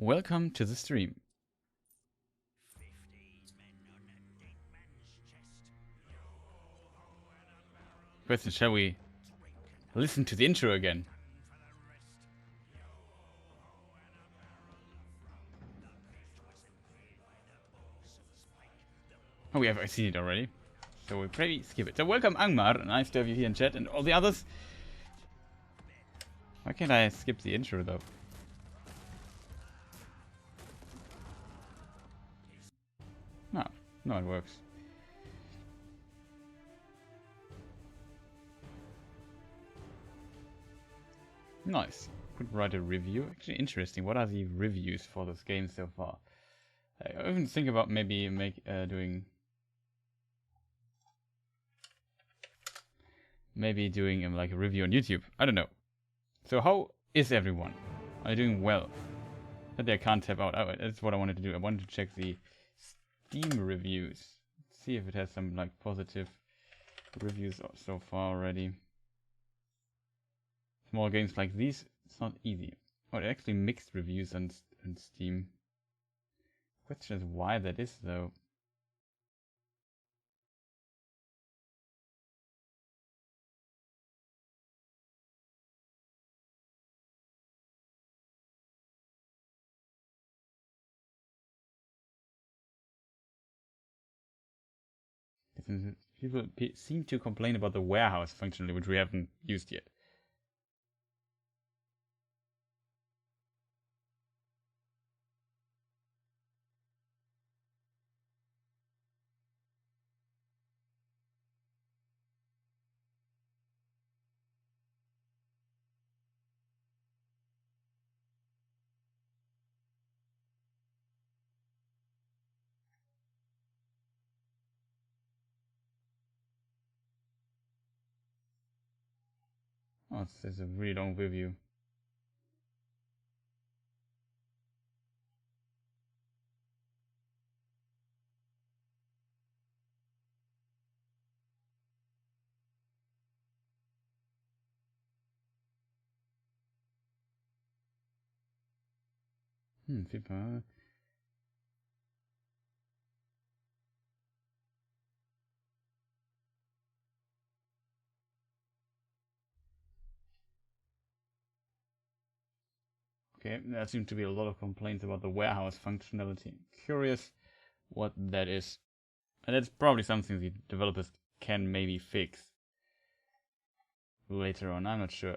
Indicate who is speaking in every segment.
Speaker 1: Welcome to the stream. Question, shall we listen to the intro again? Oh, I've seen it already. So we'll probably skip it. So welcome Angmar, nice to have you here in chat, and all the others. Why can't I skip the intro though? No, it works. Nice. Could write a review. Actually interesting. What are the reviews for this game so far? I even think about maybe doing like a review on YouTube. I don't know. So how is everyone? Are you doing well? That I can't tap out. Oh, that's what I wanted to do. I wanted to check the Steam reviews. See if it has some like positive reviews so far already. Small games like these, it's not easy. Oh, they're actually mixed reviews on Steam. Question is why that is though. People seem to complain about the warehouse functionality, which we haven't used yet. Oh, there's a really long review. FIFA. Okay, there seem to be a lot of complaints about the warehouse functionality. Curious what that is. And that's probably something the developers can maybe fix later on, I'm not sure.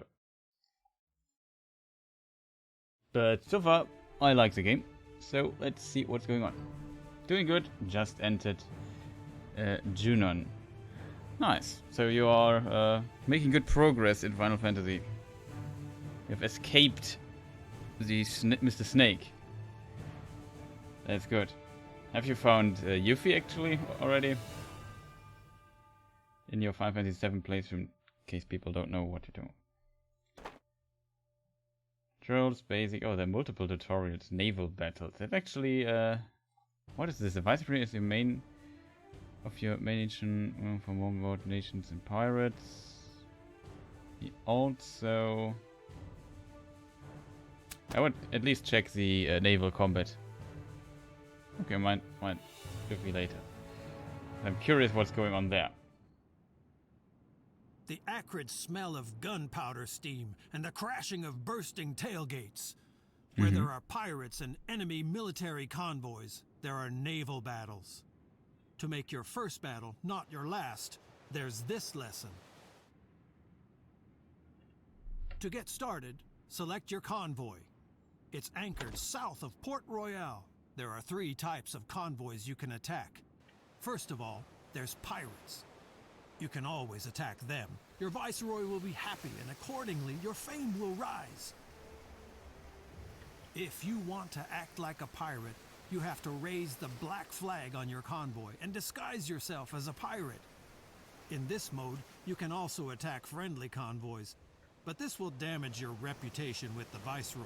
Speaker 1: But so far, I like the game. So let's see what's going on. Doing good, just entered Junon. Nice. So you are making good progress in Final Fantasy. You have escaped the Mr. Snake. That's good. Have you found Yuffie actually already? In your Final Fantasy 7 playthrough, in case people don't know what to do. Trolls, basic. Oh, there are multiple tutorials. Naval battles. That actually. What is this? The Viceroy is the main of your nation for more world nations and pirates. He also. I would at least check the naval combat. Okay, might be later. I'm curious what's going on there.
Speaker 2: The acrid smell of gunpowder steam and the crashing of bursting tailgates. Where there are pirates and enemy military convoys, there are naval battles. To make your first battle not your last, there's this lesson. To get started, select your convoy. It's anchored south of Port Royale. There are 3 types of convoys you can attack. First of all, there's pirates. You can always attack them. Your viceroy will be happy, and accordingly, your fame will rise. If you want to act like a pirate, you have to raise the black flag on your convoy and disguise yourself as a pirate. In this mode, you can also attack friendly convoys, but this will damage your reputation with the viceroy.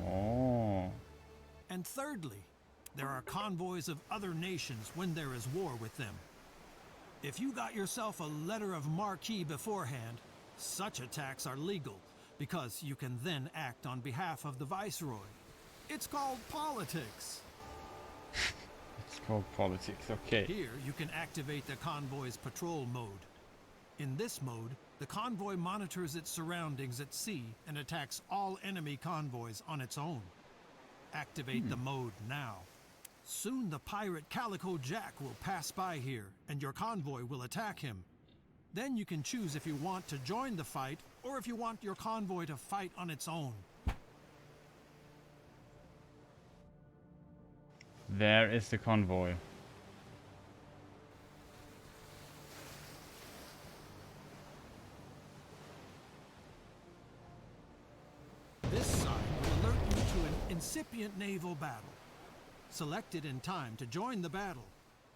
Speaker 1: Oh.
Speaker 2: And thirdly, there are convoys of other nations when there is war with them. If you got yourself a letter of marque beforehand, Such attacks are legal because you can then act on behalf of the Viceroy. It's called politics.
Speaker 1: It's called politics, okay.
Speaker 2: Here you can activate the convoy's patrol mode. In this mode, the convoy monitors its surroundings at sea and attacks all enemy convoys on its own. Activate the mode now. Soon the pirate Calico Jack will pass by here and your convoy will attack him. Then you can choose if you want to join the fight or if you want your convoy to fight on its own.
Speaker 1: There is the convoy.
Speaker 2: This sign will alert you to an incipient naval battle. Select it in time to join the battle.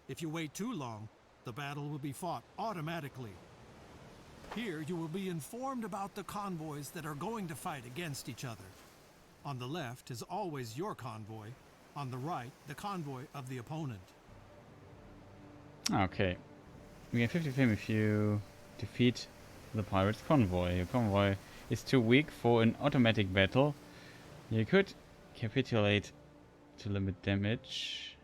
Speaker 2: If you wait too long, the battle will be fought automatically. Here you will be informed about the convoys that are going to fight against each other. On the left is always your convoy. On the right, the convoy of the opponent.
Speaker 1: Okay. We get 50 fame if you defeat the pirate's convoy. Your convoy is too weak for an automatic battle. You could capitulate to limit damage.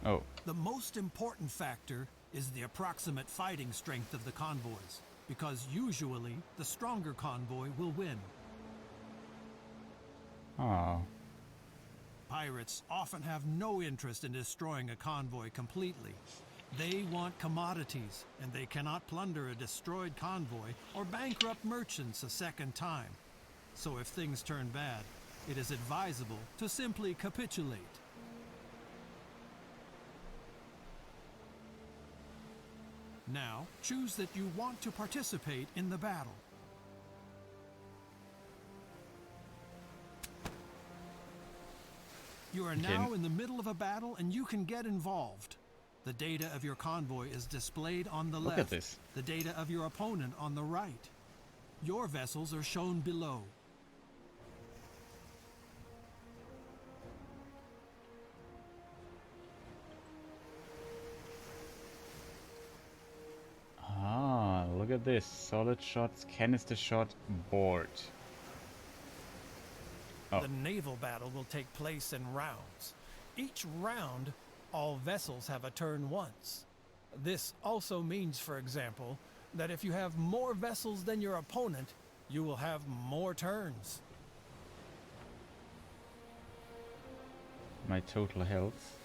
Speaker 1: Oh.
Speaker 2: The most important factor is the approximate fighting strength of the convoys, because usually the stronger convoy will win.
Speaker 1: Oh.
Speaker 2: Pirates often have no interest in destroying a convoy completely. They want commodities, and they cannot plunder a destroyed convoy or bankrupt merchants a second time. So if things turn bad, it is advisable to simply capitulate. Now, choose that you want to participate in the battle. You are now in the middle of a battle and you can get involved. The data of your convoy is displayed on the left.
Speaker 1: Look at this.
Speaker 2: The data of your opponent on the right. Your vessels are shown below.
Speaker 1: Ah, look at this. Solid shots, canister shot, board. Oh.
Speaker 2: The naval battle will take place in rounds. Each round, all vessels have a turn once. This also means, for example, that if you have more vessels than your opponent, you will have more turns.
Speaker 1: My total health.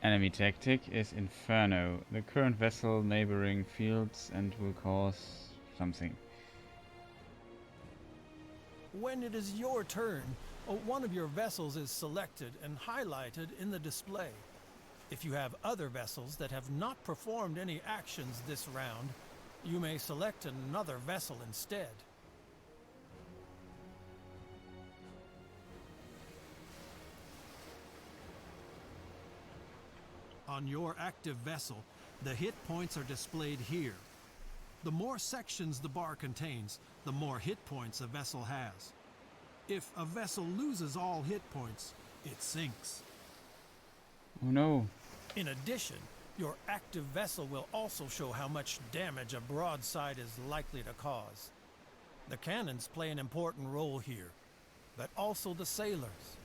Speaker 1: Enemy tactic is Inferno. The current vessel neighboring fields and will cause something.
Speaker 2: When it is your turn, one of your vessels is selected and highlighted in the display. If you have other vessels that have not performed any actions this round, you may select another vessel instead. On your active vessel, the hit points are displayed here. The more sections the bar contains, the more hit points a vessel has. If a vessel loses all hit points, it sinks.
Speaker 1: Oh no.
Speaker 2: In addition, your active vessel will also show how much damage a broadside is likely to cause. The cannons play an important role here, but also the sailors.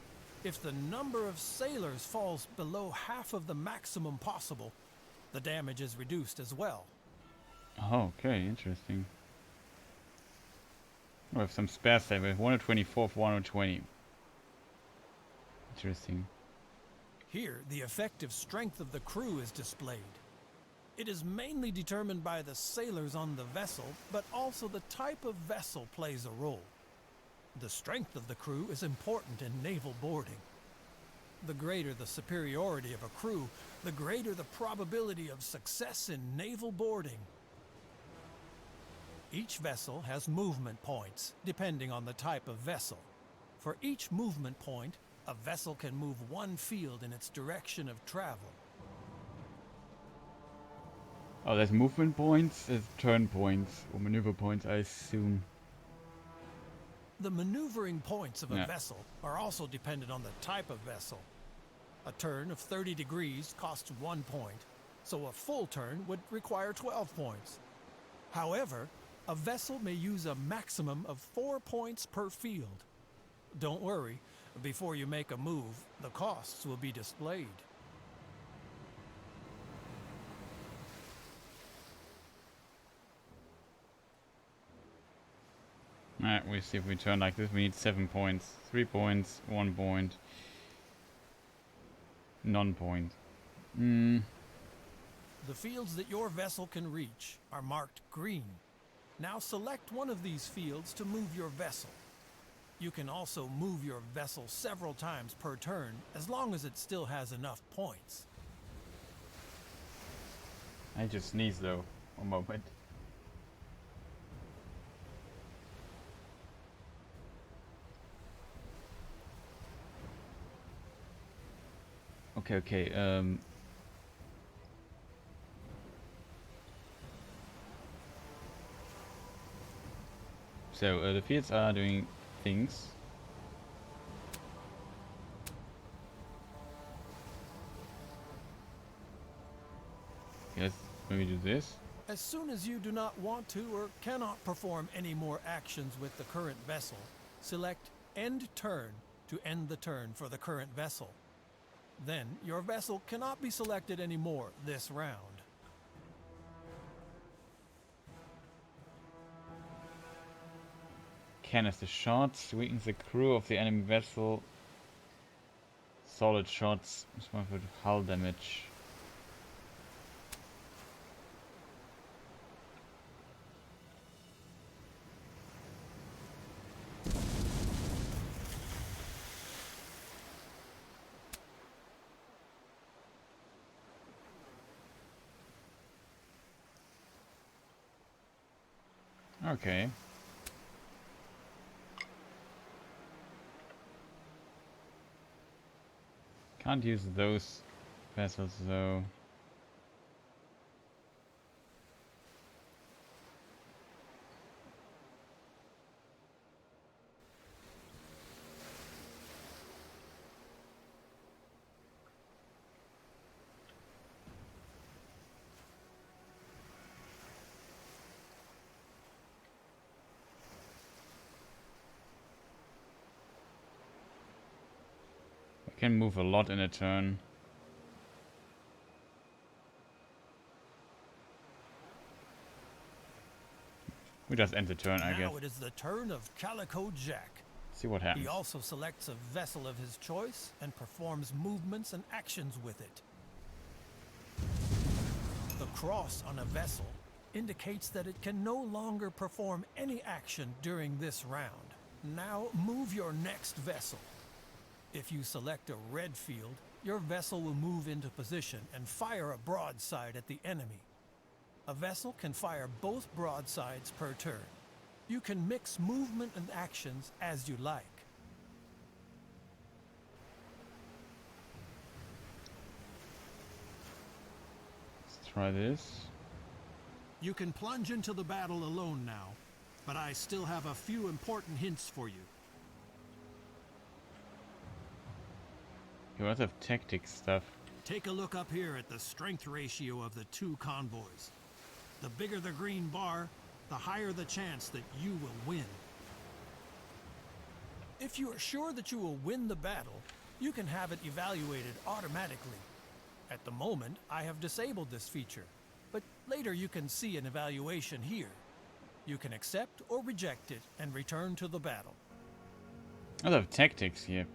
Speaker 2: If the number of sailors falls below half of the maximum possible, the damage is reduced as well.
Speaker 1: Oh, okay, interesting. We have some spare saber. 124 for 120. Interesting.
Speaker 2: Here, the effective strength of the crew is displayed. It is mainly determined by the sailors on the vessel, but also the type of vessel plays a role. The strength of the crew is important in naval boarding. The greater the superiority of a crew, the greater the probability of success in naval boarding. Each vessel has movement points, depending on the type of vessel. For each movement point, a vessel can move one field in its direction of travel.
Speaker 1: Oh, there's movement points, there's turn points, or maneuver points, I assume.
Speaker 2: The maneuvering points of a vessel are also dependent on the type of vessel. A turn of 30 degrees costs 1 point, so a full turn would require 12 points. However, a vessel may use a maximum of 4 points per field. Don't worry, before you make a move, the costs will be displayed.
Speaker 1: Alright, we see if we turn like this. We need 7 points. 3 points, 1 point. Non-point.
Speaker 2: The fields that your vessel can reach are marked green. Now select one of these fields to move your vessel. You can also move your vessel several times per turn as long as it still has enough points.
Speaker 1: I just sneezed though. One moment. Okay. So the fields are doing things. Yes, let me do this.
Speaker 2: As soon as you do not want to or cannot perform any more actions with the current vessel, select End Turn to end the turn for the current vessel. Then your vessel cannot be selected anymore this round.
Speaker 1: Canister shots weakens the crew of the enemy vessel. Solid shots responsible for hull damage. Okay. Can't use those vessels though. I can move a lot in a turn. We just end the turn, I guess.
Speaker 2: Now it is the turn of Calico Jack.
Speaker 1: See what happens.
Speaker 2: He also selects a vessel of his choice and performs movements and actions with it. The cross on a vessel indicates that it can no longer perform any action during this round. Now move your next vessel. If you select a red field, your vessel will move into position and fire a broadside at the enemy. A vessel can fire both broadsides per turn. You can mix movement and actions as you like.
Speaker 1: Let's try this.
Speaker 2: You can plunge into the battle alone now, but I still have a few important hints for you.
Speaker 1: You also have tactics stuff.
Speaker 2: Take a look up here at the strength ratio of the two convoys. The bigger the green bar, the higher the chance that you will win. If you are sure that you will win the battle, you can have it evaluated automatically. At the moment, I have disabled this feature, but later you can see an evaluation here. You can accept or reject it and return to the battle.
Speaker 1: I have tactics here.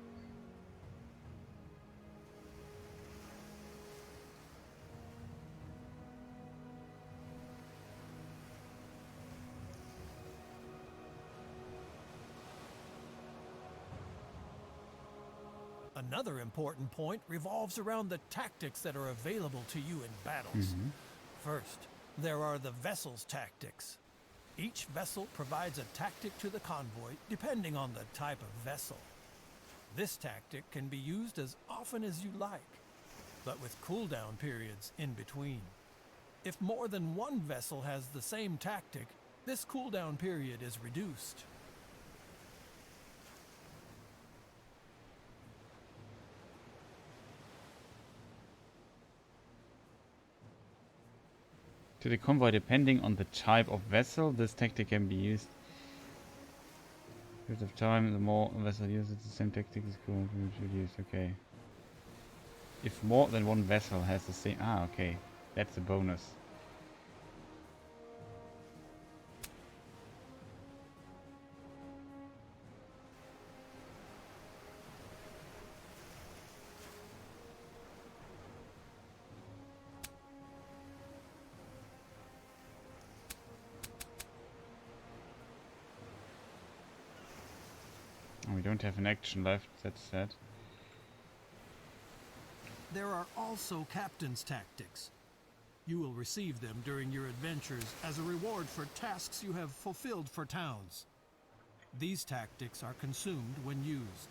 Speaker 2: Another important point revolves around the tactics that are available to you in battles. First, there are the vessel's tactics. Each vessel provides a tactic to the convoy depending on the type of vessel. This tactic can be used as often as you like, but with cooldown periods in between. If more than one vessel has the same tactic, this cooldown period is reduced.
Speaker 1: To the convoy, depending on the type of vessel, this tactic can be used. Period of time, the more a vessel uses the same tactic is used. Okay. If more than one vessel has the same... Ah, okay. That's a bonus. Oh, we don't have an action left, that's sad.
Speaker 2: There are also captain's tactics. You will receive them during your adventures as a reward for tasks you have fulfilled for towns. These tactics are consumed when used,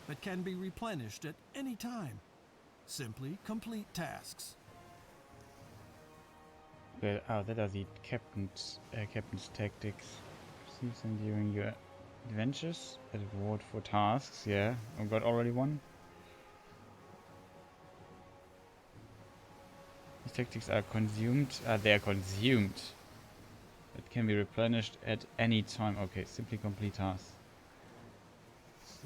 Speaker 2: but can be replenished at any time. Simply complete tasks.
Speaker 1: Well, oh, that are the captain's tactics. Receive them during your adventures. A reward for tasks, yeah. I got already one. These tactics are consumed. They are consumed. It can be replenished at any time. Okay, simply complete tasks.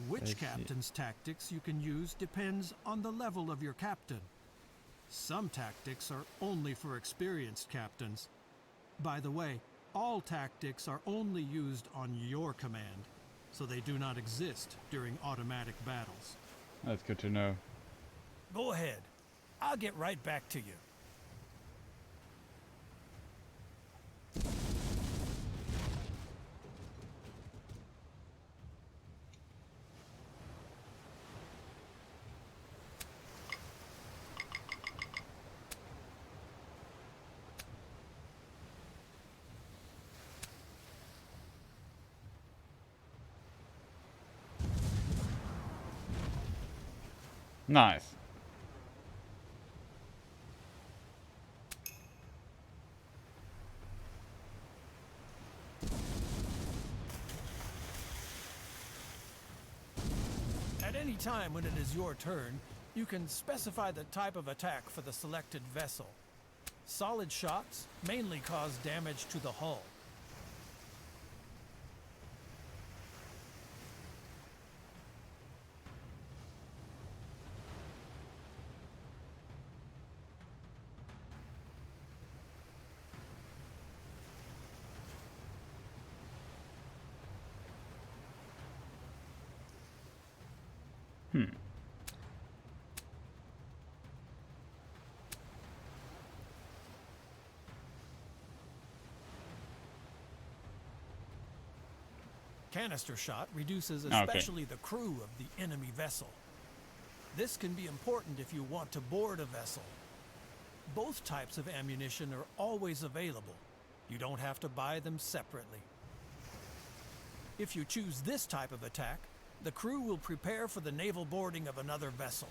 Speaker 2: Which captain's tactics you can use depends on the level of your captain. Some tactics are only for experienced captains. By the way, all tactics are only used on your command, so they do not exist during automatic battles.
Speaker 1: That's good to know.
Speaker 2: Go ahead. I'll get right back to you.
Speaker 1: Nice.
Speaker 2: At any time when it is your turn, you can specify the type of attack for the selected vessel. Solid shots mainly cause damage to the hull. Canister shot reduces especially the crew of the enemy vessel. This can be important if you want to board a vessel. Both types of ammunition are always available. You don't have to buy them separately. If you choose this type of attack, the crew will prepare for the naval boarding of another vessel.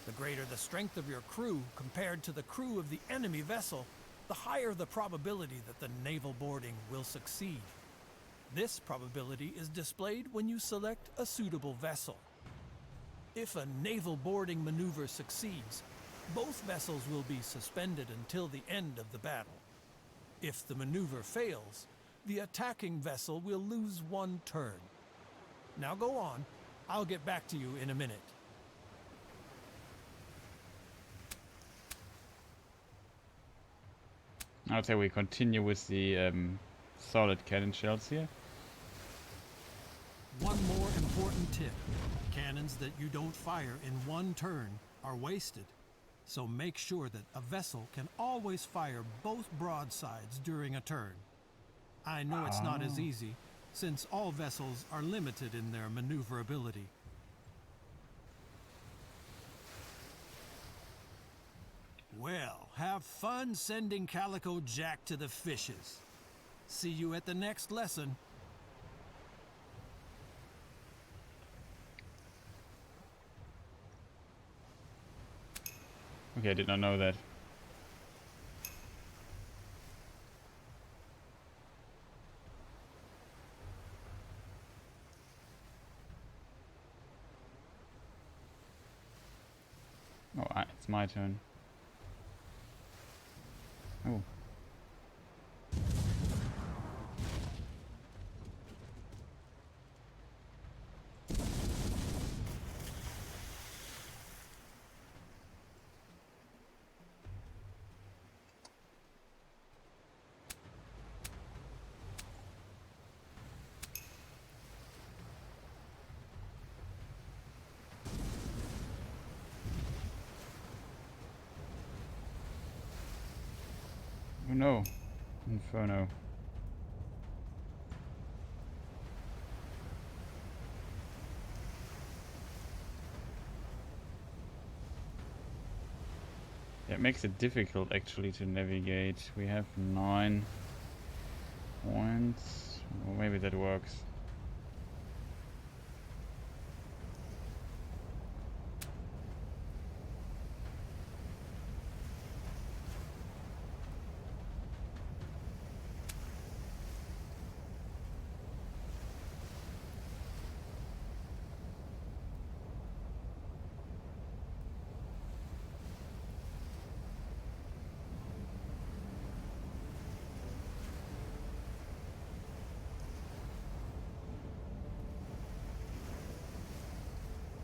Speaker 2: The greater the strength of your crew compared to the crew of the enemy vessel, the higher the probability that the naval boarding will succeed. This probability is displayed when you select a suitable vessel. If a naval boarding maneuver succeeds, both vessels will be suspended until the end of the battle. If the maneuver fails, the attacking vessel will lose one turn. Now go on. I'll get back to you in a minute.
Speaker 1: I'd say we continue with the solid cannon shells here.
Speaker 2: One more important tip. Cannons that you don't fire in one turn are wasted. So make sure that a vessel can always fire both broadsides during a turn. I know it's not as easy, since all vessels are limited in their maneuverability. Well, have fun sending Calico Jack to the fishes. See you at the next lesson.
Speaker 1: Okay, I did not know that. Oh, it's my turn. Oh, Oh no. Inferno. It makes it difficult actually to navigate. We have 9 points. Well, maybe that works.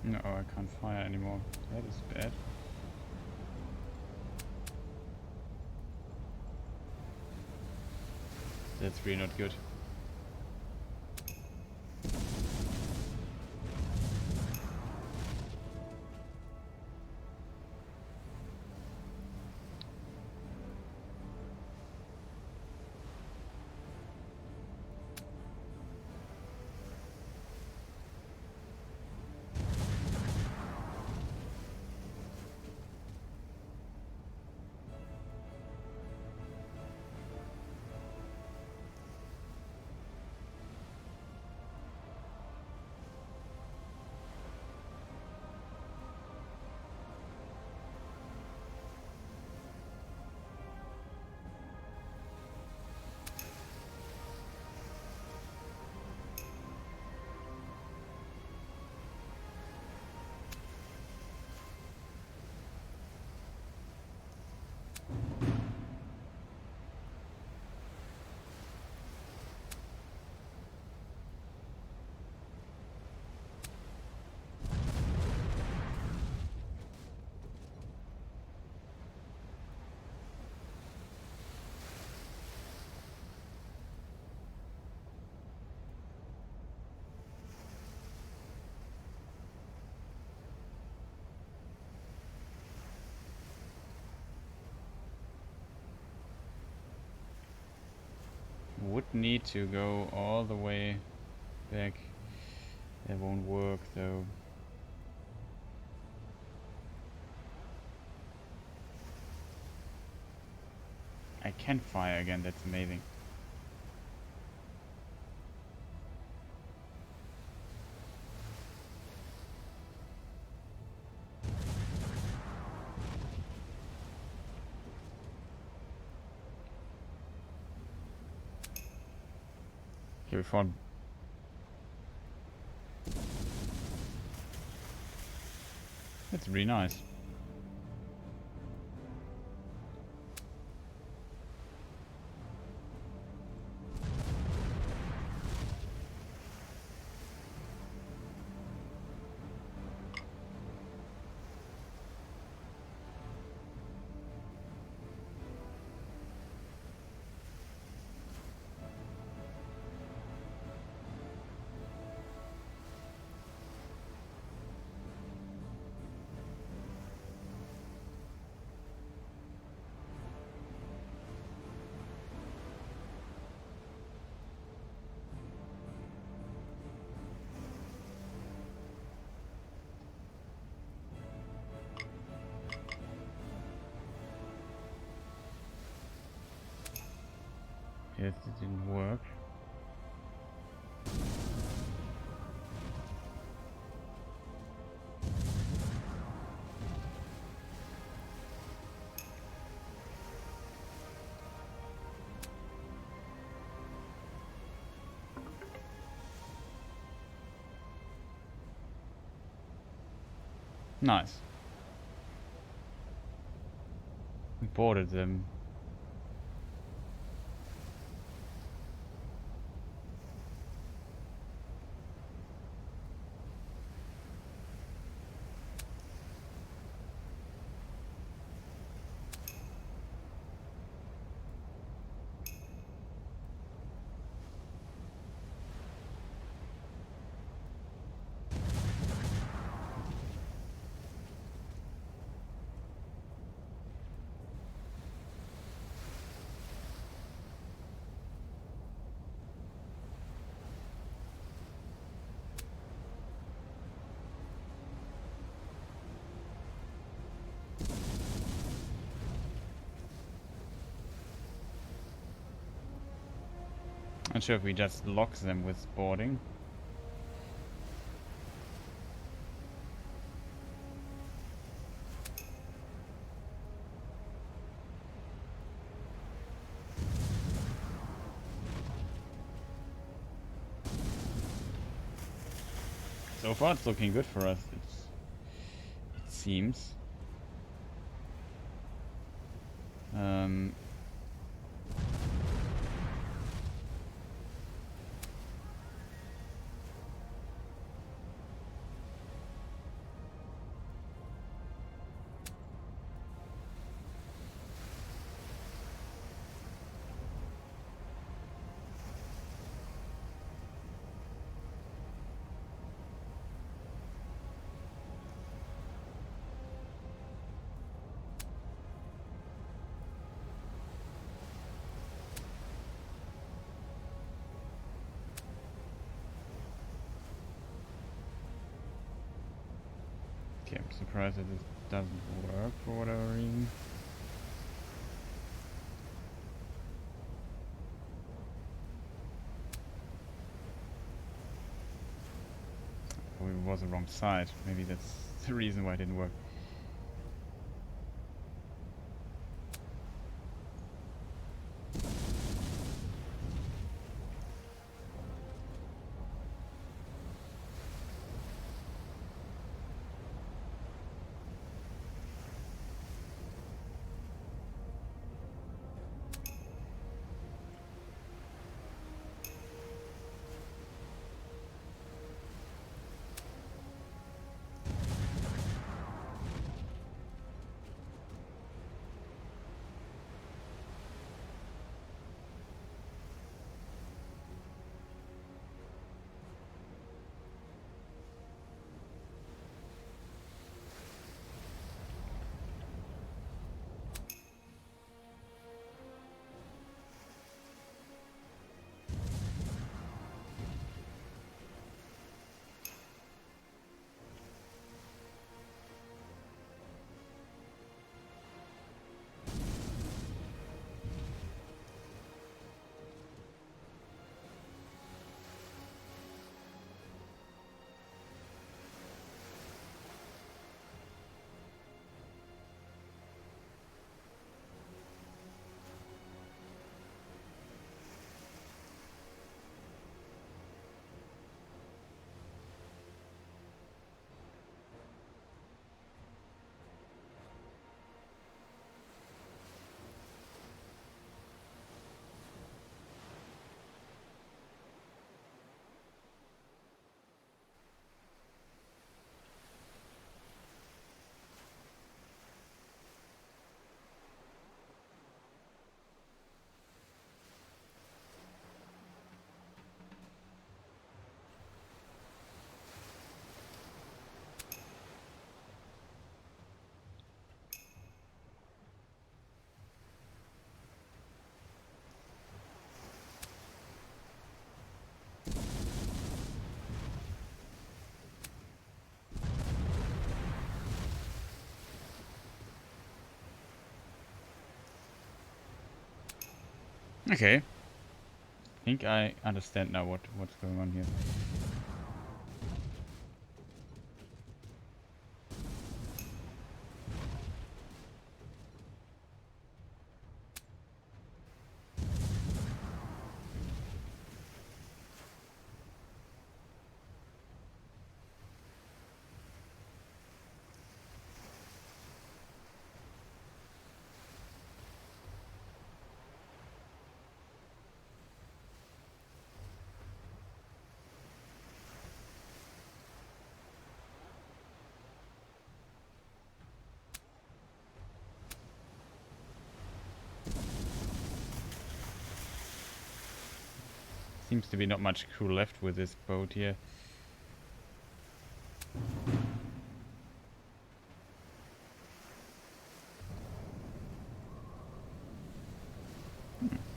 Speaker 1: No, I can't fire anymore. That is bad. That's really not good. Would need to go all the way back. That won't work though. I can fire again, that's amazing. Okay, we found. That's really nice. Yes, it didn't work. Nice. We boarded them. Not sure if we just lock them with boarding. So far it's looking good for us, it seems. Okay, I'm surprised that this doesn't work for whatever reason. Probably was the wrong side. Maybe that's the reason why it didn't work. Okay. I think I understand now what's going on here. Seems to be not much crew left with this boat here.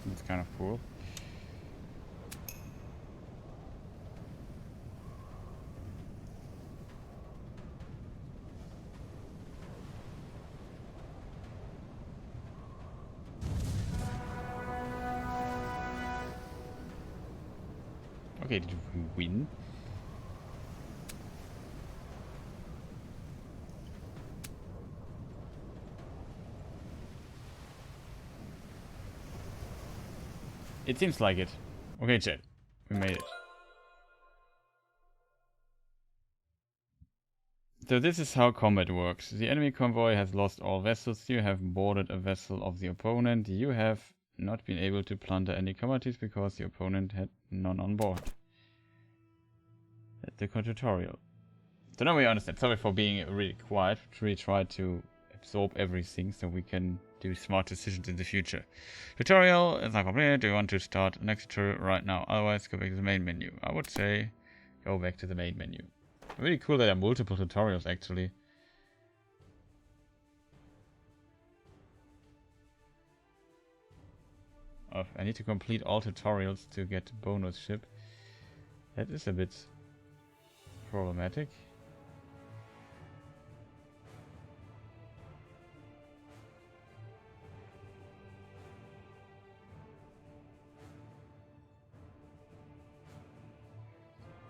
Speaker 1: That's kind of cool. Okay, did we win? It seems like it. Okay, chat. We made it. So this is how combat works. The enemy convoy has lost all vessels. You have boarded a vessel of the opponent. You have not been able to plunder any commodities because the opponent had none on board. That's the tutorial. So now we understand. Sorry for being really quiet. We tried to absorb everything so we can do smart decisions in the future. Tutorial is not complete. Do you want to start next tutorial right now? Otherwise, go back to the main menu. I would say go back to the main menu. Really cool that there are multiple tutorials actually. Oh, I need to complete all tutorials to get bonus ship. That is a bit problematic.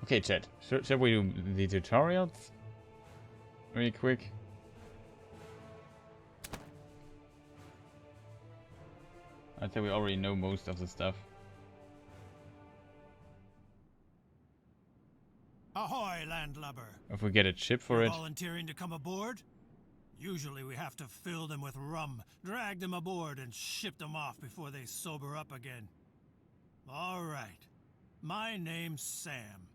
Speaker 1: Okay, chat. Shall we do the tutorials? Really quick. I'd say we already know most of the stuff.
Speaker 2: Ahoy, landlubber.
Speaker 1: If we get a chip for
Speaker 2: You're
Speaker 1: it.
Speaker 2: volunteering to come aboard? Usually we have to fill them with rum, drag them aboard, and ship them off before they sober up again. All right. My name's Sam.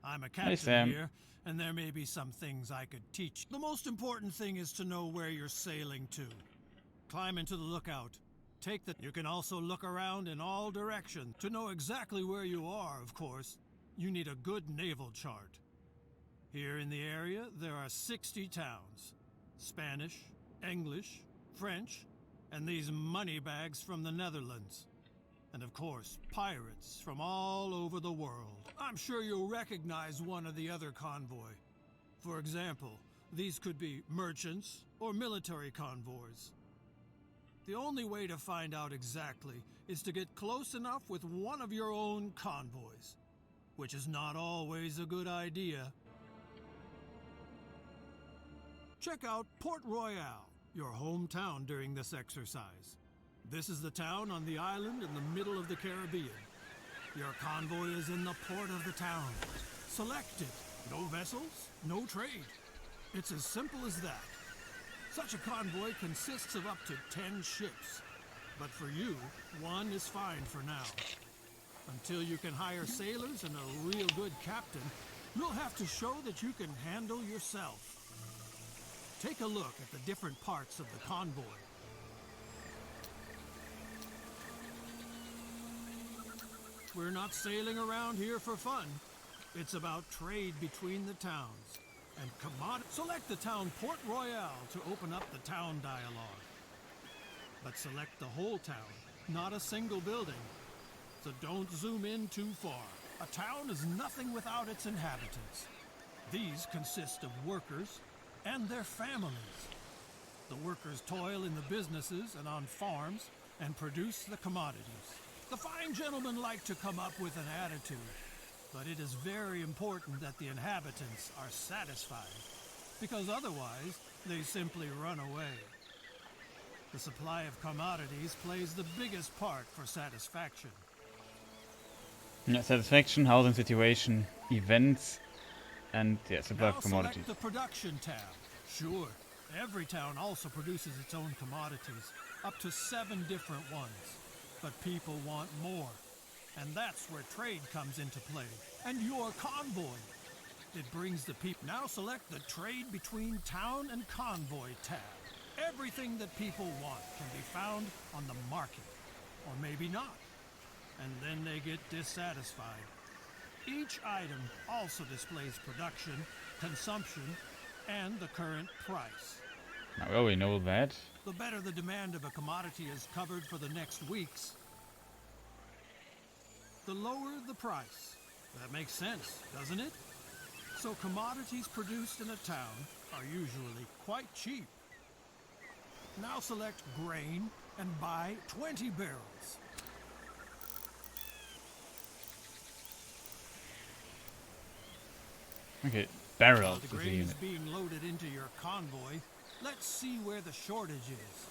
Speaker 2: I'm a captain
Speaker 1: Sam.
Speaker 2: here, and there may be some things I could teach. The most important thing is to know where you're sailing to. Climb into the lookout. You can also look around in all directions. To know exactly where you are, of course, you need a good naval chart. Here in the area, there are 60 towns. Spanish, English, French, and these money bags from the Netherlands. And of course, pirates from all over the world. I'm sure you'll recognize one or the other convoy. For example, these could be merchants or military convoys. The only way to find out exactly is to get close enough with one of your own convoys, which is not always a good idea. Check out Port Royale, your hometown during this exercise. This is the town on the island in the middle of the Caribbean. Your convoy is in the port of the town. Select it. No vessels, no trade. It's as simple as that. Such a convoy consists of up to 10 ships. But for you, one is fine for now. Until you can hire sailors and a real good captain, you'll have to show that you can handle yourself. Take a look at the different parts of the convoy. We're not sailing around here for fun. It's about trade between the towns. And select the town Port Royale to open up the town dialogue. But select the whole town, not a single building. So don't zoom in too far. A town is nothing without its inhabitants. These consist of workers and their families. The workers toil in the businesses and on farms and produce the commodities. The fine gentlemen like to come up with an attitude, but it is very important that the inhabitants are satisfied, because otherwise they simply run away. The supply of commodities plays the biggest part for satisfaction.
Speaker 1: Yeah, satisfaction, housing situation, events, and supply of commodities.
Speaker 2: Select the production tab. Sure, every town also produces its own commodities, up to 7 different ones. But people want more, and that's where trade comes into play. And your convoy. It brings the people. Now select the Trade Between Town and Convoy tab. Everything that people want can be found on the market, or maybe not. And then they get dissatisfied. Each item also displays production, consumption, and the current price.
Speaker 1: Now we already know that.
Speaker 2: The better the demand of a commodity is covered for the next weeks, the lower the price. That makes sense, doesn't it? So commodities produced in a town are usually quite cheap. Now select grain and buy 20 barrels.
Speaker 1: Okay,
Speaker 2: While
Speaker 1: barrels
Speaker 2: the
Speaker 1: is the
Speaker 2: grain is
Speaker 1: unit.
Speaker 2: being loaded into your convoy, let's see where the shortage is.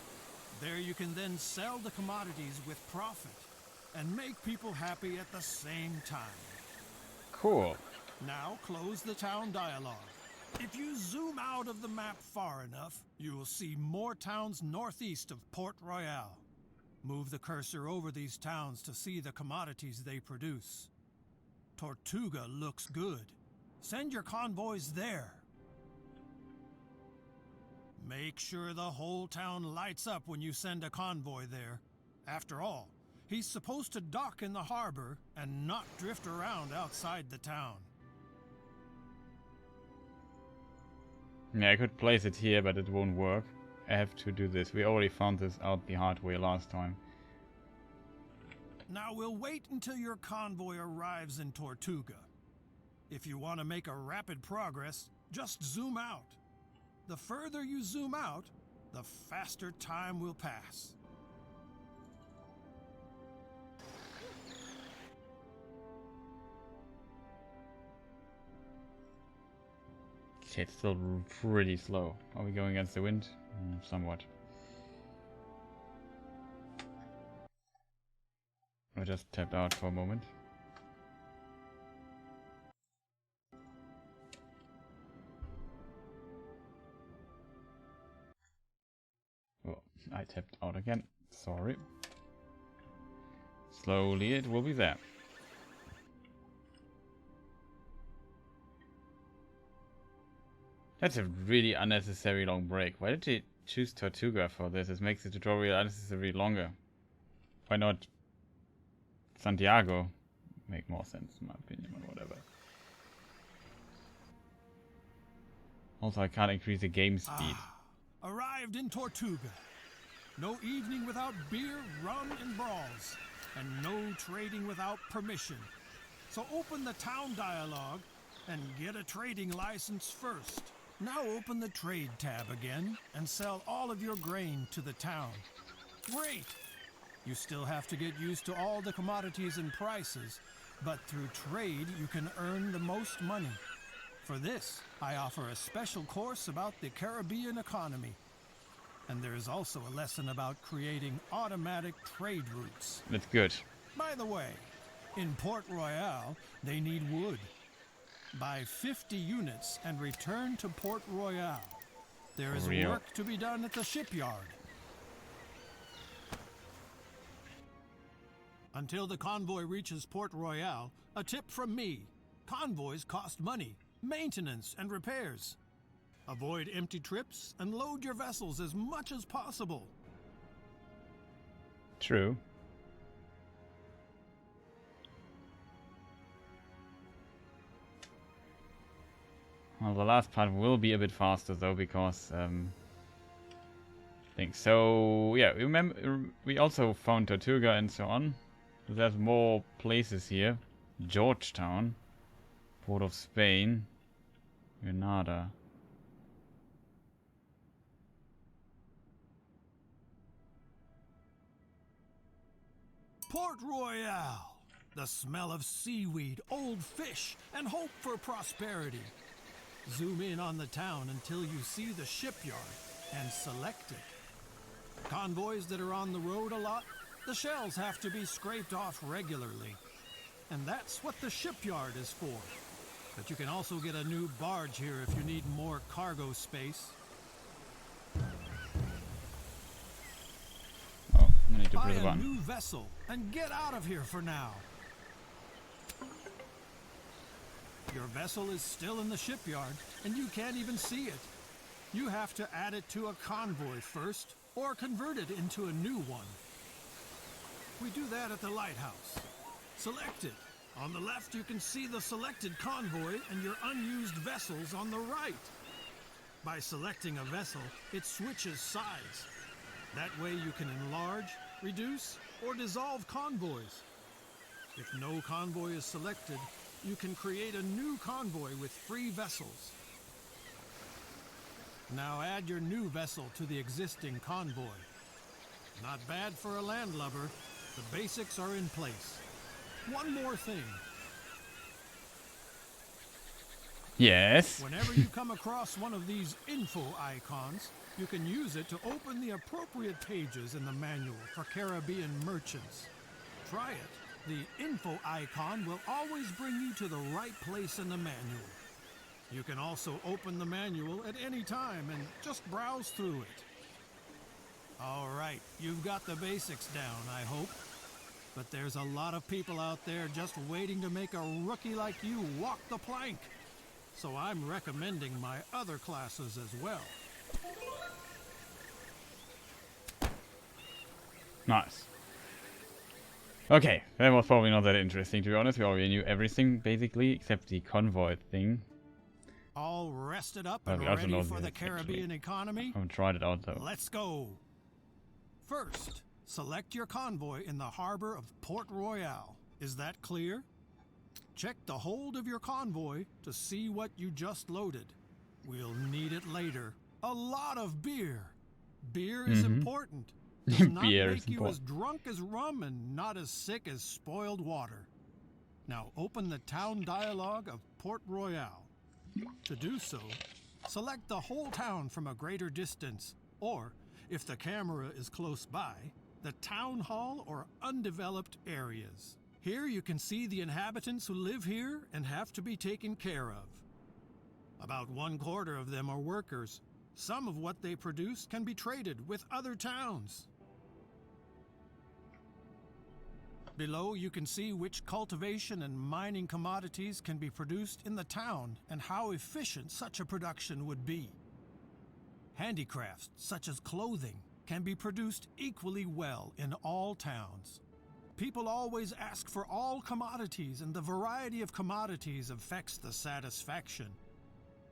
Speaker 2: There you can then sell the commodities with profit and make people happy at the same time.
Speaker 1: Cool.
Speaker 2: Now close the town dialogue. If you zoom out of the map far enough, you will see more towns northeast of Port Royale. Move the cursor over these towns to see the commodities they produce. Tortuga looks good. Send your convoys there. Make sure the whole town lights up when you send a convoy there. After all, he's supposed to dock in the harbor and not drift around outside the town.
Speaker 1: Yeah, I could place it here, but it won't work. I have to do this. We already found this out the hard way last time.
Speaker 2: Now we'll wait until your convoy arrives in Tortuga. If you want to make a rapid progress, just zoom out. The further you zoom out, the faster time will pass.
Speaker 1: Okay, it's still pretty slow. Are we going against the wind? Somewhat. I just tapped out for a moment. Oh, I tapped out again. Sorry. Slowly it will be there. That's a really unnecessary long break. Why did they choose Tortuga for this? It makes the tutorial unnecessarily longer. Why not Santiago? Make more sense in my opinion, or whatever. Also, I can't increase the game speed.
Speaker 2: Arrived in Tortuga. No evening without beer, rum, and brawls. And no trading without permission. So open the town dialogue and get a trading license first. Now open the trade tab again and sell all of your grain to the town. Great! You still have to get used to all the commodities and prices, but through trade you can earn the most money. For this, I offer a special course about the Caribbean economy. And there is also a lesson about creating automatic trade routes.
Speaker 1: That's good.
Speaker 2: By the way, in Port Royale, they need wood. Buy 50 units and return to Port Royale. There is work to be done at the shipyard. Until the convoy reaches Port Royale, a tip from me. Convoys cost money, maintenance, and repairs. Avoid empty trips and load your vessels as much as possible.
Speaker 1: True. Well, the last part will be a bit faster though, because things. So yeah, remember we also found Tortuga and so on. There's more places here. Georgetown, Port of Spain, Grenada.
Speaker 2: Port Royale. The smell of seaweed, old fish, and hope for prosperity. Zoom in on the town until you see the shipyard and select it. Convoys that are on the road a lot, the shells have to be scraped off regularly. And that's what the shipyard is for. But you can also get a new barge here if you need more cargo space.
Speaker 1: Oh, I need to
Speaker 2: Buy
Speaker 1: press the
Speaker 2: a
Speaker 1: button.
Speaker 2: new vessel and get out of here for now. Your vessel is still in the shipyard, and you can't even see it. You have to add it to a convoy first, or convert it into a new one. We do that at the lighthouse. Select it. On the left, you can see the selected convoy and your unused vessels on the right. By selecting a vessel, it switches sides. That way you can enlarge, reduce, or dissolve convoys. If no convoy is selected, you can create a new convoy with free vessels. Now add your new vessel to the existing convoy. Not bad for a landlubber. The basics are in place. One more thing.
Speaker 1: Yes.
Speaker 2: Whenever you come across one of these info icons, you can use it to open the appropriate pages in the manual for Caribbean merchants. Try it. The info icon will always bring you to the right place in the manual. You can also open the manual at any time and just browse through it. All right, you've got the basics down, I hope. But there's a lot of people out there just waiting to make a rookie like you walk the plank. So I'm recommending my other classes as well.
Speaker 1: Nice. Okay, that was probably not that interesting, to be honest. We already knew everything, basically, except the convoy thing.
Speaker 2: All rested up
Speaker 1: Well,
Speaker 2: and
Speaker 1: we also
Speaker 2: ready
Speaker 1: know
Speaker 2: for the
Speaker 1: this,
Speaker 2: Caribbean
Speaker 1: actually.
Speaker 2: economy?
Speaker 1: I haven't tried it out, though.
Speaker 2: Let's go. First, select your convoy in the harbor of Port Royale. Is that clear? Check the hold of your convoy to see what you just loaded. We'll need it later. A lot of beer. Beer is important. Does not
Speaker 1: Beer
Speaker 2: make
Speaker 1: is
Speaker 2: you as
Speaker 1: important.
Speaker 2: drunk as rum and not as sick as spoiled water. Now open the town dialogue of Port Royale. To do so, select the whole town from a greater distance, or, if the camera is close by, the town hall or undeveloped areas. Here you can see the inhabitants who live here and have to be taken care of. About 1/4 of them are workers. Some of what they produce can be traded with other towns. Below, you can see which cultivation and mining commodities can be produced in the town and how efficient such a production would be. Handicrafts, such as clothing, can be produced equally well in all towns. People always ask for all commodities, and the variety of commodities affects the satisfaction.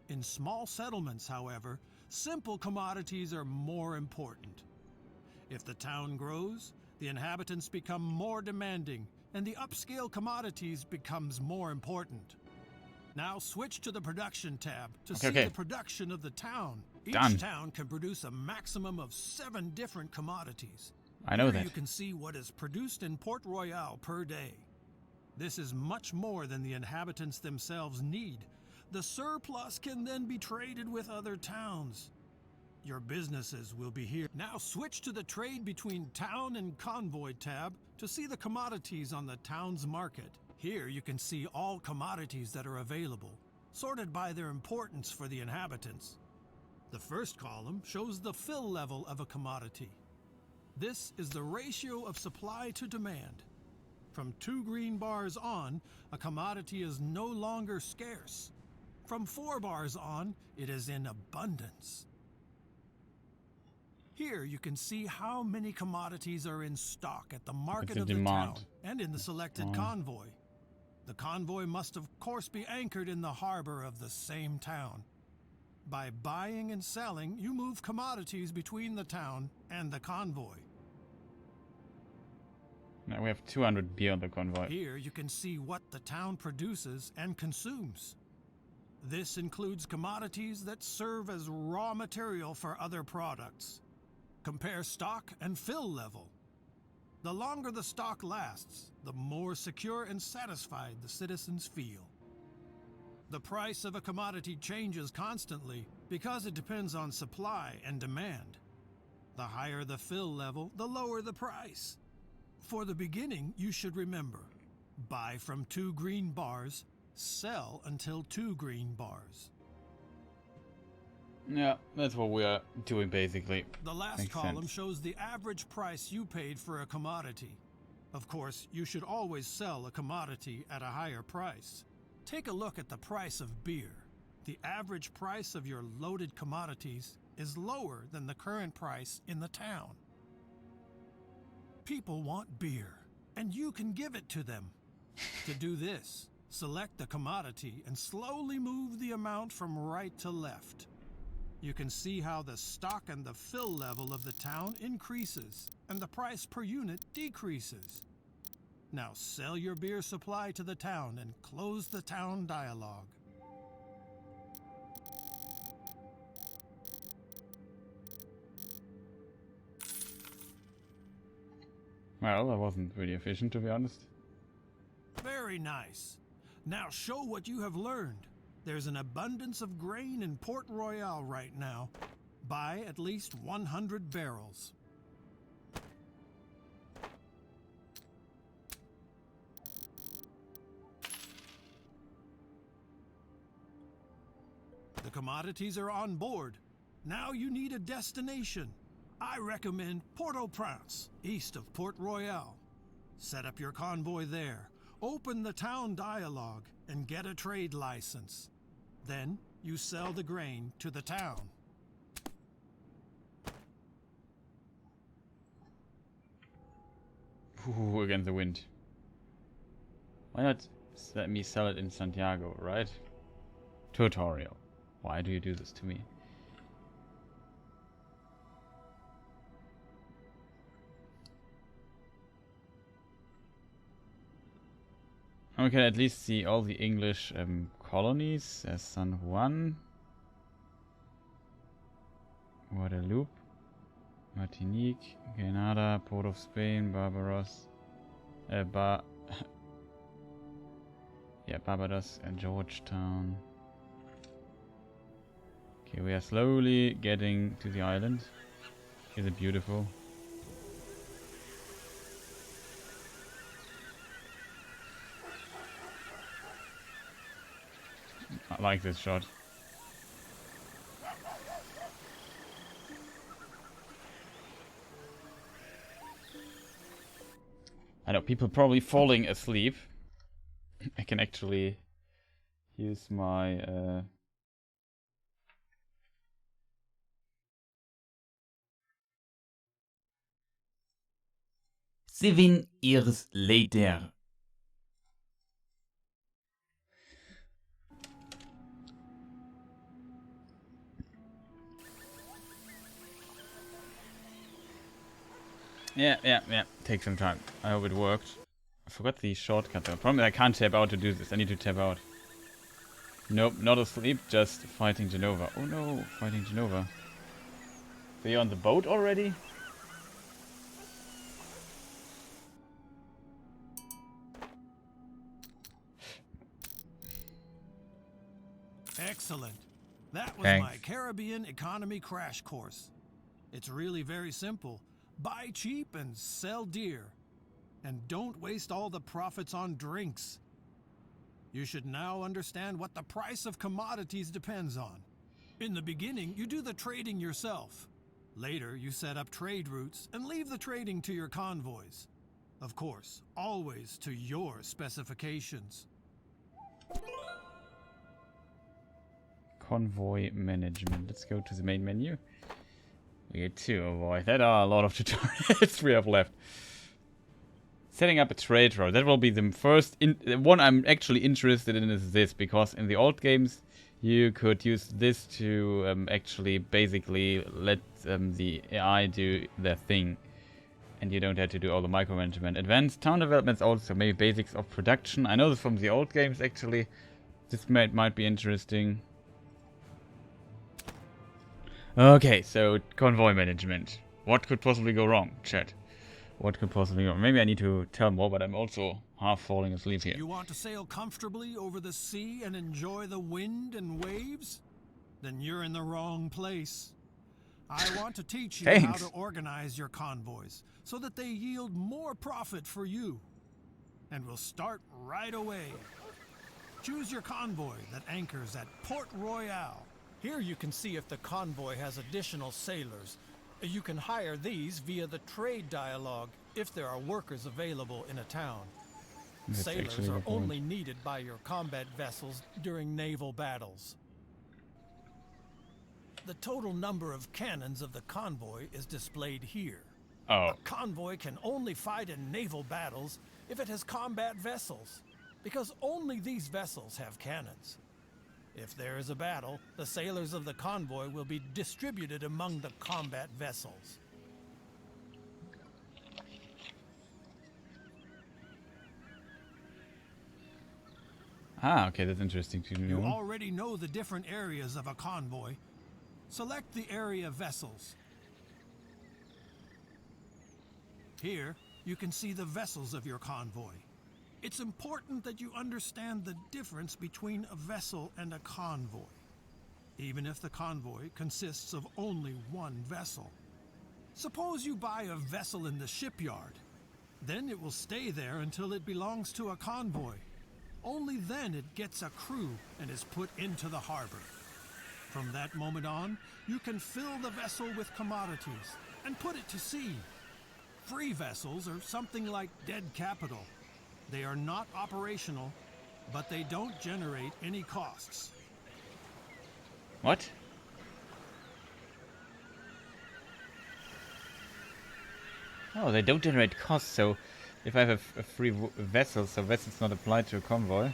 Speaker 2: In small settlements, however, simple commodities are more important. If the town grows, the inhabitants become more demanding, and the upscale commodities becomes more important. Now switch to the production tab to see the production of the town. Each town can produce a maximum of 7 different commodities.
Speaker 1: I know
Speaker 2: Here
Speaker 1: that.
Speaker 2: you can see what is produced in Port Royale per day. This is much more than the inhabitants themselves need. The surplus can then be traded with other towns. Your businesses will be here. Now switch to the Trade Between Town and Convoy tab to see the commodities on the town's market. Here you can see all commodities that are available, sorted by their importance for the inhabitants. The first column shows the fill level of a commodity. This is the ratio of supply to demand. From 2 green bars on, a commodity is no longer scarce. From 4 bars on, it is in abundance. Here you can see how many commodities are in stock at the market of the town and in the selected convoy. The convoy must of course be anchored in the harbor of the same town. By buying and selling, you move commodities between the town and the convoy.
Speaker 1: Now we have 200 beer on the convoy.
Speaker 2: Here you can see what the town produces and consumes. This includes commodities that serve as raw material for other products. Compare stock and fill level. The longer the stock lasts, the more secure and satisfied the citizens feel. The price of a commodity changes constantly because it depends on supply and demand. The higher the fill level, the lower the price. For the beginning, you should remember, buy from 2 green bars, sell until 2 green bars.
Speaker 1: Yeah, that's what we are doing basically.
Speaker 2: The last column shows the average price you paid for a commodity. Of course, you should always sell a commodity at a higher price. Take a look at the price of beer. The average price of your loaded commodities is lower than the current price in the town. People want beer, and you can give it to them. To do this, select the commodity and slowly move the amount from right to left. You can see how the stock and the fill level of the town increases, and the price per unit decreases. Now sell your beer supply to the town and close the town dialogue.
Speaker 1: Well, that wasn't really efficient, to be honest.
Speaker 2: Very nice. Now show what you have learned. There's an abundance of grain in Port Royale right now. Buy at least 100 barrels. The commodities are on board. Now you need a destination. I recommend Port-au-Prince, east of Port Royale. Set up your convoy there. Open the town dialogue and get a trade license. Then you sell the grain to the town.
Speaker 1: Ooh, against the wind. Why not let me sell it in Santiago, right? Tutorial. Why do you do this to me? We can at least see all the English colonies. There's San Juan, Guadeloupe, Martinique, Grenada, Port of Spain, Barbados, Barbados and Georgetown. Okay, we are slowly getting to the island. Is it beautiful? I like this shot. I know people probably falling asleep. I can actually use my
Speaker 3: 7 years later.
Speaker 1: Yeah. Take some time. I hope it worked. I forgot the shortcut though. Problem is I can't tab out to do this. I need to tab out. Nope, not asleep, just fighting Genova. Oh no, fighting Genova. So you're on the boat already?
Speaker 2: Excellent. That was
Speaker 1: Thanks.
Speaker 2: my Caribbean economy crash course. It's really very simple. Buy cheap and sell dear. And don't waste all the profits on drinks. You should now understand what the price of commodities depends on. In the beginning, you do the trading yourself. Later, you set up trade routes and leave the trading to your convoys. Of course, always to your specifications.
Speaker 1: Convoy management. Let's go to the main menu. We get 2. Oh boy, that are a lot of tutorials we have left. Setting up a trade route. That will be the first. The one I'm actually interested in is this, because in the old games you could use this to actually basically let the AI do their thing. And you don't have to do all the micromanagement. Advanced town developments also, maybe basics of production. I know this from the old games actually. This might be interesting. Okay, so convoy management. What could possibly go wrong, chat? What could possibly go wrong? Maybe I need to tell more, but I'm also half falling asleep here.
Speaker 2: You want to sail comfortably over the sea and enjoy the wind and waves? Then you're in the wrong place. I want to teach you how to organize your convoys so that they yield more profit for you. And we'll start right away. Choose your convoy that anchors at Port Royale. Here you can see if the convoy has additional sailors. You can hire these via the trade dialogue if there are workers available in a town. Sailors are only needed by your combat vessels during naval battles. The total number of cannons of the convoy is displayed here.
Speaker 1: Oh.
Speaker 2: A convoy can only fight in naval battles if it has combat vessels, because only these vessels have cannons. If there is a battle, the sailors of the convoy will be distributed among the combat vessels.
Speaker 1: Ah, okay, that's interesting to know.
Speaker 2: You already know the different areas of a convoy. Select the area vessels. Here, you can see the vessels of your convoy. It's important that you understand the difference between a vessel and a convoy, even if the convoy consists of only one vessel. Suppose you buy a vessel in the shipyard. Then it will stay there until it belongs to a convoy. Only then it gets a crew and is put into the harbor. From that moment on, you can fill the vessel with commodities and put it to sea. Free vessels are something like dead capital. They are not operational, but they don't generate any costs.
Speaker 1: What? Oh, they don't generate costs, so if I have a free vessel, so vessel's not applied to a convoy.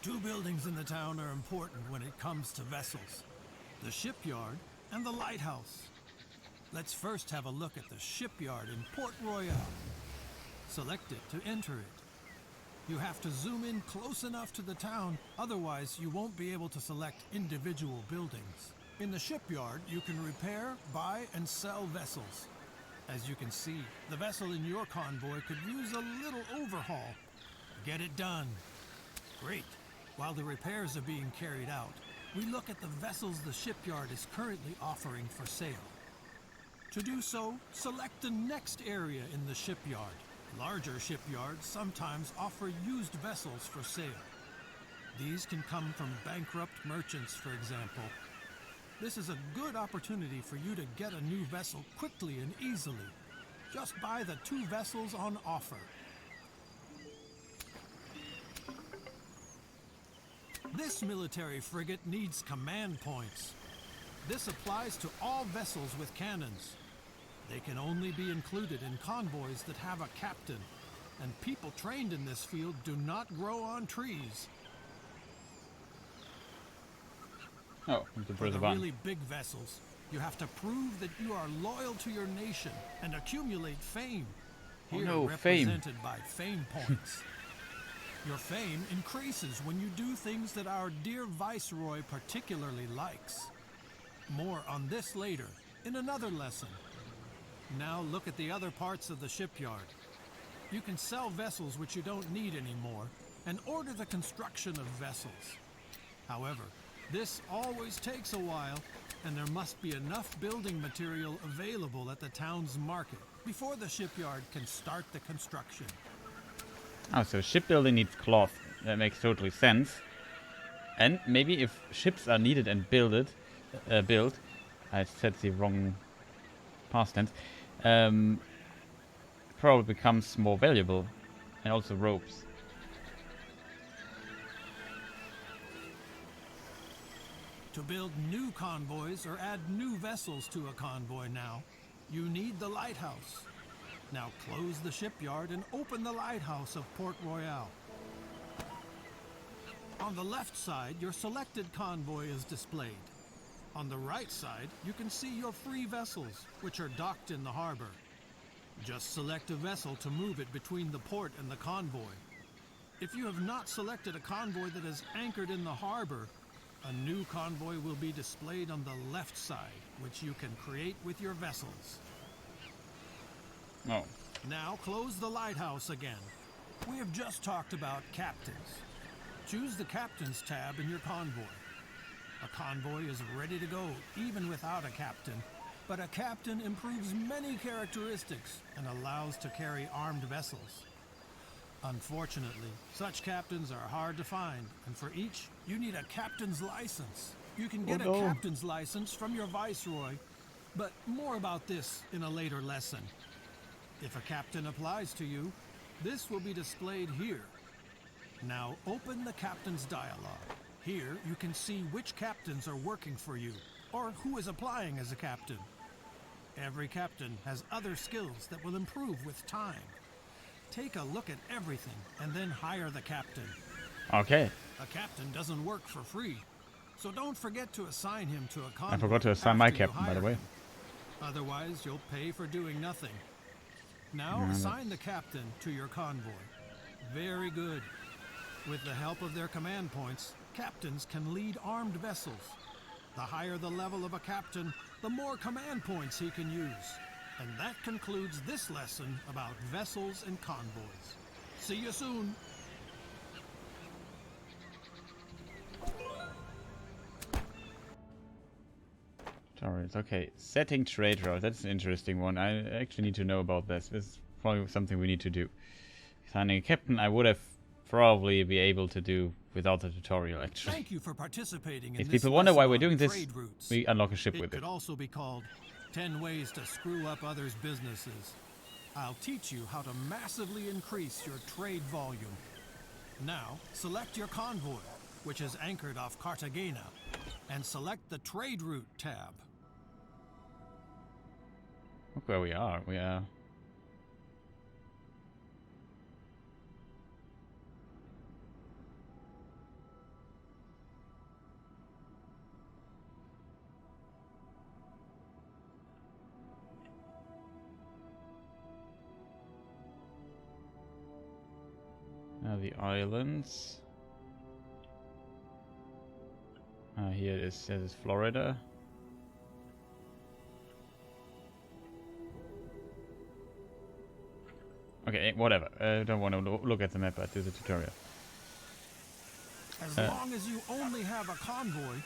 Speaker 2: Two buildings in the town are important when it comes to vessels: the shipyard and the lighthouse. Let's first have a look at the shipyard in Port Royale. Select it to enter it. You have to zoom in close enough to the town, otherwise you won't be able to select individual buildings. In the shipyard, you can repair, buy, and sell vessels. As you can see, the vessel in your convoy could use a little overhaul. Get it done. Great. While the repairs are being carried out, we look at the vessels the shipyard is currently offering for sale. To do so, select the next area in the shipyard. Larger shipyards sometimes offer used vessels for sale. These can come from bankrupt merchants, for example. This is a good opportunity for you to get a new vessel quickly and easily. Just buy the 2 vessels on offer. This military frigate needs command points. This applies to all vessels with cannons. They can only be included in convoys that have a captain, and people trained in this field do not grow on trees.
Speaker 1: Oh,
Speaker 2: For the really big vessels, you have to prove that you are loyal to your nation and accumulate fame. Here represented by fame points. Your fame increases when you do things that our dear Viceroy particularly likes. More on this later, in another lesson. Now look at the other parts of the shipyard. You can sell vessels which you don't need anymore, and order the construction of vessels. However, this always takes a while, and there must be enough building material available at the town's market before the shipyard can start the construction.
Speaker 1: Oh, so shipbuilding needs cloth. That makes totally sense. And maybe if ships are needed and built, I said the wrong past tense, probably becomes more valuable. And also ropes.
Speaker 2: To build new convoys or add new vessels to a convoy now, you need the lighthouse. Now close the shipyard and open the lighthouse of Port Royale. On the left side, your selected convoy is displayed. On the right side, you can see your free vessels, which are docked in the harbor. Just select a vessel to move it between the port and the convoy. If you have not selected a convoy that is anchored in the harbor, a new convoy will be displayed on the left side, which you can create with your vessels.
Speaker 1: Oh.
Speaker 2: Now close the lighthouse again. We have just talked about captains. Choose the Captain's tab in your convoy. A convoy is ready to go even without a captain, but a captain improves many characteristics and allows to carry armed vessels. Unfortunately, such captains are hard to find, and for each, you need a captain's license. You can get a captain's license from your viceroy, but more about this in a later lesson. If a captain applies to you, this will be displayed here. Now open the captain's dialogue. Here you can see which captains are working for you, or who is applying as a captain. Every captain has other skills that will improve with time. Take a look at everything and then hire the captain.
Speaker 1: Okay.
Speaker 2: A captain doesn't work for free, so don't forget to assign him to a convoy.
Speaker 1: I forgot to assign my captain, by the way.
Speaker 2: Him. Otherwise, you'll pay for doing nothing. Now assign the captain to your convoy. Very good. With the help of their command points, captains can lead armed vessels. The higher the level of a captain, the more command points he can use. And that concludes this lesson about vessels and convoys. See you soon.
Speaker 1: Tutorials. Okay, setting trade route. That's an interesting one. I actually need to know about this. This is probably something we need to do. Signing a captain, I would have probably be able to do without the tutorial, actually.
Speaker 2: Thank you for participating in
Speaker 1: If
Speaker 2: this
Speaker 1: people wonder why
Speaker 2: lesson
Speaker 1: we're
Speaker 2: on
Speaker 1: doing this,
Speaker 2: trade routes.
Speaker 1: we unlock a ship
Speaker 2: It
Speaker 1: with it.
Speaker 2: could also be called 10 ways to screw up others' businesses. I'll teach you how to massively increase your trade volume. Now, select your convoy, which is anchored off Cartagena, and select the Trade Route tab.
Speaker 1: Look where we are. We are... the islands. Here this is Florida. Okay, whatever. I don't want to look at the map. I do the tutorial.
Speaker 2: As long as you only have a convoy,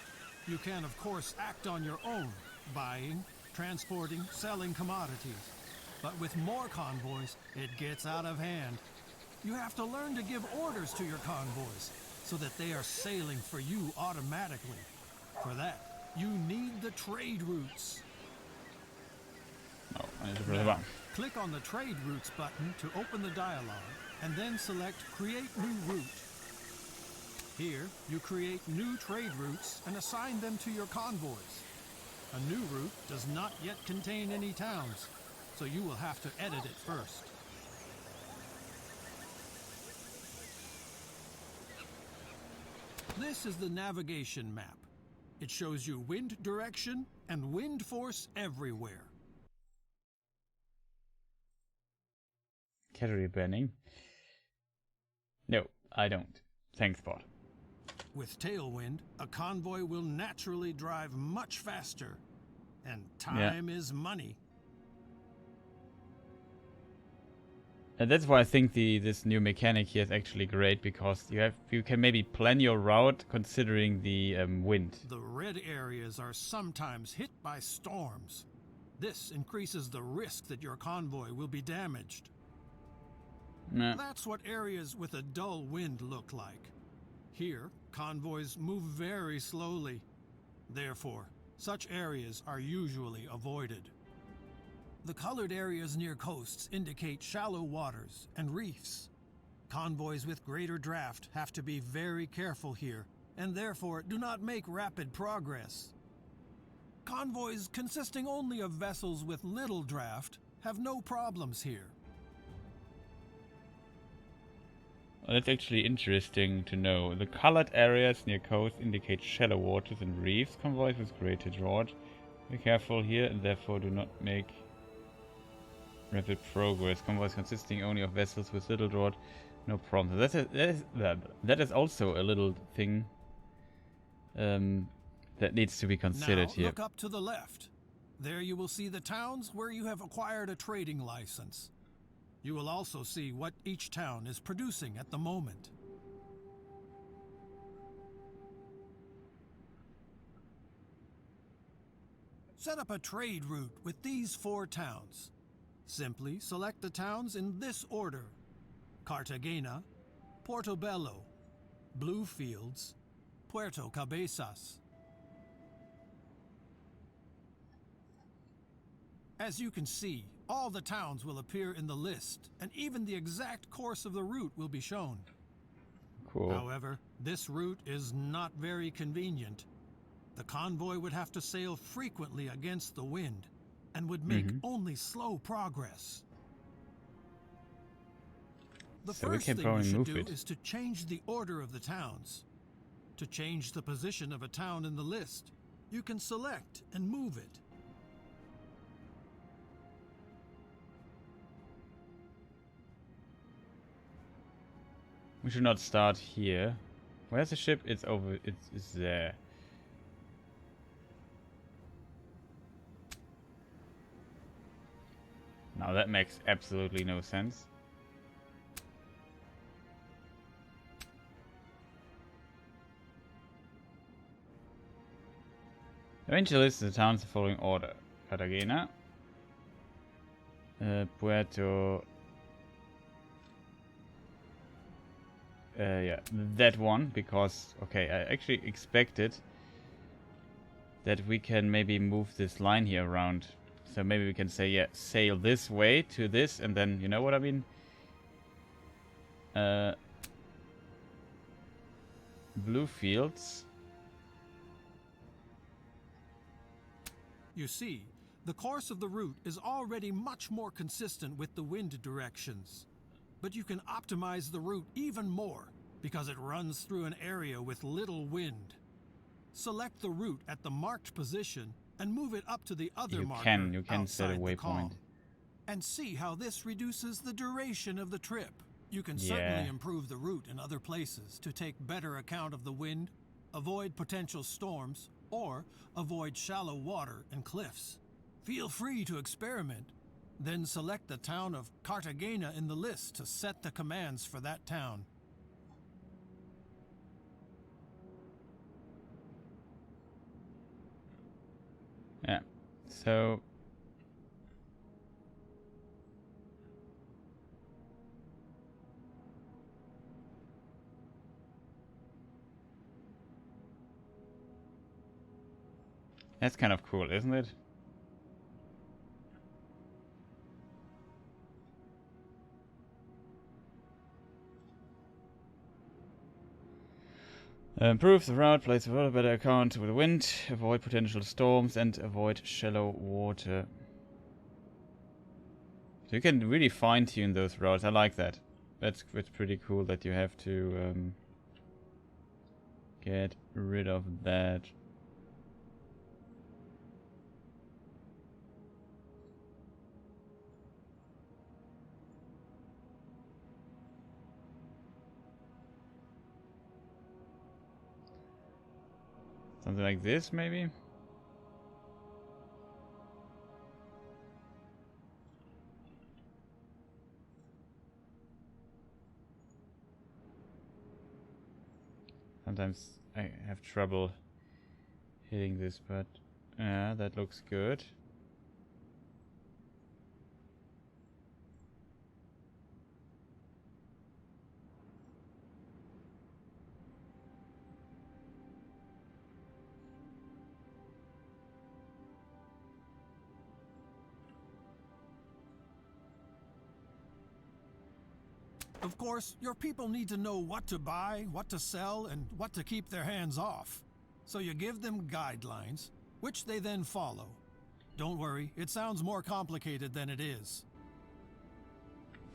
Speaker 2: you can of course act on your own, buying, transporting, selling commodities. But with more convoys, it gets out of hand. You have to learn to give orders to your convoys so that they are sailing for you automatically. For that, you need the trade routes.
Speaker 1: Oh, I need to press the button.
Speaker 2: Click on the Trade Routes button to open the dialog, and then select Create New Route. Here, you create new trade routes and assign them to your convoys. A new route does not yet contain any towns, so you will have to edit it first. This is the navigation map. It shows you wind direction and wind force everywhere.
Speaker 1: Category banning. No, I don't. Thanks, bot.
Speaker 2: With tailwind, a convoy will naturally drive much faster, and time is money.
Speaker 1: And that's why I think this new mechanic here is actually great, because you can maybe plan your route considering the wind.
Speaker 2: The red areas are sometimes hit by storms. This increases the risk that your convoy will be damaged.
Speaker 1: Nah.
Speaker 2: That's what areas with a dull wind look like. Here, convoys move very slowly. Therefore, such areas are usually avoided. The colored areas near coasts indicate shallow waters and reefs. Convoys with greater draft have to be very careful here, and therefore do not make rapid progress. Convoys consisting only of vessels with little draft have no problems here.
Speaker 1: Well, that's actually interesting to know. The colored areas near coast indicate shallow waters and reefs. Convoys with greater draught. Be careful here, and therefore do not make rapid progress. Convoys consisting only of vessels with little draught, no problem. That is also a little thing that needs to be considered
Speaker 2: now,
Speaker 1: here.
Speaker 2: Look up to the left. There you will see the towns where you have acquired a trading license. You will also see what each town is producing at the moment. Set up a trade route with these 4 towns. Simply select the towns in this order: Cartagena, Portobello, Bluefields, Puerto Cabezas. As you can see, all the towns will appear in the list, and even the exact course of the route will be shown.
Speaker 1: Cool.
Speaker 2: However, this route is not very convenient. The convoy would have to sail frequently against the wind, and would make only slow progress. The
Speaker 1: So we
Speaker 2: first
Speaker 1: can
Speaker 2: thing
Speaker 1: probably
Speaker 2: you should
Speaker 1: move
Speaker 2: do
Speaker 1: it.
Speaker 2: is to change the order of the towns. To change the position of a town in the list, you can select and move it.
Speaker 1: We should not start here. Where's the ship? It's over. It's there. Now that makes absolutely no sense. Arrange a list of the towns in the following order: Cartagena, Puerto. Yeah, that one, because okay, I actually expected that we can maybe move this line here around. So maybe we can say, yeah, sail this way to this, and then, you know what I mean? Blue fields.
Speaker 2: You see, the course of the route is already much more consistent with the wind directions. But you can optimize the route even more because it runs through an area with little wind. Select the route at the marked position and move it up to the other marker
Speaker 1: You can set a
Speaker 2: outside the
Speaker 1: waypoint.
Speaker 2: calm. And see how this reduces the duration of the trip. You can
Speaker 1: Yeah.
Speaker 2: certainly improve the route in other places to take better account of the wind, avoid potential storms, or avoid shallow water and cliffs. Feel free to experiment. Then select the town of Cartagena in the list to set the commands for that town.
Speaker 1: Yeah. So that's kind of cool, isn't it? Improve the route, place a better account with the wind, avoid potential storms, and avoid shallow water. So you can really fine-tune those routes. I like that. That's pretty cool that you have to get rid of that. Something like this, maybe? Sometimes I have trouble hitting this, but yeah, that looks good.
Speaker 2: Of course, your people need to know what to buy, what to sell, and what to keep their hands off. So you give them guidelines, which they then follow. Don't worry, it sounds more complicated than it is.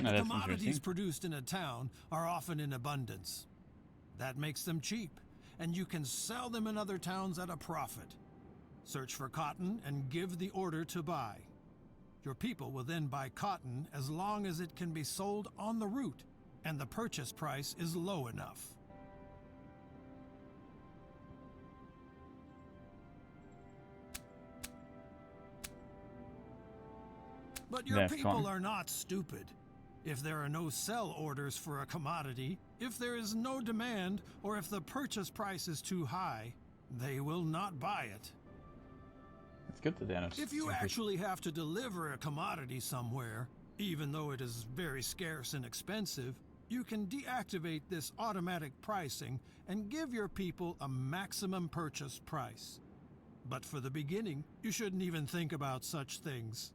Speaker 1: No,
Speaker 2: The
Speaker 1: that's
Speaker 2: commodities
Speaker 1: interesting.
Speaker 2: produced in a town are often in abundance. That makes them cheap, and you can sell them in other towns at a profit. Search for cotton and give the order to buy. Your people will then buy cotton as long as it can be sold on the route and the purchase price is low enough. But your
Speaker 1: That's
Speaker 2: people
Speaker 1: fine.
Speaker 2: are not stupid. If there are no sell orders for a commodity, if there is no demand, or if the purchase price is too high, they will not buy it.
Speaker 1: It's good that they're not
Speaker 2: If you
Speaker 1: stupid.
Speaker 2: actually have to deliver a commodity somewhere, even though it is very scarce and expensive, you can deactivate this automatic pricing and give your people a maximum purchase price. But for the beginning, you shouldn't even think about such things.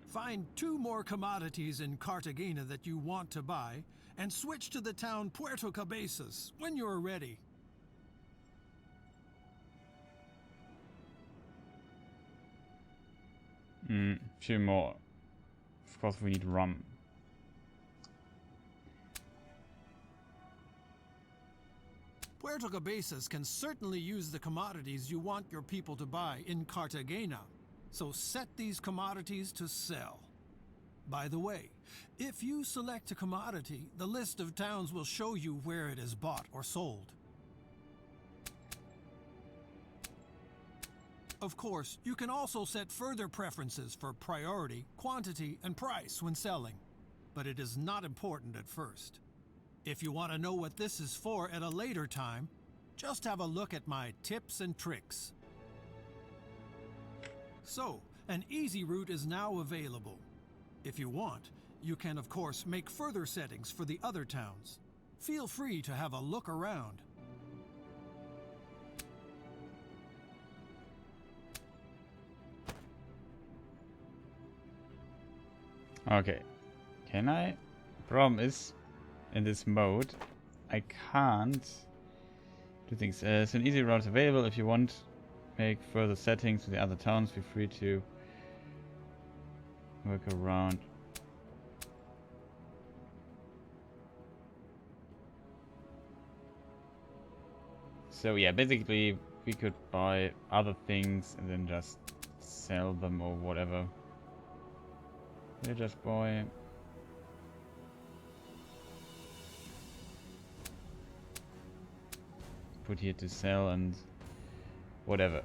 Speaker 2: Find 2 more commodities in Cartagena that you want to buy, and switch to the town Puerto Cabezas when you're ready.
Speaker 1: 2 more. Of course we need rum.
Speaker 2: Puerto Cabezas can certainly use the commodities you want your people to buy in Cartagena, so set these commodities to sell. By the way, if you select a commodity, the list of towns will show you where it is bought or sold. Of course, you can also set further preferences for priority, quantity, and price when selling, but it is not important at first. If you want to know what this is for at a later time, just have a look at my tips and tricks. So, an easy route is now available. If you want, you can of course make further settings for the other towns. Feel free to have a look around.
Speaker 1: Okay. Can I? Problem is, in this mode, I can't do things. So an easy route is available. If you want, make further settings to the other towns. Feel free to work around. So yeah, basically we could buy other things and then just sell them or whatever. We just buy. Put here to sell and whatever.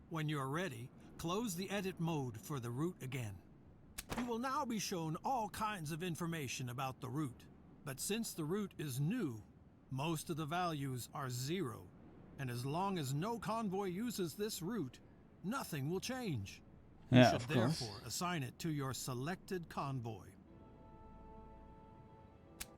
Speaker 2: When you're ready, close the edit mode for the route again. You will now be shown all kinds of information about the route, but since the route is new, most of the values are 0, and as long as no convoy uses this route, nothing will change. You
Speaker 1: Yeah,
Speaker 2: should
Speaker 1: of course.
Speaker 2: therefore assign it to your selected convoy.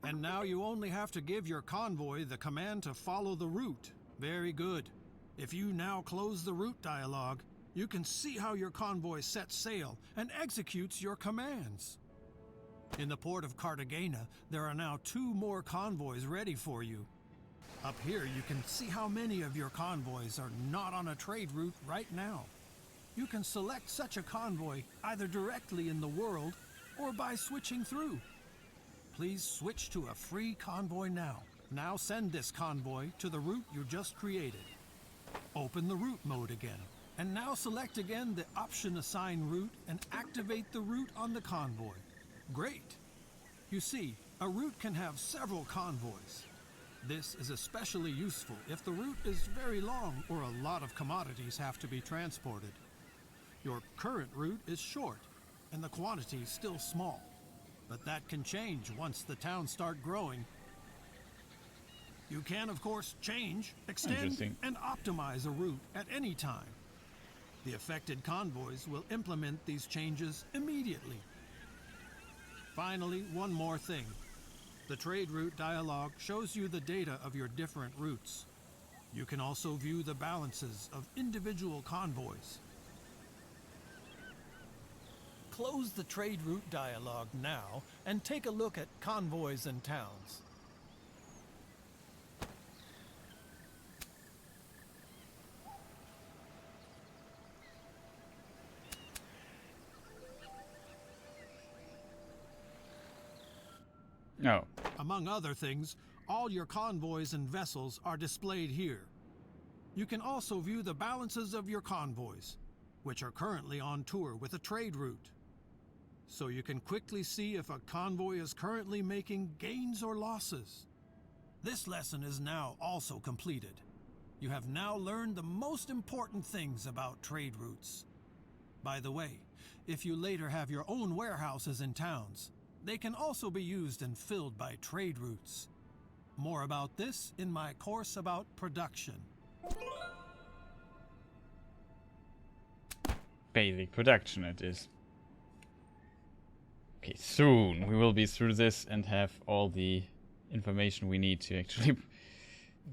Speaker 2: And now you only have to give your convoy the command to follow the route. Very good. If you now close the route dialog, you can see how your convoy sets sail and executes your commands. In the port of Cartagena, there are now 2 more convoys ready for you. Up here, you can see how many of your convoys are not on a trade route right now. You can select such a convoy either directly in the world or by switching through. Please switch to a free convoy now. Now send this convoy to the route you just created. Open the route mode again, and now select again the option Assign Route and activate the route on the convoy. Great! You see, a route can have several convoys. This is especially useful if the route is very long or a lot of commodities have to be transported. Your current route is short, and the quantity is still small. But that can change once the towns start growing. You can, of course, change, extend, and optimize a route at any time. The affected convoys will implement these changes immediately. Finally, one more thing. The trade route dialog shows you the data of your different routes. You can also view the balances of individual convoys. Close the trade route dialog now and take a look at convoys and towns.
Speaker 1: No.
Speaker 2: Among other things, all your convoys and vessels are displayed here. You can also view the balances of your convoys, which are currently on tour with a trade route. So you can quickly see if a convoy is currently making gains or losses. This lesson is now also completed. You have now learned the most important things about trade routes. By the way, if you later have your own warehouses in towns, they can also be used and filled by trade routes. More about this in my course about production.
Speaker 1: Basic production it is. Okay, soon we will be through this and have all the information we need to actually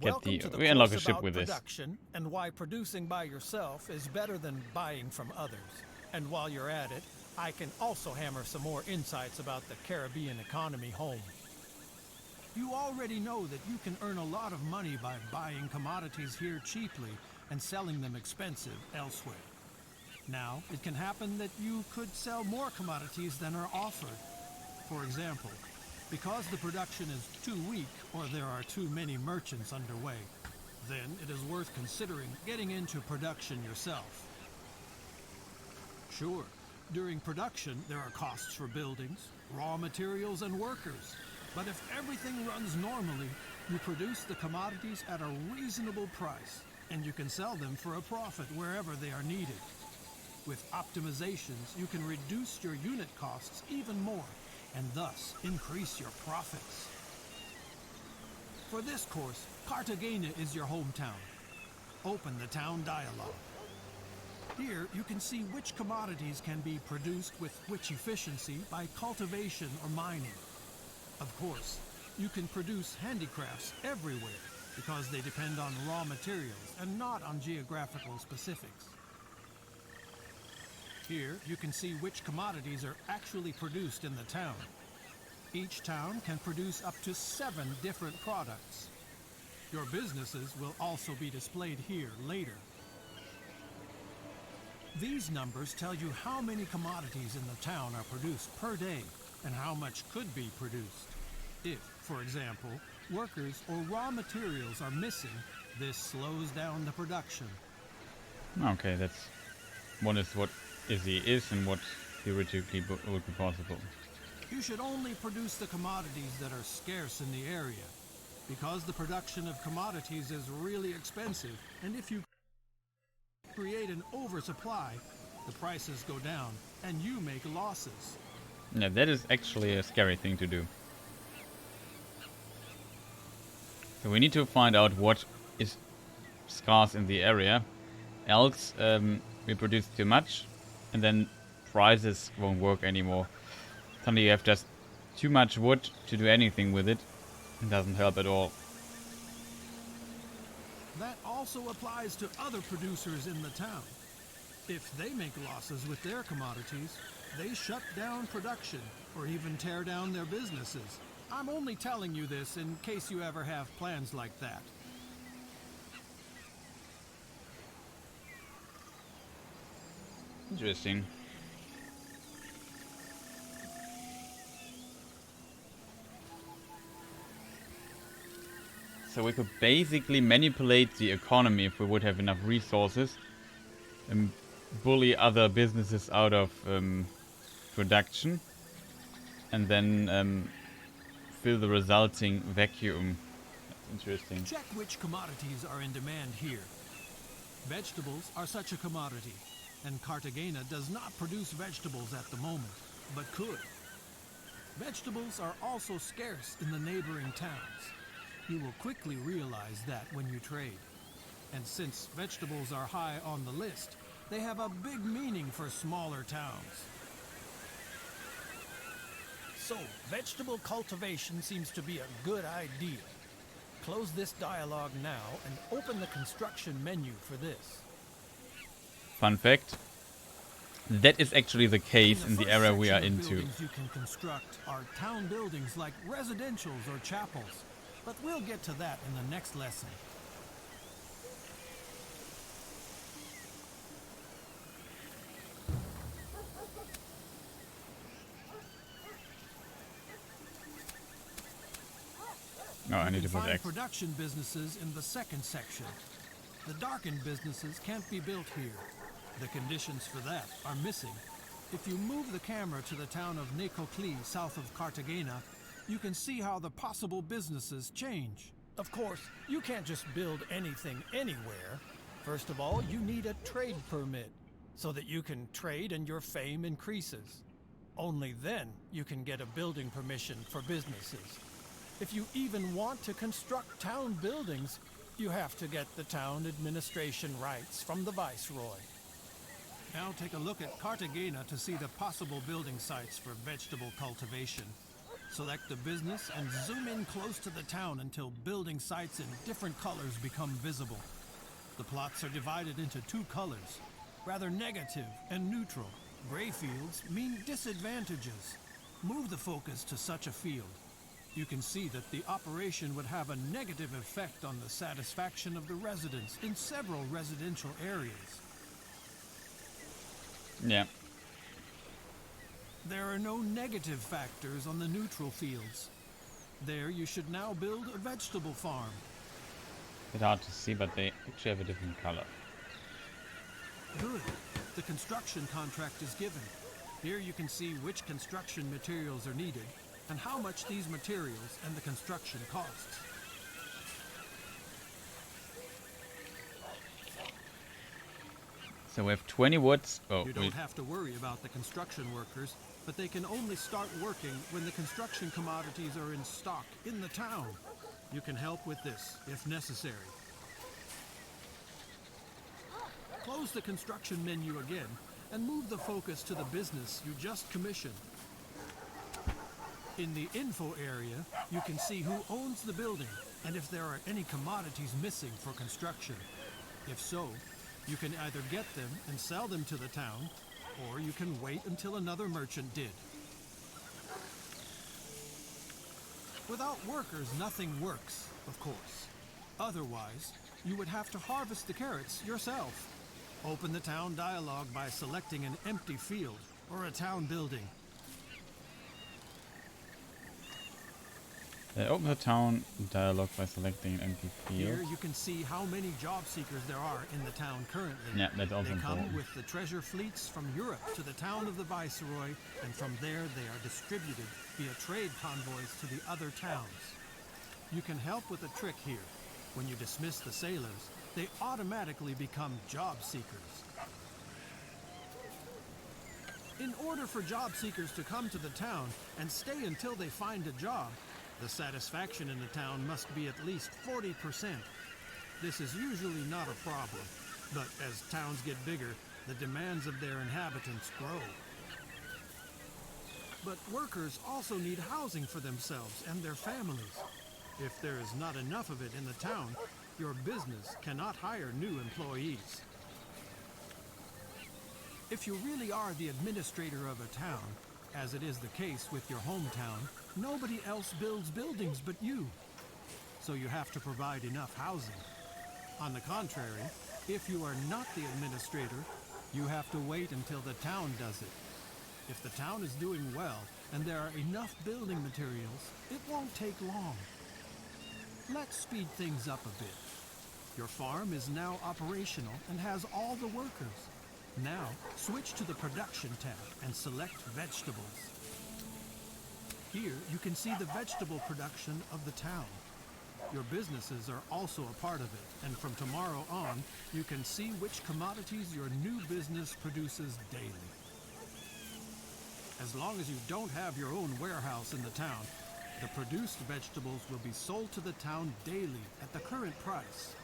Speaker 1: get we unlock a ship with this.
Speaker 2: Production and why producing by yourself is better than buying from others. And while you're at it, I can also hammer some more insights about the Caribbean economy home. You already know that you can earn a lot of money by buying commodities here cheaply and selling them expensive elsewhere. Now, it can happen that you could sell more commodities than are offered. For example, because the production is too weak or there are too many merchants underway, then it is worth considering getting into production yourself. Sure, During production, there are costs for buildings, raw materials, and workers. But if everything runs normally, you produce the commodities at a reasonable price, and you can sell them for a profit wherever they are needed. With optimizations, you can reduce your unit costs even more, and thus increase your profits. For this course, Cartagena is your hometown. Open the town dialogue. Here, you can see which commodities can be produced with which efficiency by cultivation or mining. Of course, you can produce handicrafts everywhere because they depend on raw materials and not on geographical specifics. Here, you can see which commodities are actually produced in the town. Each town can produce up to 7 different products. Your businesses will also be displayed here later. These numbers tell you how many commodities in the town are produced per day and how much could be produced. If, for example, workers or raw materials are missing, this slows down the production.
Speaker 1: Okay, that's one is what is and what theoretically would be possible.
Speaker 2: You should only produce the commodities that are scarce in the area, because the production of commodities is really expensive, and if you create an oversupply, the prices go down, and you make losses.
Speaker 1: Yeah, that is actually a scary thing to do. So we need to find out what is scarce in the area, else we produce too much, and then prices won't work anymore. Suddenly you have just too much wood to do anything with it. It doesn't help at all.
Speaker 2: That also applies to other producers in the town. If they make losses with their commodities, they shut down production or even tear down their businesses. I'm only telling you this in case you ever have plans like that.
Speaker 1: Interesting. So we could basically manipulate the economy if we would have enough resources and bully other businesses out of production and then fill the resulting vacuum. That's interesting.
Speaker 2: Check which commodities are in demand here. Vegetables are such a commodity, and Cartagena does not produce vegetables at the moment, but could. Vegetables are also scarce in the neighboring towns. You will quickly realize that when you trade. And since vegetables are high on the list, they have a big meaning for smaller towns. So, vegetable cultivation seems to be a good idea. Close this dialogue now and open the construction menu for this.
Speaker 1: Fun fact. That is actually the case in the
Speaker 2: first
Speaker 1: area we are
Speaker 2: section of
Speaker 1: into.
Speaker 2: buildings you can construct are town buildings like residentials or chapels. But we'll get to that in the next lesson.
Speaker 1: Oh, I need to put
Speaker 2: Find
Speaker 1: X.
Speaker 2: production businesses in the second section. The darkened businesses can't be built here. The conditions for that are missing. If you move the camera to the town of Necoclí, south of Cartagena, you can see how the possible businesses change. Of course, you can't just build anything anywhere. First of all, you need a trade permit, so that you can trade and your fame increases. Only then you can get a building permission for businesses. If you even want to construct town buildings, you have to get the town administration rights from the viceroy. Now take a look at Cartagena to see the possible building sites for vegetable cultivation. Select a business and zoom in close to the town until building sites in different colors become visible. The plots are divided into 2 colors, rather negative and neutral. Gray fields mean disadvantages. Move the focus to such a field. You can see that the operation would have a negative effect on the satisfaction of the residents in several residential areas.
Speaker 1: Yeah.
Speaker 2: There are no negative factors on the neutral fields. There you should now build a vegetable farm.
Speaker 1: Bit hard to see, but they actually have a different color.
Speaker 2: Good. The construction contract is given. Here you can see which construction materials are needed and how much these materials and the construction costs.
Speaker 1: So we have 20 woods. Oh,
Speaker 2: You don't have to worry about the construction workers, but they can only start working when the construction commodities are in stock in the town. You can help with this, if necessary. Close the construction menu again and move the focus to the business you just commissioned. In the info area, you can see who owns the building and if there are any commodities missing for construction. If so, you can either get them and sell them to the town, or you can wait until another merchant did. Without workers, nothing works, of course. Otherwise, you would have to harvest the carrots yourself. Open the town dialogue by selecting an empty field or a town building.
Speaker 1: Open the town dialogue by selecting an empty
Speaker 2: Here
Speaker 1: field.
Speaker 2: you can see how many job seekers there are in the town currently.
Speaker 1: Yeah, that's also
Speaker 2: They come
Speaker 1: important.
Speaker 2: with the treasure fleets from Europe to the town of the Viceroy, and from there they are distributed via trade convoys to the other towns. You can help with a trick here. When you dismiss the sailors, they automatically become job seekers. In order for job seekers to come to the town and stay until they find a job, the satisfaction in the town must be at least 40%. This is usually not a problem, but as towns get bigger, the demands of their inhabitants grow. But workers also need housing for themselves and their families. If there is not enough of it in the town, your business cannot hire new employees. If you really are the administrator of a town, as it is the case with your hometown, nobody else builds buildings but you. So you have to provide enough housing. On the contrary, if you are not the administrator, you have to wait until the town does it. If the town is doing well and there are enough building materials, it won't take long. Let's speed things up a bit. Your farm is now operational and has all the workers. Now, switch to the production tab and select vegetables. Here, you can see the vegetable production of the town. Your businesses are also a part of it, and from tomorrow on, you can see which commodities your new business produces daily. As long as you don't have your own warehouse in the town, the produced vegetables will be sold to the town daily at the current price.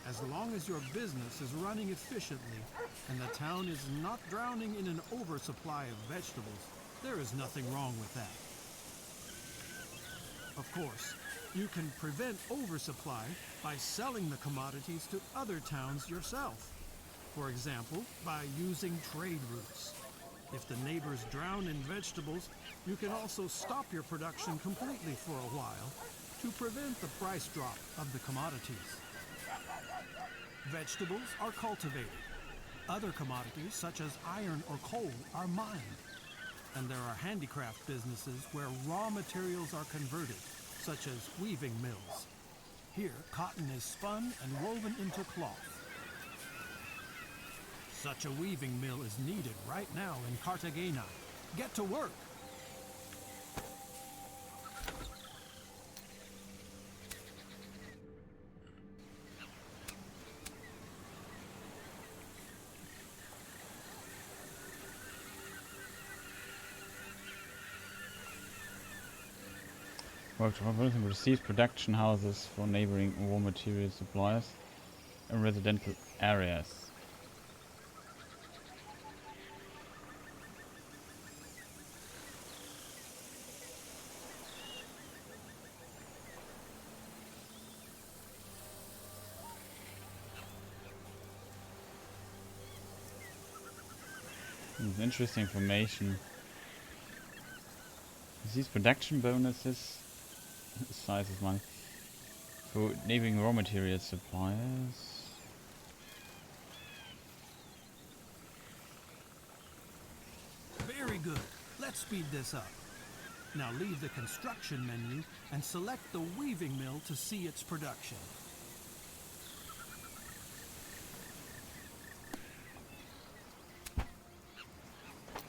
Speaker 2: As long as your business is running efficiently and the town is not drowning in an oversupply of vegetables, there is nothing wrong with that. Of course, you can prevent oversupply by selling the commodities to other towns yourself. For example, by using trade routes. If the neighbors drown in vegetables, you can also stop your production completely for a while to prevent the price drop of the commodities. Vegetables are cultivated. Other commodities, such as iron or coal, are mined. And there are handicraft businesses where raw materials are converted, such as weaving mills. Here, cotton is spun and woven into cloth. Such a weaving mill is needed right now in Cartagena. Get to work!
Speaker 1: Receives production houses for neighboring raw material suppliers in residential areas. Interesting information. These production bonuses, size of money, for neighboring raw material suppliers.
Speaker 2: Very good. Let's speed this up. Now leave the construction menu and select the weaving mill to see its production.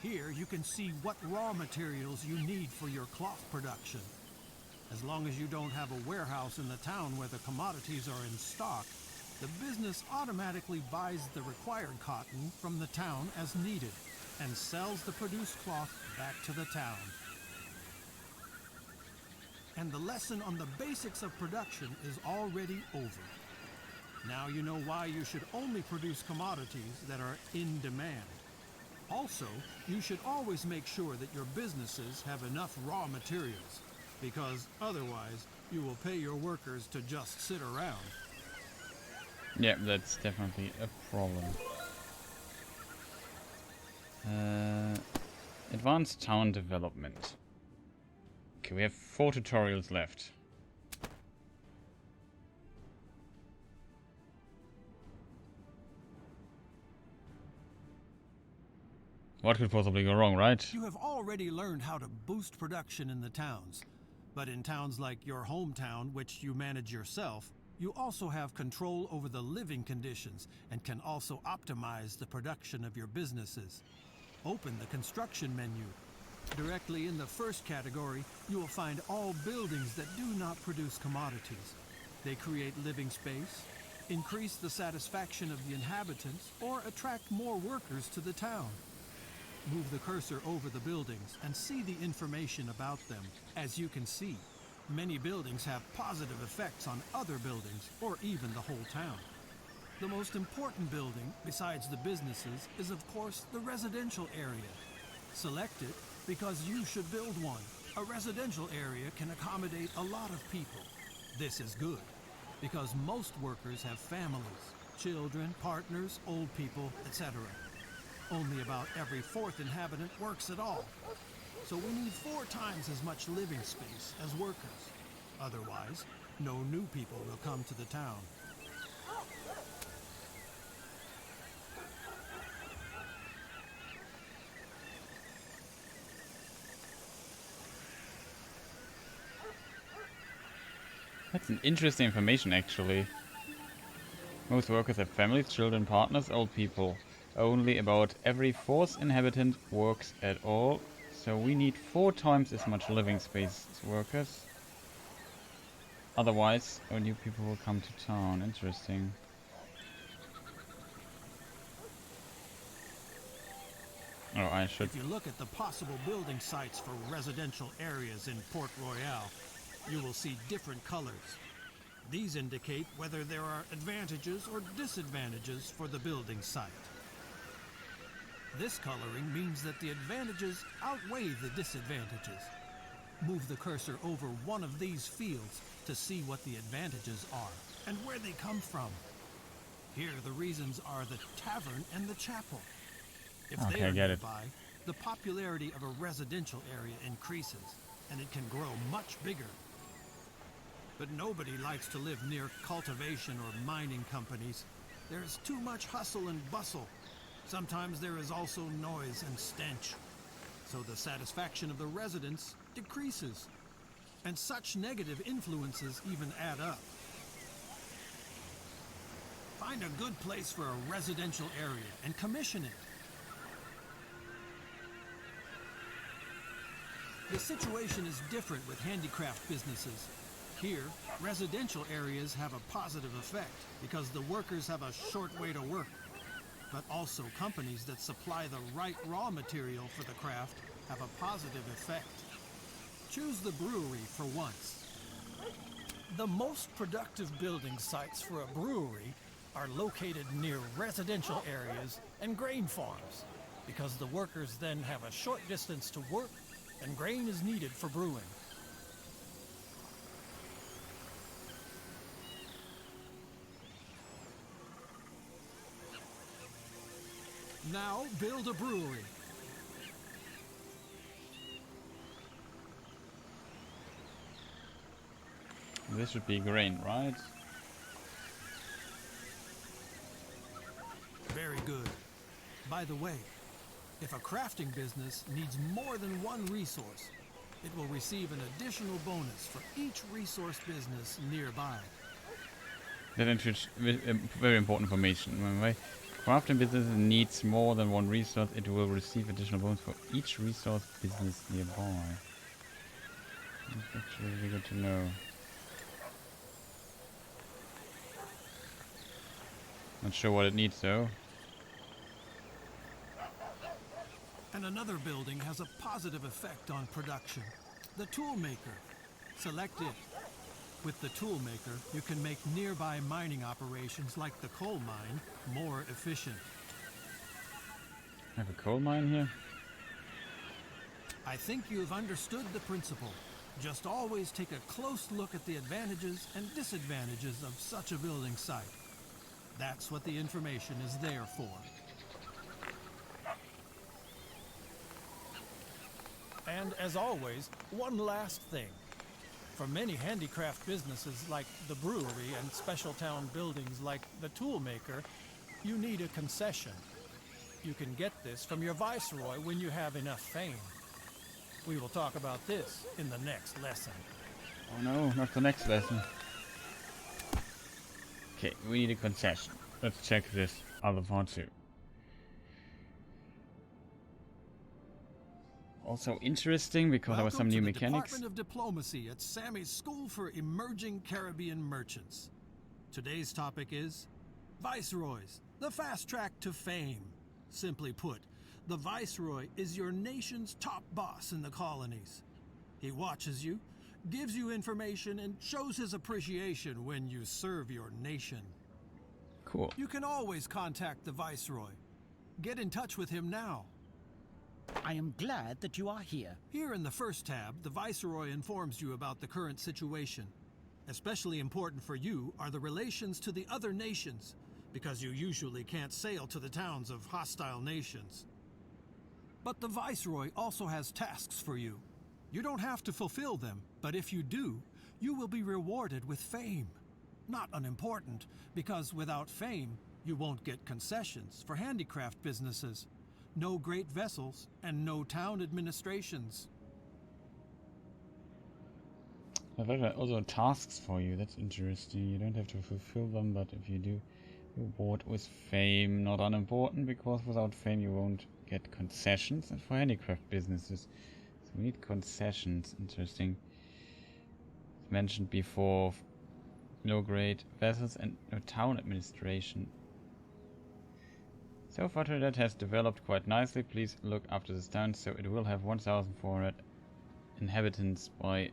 Speaker 2: Here you can see what raw materials you need for your cloth production. As long as you don't have a warehouse in the town where the commodities are in stock, the business automatically buys the required cotton from the town as needed and sells the produced cloth back to the town. And the lesson on the basics of production is already over. Now you know why you should only produce commodities that are in demand. Also, you should always make sure that your businesses have enough raw materials, because otherwise you will pay your workers to just sit around.
Speaker 1: Yeah, that's definitely a problem. Advanced town development. Okay, we have 4 tutorials left. What could possibly go wrong, right?
Speaker 2: You have already learned how to boost production in the towns. But in towns like your hometown, which you manage yourself, you also have control over the living conditions and can also optimize the production of your businesses. Open the construction menu. Directly in the first category, you will find all buildings that do not produce commodities. They create living space, increase the satisfaction of the inhabitants, or attract more workers to the town. Move the cursor over the buildings and see the information about them. As you can see, many buildings have positive effects on other buildings or even the whole town. The most important building, besides the businesses, is of course the residential area. Select it because you should build one. A residential area can accommodate a lot of people. This is good because most workers have families, children, partners, old people, etc. Only about every 4th inhabitant works at all. So we need 4 times as much living space as workers. Otherwise, no new people will come to the town.
Speaker 1: That's an interesting information, actually. Most workers have families, children, partners, old people. Only about every 4th inhabitant works at all, so we need 4 times as much living space as workers. Otherwise, no new people will come to town. Interesting. Oh, I should...
Speaker 2: If you look at the possible building sites for residential areas in Port Royale, you will see different colors. These indicate whether there are advantages or disadvantages for the building site. This coloring means that the advantages outweigh the disadvantages. Move the cursor over one of these fields to see what the advantages are and where they come from. Here the reasons are the tavern and the chapel. If they are nearby, the popularity of a residential area increases and it can grow much bigger. But nobody likes to live near cultivation or mining companies. There is too much hustle and bustle. Sometimes there is also noise and stench. So the satisfaction of the residents decreases. And such negative influences even add up. Find a good place for a residential area and commission it. The situation is different with handicraft businesses. Here, residential areas have a positive effect because the workers have a short way to work. But also companies that supply the right raw material for the craft have a positive effect. Choose the brewery for once. The most productive building sites for a brewery are located near residential areas and grain farms, because the workers then have a short distance to work and grain is needed for brewing. Now build a brewery.
Speaker 1: This should be grain, right?
Speaker 2: Very good. By the way, if a crafting business needs more than one resource, it will receive an additional bonus for each resource business nearby.
Speaker 1: That is very important information, by the way. Crafting business needs more than one resource. It will receive additional bonus for each resource business nearby. That's actually really good to know. Not sure what it needs though.
Speaker 2: And another building has a positive effect on production. The toolmaker. Select it. With the toolmaker, you can make nearby mining operations like the coal mine more efficient.
Speaker 1: I have a coal mine here.
Speaker 2: I think you've understood the principle. Just always take a close look at the advantages and disadvantages of such a building site. That's what the information is there for. And as always, one last thing. For many handicraft businesses like the brewery and special town buildings like the toolmaker, you need a concession. You can get this from your viceroy when you have enough fame. We will talk about this in the next lesson.
Speaker 1: Oh no, not the next lesson. Okay, we need a concession. Let's check this other part too. Also interesting because there were some new mechanics.
Speaker 2: Department of Diplomacy at Sammy's School for Emerging Caribbean Merchants. Today's topic is Viceroys, the fast track to fame. Simply put, the Viceroy is your nation's top boss in the colonies. He watches you, gives you information, and shows his appreciation when you serve your nation.
Speaker 1: Cool.
Speaker 2: You can always contact the Viceroy. Get in touch with him now.
Speaker 4: I am glad that you are here.
Speaker 2: Here in the first tab, the Viceroy informs you about the current situation. Especially important for you are the relations to the other nations, because you usually can't sail to the towns of hostile nations. But the Viceroy also has tasks for you. You don't have to fulfill them, but if you do, you will be rewarded with fame. Not unimportant, because without fame, you won't get concessions for handicraft businesses. No great vessels, and no town administrations.
Speaker 1: There are also tasks for you. That's interesting. You don't have to fulfill them, but if you do, reward with fame. Not unimportant, because without fame you won't get concessions. And for handicraft businesses, so we need concessions. Interesting. As mentioned before, no great vessels and no town administration. So far that has developed quite nicely. Please look after this town, so it will have 1,400 inhabitants by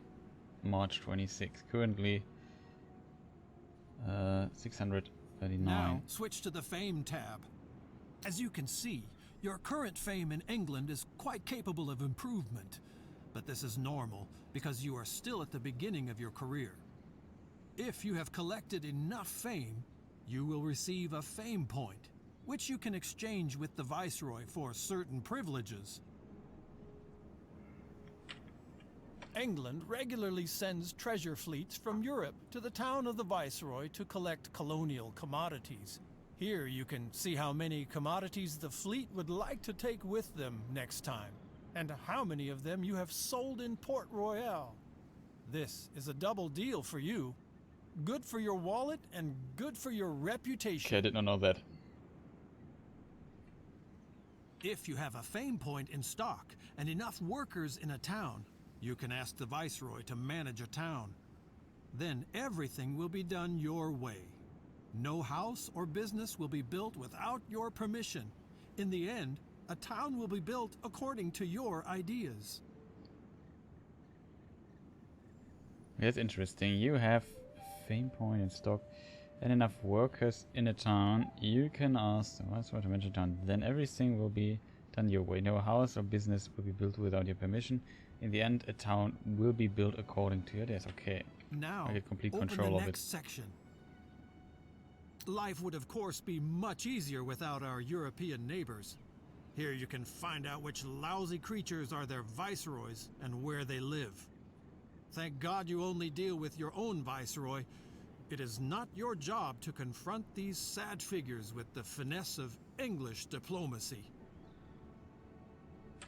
Speaker 1: March 26. Currently 639.
Speaker 2: Now, switch to the Fame tab. As you can see, your current fame in England is quite capable of improvement. But this is normal, because you are still at the beginning of your career. If you have collected enough fame, you will receive a fame point, which you can exchange with the Viceroy for certain privileges. England regularly sends treasure fleets from Europe to the town of the Viceroy to collect colonial commodities. Here you can see how many commodities the fleet would like to take with them next time, and how many of them you have sold in Port Royale. This is a double deal for you. Good for your wallet and good for your reputation.
Speaker 1: Okay, I did not know that.
Speaker 2: If you have a fame point in stock and enough workers in a town, you can ask the Viceroy to manage a town. Then everything will be done your way. No house or business will be built without your permission. In the end, a town will be built according to your ideas.
Speaker 1: That's interesting. You have fame point in stock and enough workers in a town. You can ask the Viceroy to manage a town. Then everything will be done your way. No house or business will be built without your permission. In the end, a town will be built according to your ideas. Okay.
Speaker 2: Now,
Speaker 1: I get complete
Speaker 2: open
Speaker 1: control
Speaker 2: the
Speaker 1: of it.
Speaker 2: next section. Life would of course be much easier without our European neighbors. Here you can find out which lousy creatures are their viceroys and where they live. Thank God you only deal with your own viceroy. It is not your job to confront these sad figures with the finesse of English diplomacy.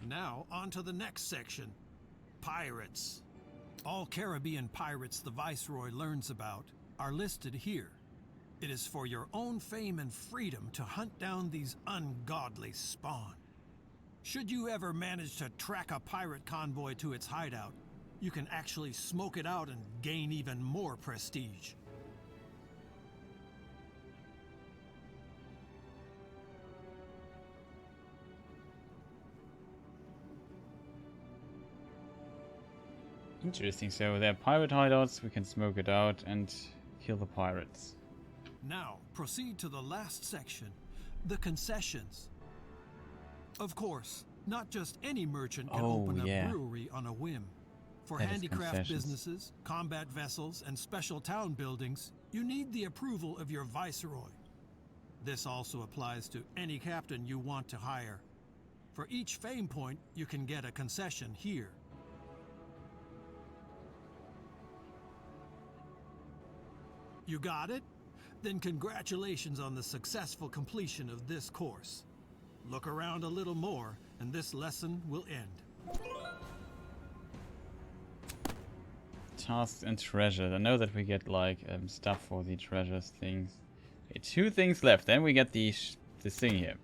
Speaker 2: Now, on to the next section. Pirates. All Caribbean pirates the Viceroy learns about are listed here. It is for your own fame and freedom to hunt down these ungodly spawn. Should you ever manage to track a pirate convoy to its hideout, you can actually smoke it out and gain even more prestige.
Speaker 1: Interesting, so there are pirate hideouts, we can smoke it out and kill the pirates.
Speaker 2: Now, proceed to the last section, the concessions. Of course, not just any merchant can open a brewery on a whim. For
Speaker 1: That is
Speaker 2: handicraft
Speaker 1: concessions.
Speaker 2: businesses, combat vessels, and special town buildings, you need the approval of your viceroy. This also applies to any captain you want to hire. For each fame point, you can get a concession here. You got it? Then congratulations on the successful completion of this course. Look around a little more, and this lesson will end.
Speaker 1: Tasks and treasures. I know that we get like stuff for the treasures things. Okay, 2 things left. Then we get this thing here.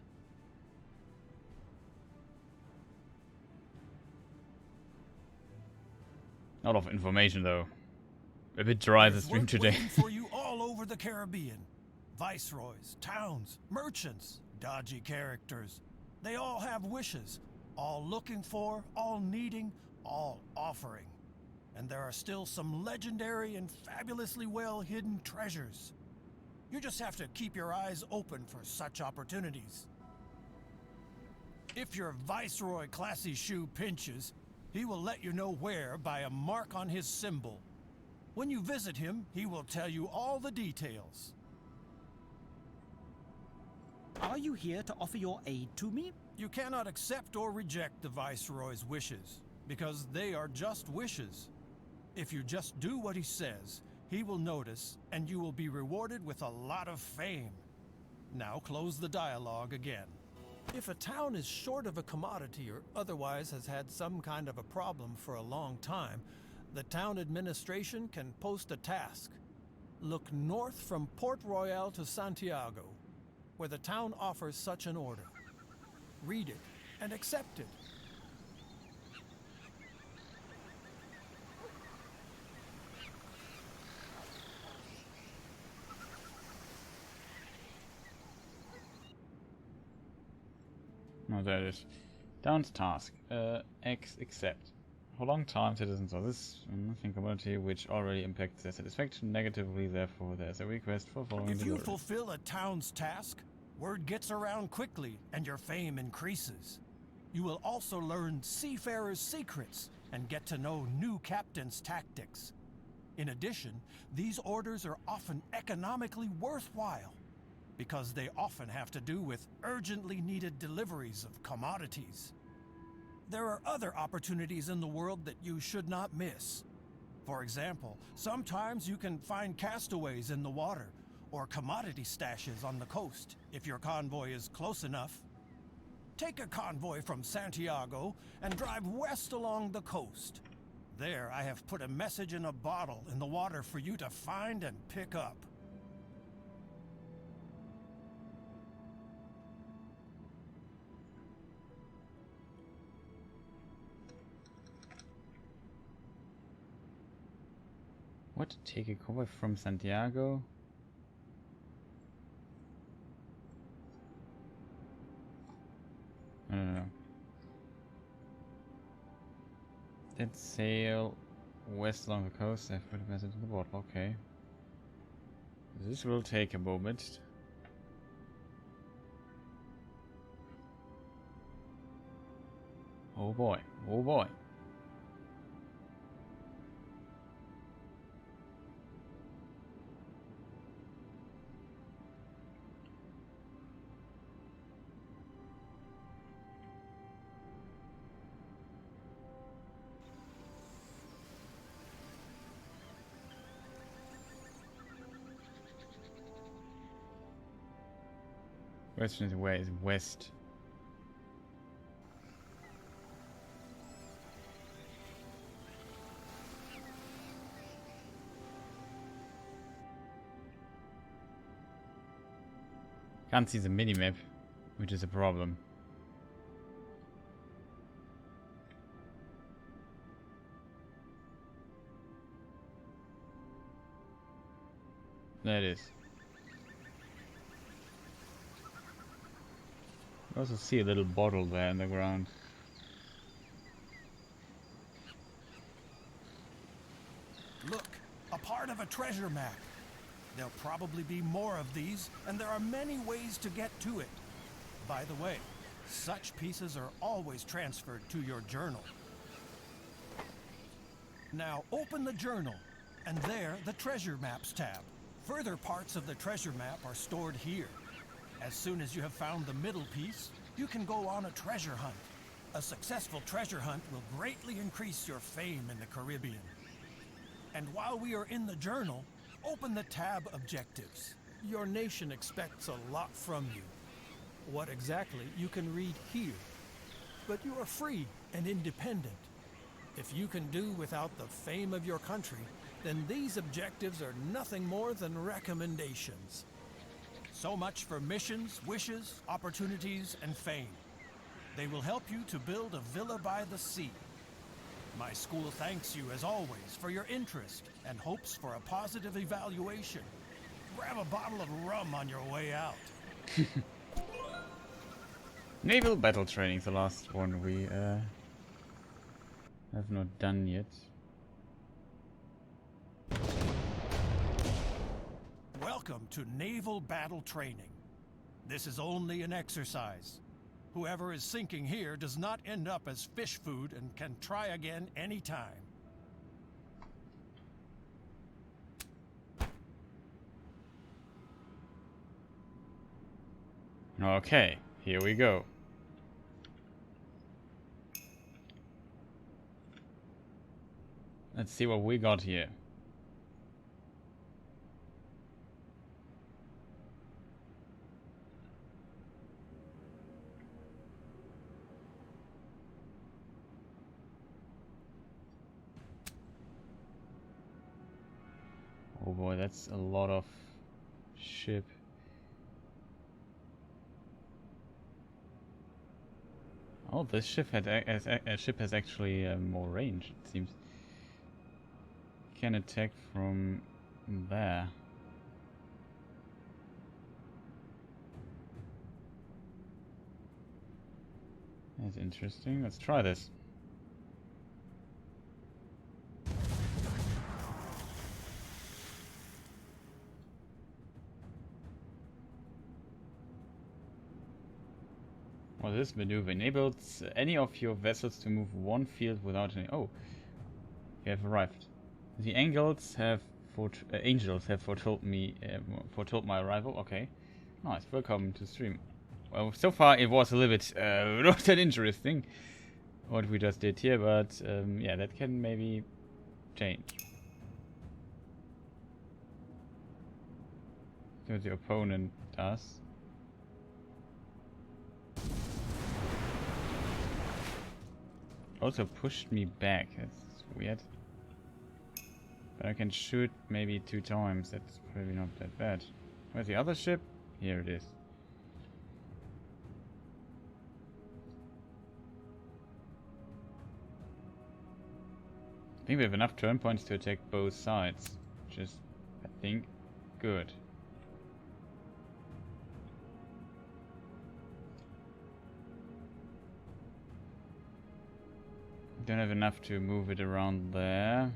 Speaker 1: A lot of information though. A bit dry the
Speaker 2: There's
Speaker 1: stream
Speaker 2: work
Speaker 1: today.
Speaker 2: waiting for you all over the Caribbean. Viceroys, towns, merchants, dodgy characters. They all have wishes, all looking for, all needing, all offering. And there are still some legendary and fabulously well-hidden treasures. You just have to keep your eyes open for such opportunities. If your Viceroy Classy Shoe pinches, he will let you know where by a mark on his symbol. When you visit him, he will tell you all the details.
Speaker 4: Are you here to offer your aid to me?
Speaker 2: You cannot accept or reject the Viceroy's wishes, because they are just wishes. If you just do what he says, he will notice, and you will be rewarded with a lot of fame. Now close the dialogue again. If a town is short of a commodity or otherwise has had some kind of a problem for a long time, the town administration can post a task. Look north from Port Royale to Santiago, where the town offers such an order. Read it and accept it.
Speaker 1: No, there it is. Down's task. X accept. For long time, citizens of this nothing commodity which already impacts their satisfaction negatively, therefore there's a request for following
Speaker 2: If you
Speaker 1: delivery.
Speaker 2: fulfill a town's task, word gets around quickly and your fame increases. You will also learn seafarers' secrets and get to know new captains' tactics. In addition, these orders are often economically worthwhile because they often have to do with urgently needed deliveries of commodities. There are other opportunities in the world that you should not miss. For example, sometimes you can find castaways in the water or commodity stashes on the coast if your convoy is close enough. Take a convoy from Santiago and drive west along the coast. There, I have put a message in a bottle in the water for you to find and pick up.
Speaker 1: What? Take a convoy from Santiago? No. Then sail west along the coast. I've put a message in the bottle. Okay. This will take a moment. Oh boy. Oh boy. Question is where is west? Can't see the minimap, which is a problem. There it is. You also see a little bottle there in the ground.
Speaker 2: Look, a part of a treasure map. There'll probably be more of these, and there are many ways to get to it. By the way, such pieces are always transferred to your journal. Now open the journal, and there the treasure maps tab. Further parts of the treasure map are stored here. As soon as you have found the middle piece, you can go on a treasure hunt. A successful treasure hunt will greatly increase your fame in the Caribbean. And while we are in the journal, open the tab Objectives. Your nation expects a lot from you. What exactly you can read here. But you are free and independent. If you can do without the fame of your country, then these objectives are nothing more than recommendations. So much for missions, wishes, opportunities, and fame. They will help you to build a villa by the sea. My school thanks you, as always, for your interest and hopes for a positive evaluation. Grab a bottle of rum on your way out.
Speaker 1: Naval battle training, the last one we have not done yet.
Speaker 2: Welcome to naval battle training. This is only an exercise. Whoever is sinking here does not end up as fish food and can try again anytime.
Speaker 1: Okay, here we go. Let's see what we got here. Oh boy, that's a lot of ship. Oh, this ship has actually more range, it seems. Can attack from there. That's interesting. Let's try this. Well, this maneuver enables any of your vessels to move one field without any... Oh, you have arrived. The angels have foretold my arrival. Okay, nice. Welcome to stream. Well, so far it was a little bit not that interesting what we just did here, but yeah, that can maybe change. So the opponent does. Also pushed me back. That's weird. But I can shoot maybe 2 times. That's probably not that bad. Where's the other ship? Here it is. I think we have enough turn points to attack both sides, which is, I think, good. Don't have enough to move it around there.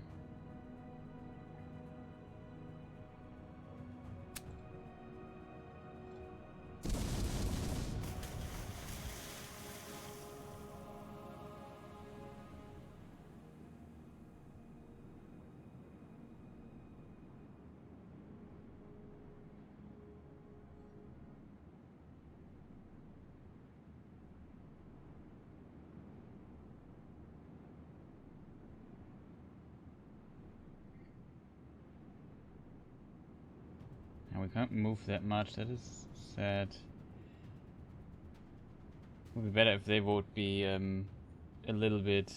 Speaker 1: And we can't move that much, that is sad. Would be better if they would be a little bit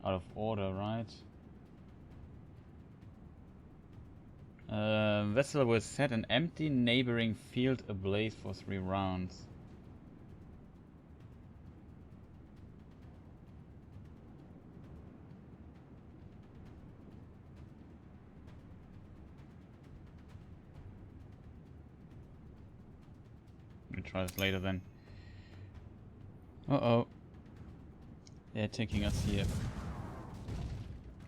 Speaker 1: out of order, right? Vessel will set an empty neighboring field ablaze for 3 rounds. We'll try this later then. Uh-oh. They're taking us here.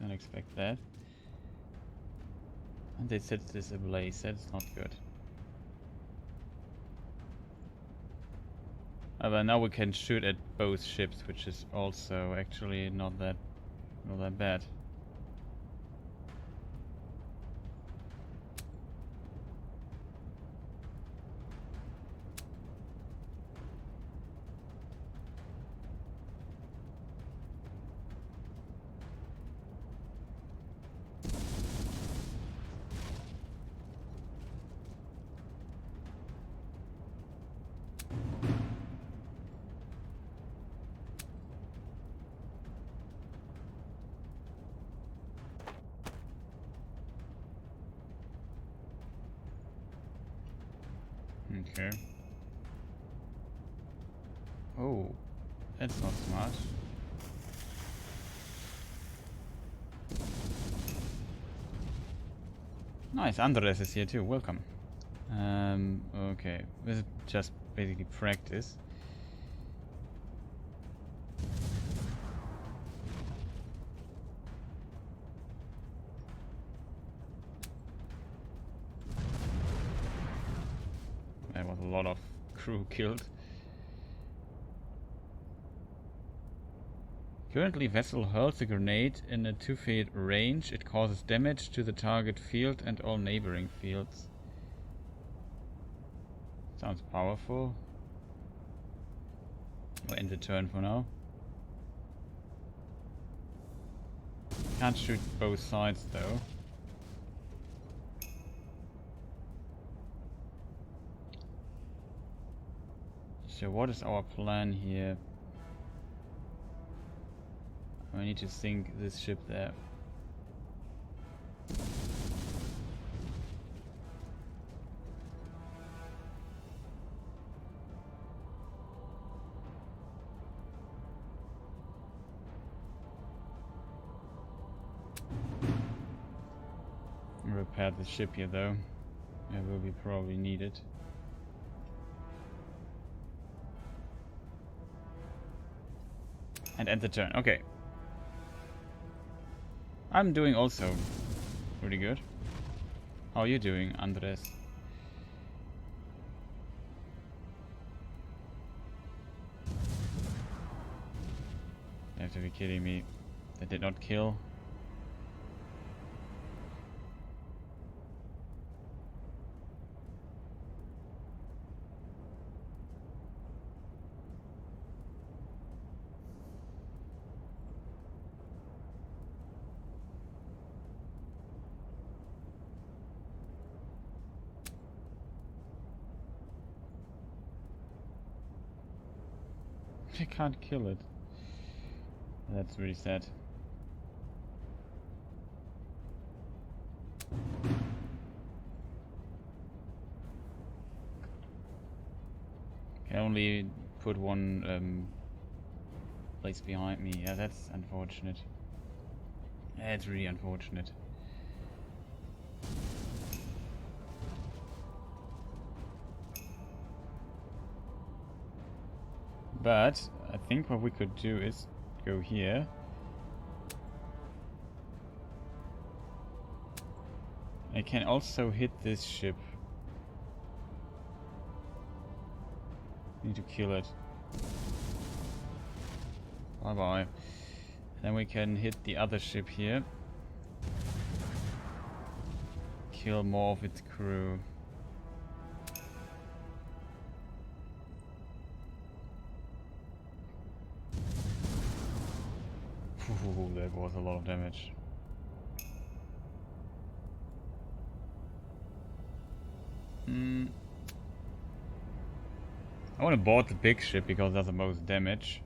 Speaker 1: Don't expect that. And they set this ablaze. That's not good. But now we can shoot at both ships, which is also actually not that bad. Okay. Oh, that's not smart. Nice, Andres is here too. Welcome. Okay, this is just basically practice. There was a lot of crew killed. Currently, vessel hurls a grenade in a 2 feet range. It causes damage to the target field and all neighboring fields. Sounds powerful. We'll end the turn for now. Can't shoot both sides though. So what is our plan here? I need to sink this ship there. Repair the ship here though. It will be probably needed. And end the turn. Okay. I'm doing also pretty good. How are you doing, Andres? You have to be kidding me. That did not kill. I can't kill it. That's really sad. Can only put one place behind me. Yeah, that's unfortunate. That's really unfortunate. But I think what we could do is go here. I can also hit this ship. Need to kill it. Bye bye. Then we can hit the other ship here. Kill more of its crew. Ooh, that was a lot of damage. I want to board the big ship because it does the most damage.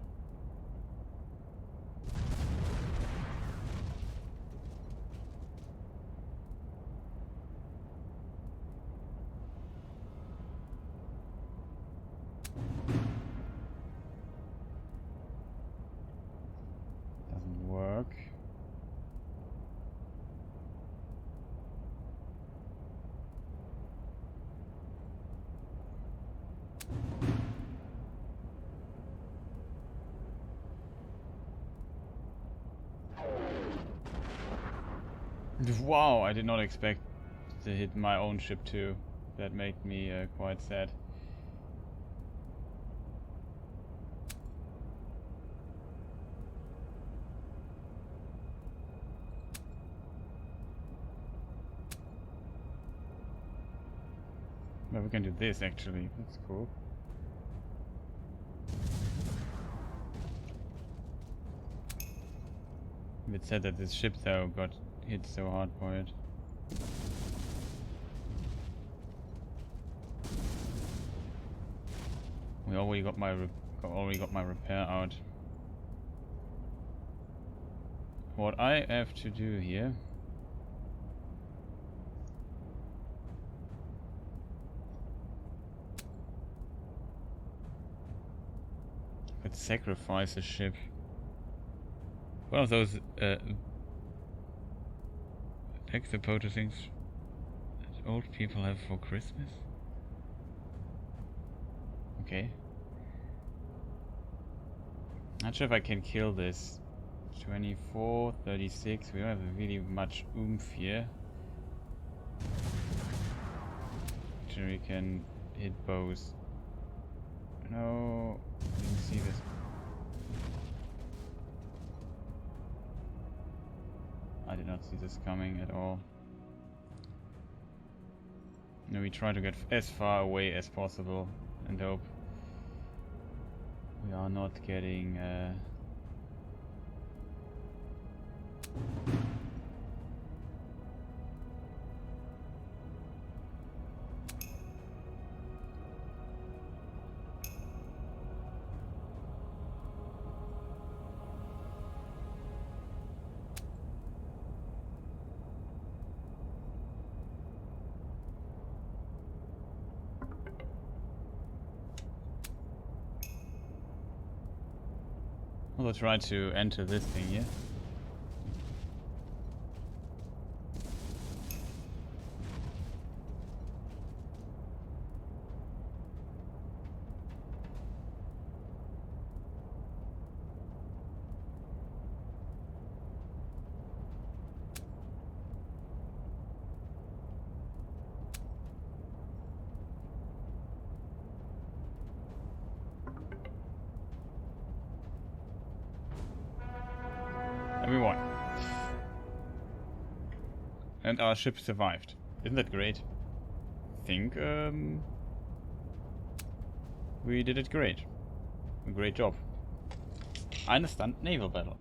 Speaker 1: Wow, I did not expect to hit my own ship too. That made me quite sad. Well, we can do this actually. That's cool. It said that this ship though got hit so hard by it. We already got my repair out. What I have to do here. Could sacrifice a ship. One of those exopoto things that old people have for Christmas. Okay. Not sure if I can kill this. 24, 36. We don't have really much oomph here. Actually, we can hit bows. No, didn't see this. I did not see this coming at all. No, we try to get as far away as possible and hope we are not getting We'll try to enter this thing here. And we won. And our ship survived. Isn't that great? I think we did it great. A great job. I understand naval battle.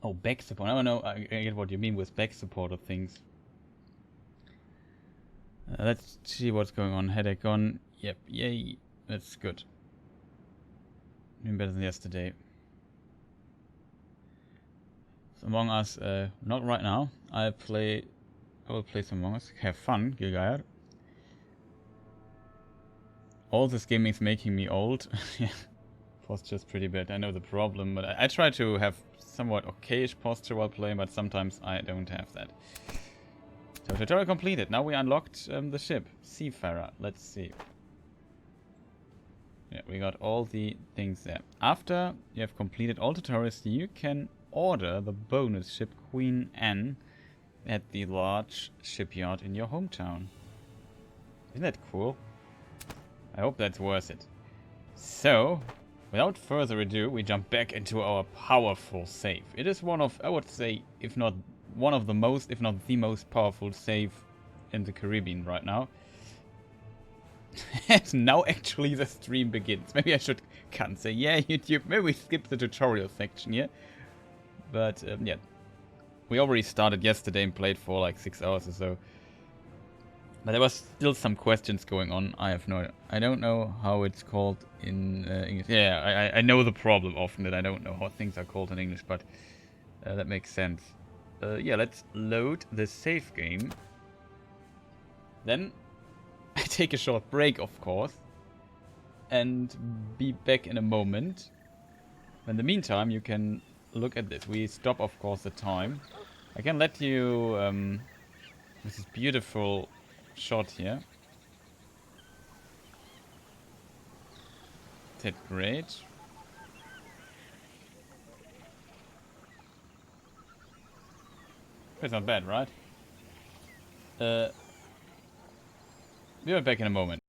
Speaker 1: Oh, back support. I don't know. I get what you mean with back support of things. Let's see what's going on. Headache on. Yep. Yay. That's good. Even better than yesterday. So Among Us, not right now. I will play some Among Us. Have fun, Gilgair. All this game is making me old. Yeah, posture's pretty bad. I know the problem, but I try to have somewhat okayish posture while playing, but sometimes I don't have that. So tutorial completed. Now we unlocked the ship, Seafarer. Let's see. Yeah, we got all the things there. After you have completed all tutorials, you can order the bonus ship Queen Anne at the large shipyard in your hometown. Isn't that cool? I hope that's worth it. So, without further ado, we jump back into our powerful save. It is one of, I would say, if not one of the most, if not the most powerful save in the Caribbean right now. And now actually the stream begins. Maybe I should cut and say, yeah, YouTube, maybe we skip the tutorial section here. But, yeah. We already started yesterday and played for like 6 hours or so. But there was still some questions going on. I don't know how it's called in English. Yeah, I know the problem often that I don't know how things are called in English, but that makes sense. Yeah, let's load the save game. Then I take a short break, of course, and be back in a moment. In the meantime, you can look at this. We stop, of course, the time. I can let you with this beautiful shot here. That's great. That's not bad, right? Be right back in a moment.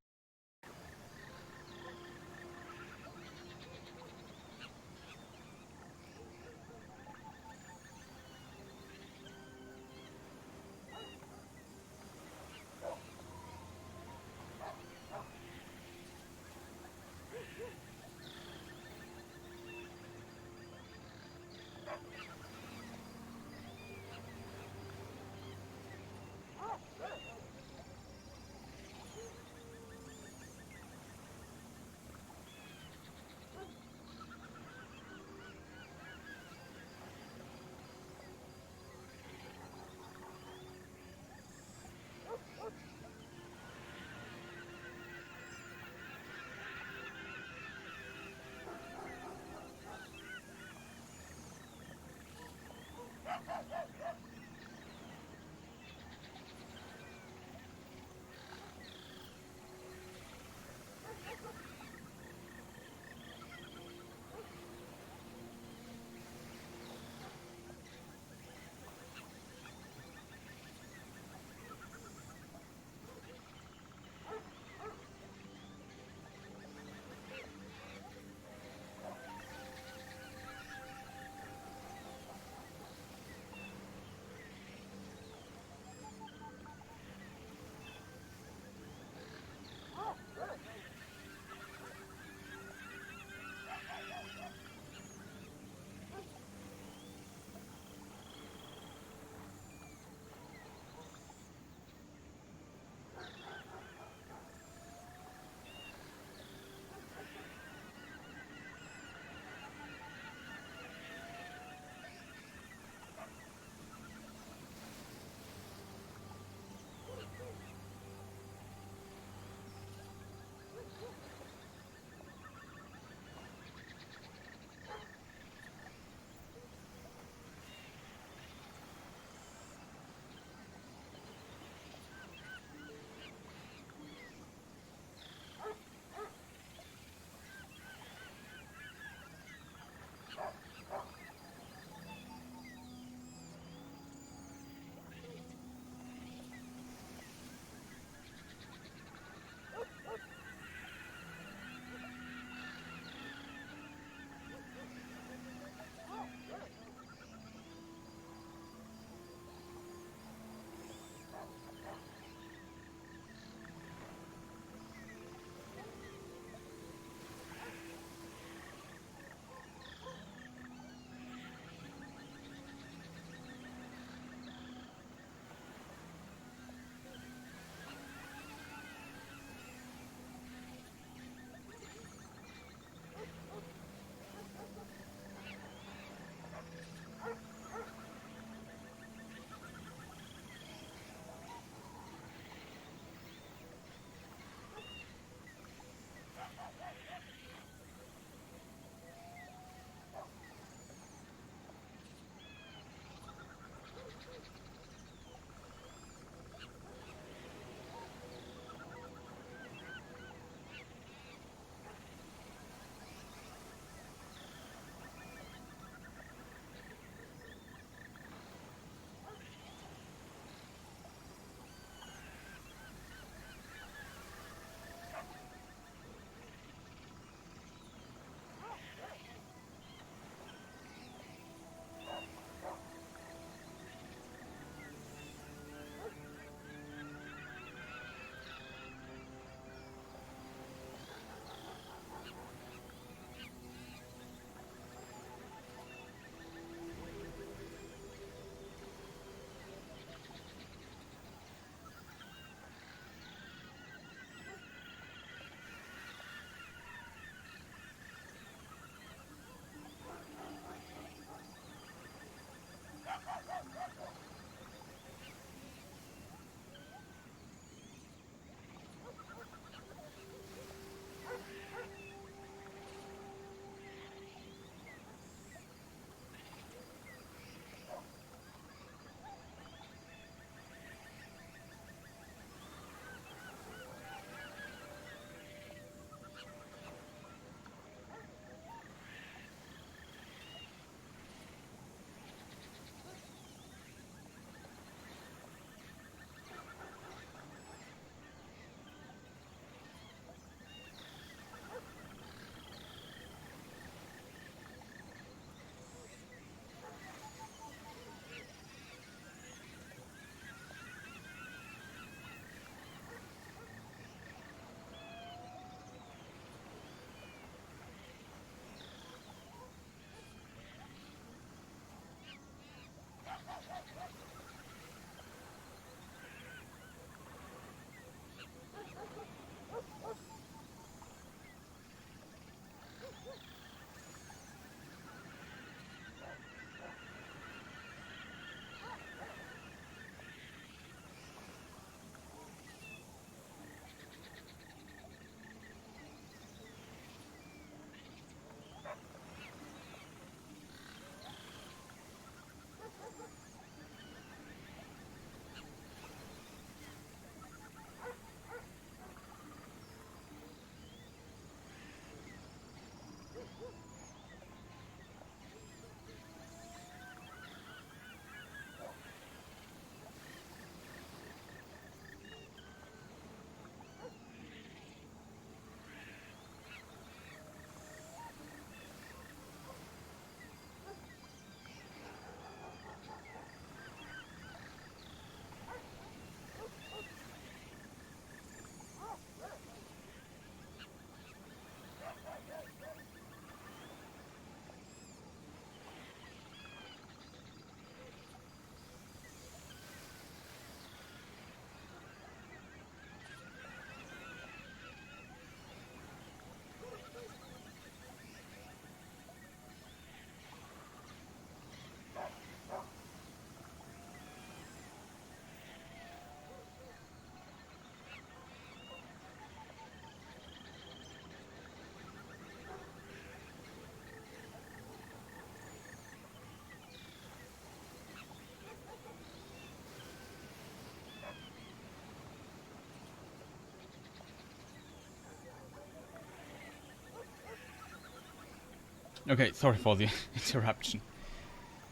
Speaker 1: Okay, sorry for the interruption.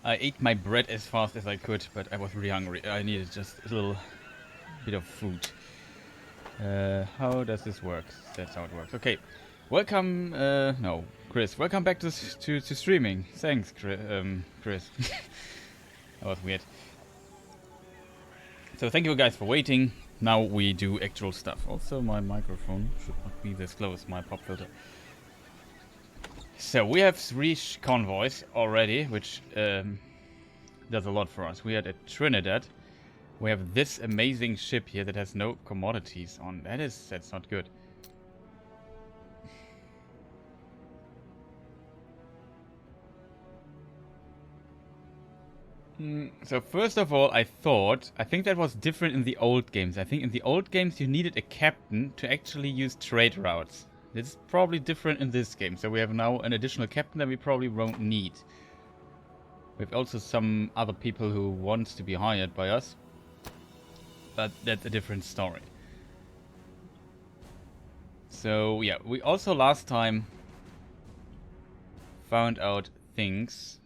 Speaker 1: I ate my bread as fast as I could, but I was really hungry. I needed just a little bit of food. How does this work? That's how it works. Okay. Welcome, no, Chris. Welcome back to streaming. Thanks, Chris. That was weird. So thank you guys for waiting. Now we do actual stuff. Also, my microphone should not be this close, my pop filter. So we have 3 convoys already, which does a lot for us. We had at Trinidad. We have this amazing ship here that has no commodities on. That's not good. So first of all, I think that was different in the old games. I think in the old games you needed a captain to actually use trade routes. This is probably different in this game. So we have now an additional captain that we probably won't need. We have also some other people who want to be hired by us. But that's a different story. So yeah, we also last time found out things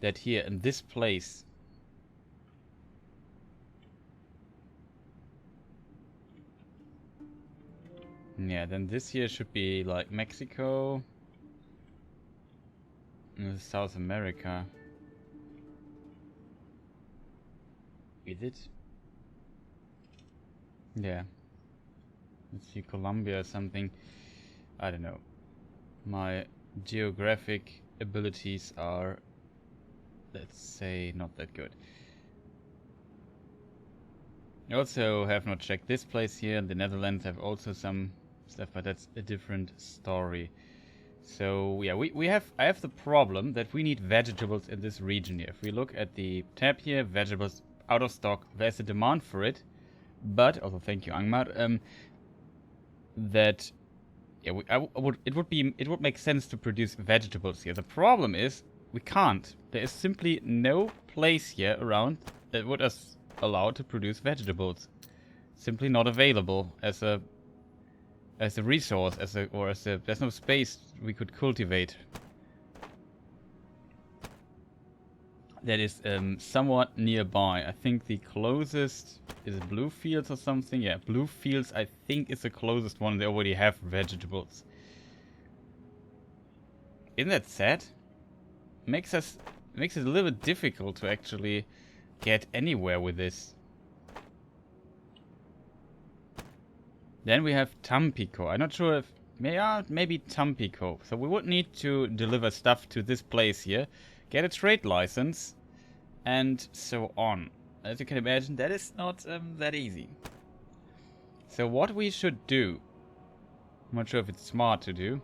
Speaker 1: that here in this place yeah, then this here should be like Mexico, South America. Is it? Yeah. Let's see, Colombia or something. I don't know. My geographic abilities are, let's say, not that good. I also have not checked this place here. The Netherlands have also some stuff, but that's a different story. So yeah, I have the problem that we need vegetables in this region here. If we look at the tab here, vegetables out of stock. There's a demand for it, but also thank you, Angmar. That yeah, it would make sense to produce vegetables here. The problem is we can't. There is simply no place here around that would us allow to produce vegetables. Simply not available as a resource, there's no space we could cultivate. That is somewhat nearby. I think the closest is Bluefields or something. Yeah, Bluefields I think is the closest one. They already have vegetables. Isn't that sad? Makes it a little bit difficult to actually get anywhere with this. Then we have Tampico. I'm not sure if maybe Tampico. So we would need to deliver stuff to this place here, get a trade license, and so on. As you can imagine, that is not that easy. So what we should do, I'm not sure if it's smart to do.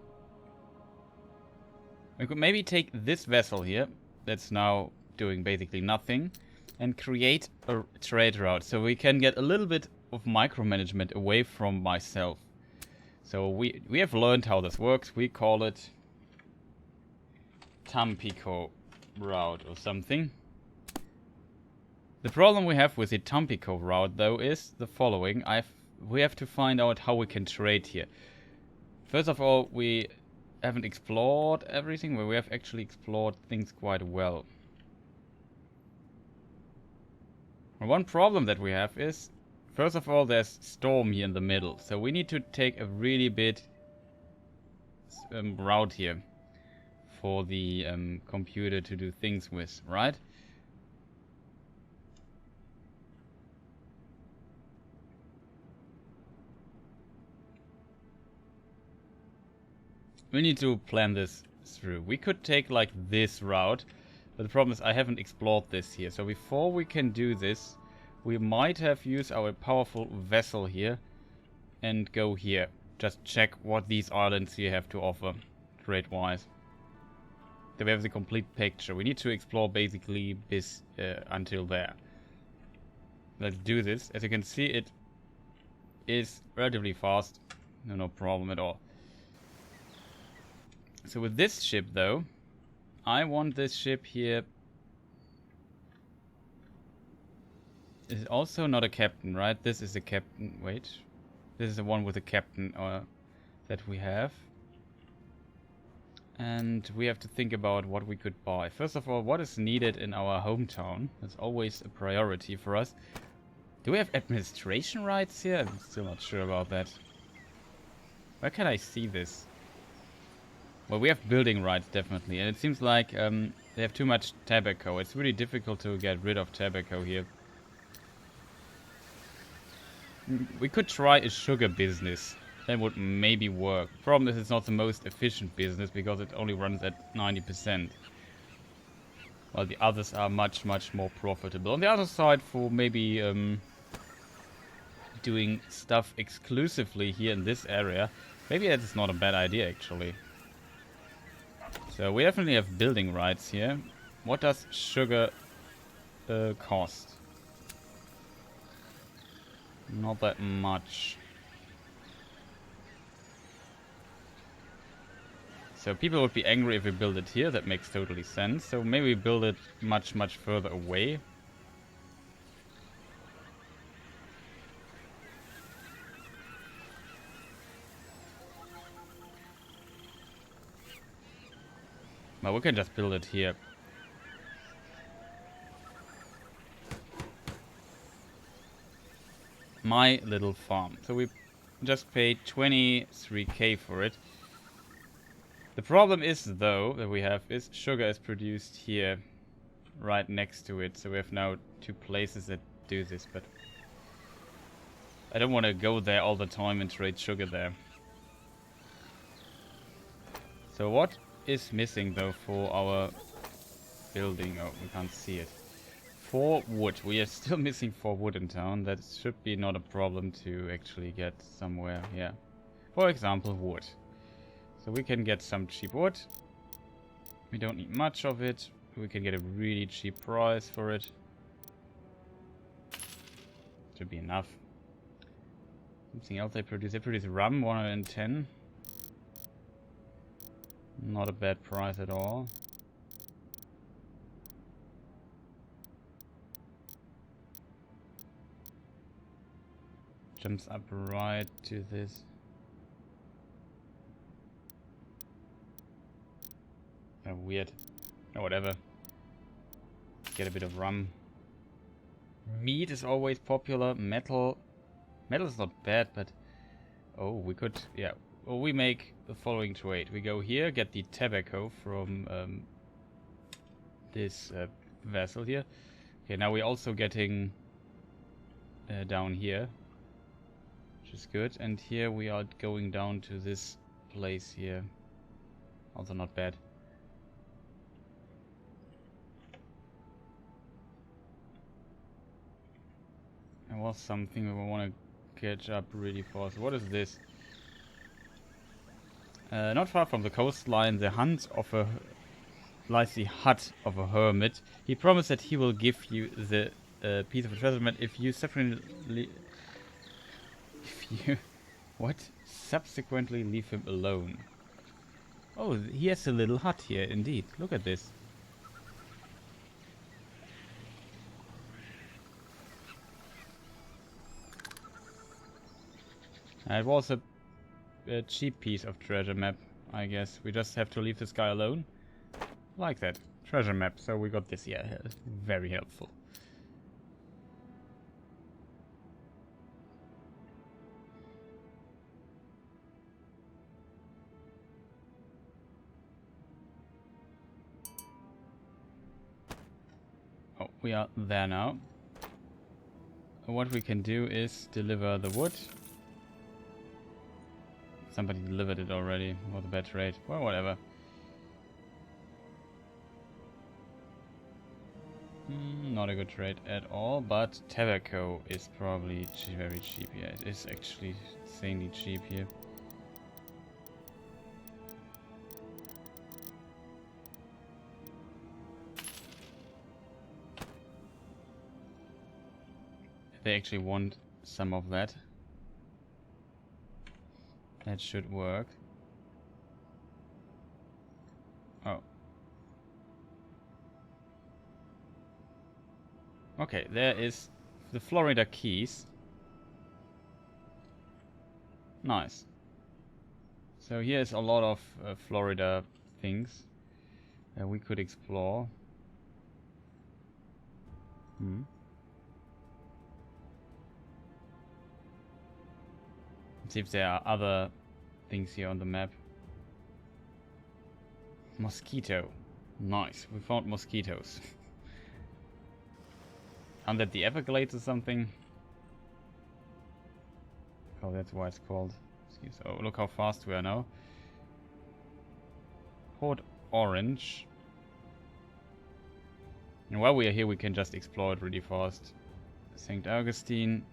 Speaker 1: We could maybe take this vessel here, that's now doing basically nothing, and create a trade route so we can get a little bit of micromanagement away from myself. So we have learned how this works. We call it Tampico route or something. The problem we have with the Tampico route though is the following. We have to find out how we can trade here. First of all, we haven't explored everything, but we have actually explored things quite well. And one problem that we have is, first of all, there's storm here in the middle, so we need to take a really big route here for the computer to do things with, right? We need to plan this through. We could take like this route, but the problem is I haven't explored this here. So before we can do this, we might have used our powerful vessel here and go here. Just check what these islands here have to offer, trade-wise. Then we have the complete picture. We need to explore basically this until there. Let's do this. As you can see, it is relatively fast. No problem at all. So with this ship though, I want this ship here. Is also not a captain, right? This is the captain. Wait. This is the one with the captain that we have. And we have to think about what we could buy. First of all, what is needed in our hometown? That's always a priority for us. Do we have administration rights here? I'm still not sure about that. Where can I see this? Well, we have building rights, definitely. And it seems like they have too much tobacco. It's really difficult to get rid of tobacco here. We could try a sugar business. That would maybe work. Problem is it's not the most efficient business because it only runs at 90%. While the others are much, much more profitable. On the other side, for maybe doing stuff exclusively here in this area, maybe that is not a bad idea actually. So we definitely have building rights here. What does sugar cost? Not that much. So people would be angry if we build it here. That makes totally sense. So maybe we build it much, much further away. Well, we can just build it here. My little farm. So we just paid 23k for it. The problem is, though, that we have is sugar is produced here, right next to it. So we have now two places that do this, but I don't want to go there all the time and trade sugar there. So what is missing, though, for our building? Oh, we can't see it. 4 wood. We are still missing 4 wood in town. That should be not a problem to actually get somewhere. Yeah. For example, wood. So we can get some cheap wood. We don't need much of it. We can get a really cheap price for it. Should be enough. Something else they produce. They produce rum, 110. Not a bad price at all. Jumps up right to this. Oh, weird. Oh, whatever. Get a bit of rum. Meat is always popular. Metal. Metal is not bad, but... Oh, we could... Yeah. Well, we make the following trade. We go here, get the tobacco from this vessel here. Okay, now we're also getting down here. Which is good. And here we are going down to this place here. Also not bad. There was something we want to catch up really fast. What is this? Not far from the coastline, lies the hut of a hermit. He promised that he will give you the piece of treasure map if you subsequently leave him alone. Oh, he has a little hut here, indeed. Look at this. It was a cheap piece of treasure map, I guess. We just have to leave this guy alone. Like that. Treasure map. So we got this. Yeah, very helpful. Oh, we are there now. What we can do is deliver the wood. Somebody delivered it already. What a bad trade. Well, whatever. Not a good trade at all, but tobacco is probably very cheap. Yeah, it is actually insanely cheap here. They actually want some of that. That should work. Oh. Okay, there is the Florida Keys. Nice. So here's a lot of Florida things we could explore. Let's see if there are other things here on the map. Mosquito. Nice. We found mosquitoes. Aren't that the Everglades or something? Oh, that's why it's called. Excuse. Oh, look how fast we are now. Port Orange. And while we are here, we can just explore it really fast. St. Augustine.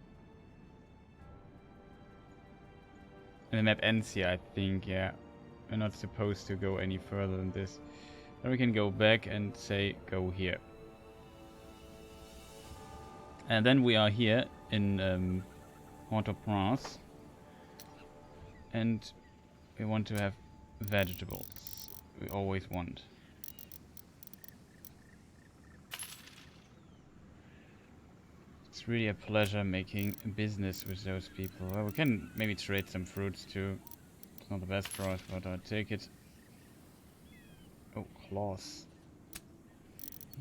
Speaker 1: And the map ends here, I think, yeah. We're not supposed to go any further than this. Then we can go back and say, go here. And then we are here in Port-au-Prince. And we want to have vegetables. We always want. It's really a pleasure making business with those people. Well, we can maybe trade some fruits too. It's not the best price, but I'll take it. Oh, claws.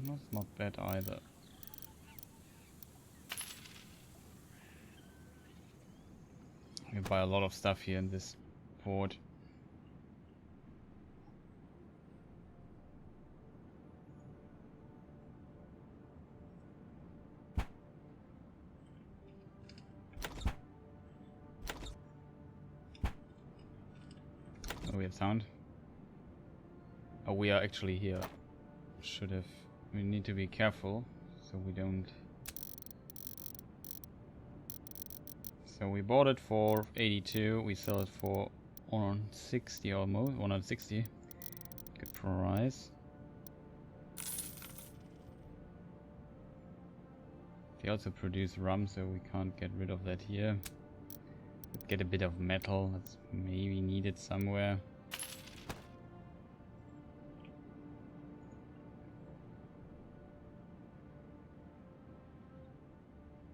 Speaker 1: That's not bad either. We buy a lot of stuff here in this port. Oh, weird sound. Oh, we are actually here. Should have. We need to be careful so we don't. So we bought it for 82. We sell it for 160 almost. 160. Good price. They also produce rum, so we can't get rid of that here. Get a bit of metal. That's maybe needed somewhere.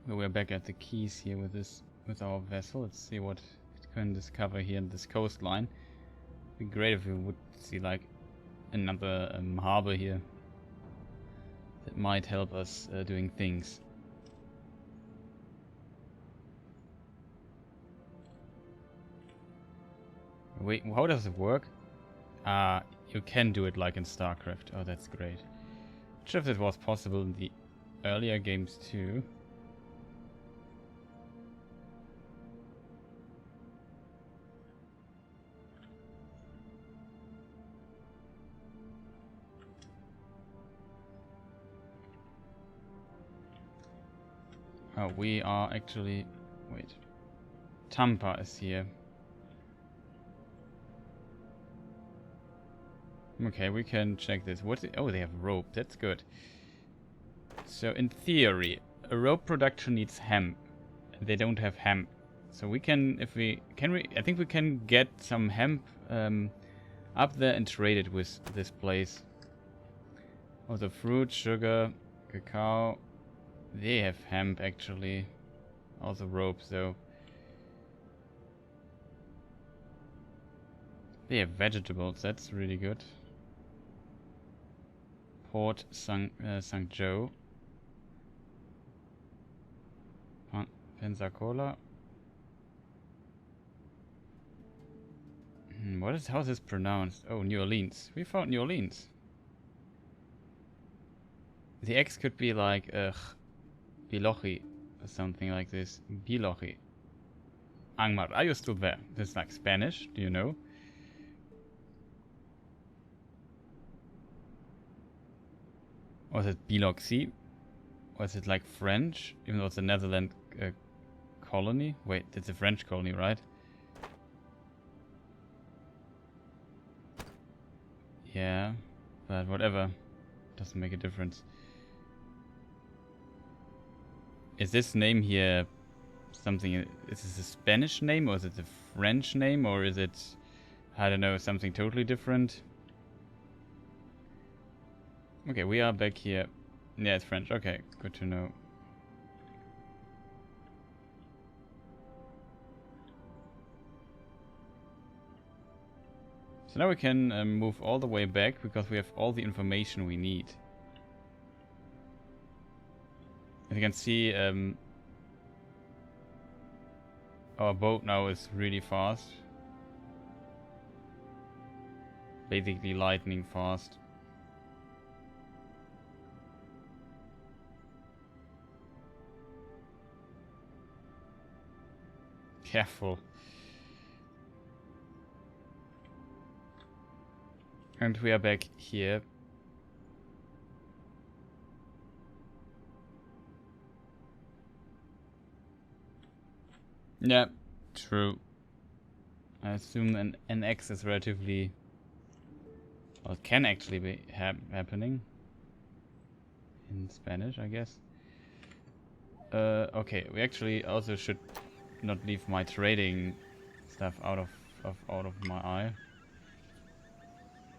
Speaker 1: We're back at the quays here with our vessel. Let's see what it can discover here in this coastline. It'd be great if we would see like another harbor here that might help us doing things. Wait, how does it work? You can do it like in StarCraft. Oh, that's great. Not sure if it was possible in the earlier games too. Oh, we are actually... Wait. Tampa is here. Okay, we can check this. What's it? Oh, they have rope. That's good. So, in theory, a rope production needs hemp. They don't have hemp. So we can, if we... I think we can get some hemp up there and trade it with this place. Also fruit, sugar, cacao... They have hemp actually. Also rope though. They have vegetables, that's really good. Port St. Joe. Pensacola. How is this pronounced? Oh, New Orleans. We found New Orleans. The X could be like Bilochi or something like this. Bilochi. Angmar, are you still there? This is like Spanish, do you know? Or is it Biloxi? Or is it like French? Even though it's a Netherlands colony? Wait, it's a French colony, right? Yeah, but whatever. Doesn't make a difference. Is this name here something... Is this a Spanish name or is it a French name or is it... I don't know, something totally different? Okay, we are back here. Yeah, it's French. Okay, good to know. So now we can move all the way back because we have all the information we need. As you can see, our boat now is really fast. Basically lightning fast. Careful. And we are back here. Yeah, true. I assume an NX is relatively... well, it can actually be happening. In Spanish, I guess. Okay, we actually also should not leave my trading stuff out of my eye.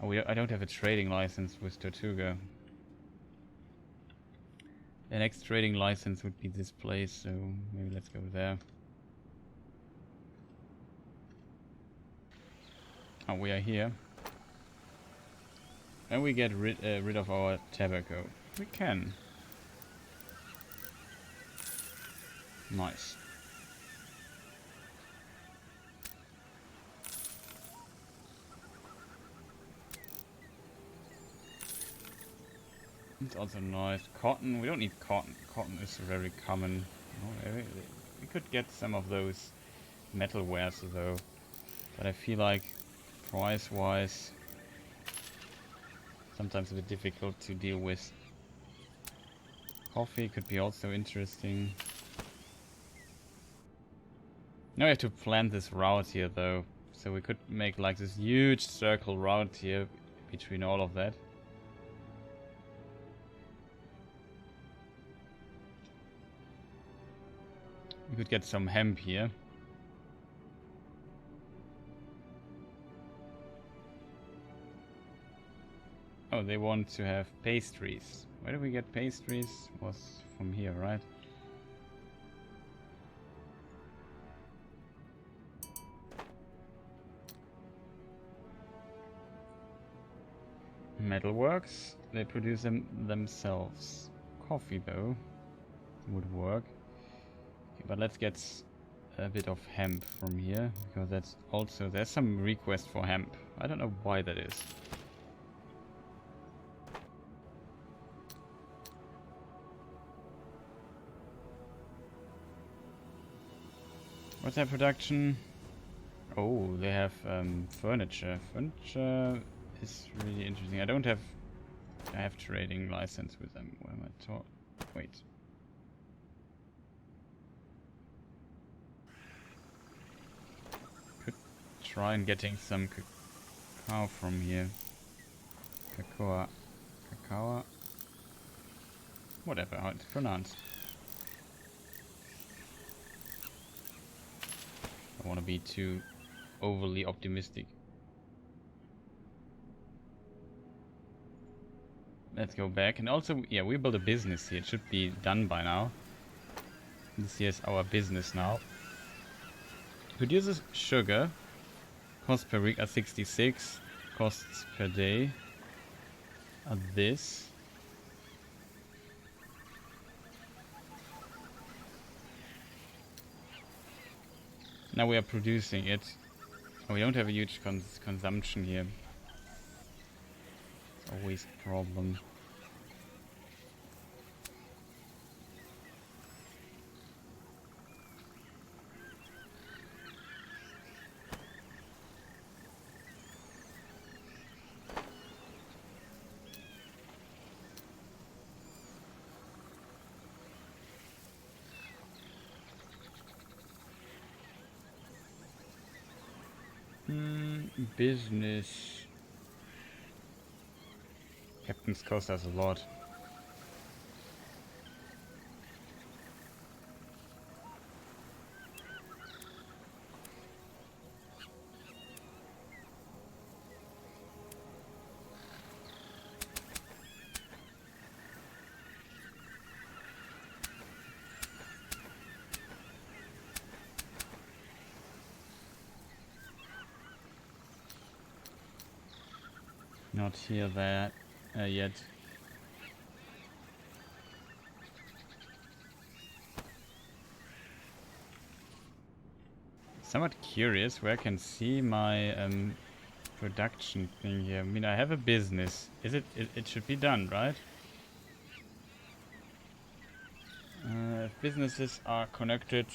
Speaker 1: Oh, I don't have a trading license with Tortuga. The next trading license would be this place, so maybe let's go there. Oh, we are here. And we get rid of our tobacco. We can. Nice. It's also nice. Cotton, we don't need cotton. Cotton is very common. Oh, we could get some of those metalwares though. But I feel like price-wise, sometimes a bit difficult to deal with. Coffee could be also interesting. Now we have to plan this route here though. So we could make like this huge circle route here between all of that. We could get some hemp here. Oh, they want to have pastries. Where do we get pastries? Was from here, right? Metalworks. They produce them themselves. Coffee, though, would work. Okay, but let's get a bit of hemp from here, because that's also... there's some request for hemp. I don't know why that is. What's their production? Oh, they have furniture. Furniture is really interesting. I don't have... I have trading license with them. Where am I taught? Wait. Could try and getting some cacao from here. Cacao. Cacao. Whatever how it's pronounced. I don't want to be too overly optimistic. Let's go back. And also, yeah, we built a business here. It should be done by now. This here is our business now. Produces sugar. Costs per week are 66. Costs per day are this. Now we are producing it. Oh, we don't have a huge consumption here. It's always a problem. Business. Captain's cost us a lot. Not here that yet. Somewhat curious where I can see my production thing here. I mean, I have a business. Is it? It should be done, right? If businesses are connected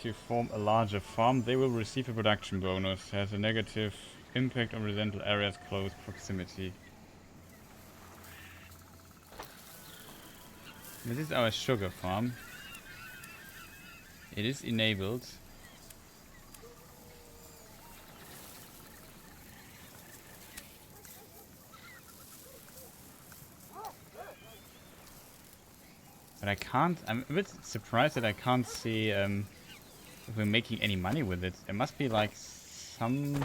Speaker 1: to form a larger farm, they will receive a production bonus. Has a negative impact on residential areas close proximity. This is our sugar farm. It is enabled. But I can't, I'm a bit surprised that I can't see if we're making any money with it. There must be like some...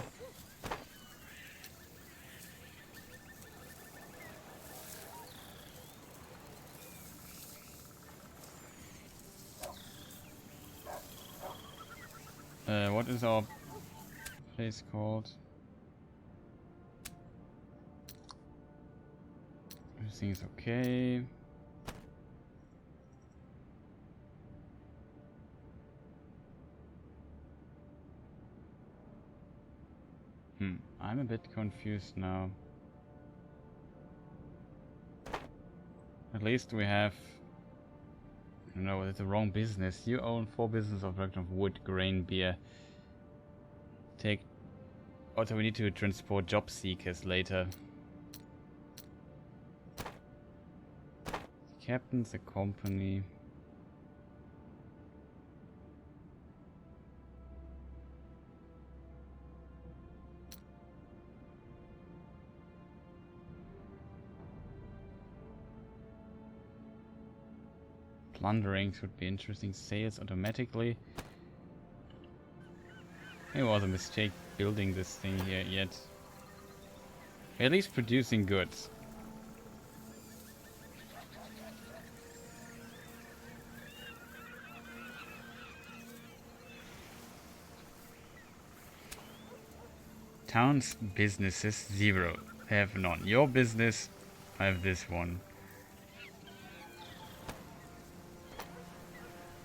Speaker 1: what is our place called? Everything is okay. I'm a bit confused now. At least we have... No, it's the wrong business. You own 4 businesses of production of wood, grain, beer. Take... Also, we need to transport job seekers later. Captain's a company. Plundering should be interesting. Sales automatically. It was a mistake building this thing here yet. At least producing goods. Town's businesses 0. Have none. Your business, I have this one.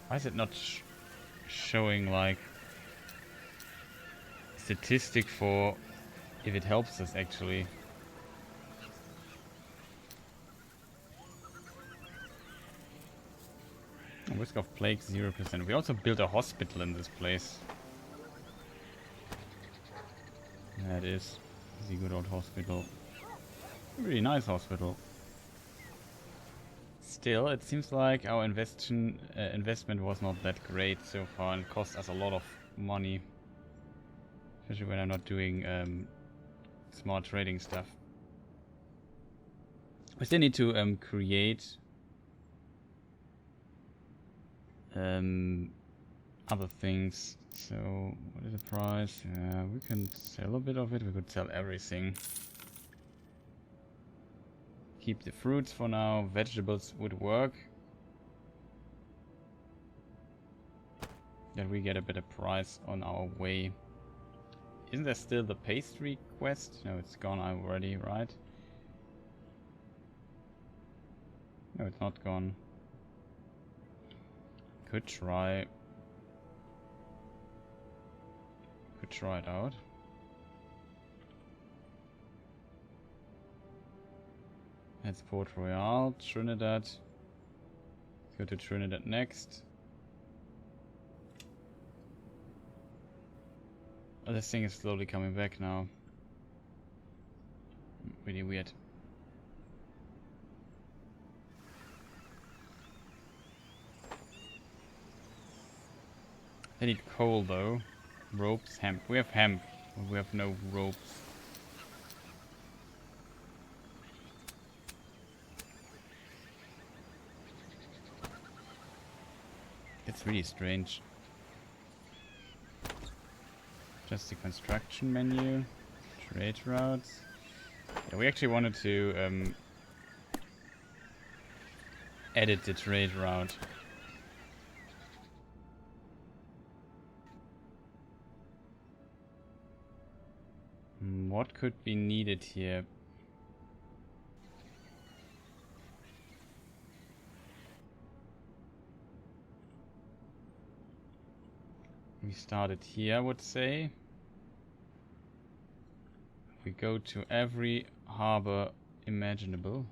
Speaker 1: Why is it not showing like statistic for if it helps us actually? Risk of plague 0%. We also built a hospital in this place. That is the good old hospital. Really nice hospital. Still, it seems like our investment was not that great so far and cost us a lot of money. Especially when I'm not doing smart trading stuff. We still need to create other things. So, what is the price? We can sell a bit of it. We could sell everything. Keep the fruits for now. Vegetables would work. That we get a better price on our way. Isn't there still the pastry quest? No, it's gone already, right? No, it's not gone. Could try. Could try it out. That's Port Royale, Trinidad. Let's go to Trinidad next. Oh, this thing is slowly coming back now. Really weird. I need coal though. Ropes, hemp. We have hemp, but we have no ropes. It's really strange. Just the construction menu. Trade routes. Yeah, we actually wanted to edit the trade route. What could be needed here? We started here, I would say. We go to every harbor imaginable.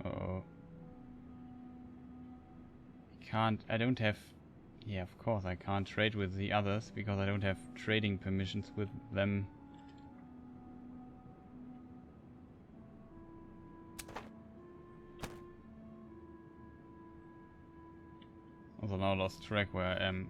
Speaker 1: Uh-oh. I don't have... Yeah, of course I can't trade with the others because I don't have trading permissions with them. Also now lost track where I am.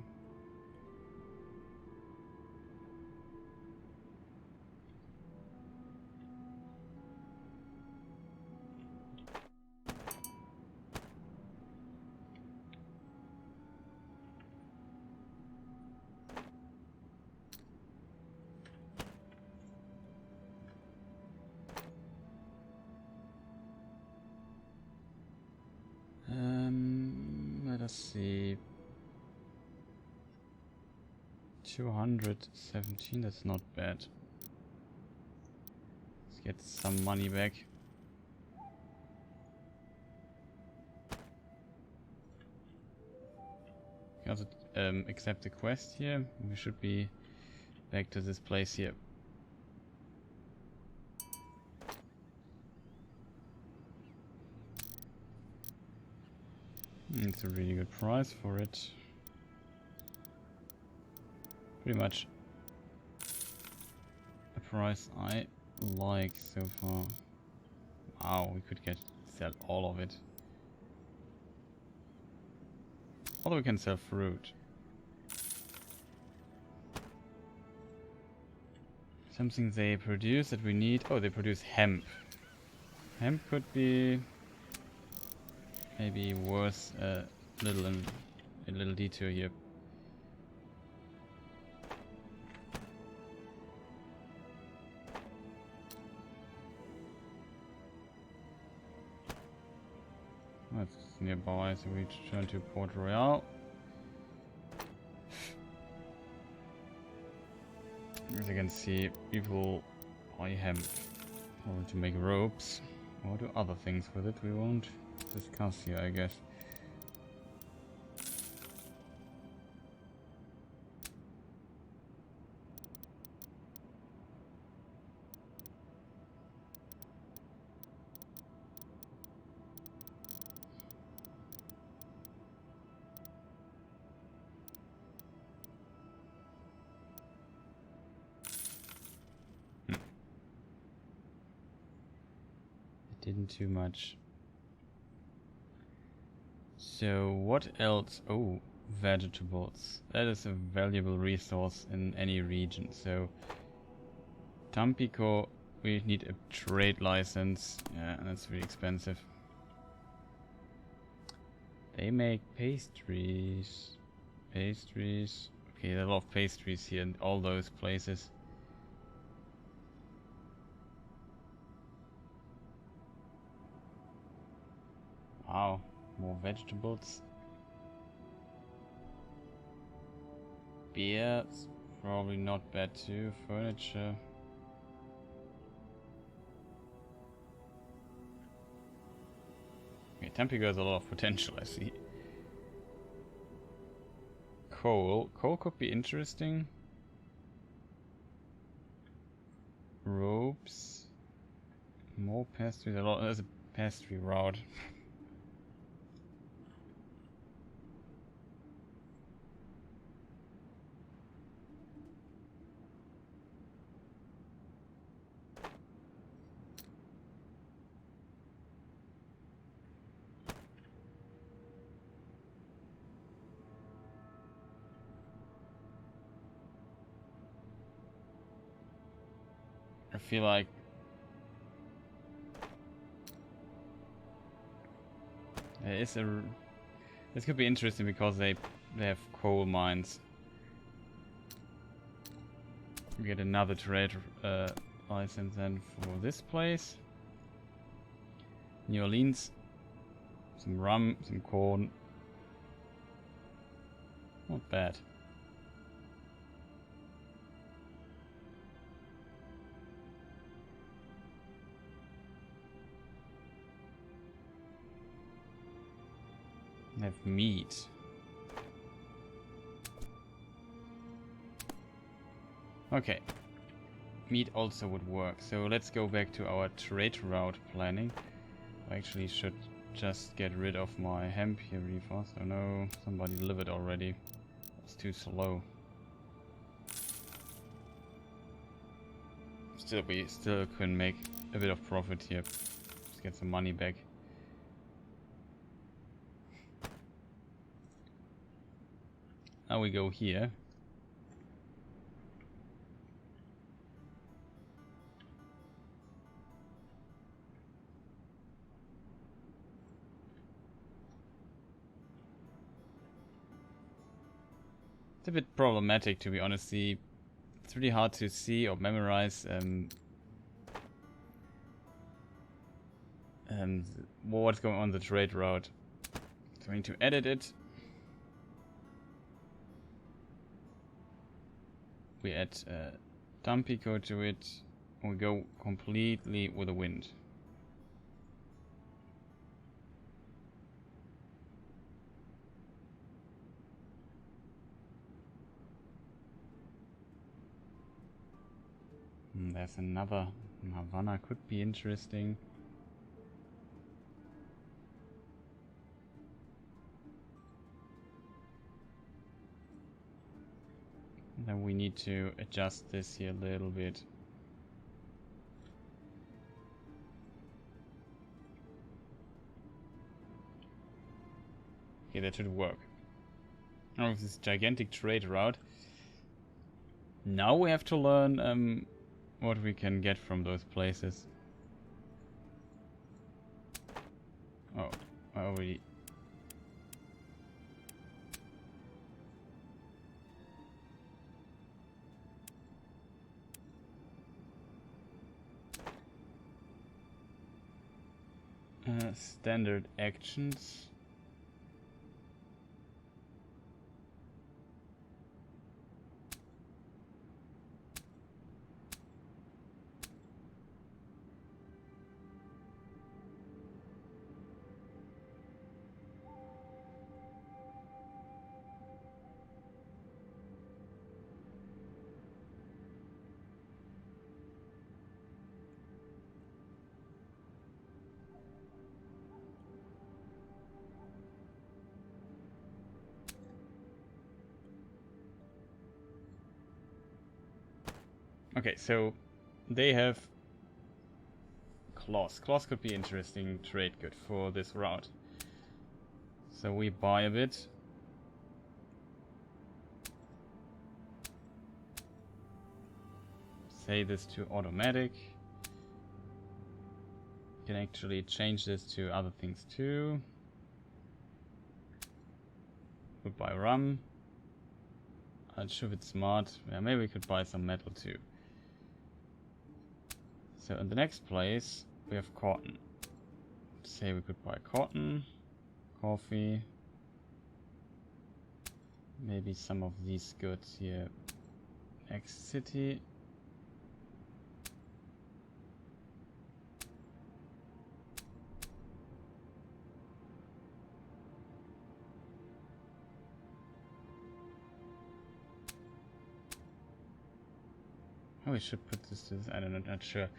Speaker 1: Let us see. 217, that's not bad. Let's get some money back. You can also accept the quest here. We should be back to this place here. It's a really good price for it. Pretty much a price I like so far. Wow, we could sell all of it. Although we can sell fruit. Something they produce that we need. Oh, they produce hemp. Hemp could be maybe worth a little detour here. That's nearby, so we return to Port Royale. As you can see, people buy hemp or to make ropes or do other things with it. We won't discuss here, I guess. Didn't too much. So what else? Oh, vegetables. That is a valuable resource in any region. So Tampico, we need a trade license. Yeah, and that's really expensive. They make pastries. Pastries. Okay, there are a lot of pastries here in all those places. Wow, more vegetables. Beer's probably not bad too. Furniture. Okay, Tampico has a lot of potential, I see. Coal. Coal could be interesting. Ropes. More pastries. There's a pastry route. I feel like this could be interesting because they have coal mines. We get another trade license then for this place. New Orleans. Some rum, some corn. Not bad. Have meat. Okay. Meat also would work. So let's go back to our trade route planning. I actually should just get rid of my hemp here really fast. Oh no, somebody delivered already. It's too slow. Still, we still can make a bit of profit here. Just get some money back. Now we go here. It's a bit problematic, to be honest. It's really hard to see or memorize what's going on the trade route. So we need to edit it. We add Tampico to it. And we go completely with the wind. There's another Havana, could be interesting. Then we need to adjust this here a little bit. Okay, that should work. Now with this gigantic trade route. Now we have to learn what we can get from those places. Oh, I already... standard actions. Okay, so they have cloth. Cloth could be interesting trade good for this route. So we buy a bit. Say this to automatic. Can actually change this to other things too. Could buy rum. Not sure if it's smart. Yeah, maybe we could buy some metal too. So in the next place we have cotton. Say we could buy cotton, coffee, maybe some of these goods here. Next city. Oh, we should put this to this. I don't know, not sure.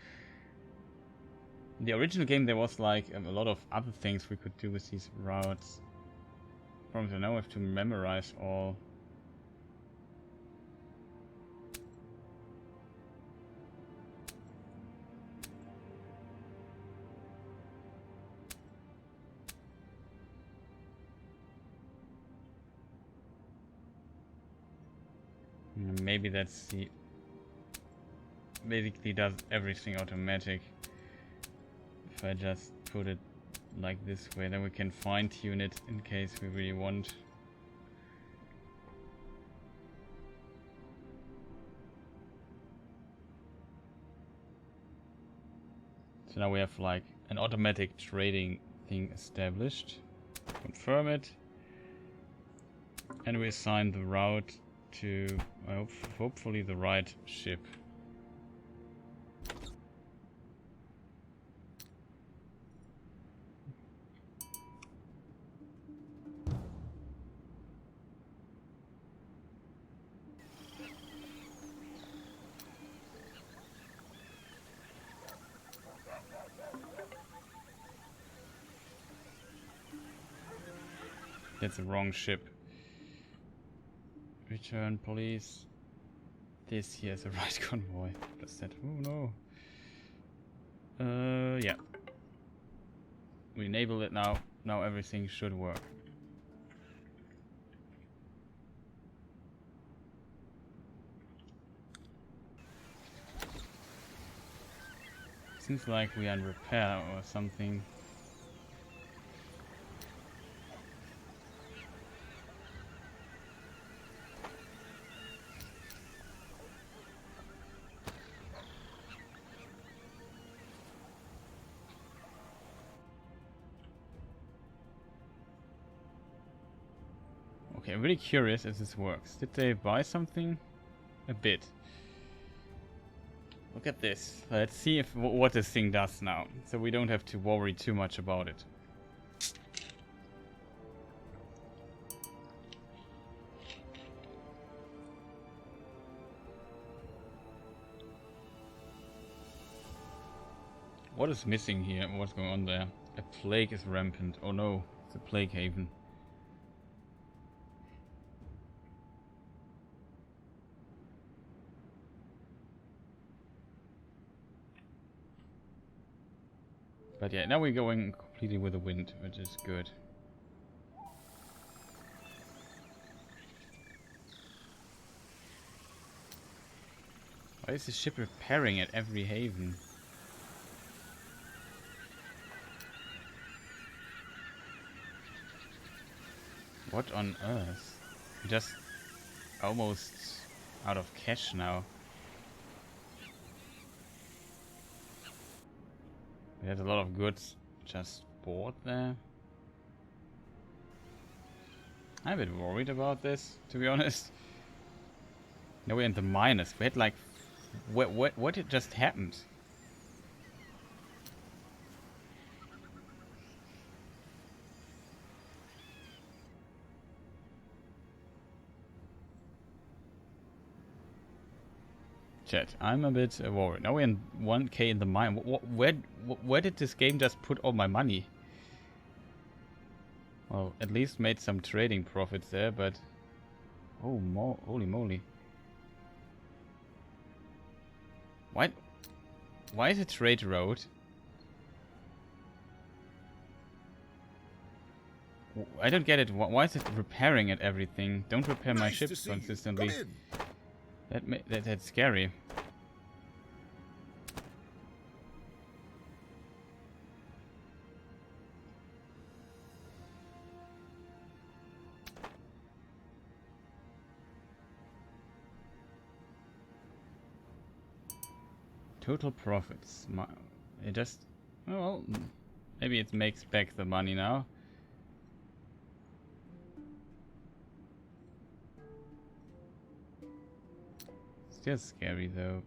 Speaker 1: In the original game there was like a lot of other things we could do with these routes. Probably now we have to memorize all. Maybe that's the... basically does everything automatic. If I just put it like this way, then we can fine-tune it in case we really want. So now we have like an automatic trading thing established. Confirm it. And we assign the route to hopefully the right ship. That's the wrong ship. Return, please. This here is the right convoy. Does that? Oh no. Yeah. We enable it now. Now everything should work. Seems like we are in repair or something. Okay, I'm really curious if this works. Did they buy something? A bit. Look at this. Let's see if what this thing does now, so we don't have to worry too much about it. What is missing here? What's going on there? A plague is rampant. Oh no, it's a plague haven. But yeah, now we're going completely with the wind, which is good. Why is the ship repairing at every haven? What on earth? We're just almost out of cash now. There's a lot of goods just bought there. I'm a bit worried about this, to be honest. Now we're in the minus. We had like... What had just happened? Chat, I'm a bit worried. Now we're in 1k in the mine. Where did this game just put all my money? Well, at least made some trading profits there, but... Oh, holy moly. Why is it trade road? I don't get it. Why is it repairing at everything? Don't repair my ships consistently. That's scary. Total profits. It just... Oh, well, maybe it makes back the money now. Still scary though.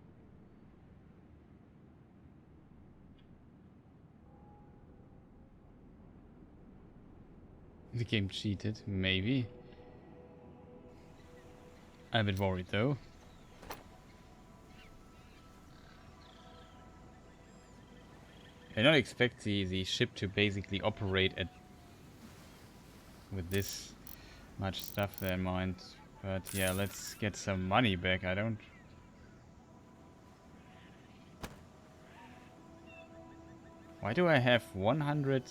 Speaker 1: The game cheated, maybe. I'm a bit worried though. I don't expect the ship to basically operate at with this much stuff there in mind. But yeah, let's get some money back. I don't... Why do I have 100?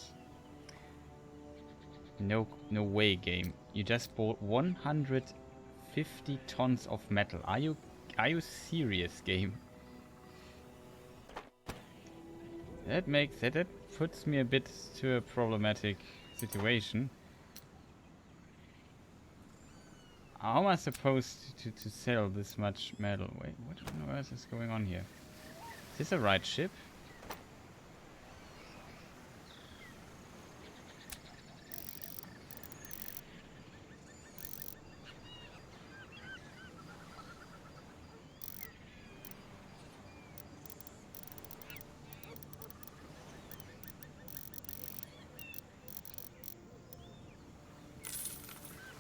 Speaker 1: No way, game. You just bought 150 tons of metal. Are you serious, game? That puts me a bit to a problematic situation. How am I supposed to sell this much metal? Wait, what on earth is going on here? Is this the right ship?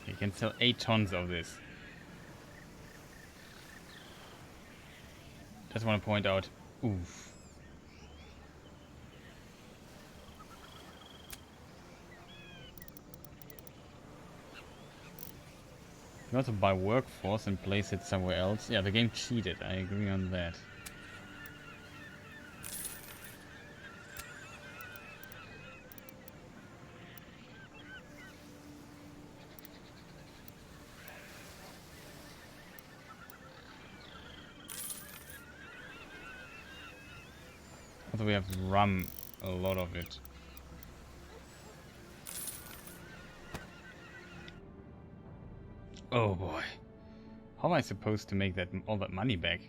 Speaker 1: You can sell 8 tons of this. Just want to point out, oof. can also buy workforce and place it somewhere else. Yeah, the game cheated. I agree on that. Also, we have rum, a lot of it. Oh boy. How am I supposed to make that all that money back?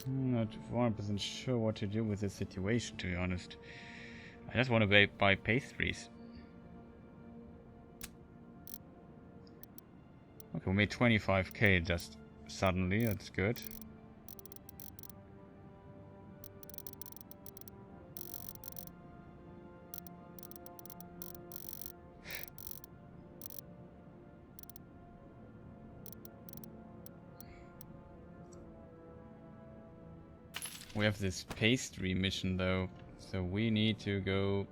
Speaker 1: I'm not 100% sure what to do with this situation, to be honest. I just want to buy pastries. Okay, we made 25k just suddenly, that's good. We have this pastry mission though, so we need to go.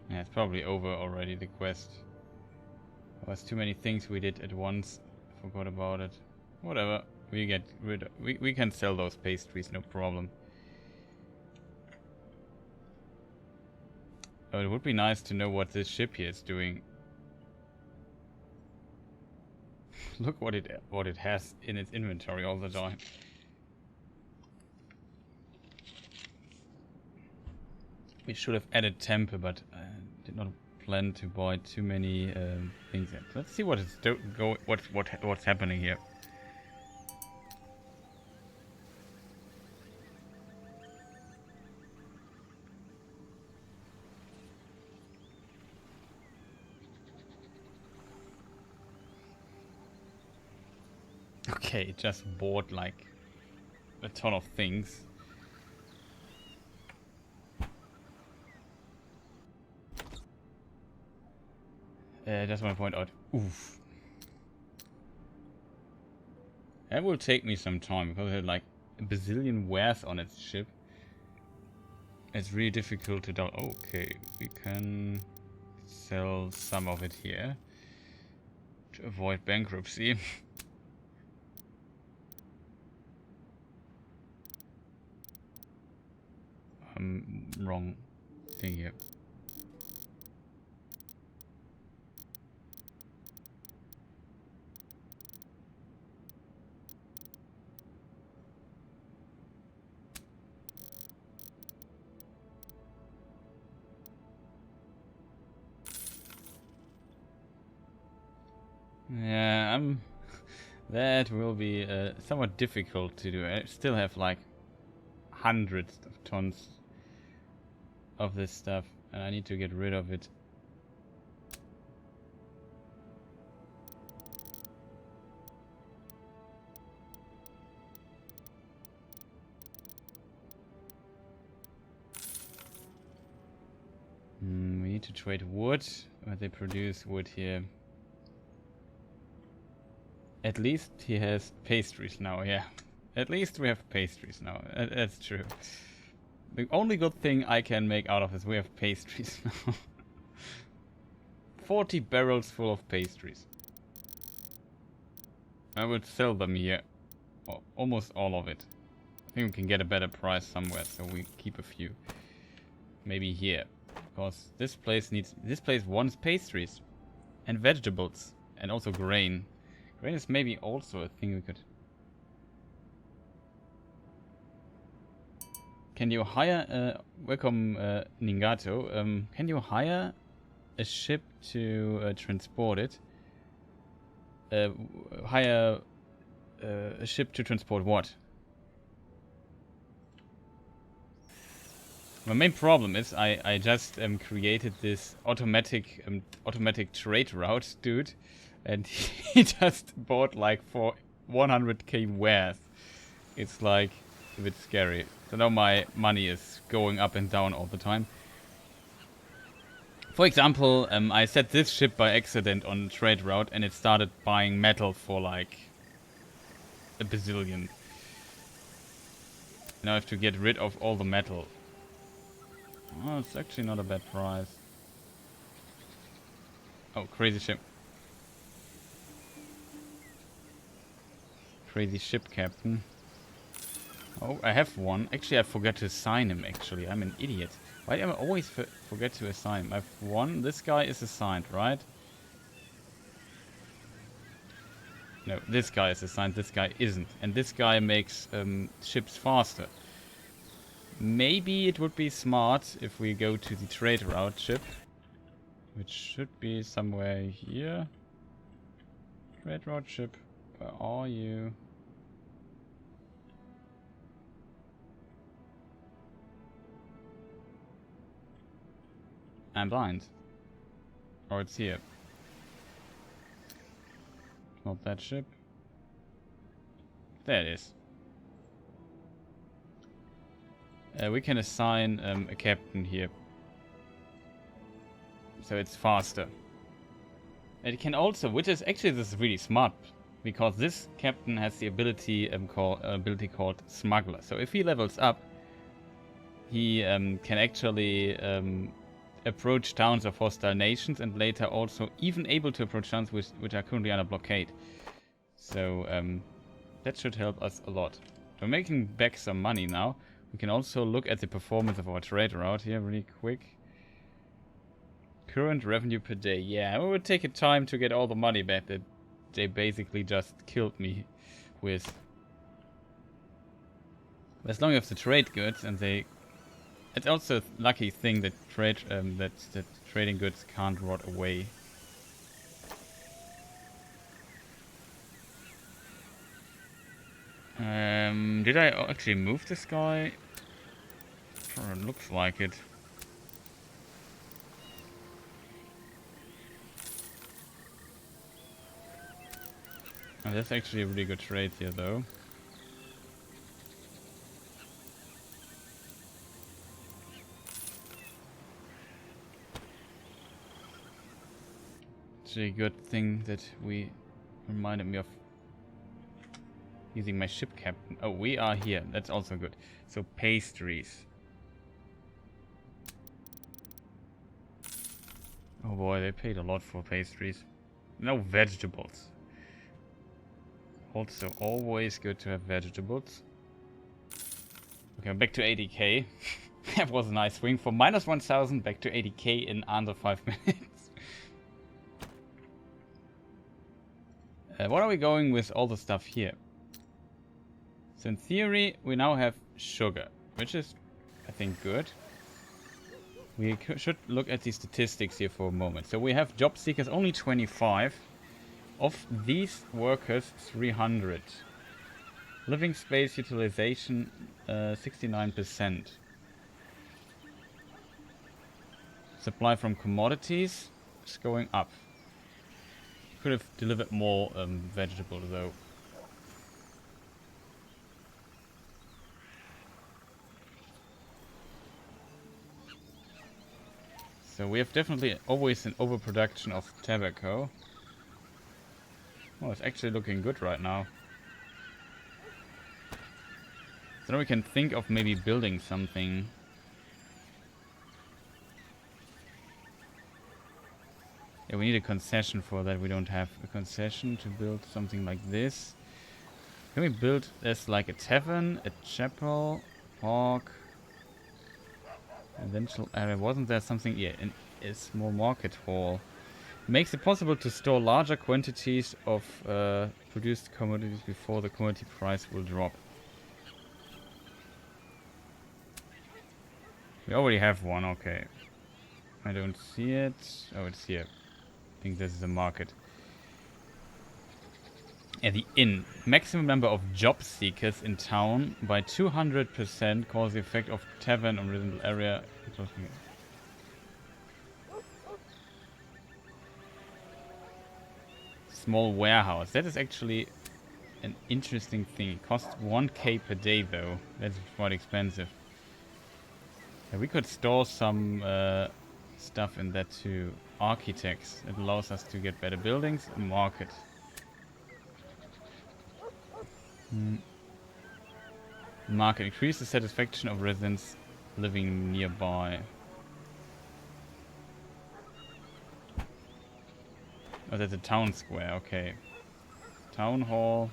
Speaker 1: Yeah, it's probably over already, the quest. There was too many things we did at once. Forgot about it. Whatever. We get rid of, we can sell those pastries, no problem. Oh, it would be nice to know what this ship here is doing. Look what it has in its inventory all the time. We should have added temper, but I did not plan to buy too many things. Let's see what is what's happening here. Okay, it just bought like a ton of things. Just want to point out. Oof. That will take me some time because it had like a bazillion wares on its ship. It's really difficult to do. Okay, we can sell some of it here to avoid bankruptcy. Wrong thing here. Yeah, that will be somewhat difficult to do. I still have like hundreds of tons of this stuff, and I need to get rid of it. We need to trade wood, but they produce wood here. At least he has pastries now, yeah. At least we have pastries now, that's true. The only good thing I can make out of this, we have pastries now. 40 barrels full of pastries. I would sell them here. Almost all of it. I think we can get a better price somewhere, so we keep a few. Maybe here. Because this place wants pastries. And vegetables. And also grain. Grain is maybe also a thing we could... Can you hire... welcome, Ningato. Can you hire a ship to transport it? Hire a ship to transport what? My main problem is I just created this automatic trade route dude, and he just bought like for 100k wares. It's like a bit scary. So now my money is going up and down all the time. For example, I set this ship by accident on trade route, and it started buying metal for like a bazillion. Now I have to get rid of all the metal. Oh, it's actually not a bad price. Oh, crazy ship. Crazy ship captain. Oh, I have one. Actually, I forgot to assign him, actually. I'm an idiot. Why do I always forget to assign him? I have one. This guy is assigned, right? No, this guy is assigned. This guy isn't. And this guy makes ships faster. Maybe it would be smart if we go to the trade route ship. Which should be somewhere here. Trade route ship. Where are you? I'm blind. Or it's here. Not that ship. There it is. We can assign a captain here. So it's faster. And it can also, which is actually this is really smart, because this captain has the ability called Smuggler. So if he levels up, he can actually approach towns of hostile nations, and later also even able to approach towns which are currently under blockade. So that should help us a lot. We're making back some money now. We can also look at the performance of our trade route here really quick. Current revenue per day. Yeah, it would take a time to get all the money back that they basically just killed me with. As long as the trade goods and they... It's also a lucky thing that that trading goods can't rot away. Did I actually move this guy? Sure, it looks like it. Oh, that's actually a really good trade here, though. It's a good thing that we reminded me of using my ship captain. Oh, we are here. That's also good. So pastries. Oh boy, they paid a lot for pastries. No vegetables. Also, always good to have vegetables. Okay, back to 80k. That was a nice swing. From minus 1000 back to 80k in under 5 minutes. What are we going with all the stuff here? So in theory, we now have sugar, which is, I think, good. We should look at the statistics here for a moment. So we have job seekers only 25. Of these workers, 300. Living space utilization, 69%. Supply from commodities is going up. Could have delivered more vegetables though. So we have definitely always an overproduction of tobacco. Oh, it's actually looking good right now. So now we can think of maybe building something. Yeah, we need a concession for that. We don't have a concession to build something like this. Can we build this like a tavern, a chapel, park, eventual area? Wasn't there something? Yeah, a small market hall. Makes it possible to store larger quantities of produced commodities before the commodity price will drop. We already have one, okay. I don't see it. Oh, it's here. I think this is the market. At the inn. Maximum number of job seekers in town by 200% cause the effect of tavern on reasonable area. Small warehouse. That is actually an interesting thing. It costs 1k per day though. That's quite expensive. Yeah, we could store some stuff in that too. Architects. It allows us to get better buildings and market. Market. Increase the satisfaction of residents living nearby. Oh, that's a town square. Okay. Town hall.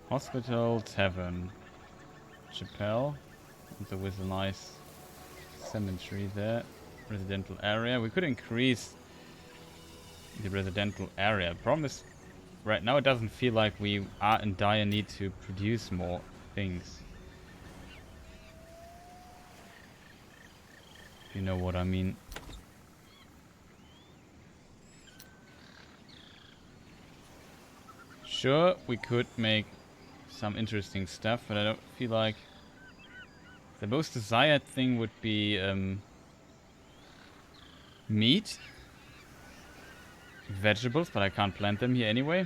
Speaker 1: Hospital. Tavern. Chapel. Also with a nice cemetery there. Residential area. We could increase the residential area. Problem is, right now it doesn't feel like we are in dire need to produce more things. If you know what I mean. Sure, we could make some interesting stuff, but I don't feel like the most desired thing would be meat. Vegetables, but I can't plant them here anyway.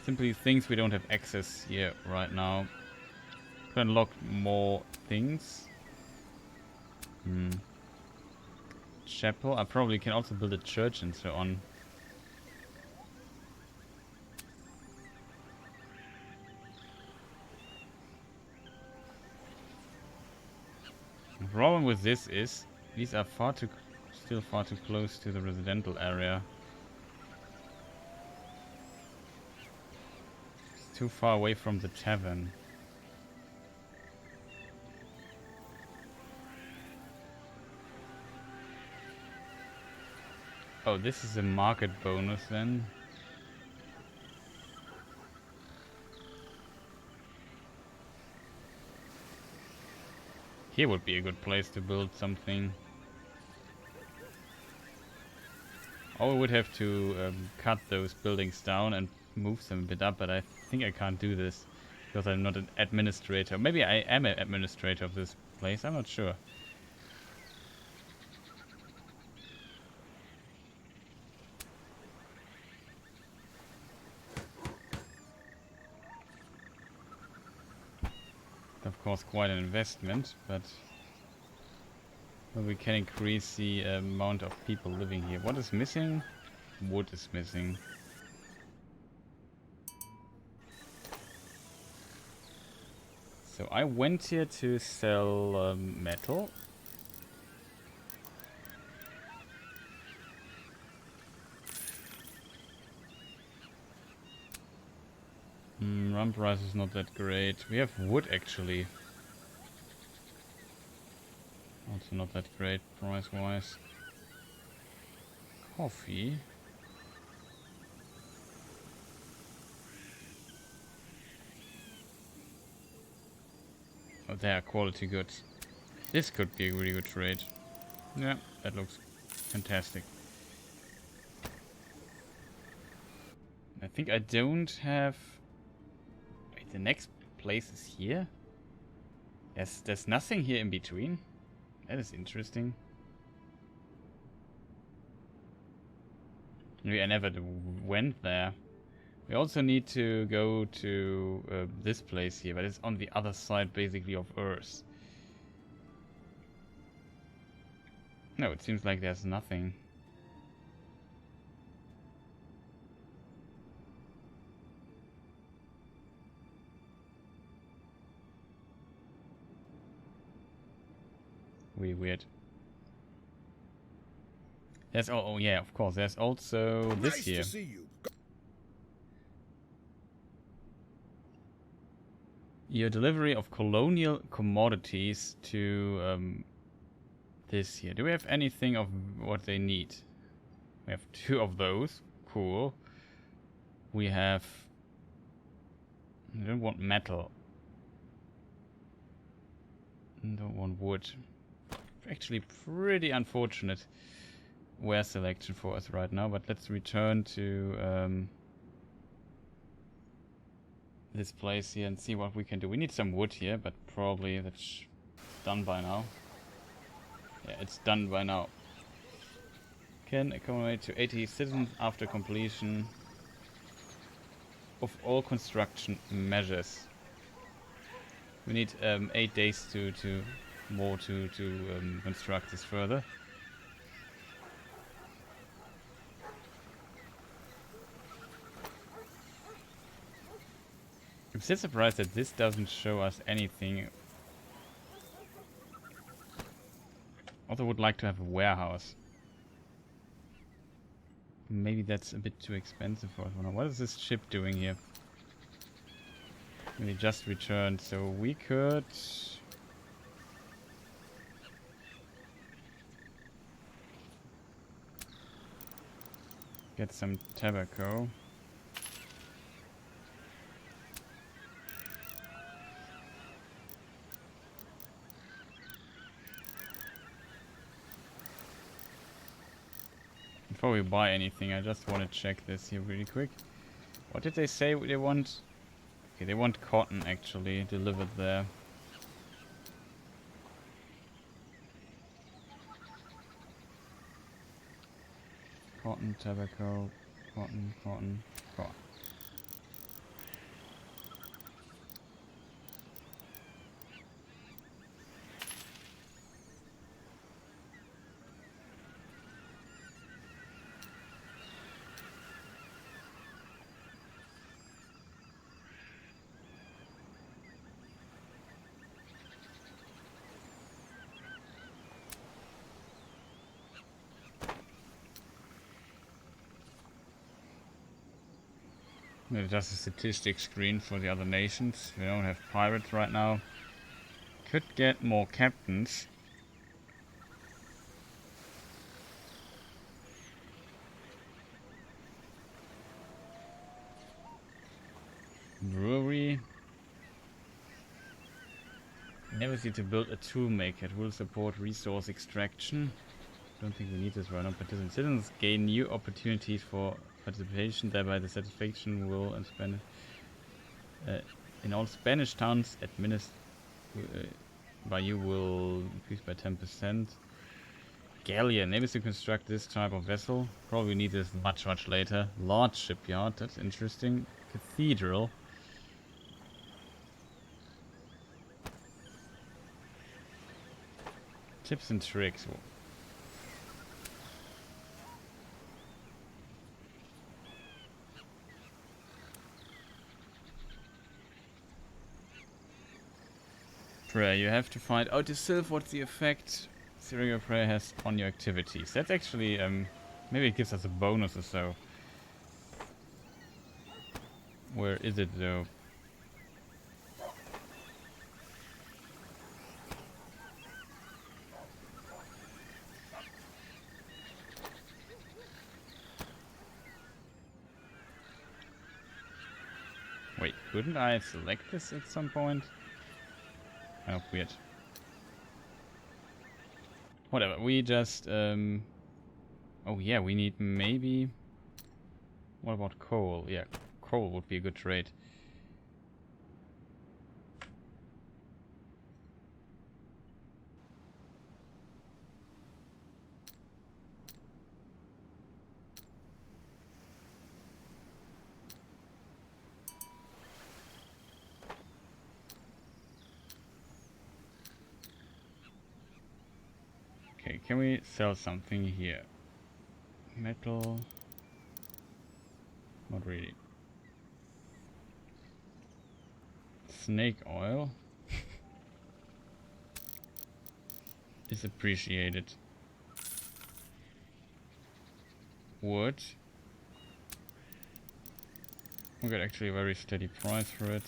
Speaker 1: Simply things we don't have access here right now. Could unlock more things. Chapel. I probably can also build a church and so on. The problem with this is these are still far too close to the residential area. It's too far away from the tavern. Oh, this is a market bonus then. Here would be a good place to build something. Or we would have to cut those buildings down and move them a bit up, but I think I can't do this because I'm not an administrator. Maybe I am an administrator of this place, I'm not sure. Of course, quite an investment, but we can increase the amount of people living here. What is missing? Wood is missing. So I went here to sell metal. Run price is not that great. We have wood actually. Also not that great price wise. Coffee. Oh, they are quality goods. This could be a really good trade. Yeah, that looks fantastic. I think I don't have... Wait, the next place is here? There's nothing here in between? That is interesting. Maybe I never went there. We also need to go to this place here, but it's on the other side basically of Earth. No, it seems like there's nothing. Really weird. There's oh yeah, of course. There's also this
Speaker 5: Nice
Speaker 1: here.
Speaker 5: to see you.
Speaker 1: Your delivery of colonial commodities to this here. Do we have anything of what they need? We have 2 of those. Cool. We have... I don't want metal. I don't want wood. Actually pretty unfortunate ware selection for us right now, but let's return to this place here and see what we can do. We need some wood here, but probably that's done by now. Yeah, it's done by now. Can accommodate to 80 citizens after completion of all construction measures. We need 8 days to construct this further. I'm still surprised that this doesn't show us anything. Also would like to have a warehouse. Maybe that's a bit too expensive for us. What is this ship doing here? We just returned, so we could... get some tobacco. Before we buy anything, I just want to check this here really quick. What did they say they want? Okay, they want cotton actually delivered there. Cotton, tobacco, cotton, cotton, cotton. Maybe just a statistics screen for the other nations. We don't have pirates right now. Could get more captains. Brewery. Never see to build a tool maker. It will support resource extraction. Don't think we need this right now. Participants citizens gain new opportunities for participation. Thereby the satisfaction will expand in all Spanish towns administered by you will increase by 10%. Galleon. Maybe to construct this type of vessel. Probably need this much later. Large shipyard. That's interesting. Cathedral. Tips and tricks. Prayer. You have to find out yourself what's the effect serial prayer has on your activities. That's actually, maybe it gives us a bonus or so. Where is it though? Wait, couldn't I select this at some point? Oh, weird. Whatever, we just, oh yeah, we need maybe... What about coal? Yeah, coal would be a good trade. Okay, can we sell something here? Metal... Not really. Snake oil is appreciated. Wood. We got actually a very steady price for it.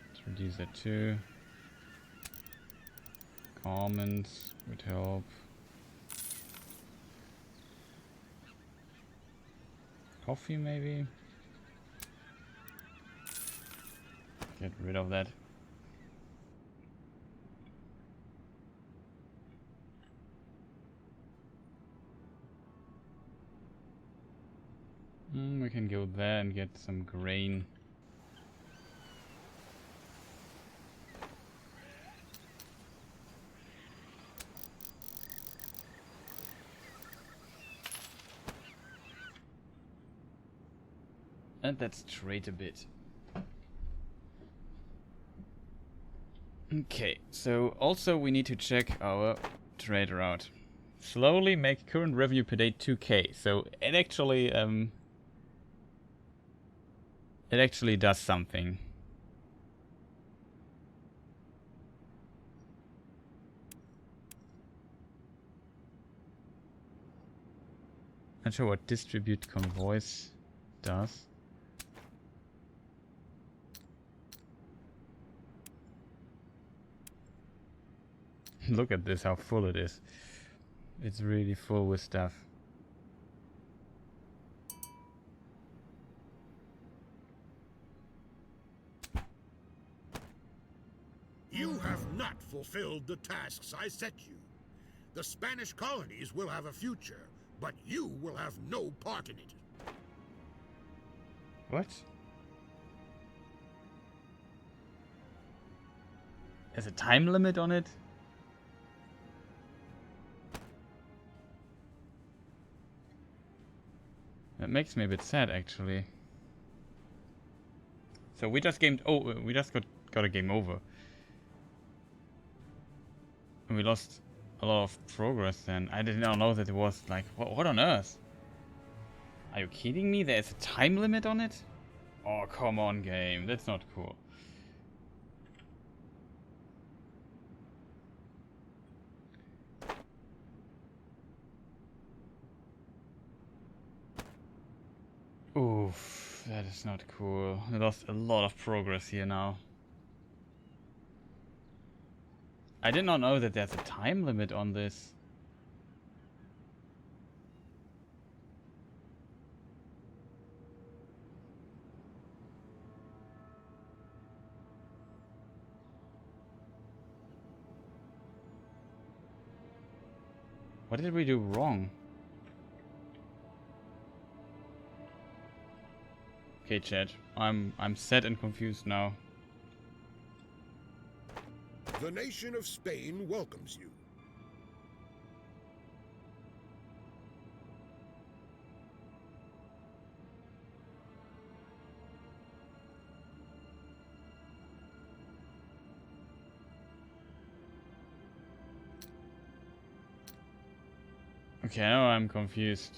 Speaker 1: Let's reduce that too. Garments would help. Coffee maybe? Get rid of that. We can go there and get some grain. And let's trade a bit. Okay, so also we need to check our trader out. Slowly make current revenue per day 2k. So it actually does something. Not sure what distribute convoys does. Look at this, how full it is. It's really full with stuff.
Speaker 5: You have not fulfilled the tasks I set you. The Spanish colonies will have a future, but you will have no part in it.
Speaker 1: What? There's a time limit on it? That makes me a bit sad, actually. So we just got a game over. And we lost a lot of progress then. I did not know that it was like, what on earth? Are you kidding me? There's a time limit on it? Oh, come on, game. That's not cool. Oof, that is not cool. I lost a lot of progress here now. I did not know that there's a time limit on this. What did we do wrong? Okay, chat. I'm sad and confused now.
Speaker 5: The nation of Spain welcomes you.
Speaker 1: Okay, now I'm confused.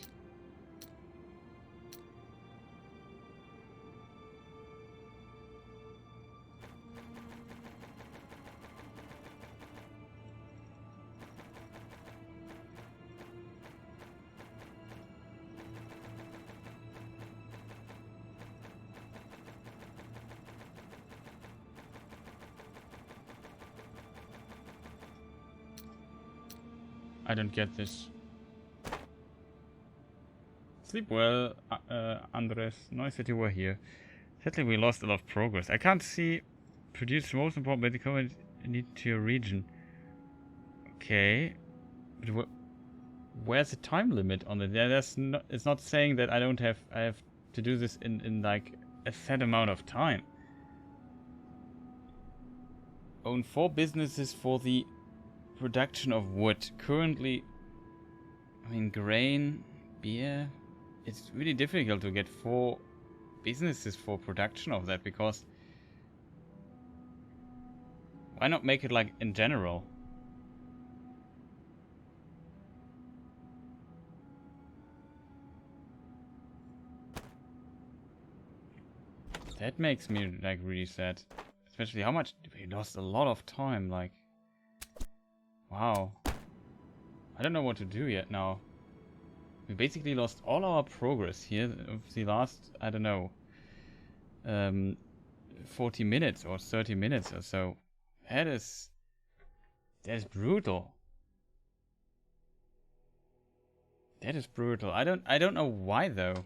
Speaker 1: I don't get this. Sleep well, Andres. Nice that you were here. Sadly, we lost a lot of progress. I can't see produce the most important medical need to your region. Okay, but where's the time limit on it? Yeah, it's not saying that I have to do this in like a set amount of time. Own 4 businesses for the production of wood. Currently, I mean, grain, beer. It's really difficult to get 4 businesses for production of that, because why not make it like in general? That makes me like really sad. Especially how much we lost a lot of time, like wow. I don't know what to do yet now. We basically lost all our progress here of the last, I don't know, 40 minutes or 30 minutes or so. That is brutal. That is brutal. I don't know why though.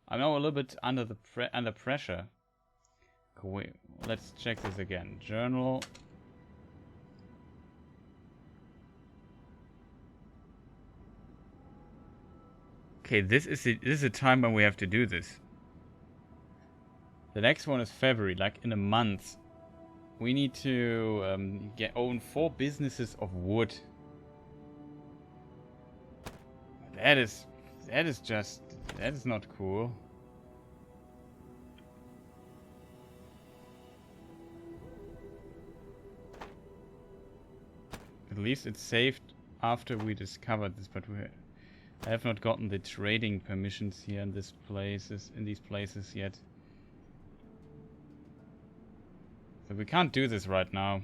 Speaker 1: I'm now a little bit under pressure. Cool, wait, let's check this again. Journal. Okay, this is the time when we have to do this. The next one is February, like in a month. We need to own 4 businesses of wood. That is not cool. At least it's saved after we discovered this, but I have not gotten the trading permissions here in these places yet. So we can't do this right now.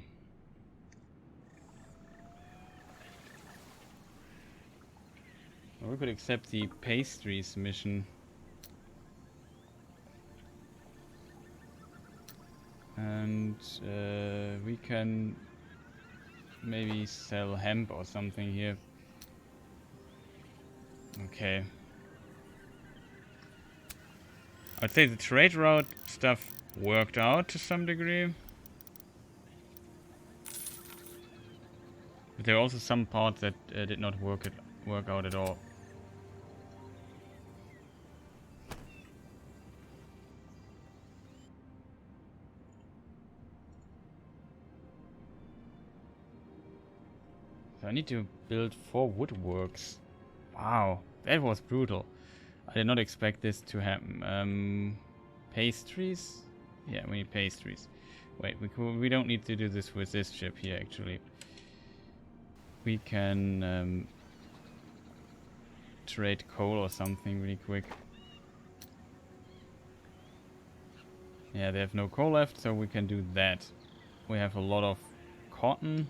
Speaker 1: Or we could accept the pastries mission. And we can maybe sell hemp or something here. Okay. I'd say the trade route stuff worked out to some degree. But there are also some parts that did not work out at all. So I need to build 4 woodworks. Wow, that was brutal. I did not expect this to happen. Pastries? Yeah, we need pastries. Wait, we don't need to do this with this ship here, actually. We can trade coal or something really quick. Yeah, they have no coal left, so we can do that. We have a lot of cotton.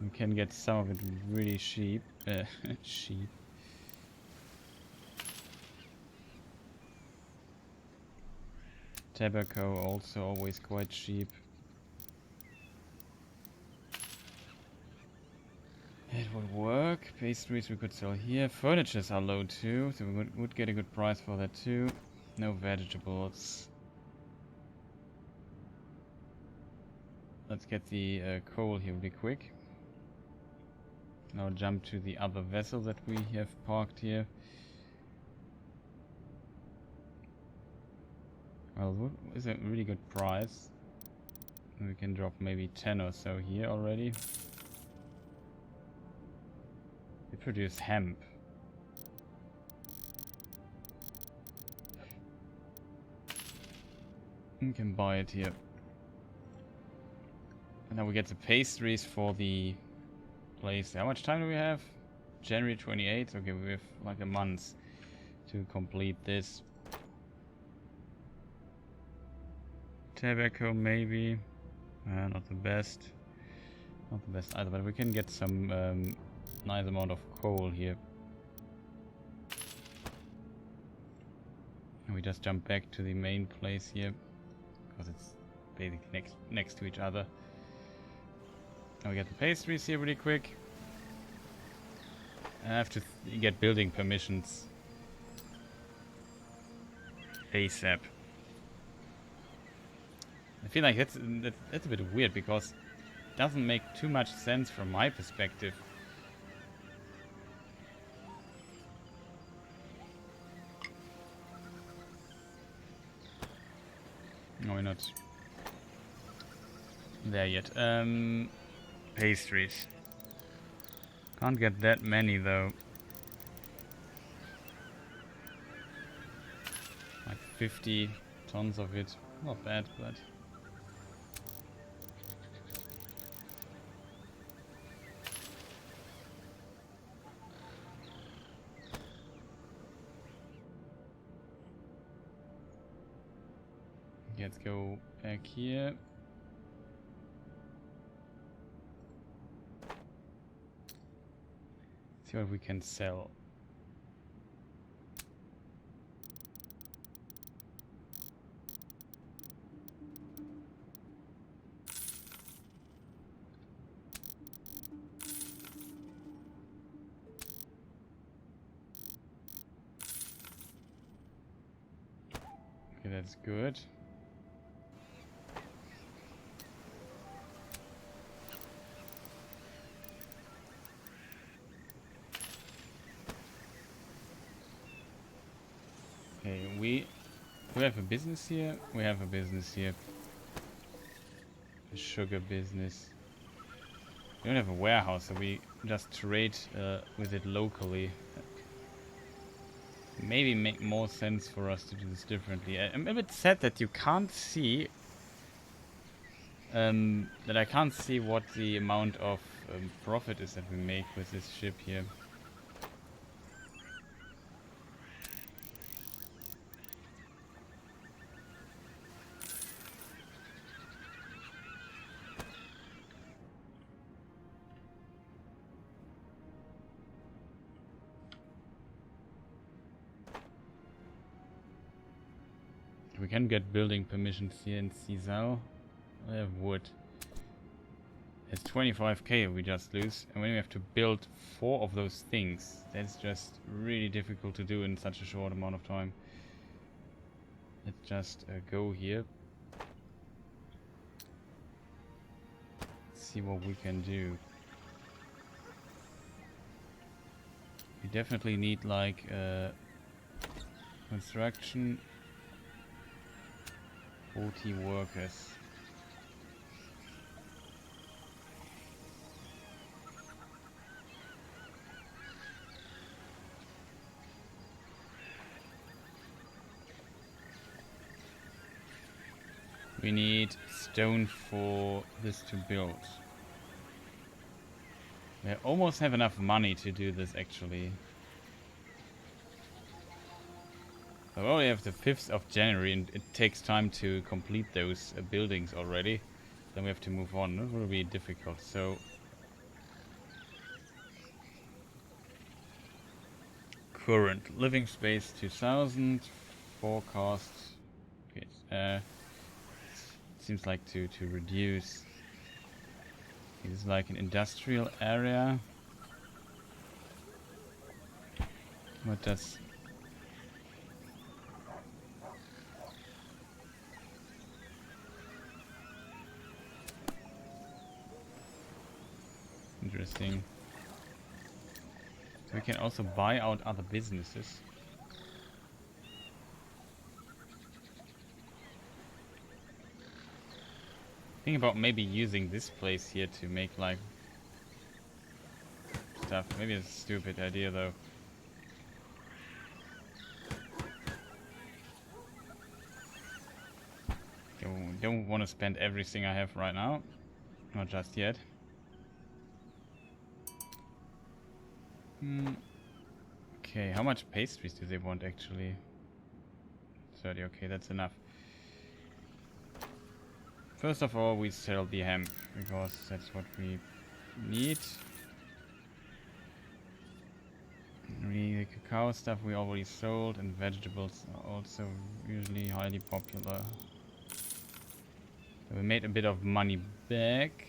Speaker 1: We can get some of it really cheap. Cheap. Tobacco also always quite cheap. It would work. Pastries we could sell here. Furnitures are low too, so we would get a good price for that too. No vegetables. Let's get the coal here really quick. Now jump to the other vessel that we have parked here. Well, what is a really good price? We can drop maybe 10 or so here already. We produce hemp. We can buy it here. And now we get the pastries for the place. How much time do we have? January 28th. Okay, we have like a month to complete this. Tobacco maybe. Not the best. Not the best either, but we can get some nice amount of coal here. And we just jump back to the main place here. Because it's basically next to each other. Now we get the pastries here really quick. I have to get building permissions ASAP. I feel like that's a bit weird because it doesn't make too much sense from my perspective. No, we're not there yet. Pastries. Can't get that many though. Like 50 tons of it. Not bad, but... Let's go back here. See what we can sell. Okay, that's good. Okay, do we have a business here? We have a business here. A sugar business. We don't have a warehouse, so we just trade with it locally. Maybe make more sense for us to do this differently. I'm a bit sad that you can't see that I can't see what the amount of profit is that we make with this ship here. we can get building permissions here in Cizal. I have wood. It's 25k we just lose, and when we have to build 4 of those things, that's just really difficult to do in such a short amount of time. Let's just go here. See what we can do. We definitely need like construction 40 workers. We need stone for this to build. We almost have enough money to do this actually. So we only have the 5th of January and it takes time to complete those buildings already. Then we have to move on. It will be difficult. So current living space 2000, forecast. Okay, seems like to reduce. It's like an industrial area. What does interesting. So we can also buy out other businesses. Think about maybe using this place here to make like stuff. Maybe it's a stupid idea though. Don't want to spend everything I have right now. Not just yet. Okay, how much pastries do they want actually? 30, okay, that's enough. First of all, we sell the hemp, because that's what we need. The cacao stuff we already sold, and vegetables are also usually highly popular. So we made a bit of money back.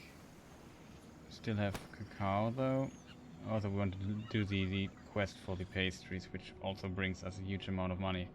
Speaker 1: Still have cacao though. Also we want to do the quest for the pastries, which also brings us a huge amount of money.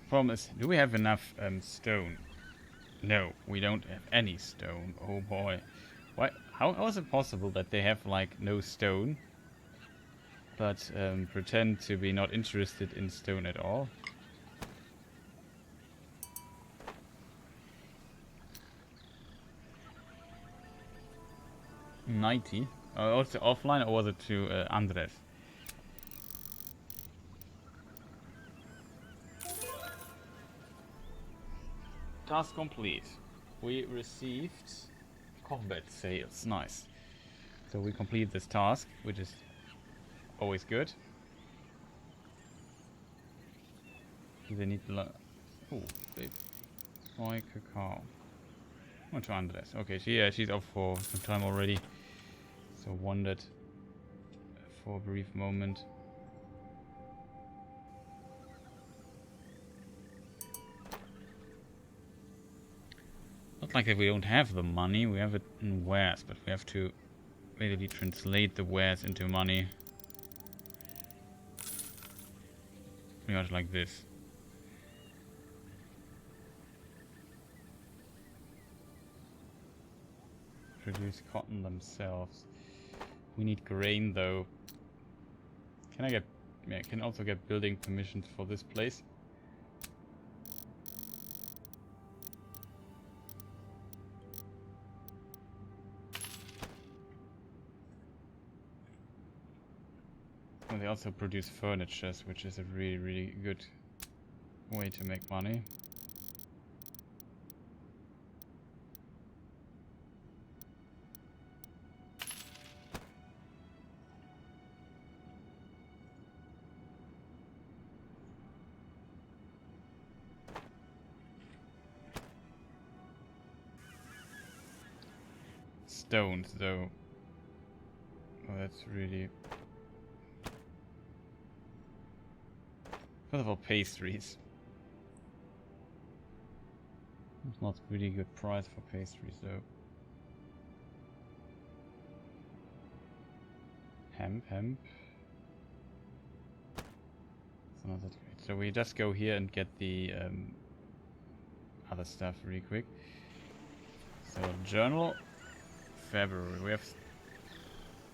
Speaker 1: Problem is, do we have enough stone? No, we don't have any stone. Oh boy. Why? How is it possible that they have like no stone, but pretend to be not interested in stone at all? $90. Also offline, or was it to Andres? Task complete. We received combat sales. Nice. So we complete this task, which is always good. Do they need oh, they buy cacao. Oh, to Andres. Okay, she's off for some time already. So wondered for a brief moment. Not like that we don't have the money, we have it in wares, but we have to basically translate the wares into money. Pretty much like this. Produce cotton themselves. We need grain though. Can I get... yeah, I can also get building permissions for this place. And they also produce furnitures, which is a really, really good way to make money. stones, though. Oh, that's really... First of all, pastries. It's not really good price for pastries, though. Hemp. It's not that great. So we just go here and get the other stuff really quick. So journal, February. We have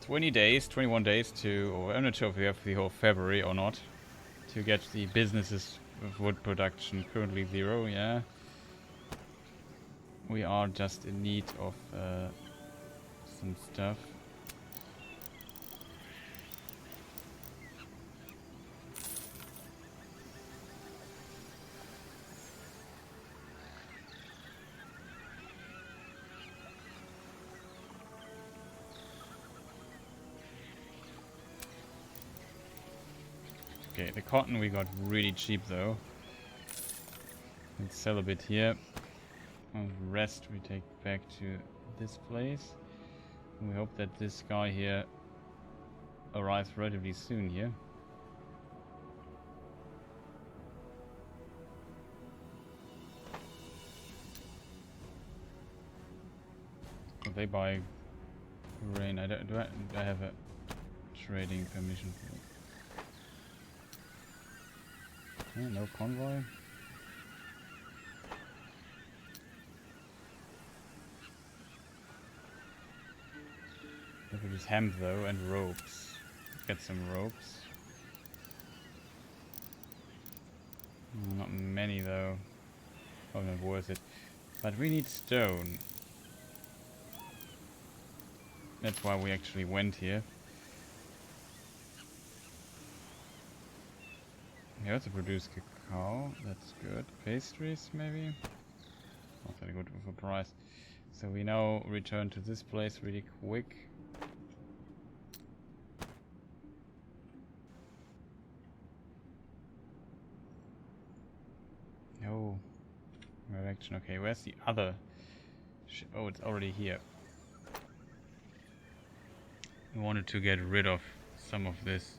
Speaker 1: 20 days, 21 days to, or I'm not sure if we have the whole February or not, to get the businesses of wood production. Currently 0, yeah. We are just in need of some stuff. Okay, the cotton we got really cheap though. Let's sell a bit here. And the rest we take back to this place. And we hope that this guy here arrives relatively soon here. Will they buy grain? Do I have a trading permission for it? Yeah, no convoy. They produce hemp though and ropes. Get some ropes. Not many though. Probably not worth it. But we need stone. That's why we actually went here. We also produce cacao. That's good. Pastries maybe. Not very good with a price. So we now return to this place really quick. No. Direction. Okay, where's the other ship? Oh, it's already here. I wanted to get rid of some of this.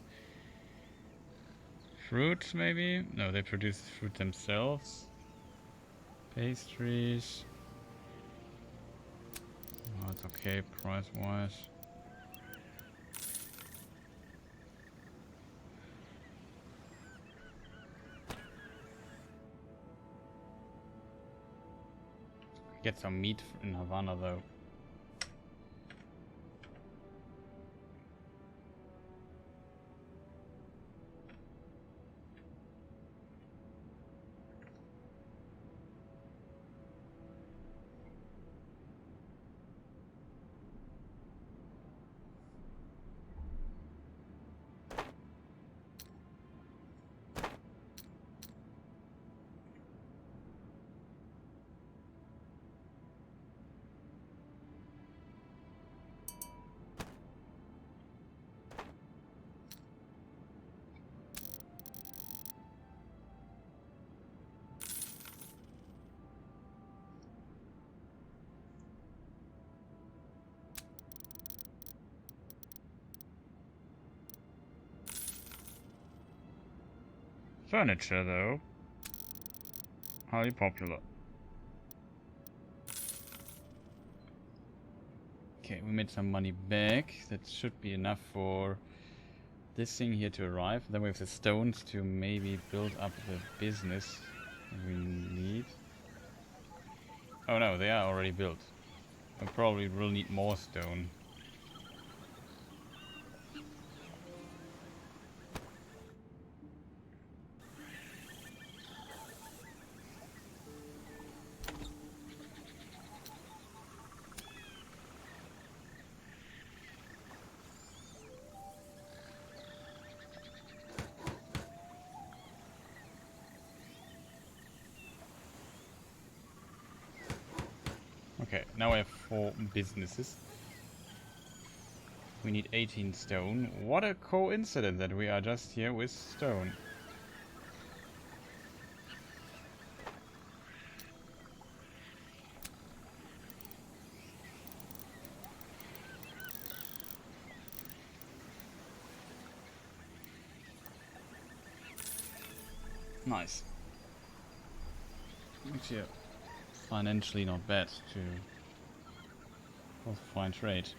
Speaker 1: Fruit, maybe? No, they produce fruit themselves. Pastries. Oh, it's okay price-wise. Get some meat in Havana, though. Furniture, though. Highly popular. Okay, we made some money back. That should be enough for this thing here to arrive. Then we have the stones to maybe build up the business we need. Oh no, they are already built. We probably will need more stone. Okay, now I have 4 businesses. We need 18 stone. What a coincidence that we are just here with stone. Nice. Actually, financially not bad to find trade.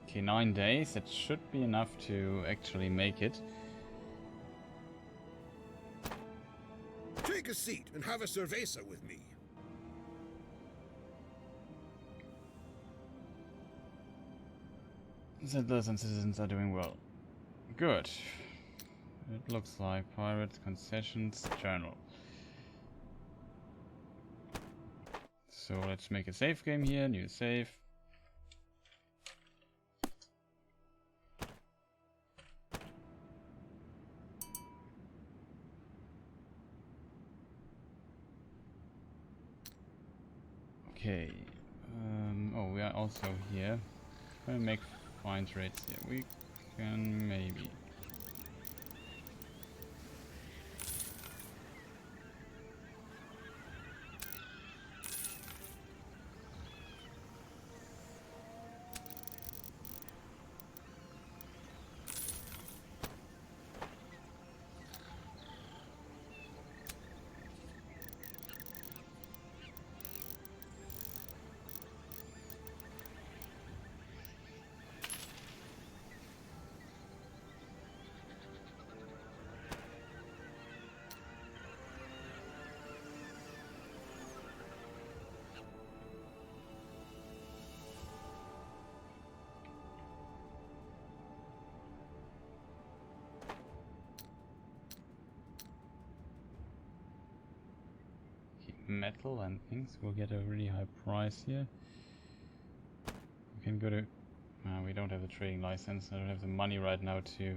Speaker 1: Okay, 9 days. That should be enough to actually make it.
Speaker 5: Take a seat and have a cerveza with me.
Speaker 1: Settlers and citizens are doing well. Good. It looks like pirates, concessions, journal. So let's make a save game here. New save. Okay. Oh, we are also here. Gonna make fine trades here. We can maybe. Metal and things will get a really high price here. We can go to... we don't have a trading license. I don't have the money right now to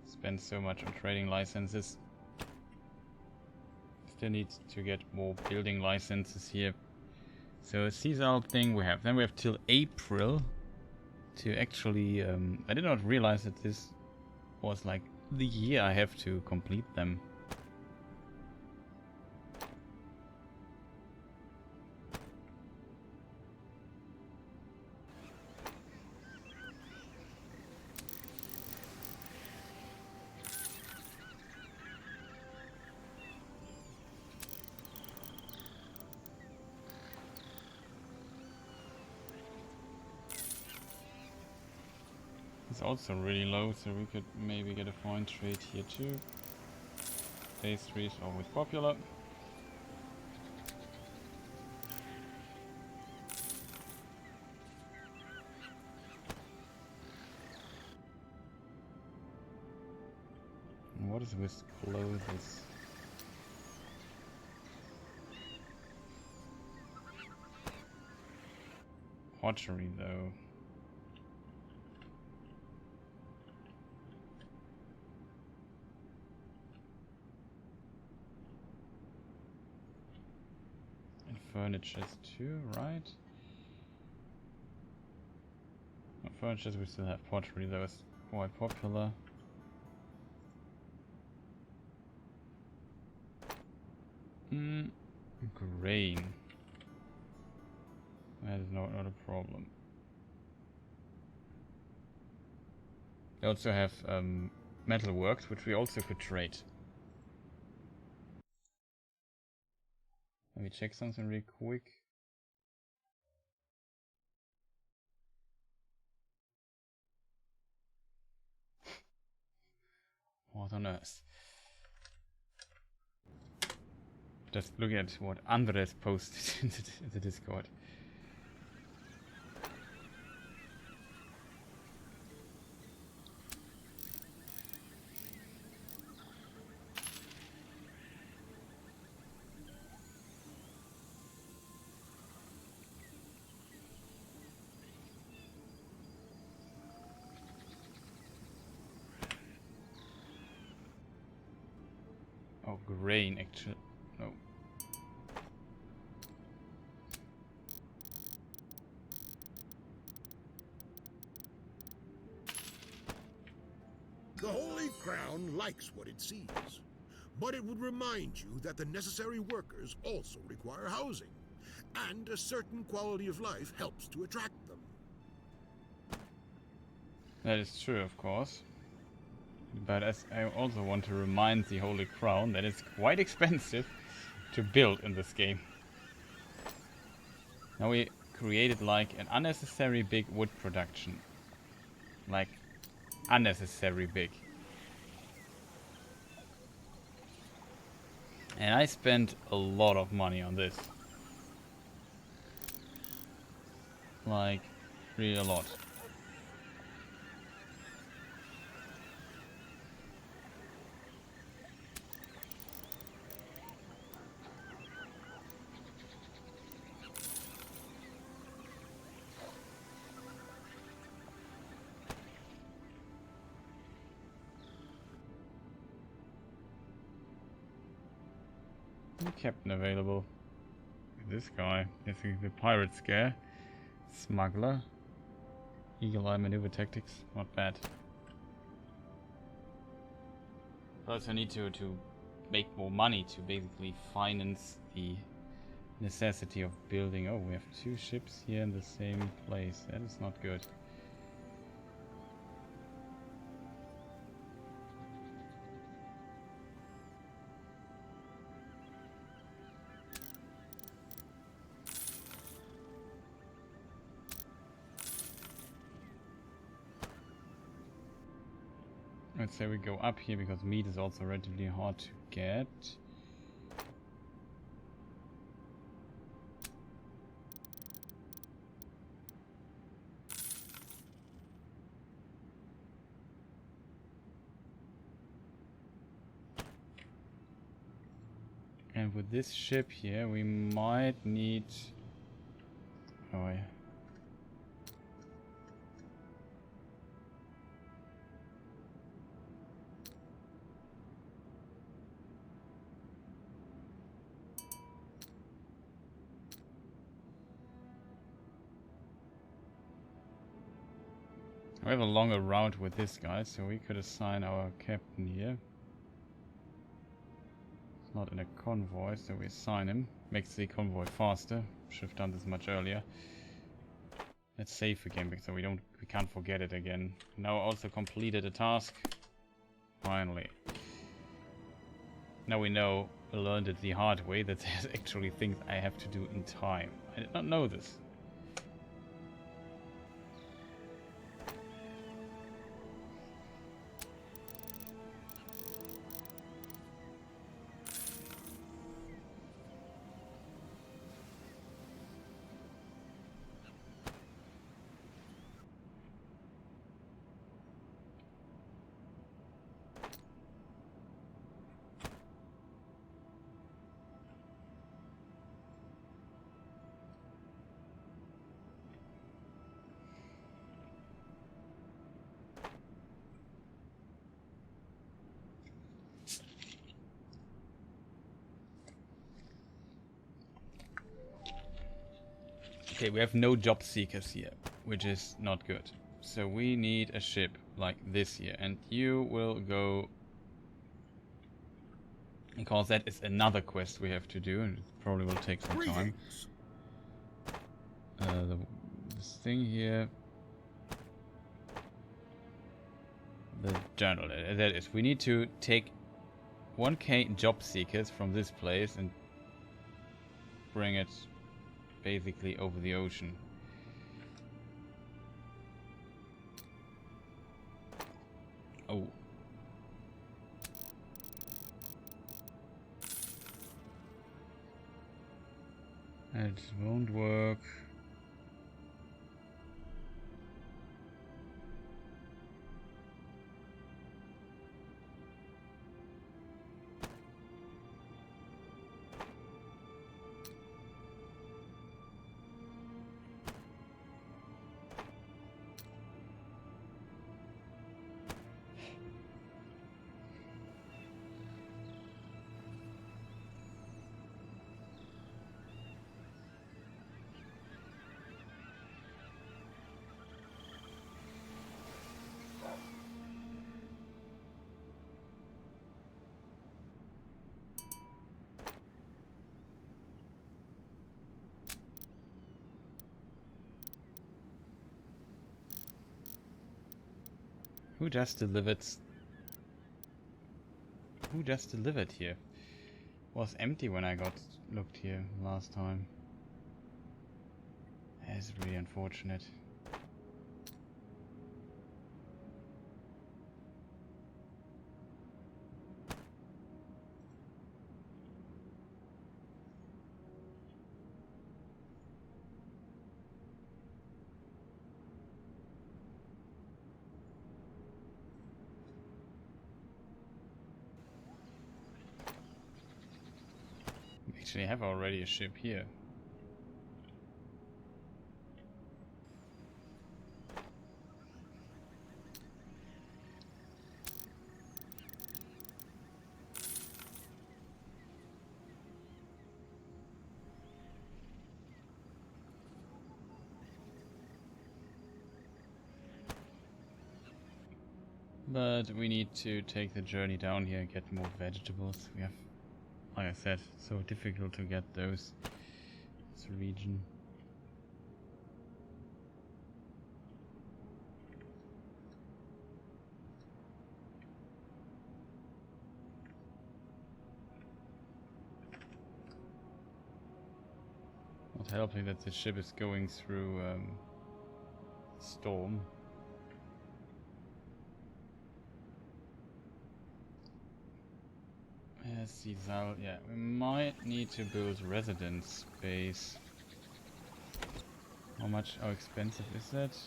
Speaker 1: spend so much on trading licenses. Still need to get more building licenses here. So a seasonal thing we have. Then we have till April to actually... I did not realize that this was like the year I have to complete them. It's also really low, so we could maybe get a fine trade here too. Day 3 is always popular. And what is with clothes? Pottery though. Furnitures too, right? Furnitures we still have pottery, that was quite popular. Grain. That is not a problem. They also have metalworks, which we also could trade. Let me check something really quick. What on earth? Just look at what Andres posted in the Discord. Oh, grain actually. No.
Speaker 5: The Holy Crown likes what it sees, but it would remind you that the necessary workers also require housing, and a certain quality of life helps to attract them.
Speaker 1: That is true, of course. But as I also want to remind the Holy Crown that it's quite expensive to build in this game. Now we created like an unnecessary big wood production. Like, unnecessary big. And I spent a lot of money on this. Like, really a lot. Captain available. This guy is the pirate scare. Smuggler. Eagle eye maneuver tactics. Not bad. I also need to make more money to basically finance the necessity of building. Oh, we have 2 ships here in the same place. That is not good. Let's say we go up here because meat is also relatively hard to get. And with this ship here, we might need... Oh, yeah. We have a longer route with this guy, so we could assign our captain here. It's not in a convoy, so we assign him. Makes the convoy faster. Should have done this much earlier. Let's save again, because we can't forget it again. Now also completed a task. Finally. Now we learned it the hard way, that there's actually things I have to do in time. I did not know this. Okay, we have no job seekers here, which is not good. So we need a ship like this here, and you will go, because that is another quest we have to do, and it probably will take some time. This thing here, the journal, that is, we need to take 1k job seekers from this place and bring it basically over the ocean. Oh. It won't work. Who just delivered? Who just delivered here? Was empty when I got looked here last time. That's really unfortunate. We actually have already a ship here. But we need to take the journey down here and get more vegetables. We have, like I said, so difficult to get those. This region. Not helping that the ship is going through storm. Let's see, Zal. Yeah, we might need to build residence space. How expensive is that?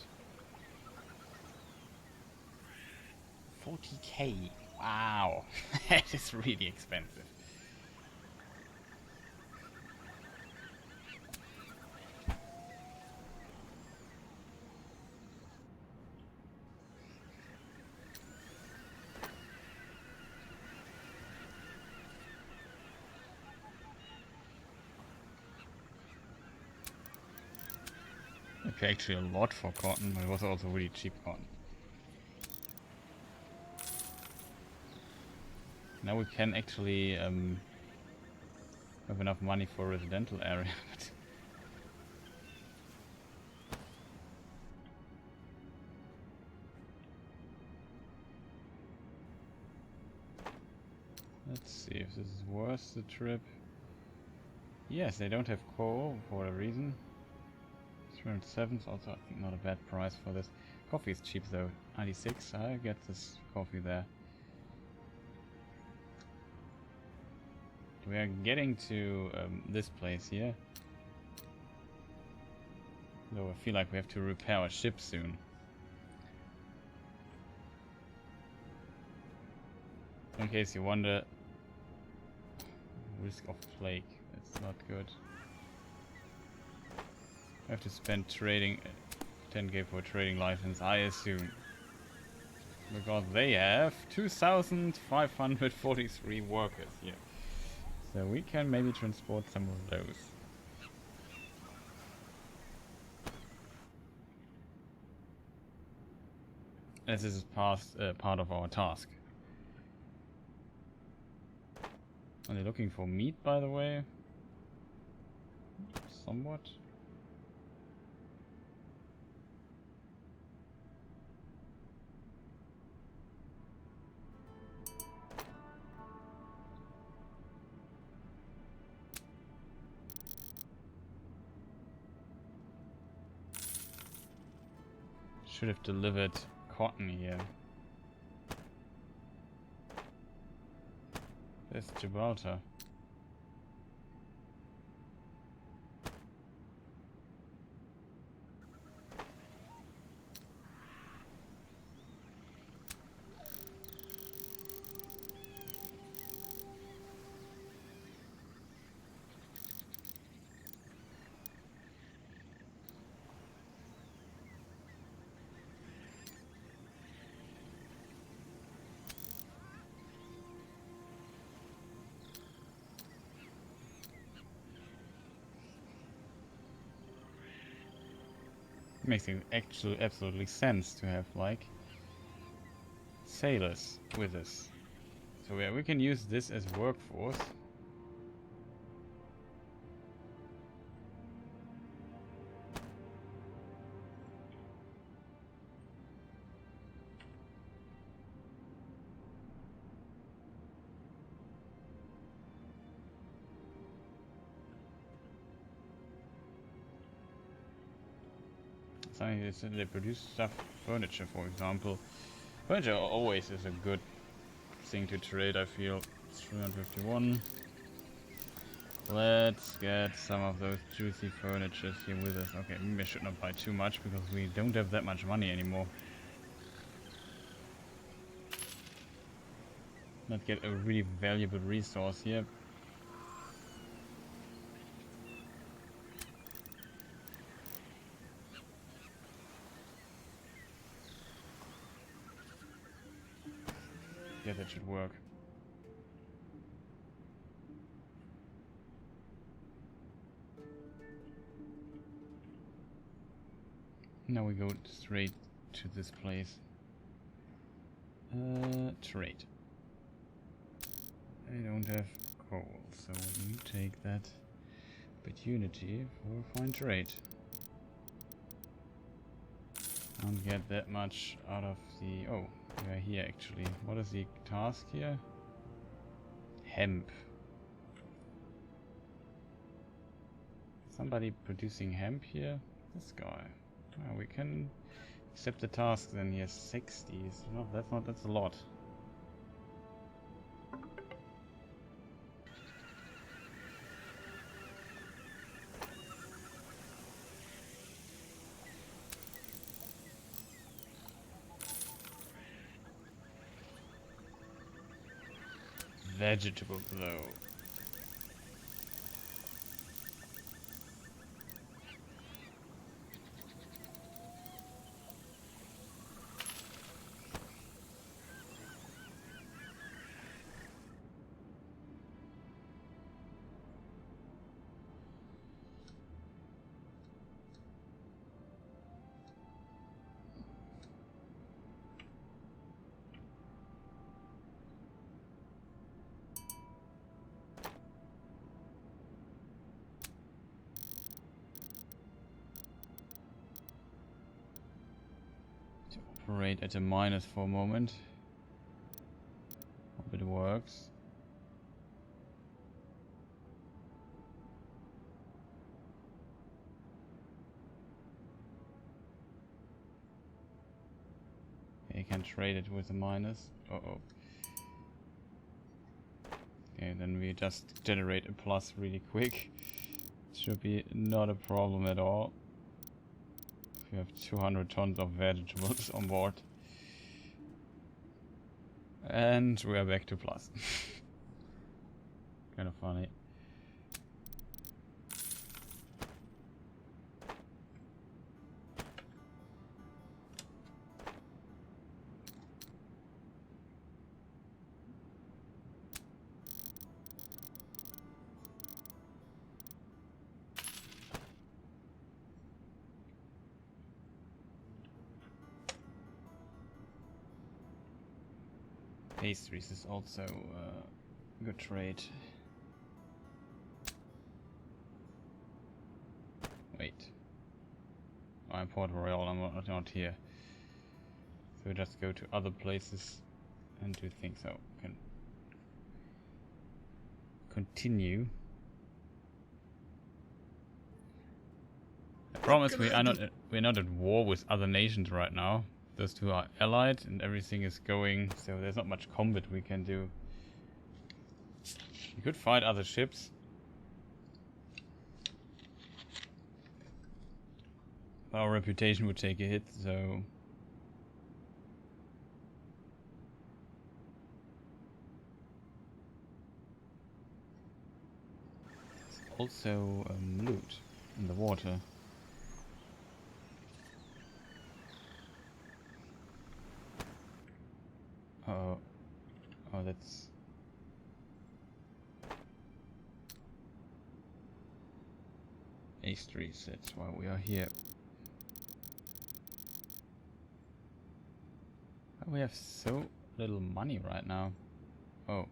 Speaker 1: 40k. Wow, that is really expensive. Okay, actually a lot for cotton, but it was also really cheap cotton. Now we can actually have enough money for a residential area. Let's see if this is worth the trip. Yes, they don't have coal for a reason. 307 is also, I think, not a bad price for this. Coffee is cheap though. 96, I get this coffee there. We are getting to this place here. Though I feel like we have to repair our ship soon. In case you wonder, risk of plague, that's not good. I have to spend trading 10k for a trading license, I assume. Because they have 2,543 workers here. So we can maybe transport some of those. As this is part of our task. Are they looking for meat, by the way? Somewhat. Should have delivered cotton here. There's Gibraltar. Makes it actually absolutely sense to have like sailors with us. So yeah, we can use this as workforce. Something they produce stuff, furniture, for example. Furniture always is a good thing to trade, I feel. 351. Let's get some of those juicy furnitures here with us. Okay, maybe I should not buy too much because we don't have that much money anymore. Not get a really valuable resource here. Yeah, that should work. Now we go straight to this place. Trade. I don't have coal, so we take that opportunity for fine trade. Don't get that much out of the... Oh, we are here actually. What is the task here? Hemp. Somebody producing hemp here? This guy. Oh, we can accept the task then. He has 60. No, that's a lot. Vegetable glow. Operate at a minus for a moment. Hope it works. Okay, you can trade it with a minus. Uh-oh. Okay, then we just generate a plus really quick. Should be not a problem at all. We have 200 tons of vegetables on board. And we are back to plus. Kind of funny. Pastries is also a good trade. Wait. I'm Port Royale, I'm not here. So we just go to other places and do things. So can continue. I promise we're not at war with other nations right now. Those two are allied and everything is going, so there's not much combat we can do. We could fight other ships. Our reputation would take a hit, so... There's also loot in the water. Oh, that's... A3, that's why we are here. We have so little money right now. Oh.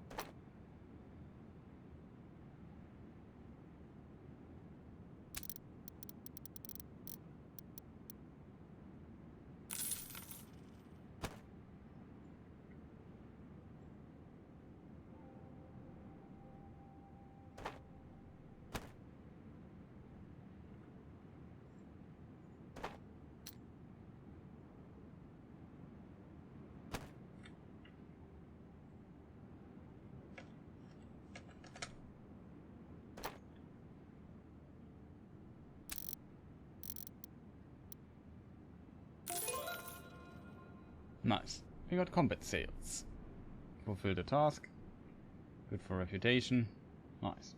Speaker 1: Nice. We got combat sales. Fulfill the task. Good for reputation. Nice.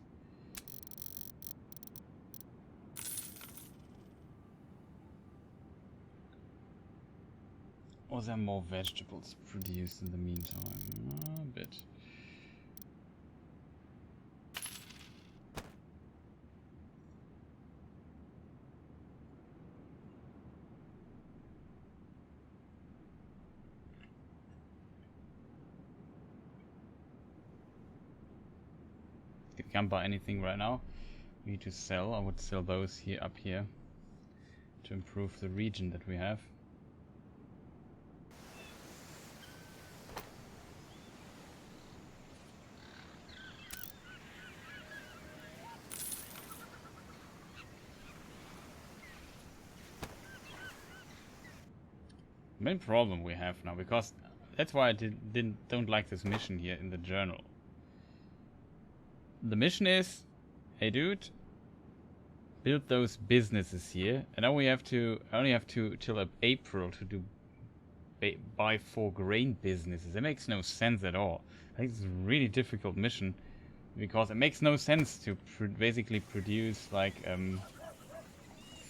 Speaker 1: Was there more vegetables produced in the meantime? A bit. We can't buy anything right now. We need to sell. I would sell those here up here to improve the region that we have. Main problem we have now, because that's why I don't like this mission here in the journal. The mission is, hey dude, build those businesses here, and now I only have to till April to do buy 4 grain businesses. It makes no sense at all. I think it's a really difficult mission because it makes no sense to basically produce like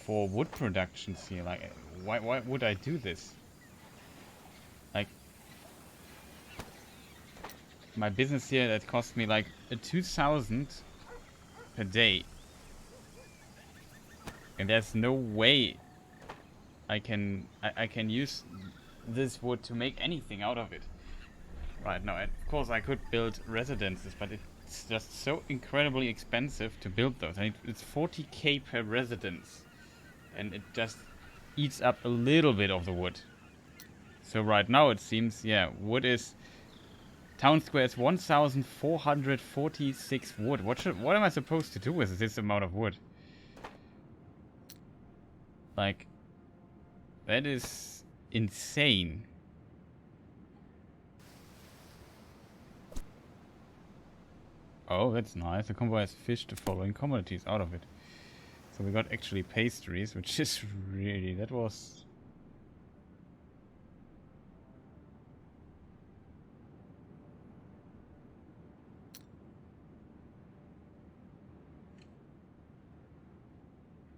Speaker 1: 4 wood productions here. Like, why would I do this? Like, my business here that cost me like 2,000 per day, and there's no way I can use this wood to make anything out of it. Right now, of course, I could build residences, but it's just so incredibly expensive to build those. And it's 40k per residence, and it just eats up a little bit of the wood. So right now it seems, yeah, wood is... Town square is 1,446 wood. What am I supposed to do with this amount of wood? Like, that is insane. Oh, that's nice. The convoy has fished the following commodities out of it. So we got actually pastries, which is really... That was...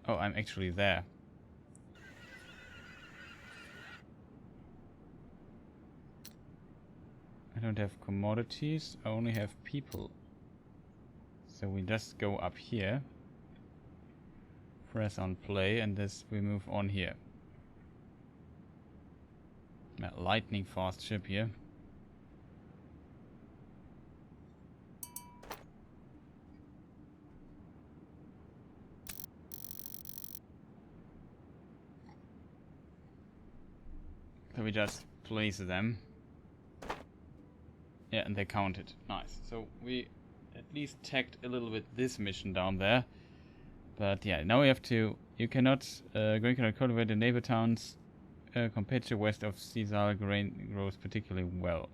Speaker 1: Oh, I'm actually there. I don't have commodities, I only have people. So we just go up here, press on play, and this we move on here. That lightning fast ship here. So we just place them. Yeah, and they counted. Nice. So we at least tagged a little bit this mission down there. But yeah, now we have to... You cannot... grain cannot cultivate the neighbor towns compared to west of Caesar. Grain grows particularly well.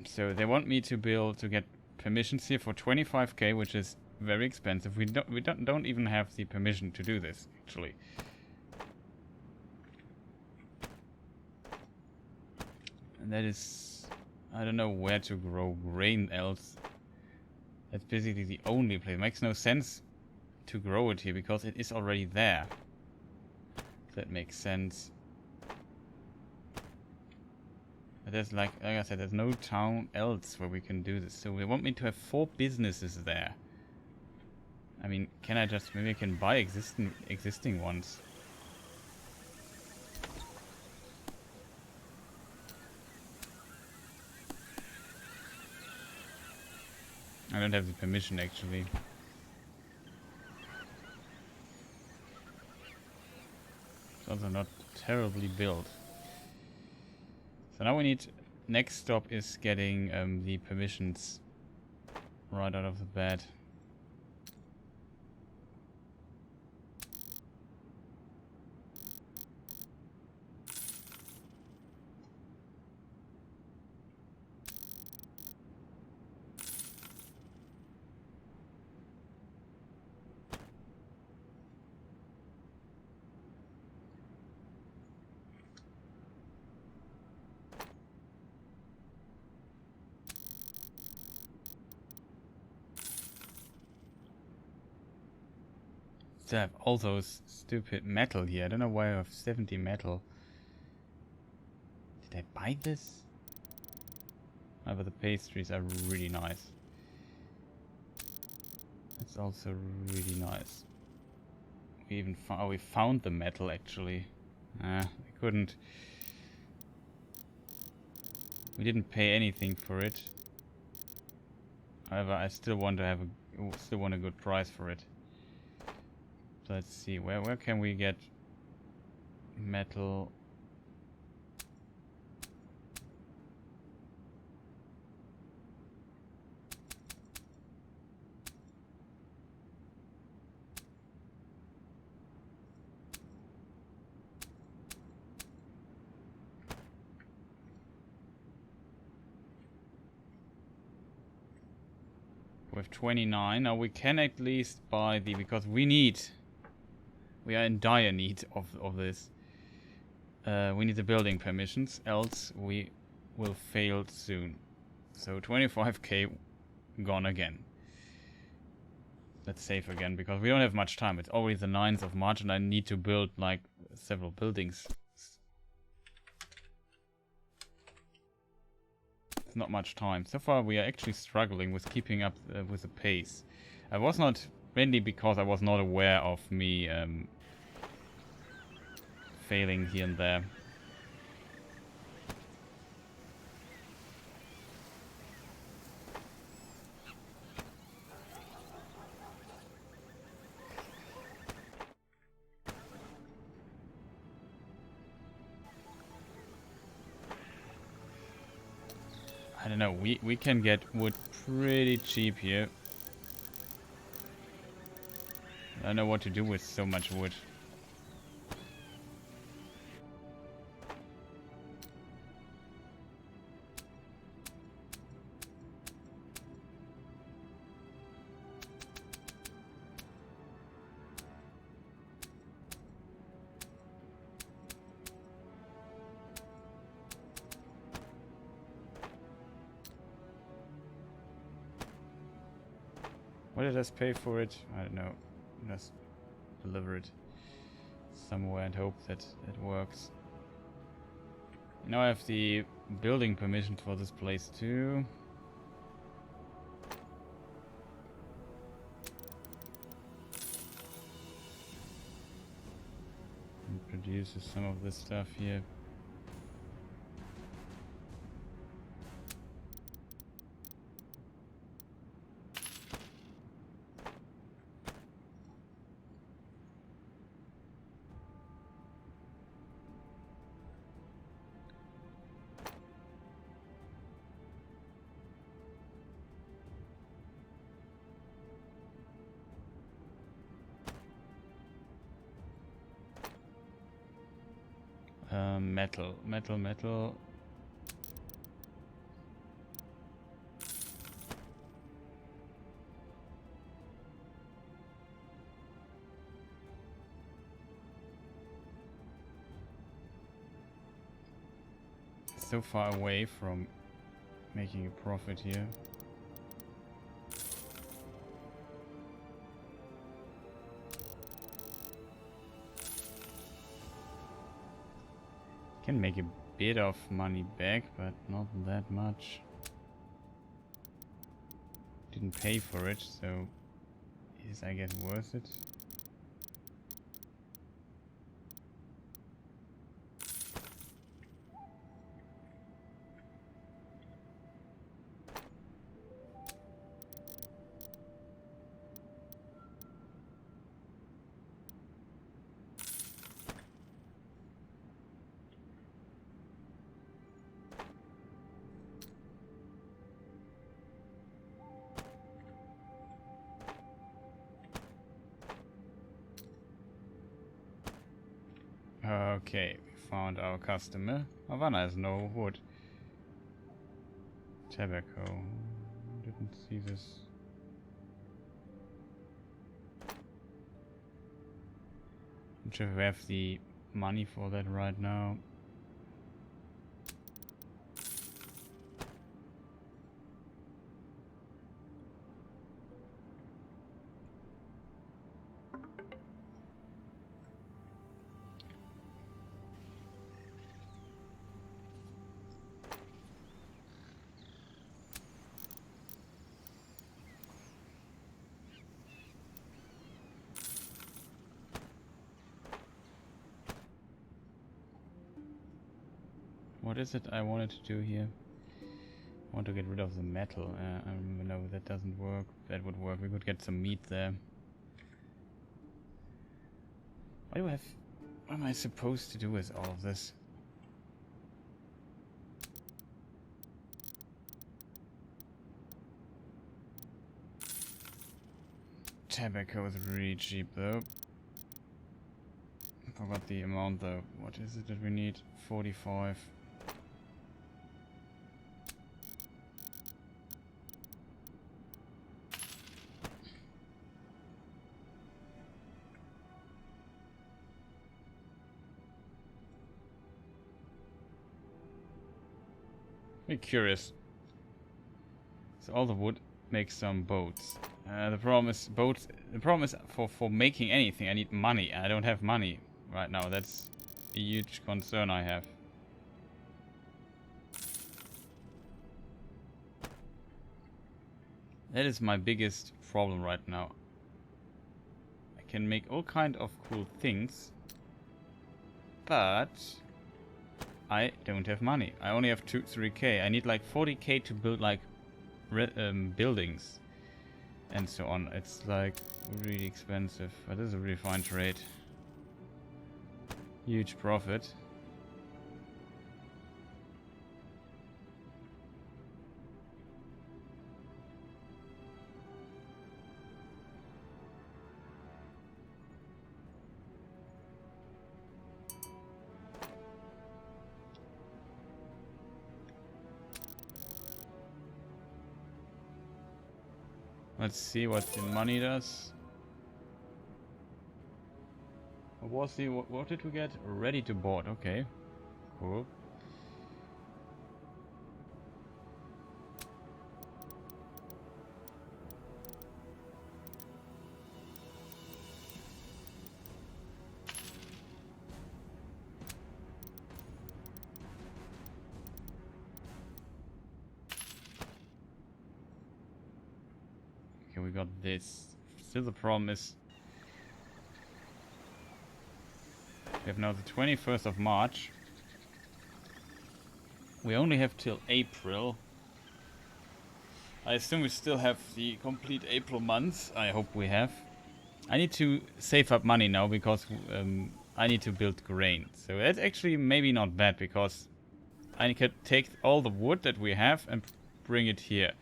Speaker 1: So they want me to build... to get permissions here for 25k, which is very expensive. We don't even have the permission to do this, actually. And that is... I don't know where to grow grain else. That's basically the only place. It makes no sense to grow it here because it is already there. If that makes sense. But there's like I said, there's no town else where we can do this. So they want me to have 4 businesses there. I mean, can I just... Maybe I can buy existing ones. I don't have the permission, actually. It's also not terribly built. So now we need... Next stop is getting the permissions right out of the bat. still have all those stupid metal here. I don't know why I have 70 metal. Did I buy this? Oh, but the pastries are really nice. That's also really nice. We even we found the metal actually. I couldn't. We didn't pay anything for it. However, I still want to have a good price for it. So let's see, where can we get metal? With 29, now we can at least buy the, because we are in dire need of this. We need the building permissions, else we will fail soon. So 25k gone again. Let's save again, because we don't have much time. It's already the 9th of March and I need to build like several buildings. Not much time. So far we are actually struggling with keeping up with the pace. I was not, mainly because I was not aware of me failing here and there. I don't know, we can get wood pretty cheap here. I don't know what to do with so much wood. What did I just pay for it? I don't know. Just deliver it somewhere and hope that it works. Now I have the building permission for this place too. It produces some of this stuff here. Metal. So far away from making a profit here. Can make a bit of money back, but not that much. Didn't pay for it, so is I guess worth it. Okay, we found our customer. Havana has no wood. Tobacco. Didn't see this. Not sure if we have the money for that right now. What is it I wanted to do here? I want to get rid of the metal. No, that doesn't work. That would work. We could get some meat there. Why do I have... What am I supposed to do with all of this? Tobacco is really cheap though. I forgot the amount though. What is it that we need? 45. Be curious. So all the wood makes some boats. The problem is boats. The problem is for making anything, I need money. I don't have money right now. That's a huge concern I have. That is my biggest problem right now. I can make all kind of cool things, but I don't have money. I only have 3k. I need like 40k to build like buildings and so on. It's like really expensive, but this is a really fine trade. Huge profit. Let's see what the money does. What was the... What did we get? Ready to board. Okay. Cool. Okay, we got this. Still the problem is... We have now the 21st of March. We only have till April. I assume we still have the complete April month. I hope we have. I need to save up money now because I need to build grain. So that's actually maybe not bad because I can take all the wood that we have and bring it here.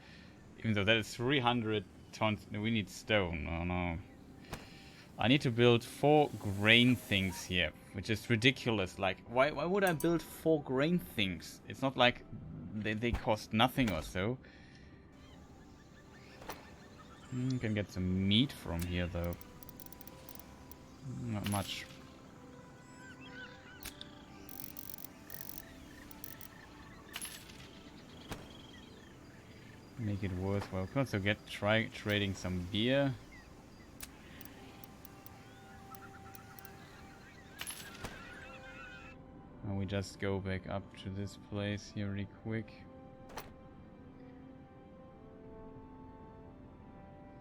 Speaker 1: Even though that is 300 tons. We need stone. Oh no. I need to build 4 grain things here, which is ridiculous. Like, why would I build 4 grain things? It's not like they cost nothing or so. Can get some meat from here though. Not much. Make it worthwhile. Can also try trading some beer. And we just go back up to this place here really quick.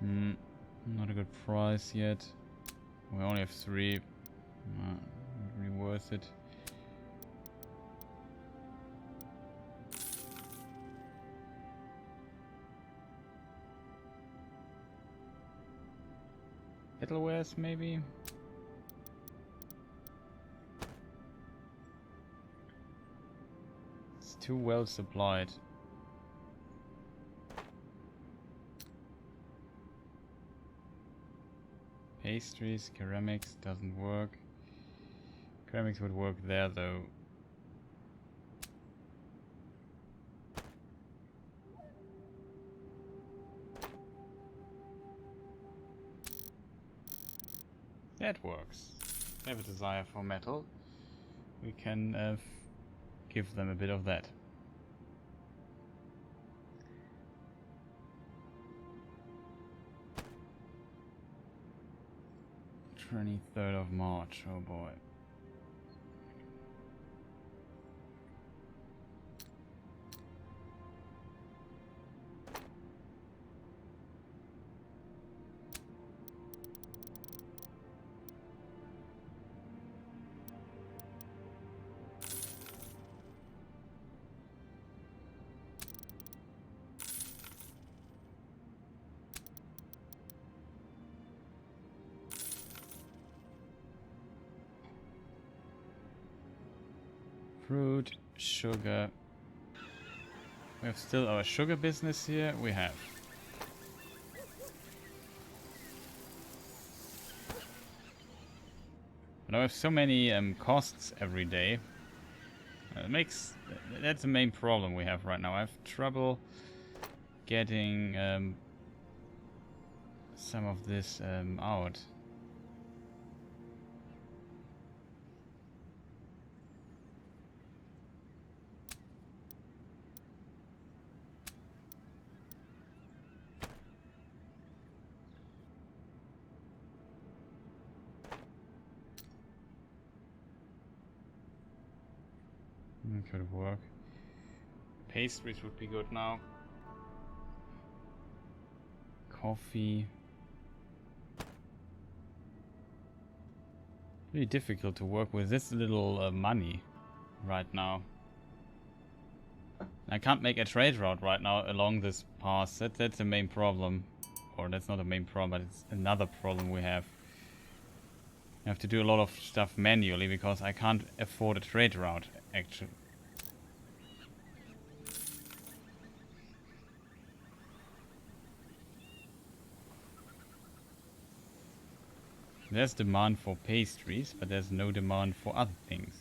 Speaker 1: Not a good price yet. We only have 3. Not really worth it. Metalwares maybe? It's too well supplied. Pastries, ceramics doesn't work. Ceramics would work there though. That works. They have a desire for metal. We can give them a bit of that. 23rd of March, oh boy. Fruit, sugar. We have still our sugar business here. We have. But I have so many costs every day. That's the main problem we have right now. I have trouble getting some of this out. Could work. Pastries would be good now. Coffee. Really difficult to work with this little money right now. I can't make a trade route right now along this path. That's the main problem. Or that's not the main problem, but it's another problem we have. I have to do a lot of stuff manually because I can't afford a trade route, actually. There's demand for pastries, but there's no demand for other things.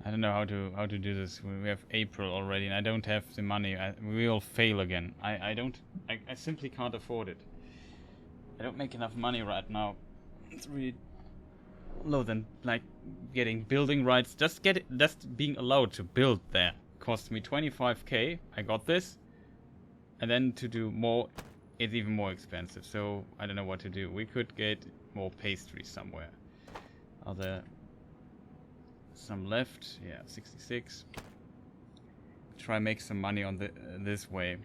Speaker 1: I don't know how to do this. We have April already, and I don't have the money. We will fail again. I simply can't afford it. I don't make enough money right now. It's really low. Than like getting building rights. Just being allowed to build there cost me 25k. I got this, and then to do more, it's even more expensive. So I don't know what to do. We could get more pastries somewhere. Are there some left? Yeah, 66. Try make some money on this way.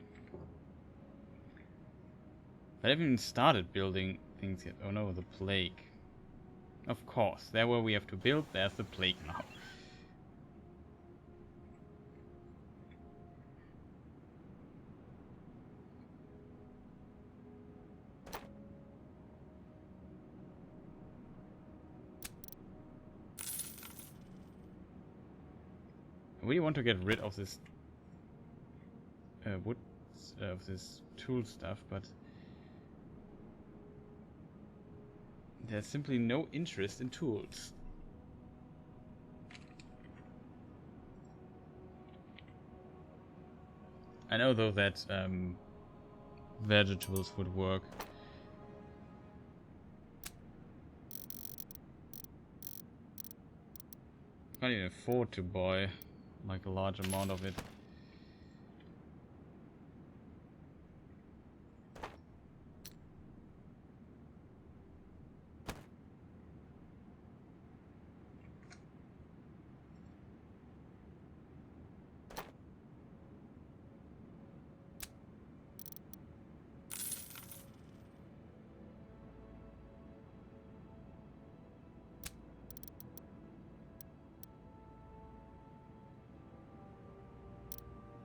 Speaker 1: I haven't even started building things yet. Oh no, the plague. Of course, there where we have to build, there's the plague now. I really want to get rid of this wood, of this tool stuff, but there's simply no interest in tools. I know though that vegetables would work. Can't even afford to buy like a large amount of it.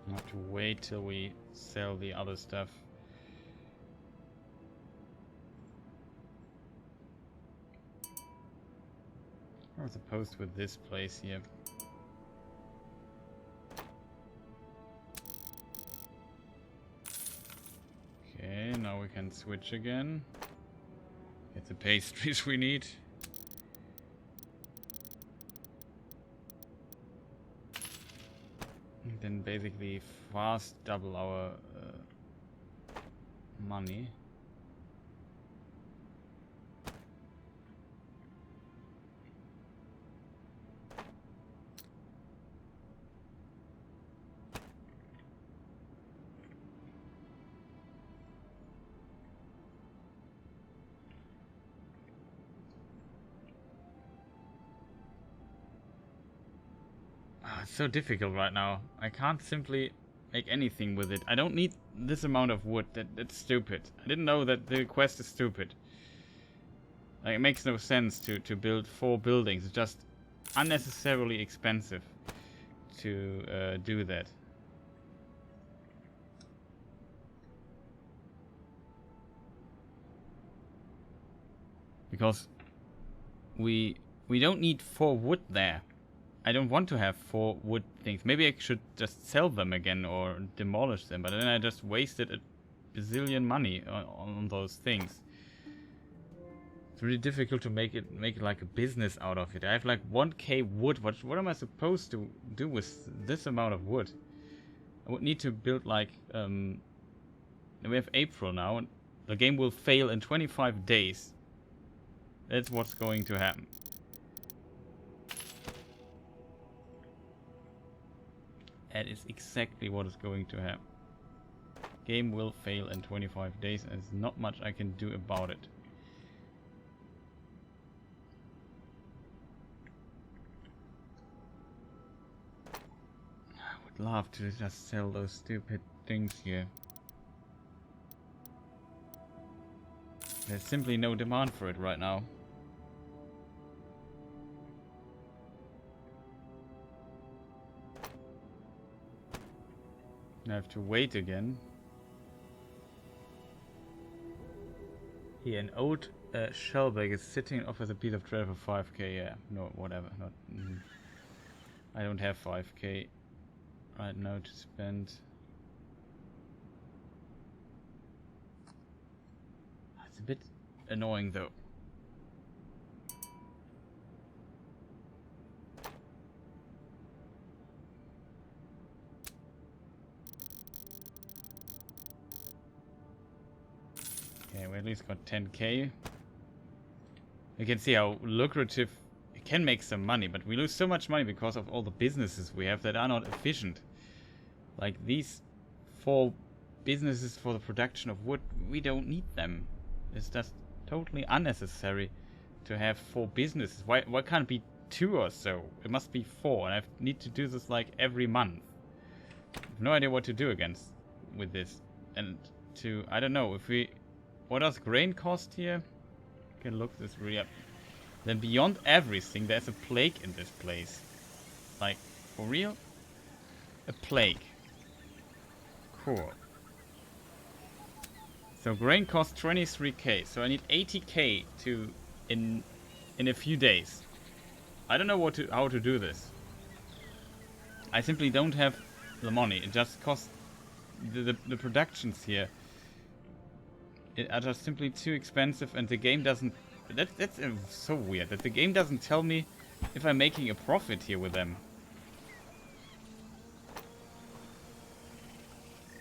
Speaker 1: I have to wait till we sell the other stuff. I suppose with this place here. Okay, now we can switch again. Get the pastries we need. Then basically fast double our money. It's so difficult right now. I can't simply make anything with it. I don't need this amount of wood. That's stupid. I didn't know that the quest is stupid. Like, it makes no sense to build 4 buildings. It's just unnecessarily expensive to do that. Because we don't need 4 wood there. I don't want to have 4 wood things. Maybe I should just sell them again or demolish them, but then I just wasted a bazillion money on those things. It's really difficult to make it like a business out of it. I have like 1k wood. What am I supposed to do with this amount of wood? I would need to build like we have April now, and the game will fail in 25 days. That's what's going to happen. That is exactly what is going to happen. Game will fail in 25 days, and there's not much I can do about it. I would love to just sell those stupid things here. There's simply no demand for it right now. I have to wait again. Here, an old shellbag is sitting and offers a piece of treasure for 5k. Yeah, no, whatever. Not. I don't have 5k right now to spend. It's a bit annoying though. Okay, we at least got 10k. You can see how lucrative it can make some money, but we lose so much money because of all the businesses we have that are not efficient. Like these 4 businesses for the production of wood, we don't need them. It's just totally unnecessary to have 4 businesses. Why can't it be 2 or so? It must be 4, and I need to do this like every month. I have no idea what to do with this. And I don't know, if we... What does grain cost here? I can look this really up. Then beyond everything, there's a plague in this place. Like, for real? A plague. Cool. So grain costs 23k. So I need 80k in a few days. I don't know how to do this. I simply don't have the money. It just costs the productions here. Are just simply too expensive, and the game doesn't... That's so weird, that the game doesn't tell me if I'm making a profit here with them.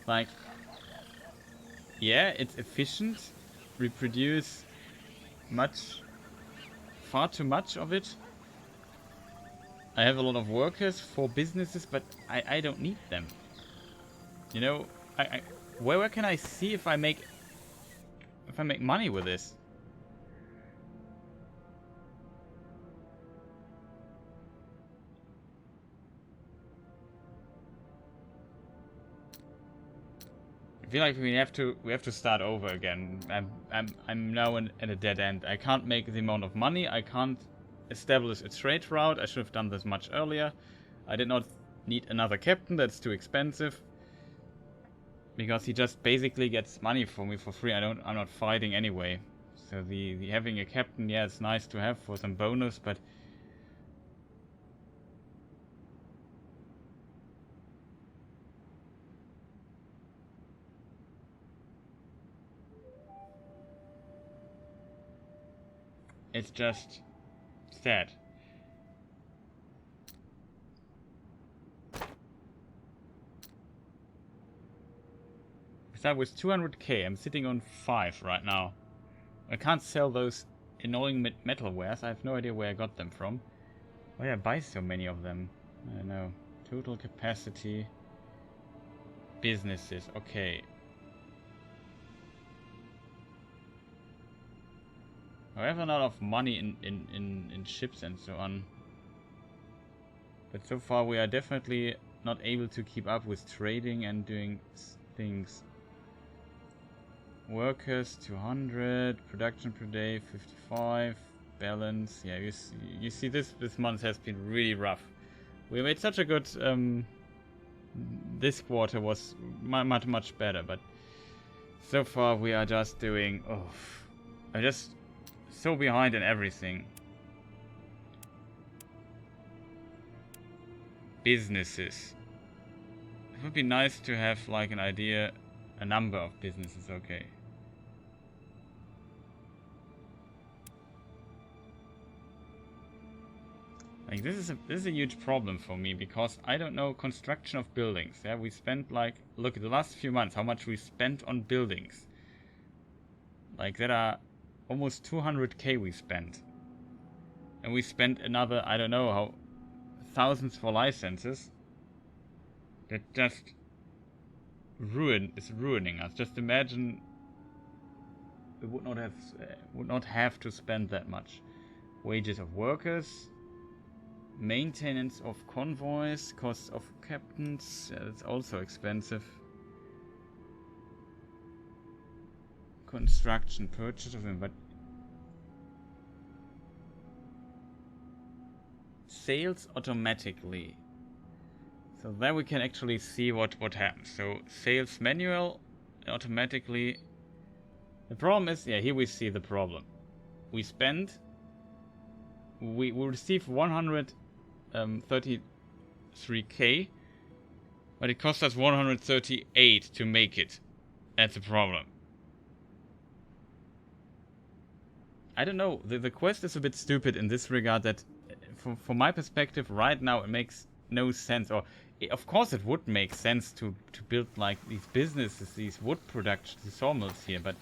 Speaker 1: Like... Yeah, it's efficient. We produce far too much of it. I have a lot of workers for businesses, but I don't need them. You know, where can I see if I make money with this? I feel like we have to start over again. I'm now at a dead end. I can't make the amount of money. I can't establish a trade route. I should have done this much earlier. I did not need another captain. That's too expensive. Because he just basically gets money from me for free. I'm not fighting anyway. So the having a captain, yeah, it's nice to have for some bonus, but it's just sad. Start with 200k. I'm sitting on 5 right now. I can't sell those annoying metalwares. I have no idea where I got them from. Why did I buy so many of them? I don't know. Total capacity. Businesses. Okay. I have a lot of money in ships and so on. But so far we are definitely not able to keep up with trading and doing things. Workers 200, production per day 55, balance. Yeah, you see this month has been really rough. We made such a good this quarter was much better, but so far we are just doing I'm just so behind in everything. Businesses. It would be nice to have like an idea, a number of businesses, okay. Like this is a huge problem for me because I don't know construction of buildings. Yeah, we spent like, look at the last few months how much we spent on buildings. Like that are almost 200k we spent. And we spent another, I don't know how, thousands for licenses. That just is ruining us. Just imagine we would not have to spend that much. Wages of workers, maintenance of convoys, costs of captains, that's also expensive. Construction, purchase of them, but sales automatically. So there we can actually see what happens. So sales manual automatically. The problem is, yeah, here we see the problem. We receive 133k, but it costs us 138 to make it. That's a problem. I don't know, the quest is a bit stupid in this regard that, from my perspective right now, it makes no sense. Or, of course it would make sense to build like these businesses, these wood production, these sawmills here, but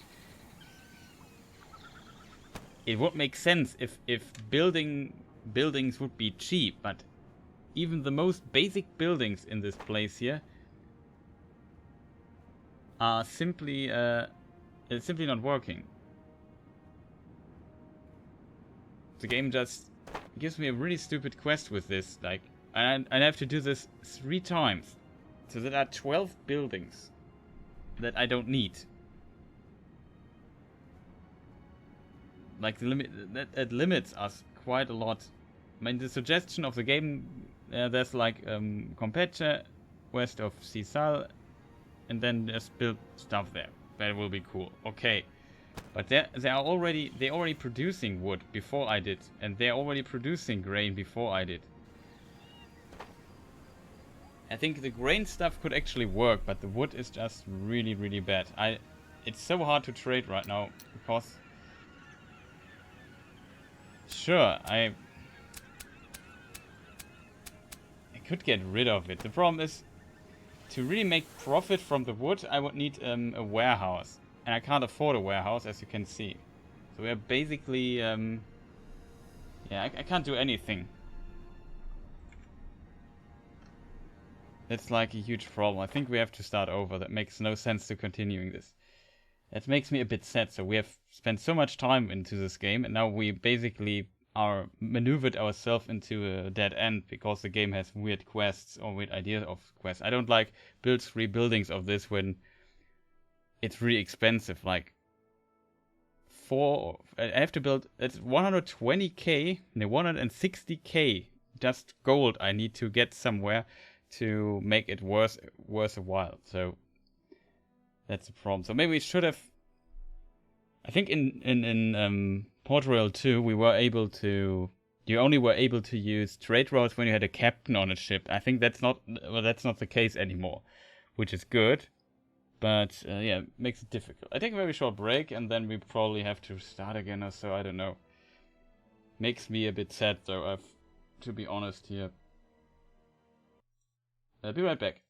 Speaker 1: it would make sense if buildings would be cheap, but even the most basic buildings in this place here are simply not working. The game just gives me a really stupid quest with this, like, and I have to do this 3 times. So there are 12 buildings that I don't need. Like the limit that limits us quite a lot. I mean, the suggestion of the game, there's like Campeche, west of Sisal, and then just build stuff there. That will be cool. Okay. But they're already producing wood before I did, and they're already producing grain before I did. I think the grain stuff could actually work, but the wood is just really bad. It's so hard to trade right now because sure, I could get rid of it. The problem is to really make profit from the wood, I would need a warehouse. And I can't afford a warehouse, as you can see. So we're basically, yeah, I can't do anything. That's like a huge problem. I think we have to start over. That makes no sense to continuing this. That makes me a bit sad. So we have spent so much time into this game, and now we basically are maneuvered ourselves into a dead end because the game has weird quests or weird ideas of quests. I don't like build 3 buildings of this when it's really expensive. Like I have to build, it's 120k, no, 160k just gold I need to get somewhere to make it worth a while. So that's the problem. So maybe we should have, I think in Port Royale 2 we were able to, you only were able to use trade routes when you had a captain on a ship. I think that's not the case anymore, which is good. But yeah, it makes it difficult. I take a very short break and then we probably have to start again or so, I don't know. Makes me a bit sad though, to be honest here. I'll be right back.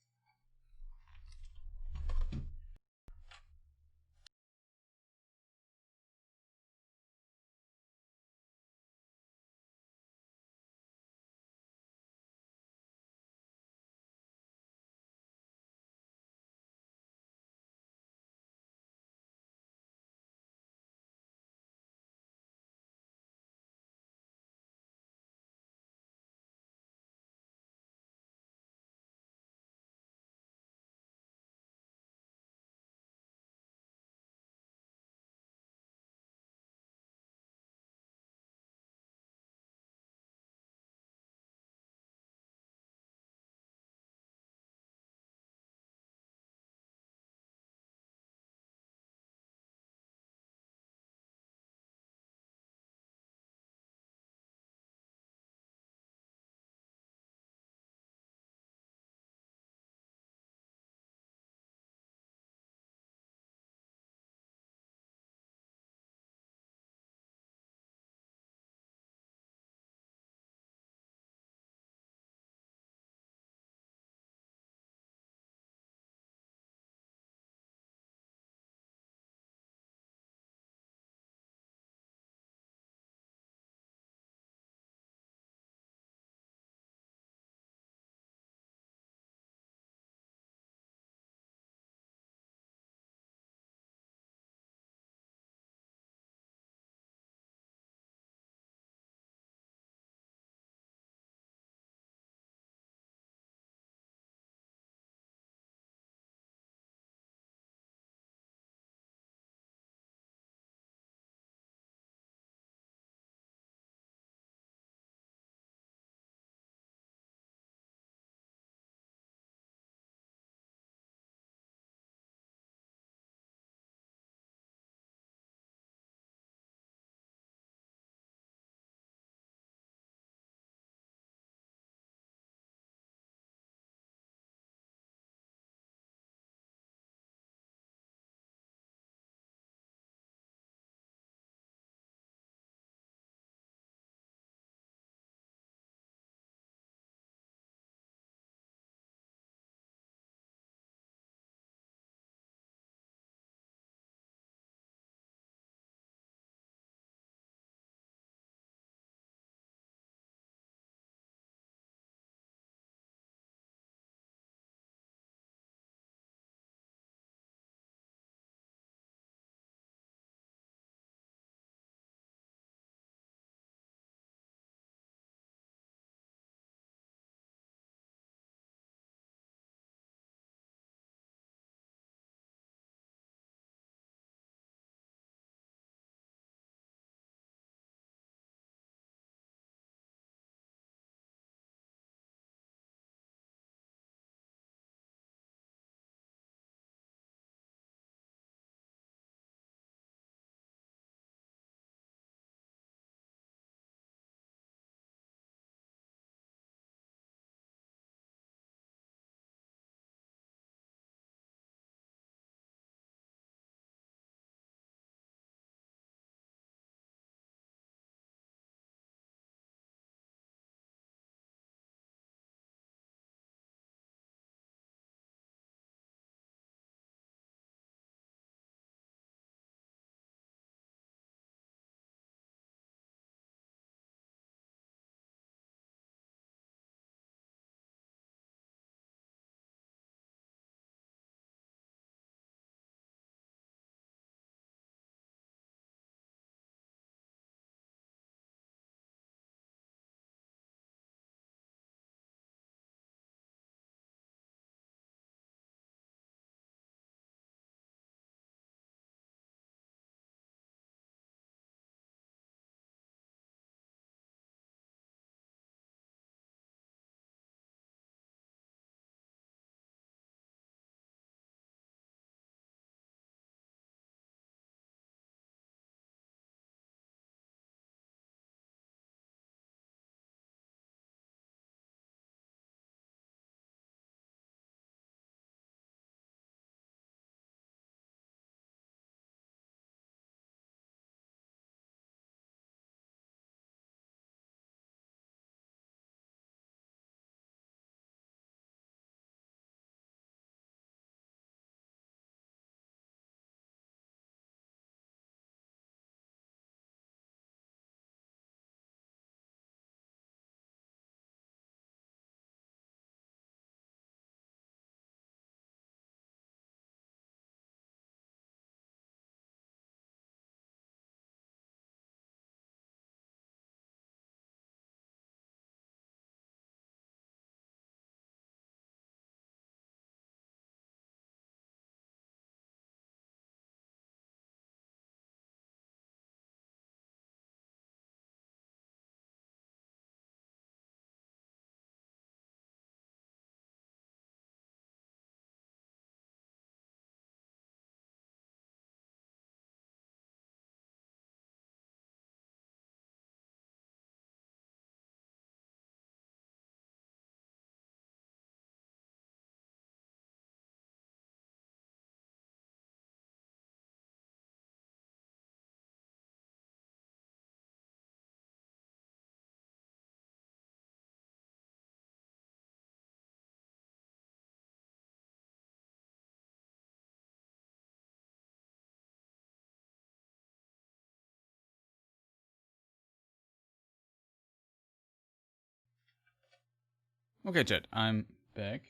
Speaker 1: Okay, chat, I'm back.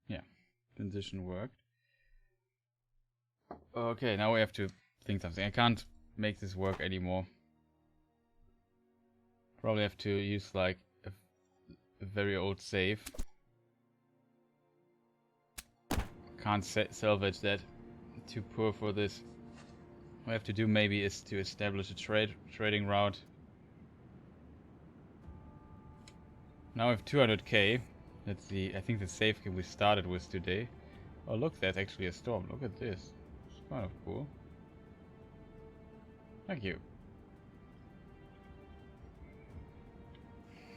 Speaker 1: Yeah, transition worked. Okay, now we have to think something. I can't make this work anymore. Probably have to use like a very old save. Can't salvage that. Too poor for this. What we have to do maybe is to establish a trading route. Now we have 200k. That's I think the save game we started with today. Oh look, there's actually a storm. Look at this. It's kind of cool. Thank you.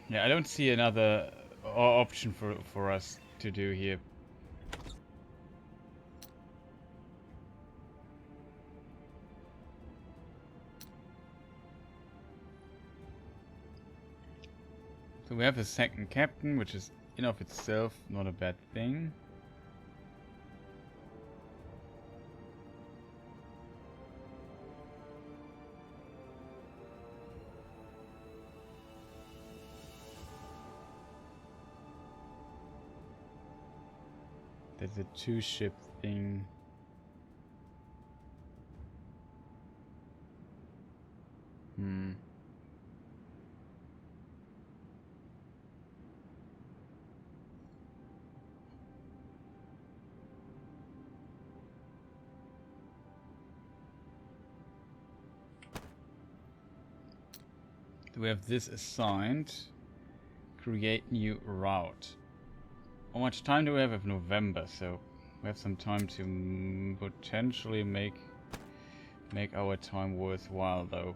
Speaker 1: Yeah, I don't see another option for us to do here. So we have a second captain, which is in of itself not a bad thing. There's a 2-ship thing. We have this assigned. Create new route. How much time do we have? We have November, so we have some time to potentially make our time worthwhile, though.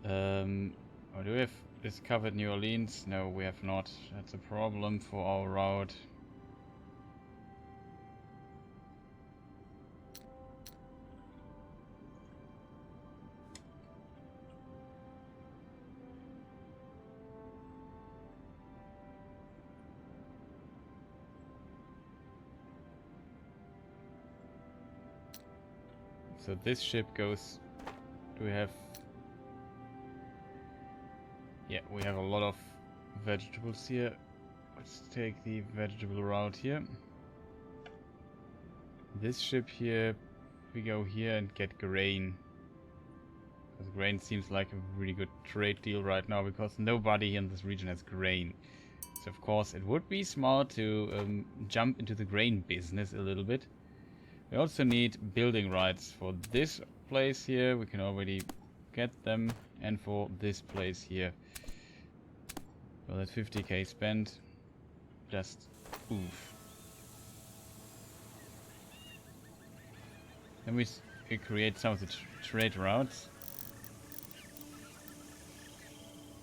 Speaker 1: Oh, do we have discovered New Orleans? No, we have not. That's a problem for our route. So this ship goes... Do we have... Yeah, we have a lot of vegetables here. Let's take the vegetable route here. This ship here, we go here and get grain. Because grain seems like a really good trade deal right now, because nobody in this region has grain. So of course it would be smart to jump into the grain business a little bit. We also need building rights for this place here. We can already get them. And for this place here. Well, that's 50k spent. Just oof. Then we create some of the trade routes.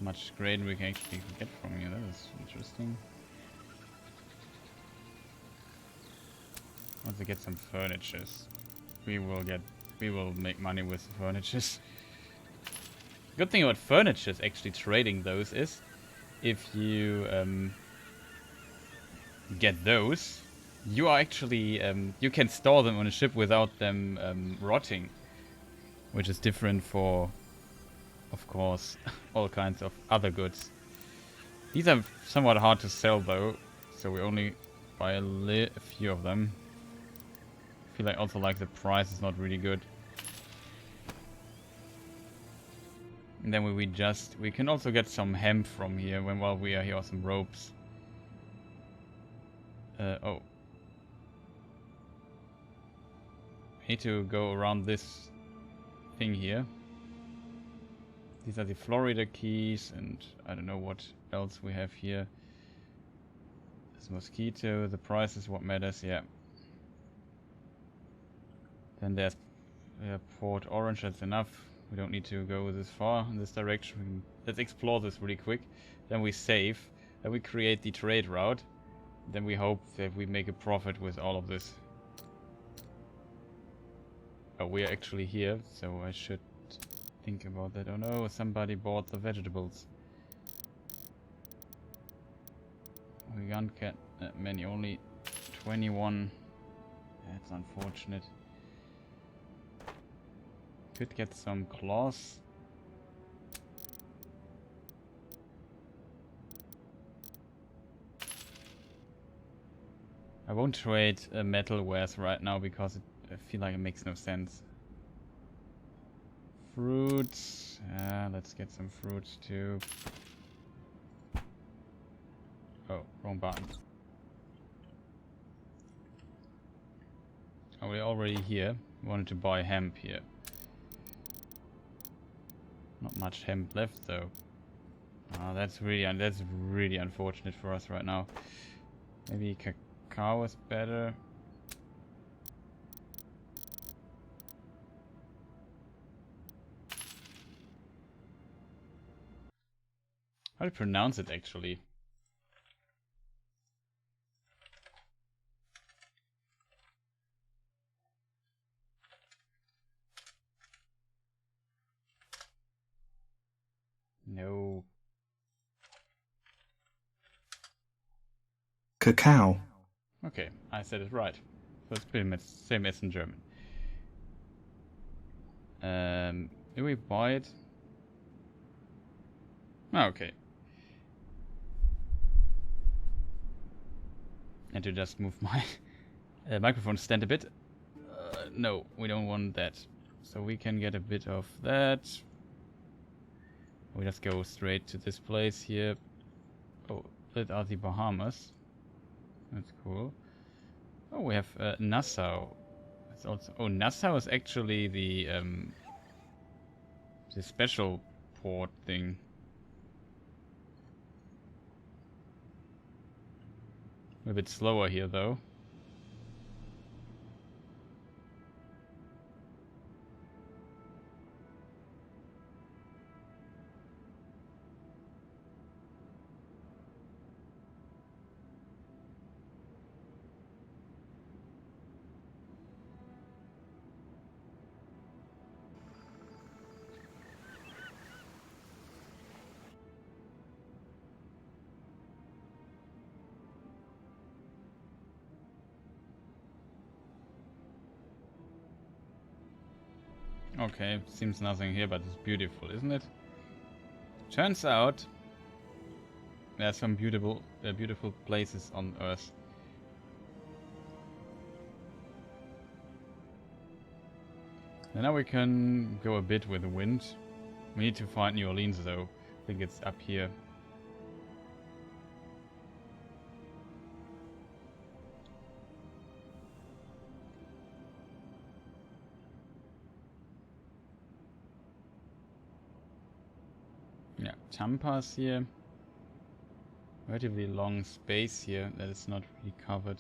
Speaker 1: How much grain we can actually get from here. That is interesting. Once we get some furnitures, we will make money with the furnitures. Good thing about furnitures, actually trading those, is if you get those, you are actually you can store them on a ship without them rotting, which is different for, of course, all kinds of other goods. These are somewhat hard to sell though, so we only buy a few of them. I feel like also like the price is not really good. And then we can also get some hemp from here while we are here, or some ropes. Oh. I need to go around this thing here. These are the Florida keys, and I don't know what else we have here. This mosquito, the price is what matters, yeah. Then there's Port Orange, that's enough. We don't need to go this far in this direction. Let's explore this really quick. Then we save. Then we create the trade route. Then we hope that we make a profit with all of this. Oh, we're actually here, so I should think about that. Oh no, somebody bought the vegetables. We can't get that many, only 21. That's unfortunate. Could get some cloth. I won't trade metal wares right now because I feel like it makes no sense. Fruits. Let's get some fruits too. Oh, wrong button. Oh, we're already here. We wanted to buy hemp here. Not much hemp left though. Oh, that's really unfortunate for us right now. Maybe cacao is better. How do you pronounce it actually? No.
Speaker 3: Cacao.
Speaker 1: Okay, I said it right. So it's pretty much the same as in German. Do we buy it? Oh, okay. And to just move my microphone stand a bit. No, we don't want that. So we can get a bit of that. We just go straight to this place here. Oh, that are the Bahamas. That's cool. Oh, we have Nassau. That's also. Oh, Nassau is actually the special port thing. A bit slower here though. Okay, seems nothing here, but it's beautiful, isn't it? Turns out there are some beautiful places on Earth. And now we can go a bit with the wind. We need to find New Orleans though. I think it's up here. Yeah, Tampa's here. Relatively long space here that is not really covered.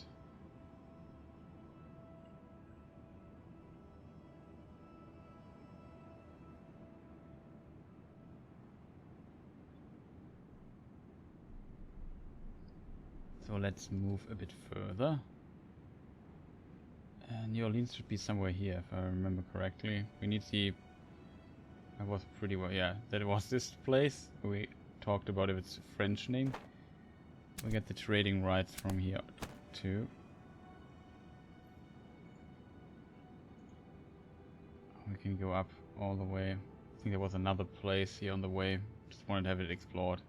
Speaker 1: So let's move a bit further. New Orleans should be somewhere here, if I remember correctly. We need the... That was pretty well, yeah. That was this place. We talked about if it's a French name. We get the trading rights from here too. We can go up all the way. I think there was another place here on the way. Just wanted to have it explored.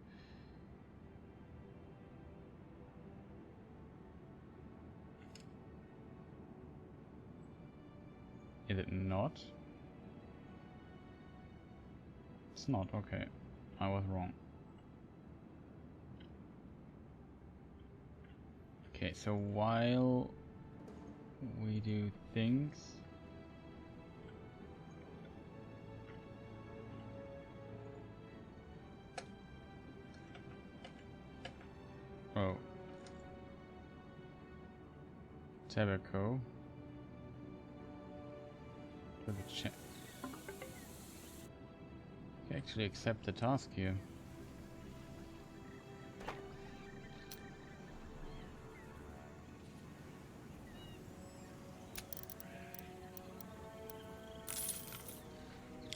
Speaker 1: Is it not? It's not, okay. I was wrong. Okay, so while we do things... Oh. Tobacco. Actually accept the task here.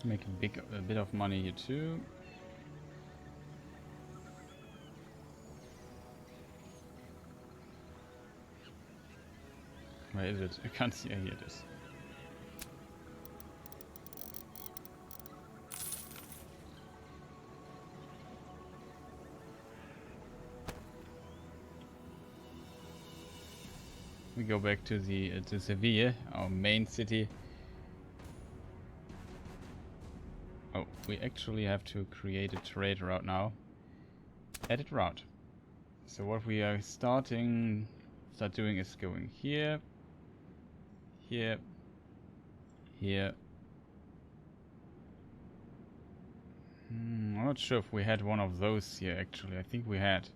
Speaker 1: Make a bit of money here too. Where is it? I can't see. Here it is. we go back to the to Seville, our main city. Oh, we actually have to create a trade route now. Edit route. So what we are start doing is going here, here, here. I'm not sure if we had one of those here actually. I think we had.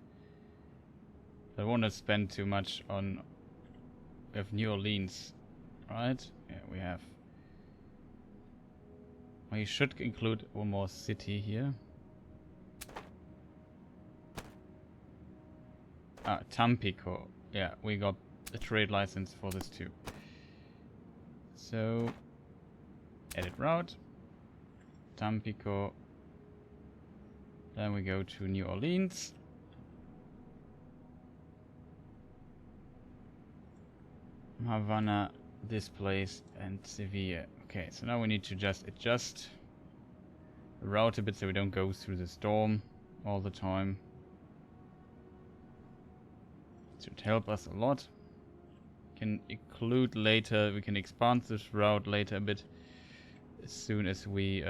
Speaker 1: I don't want to spend too much on. We have New Orleans, right? Yeah, we have. We should include one more city here. Ah, Tampico. Yeah, we got the trade license for this too. So, edit route. Tampico. Then we go to New Orleans. Havana, this place, and Sevilla. Okay, so now we need to just adjust the route a bit so we don't go through the storm all the time. It should help us a lot. Can include later, we can expand this route later a bit as soon as we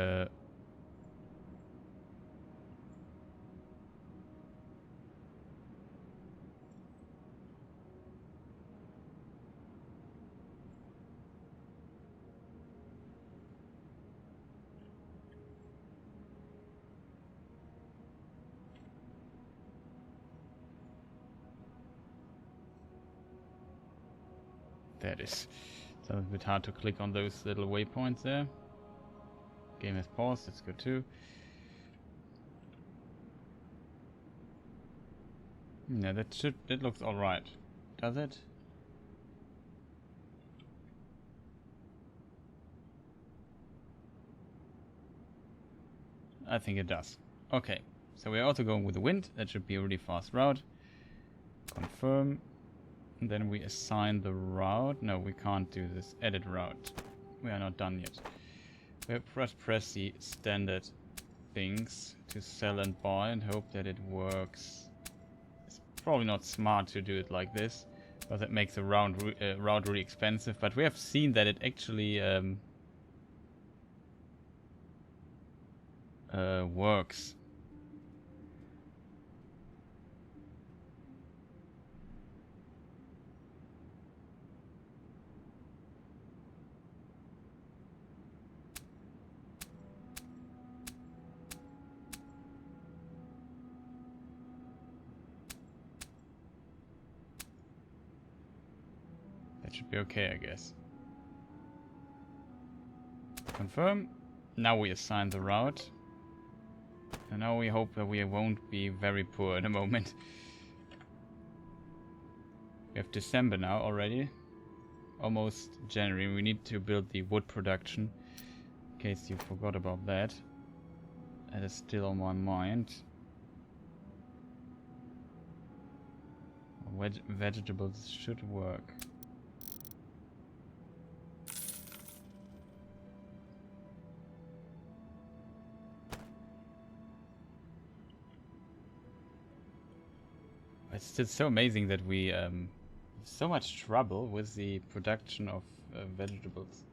Speaker 1: that is. It's a bit hard to click on those little waypoints there. Game has paused, that's good too. Yeah, that looks alright. Does it? I think it does. Okay, so we're also going with the wind. That should be a really fast route. Confirm. And then we assign the route. No, we can't do this. Edit route. We are not done yet. We press the standard things to sell and buy and hope that it works. It's probably not smart to do it like this, because it makes the route really expensive. But we have seen that it actually works. That should be okay, I guess. Confirm. Now we assign the route. And now we hope that we won't be very poor at the moment. We have December now already. Almost January. We need to build the wood production. In case you forgot about that. That is still on my mind. Vegetables should work. It's still so amazing that we have so much trouble with the production of vegetables.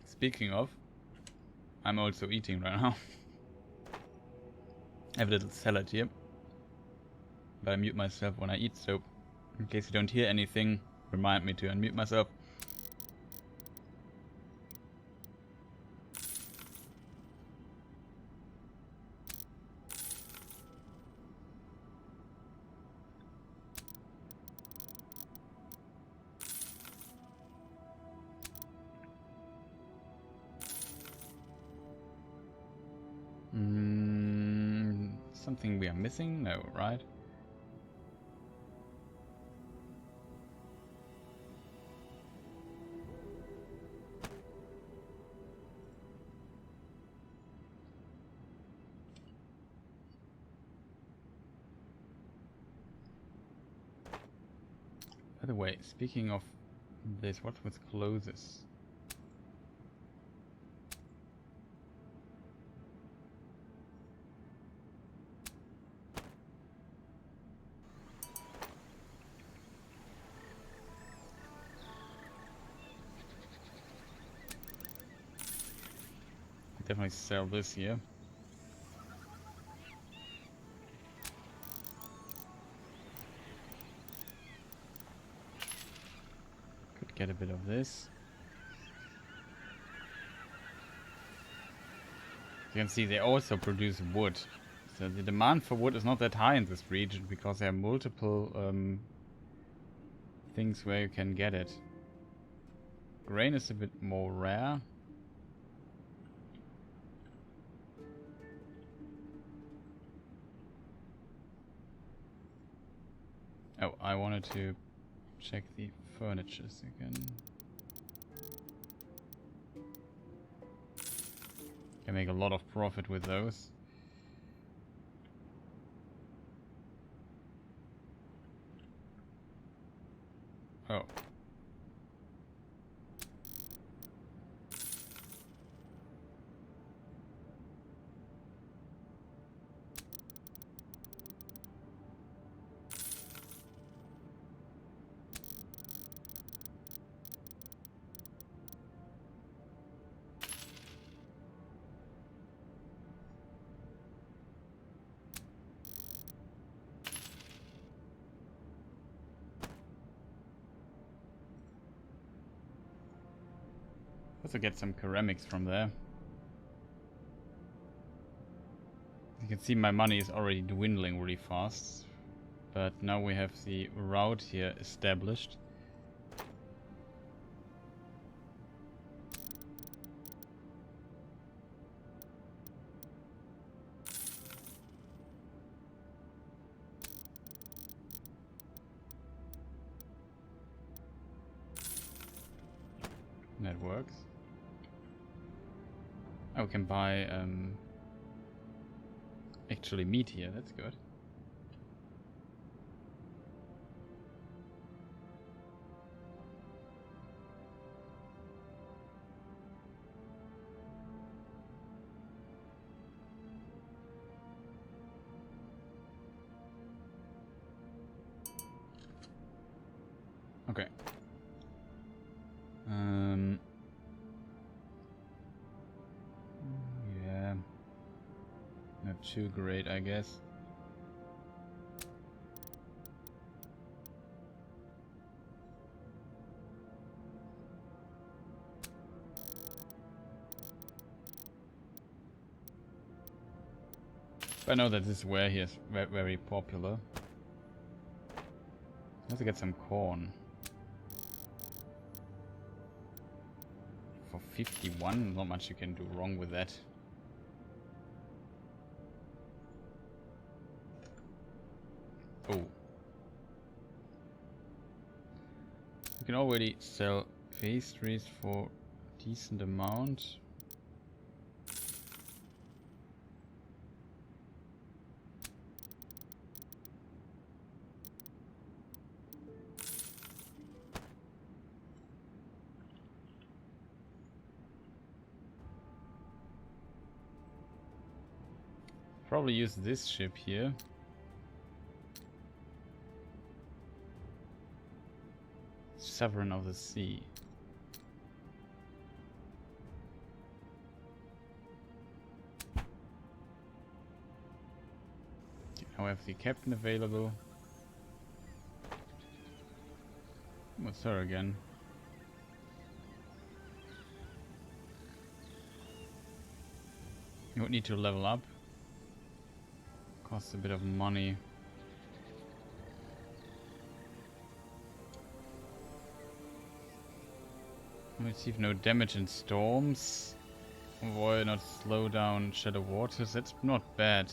Speaker 1: Speaking of, I'm also eating right now. I have a little salad here. But I mute myself when I eat, so in case you don't hear anything, remind me to unmute myself. Something we are missing? No, right? By the way, speaking of this, what's with clothes? Definitely sell this here. Could get a bit of this. You can see they also produce wood. So the demand for wood is not that high in this region because there are multiple things where you can get it. Grain is a bit more rare. Oh, I wanted to check the furnitures again. Can make a lot of profit with those. Oh. Also get some ceramics from there. You can see my money is already dwindling really fast. But now we have the route here established. That works. Oh, we can buy actually meat here, that's good. Okay. Yeah. Not too great, I guess. But I know that this is where he is very popular. I have to get some corn. For 51, not much you can do wrong with that. Oh. You can already sell pastries for a decent amount. Probably use this ship here. Sovereign of the Sea. Now we have the captain available. What's her again? You would need to level up. Costs a bit of money. Receive no damage in storms. Avoid not slow down shadow waters. That's not bad.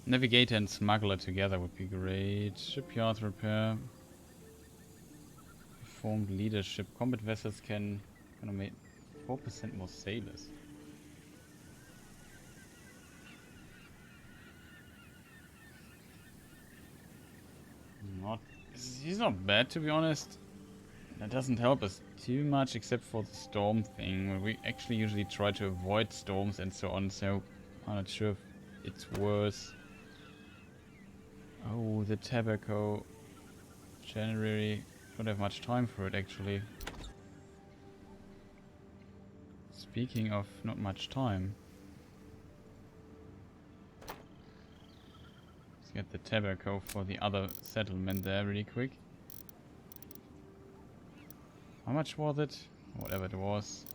Speaker 1: Navigator and smuggler together would be great. Shipyard repair. informed leadership. Combat vessels can make 4% more sailors. He's not bad, to be honest. That doesn't help us too much, except for the storm thing, where we actually usually try to avoid storms and so on, so I'm not sure if it's worse. Oh, the tobacco. January. Don't have much time for it, actually. Speaking of not much time. Let's get the tobacco for the other settlement there really quick. How much was it? Whatever it was.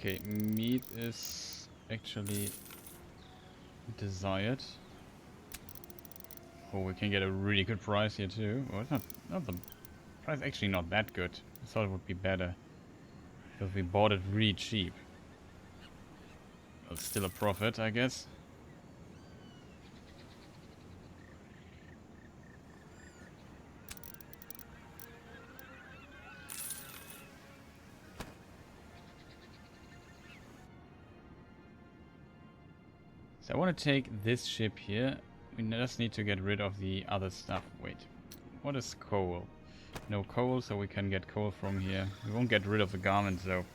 Speaker 1: Okay, meat is actually desired. Oh, we can get a really good price here too. Well, it's not the price actually not that good. I thought it would be better because we bought it really cheap. Well, it's still a profit, I guess. So I want to take this ship here. We just need to get rid of the other stuff. Wait, what is coal? No coal, so we can get coal from here. We won't get rid of the garments though.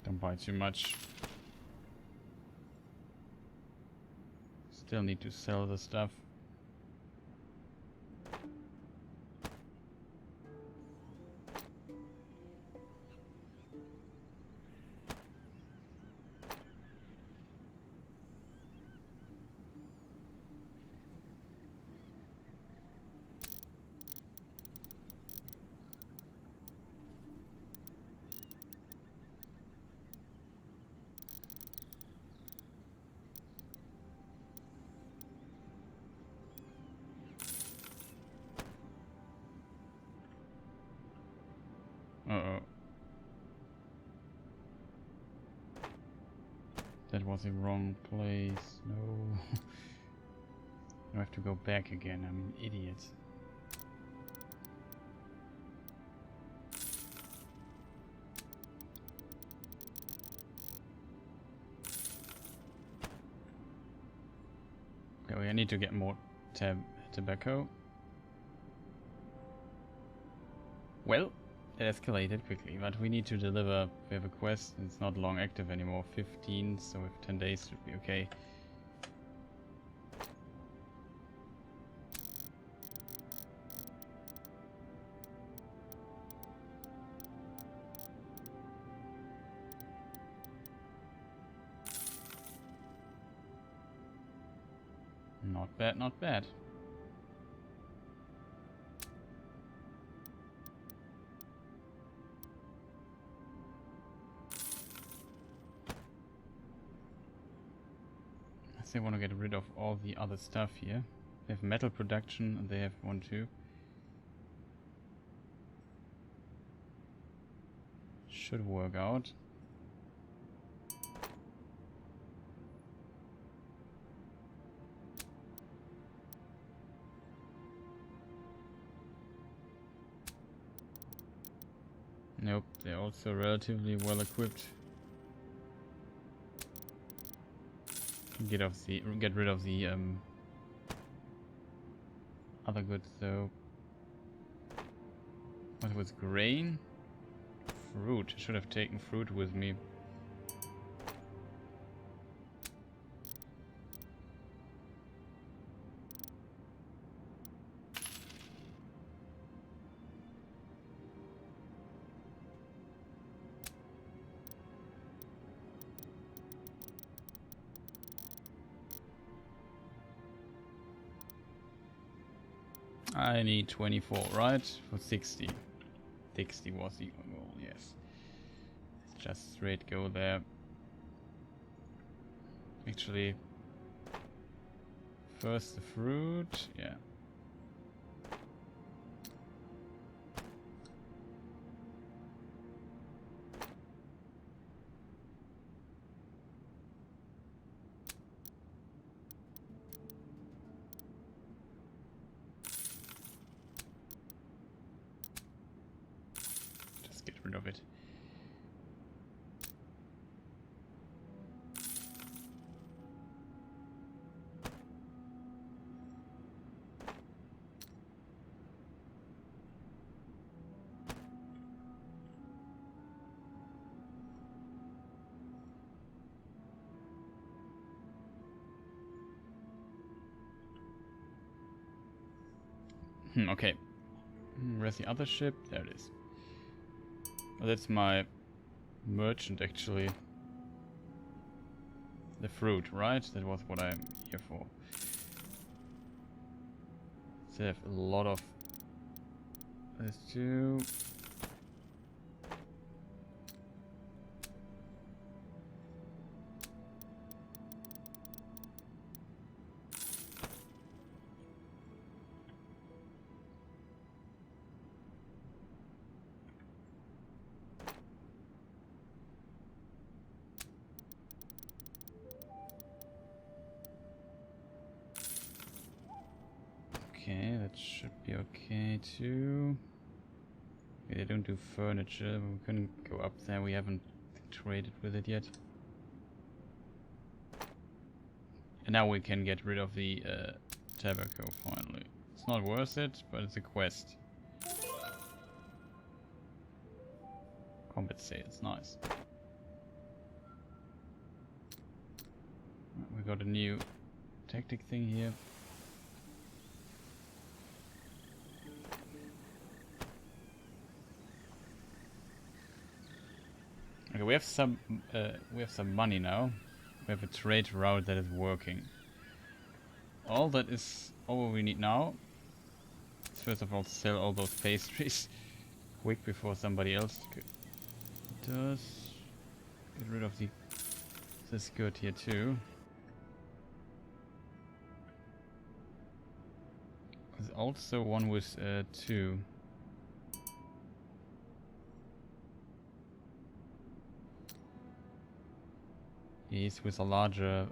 Speaker 1: Don't buy too much. Still need to sell the stuff. Uh-oh. That was the wrong place. No. I have to go back again. I'm an idiot. Okay, I need to get more tobacco. Well, it escalated quickly, but we need to deliver. We have a quest. It's not long active anymore. 15, so with 10 days should be okay. Not bad, not bad. They want to get rid of all the other stuff here. They have metal production and they have one too. Should work out. Nope, they're also relatively well equipped. Get rid of the other goods though. What was grain? Fruit. I should have taken fruit with me. I need 24, right? For 60. 60 was the goal, yes. Let's just straight go there. Actually, first the fruit, yeah. Get rid of it. Okay. Where's the other ship? There it is. Oh, that's my merchant, actually. The fruit, right? That was what I'm here for. So I have a lot of... Let's do... Okay, that should be okay too. Okay, they don't do furniture, but we couldn't go up there. We haven't traded with it yet. And now we can get rid of the tobacco finally. It's not worth it, but it's a quest. Combat sales, nice. We got a new tactic thing here. Okay, we have some money now. We have a trade route that is working. All we need now is first of all sell all those pastries quick before somebody else does. Get rid of this good here too. There's also one with 2. He's with a larger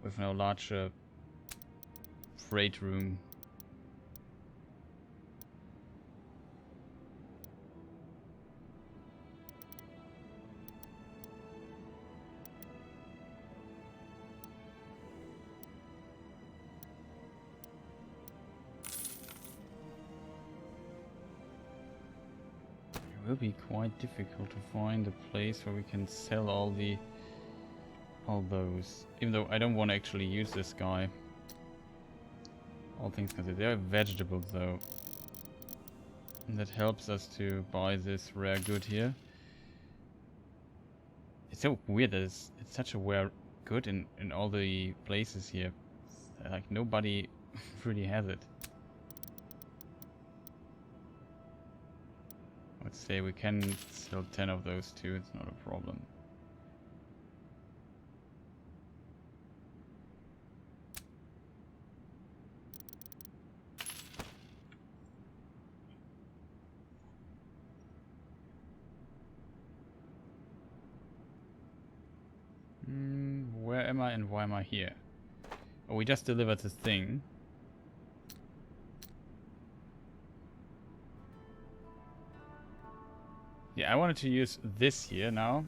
Speaker 1: with no larger freight room. It will be quite difficult to find a place where we can sell all those. Even though I don't want to actually use this guy. All things considered. They are vegetables though. And that helps us to buy this rare good here. It's so weird that it's such a rare good in all the places here. Like nobody really has it. Let's say we can sell 10 of those too, it's not a problem. Where am I and why am I here? Oh, we just delivered this thing. Yeah, I wanted to use this here now,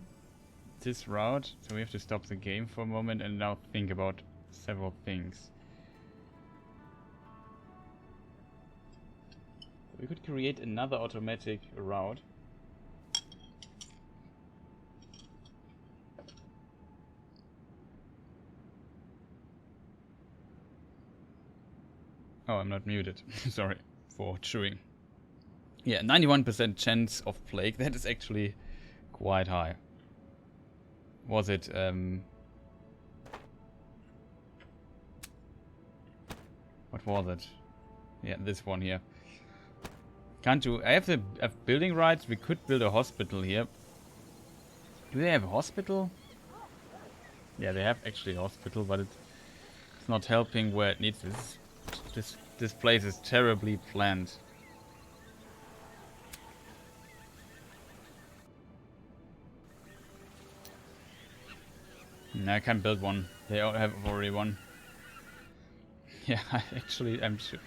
Speaker 1: this route. So we have to stop the game for a moment and now think about several things. We could create another automatic route. Oh, I'm not muted. Sorry for chewing. Yeah, 91% chance of plague. That is actually quite high. Was it, what was it? Yeah, this one here. Can't do... I have the building rights. We could build a hospital here. Do they have a hospital? Yeah, they have actually a hospital, but it's not helping where it needs this. This place is terribly planned. No, I can't build one. They all have already one. Yeah, I'm sure.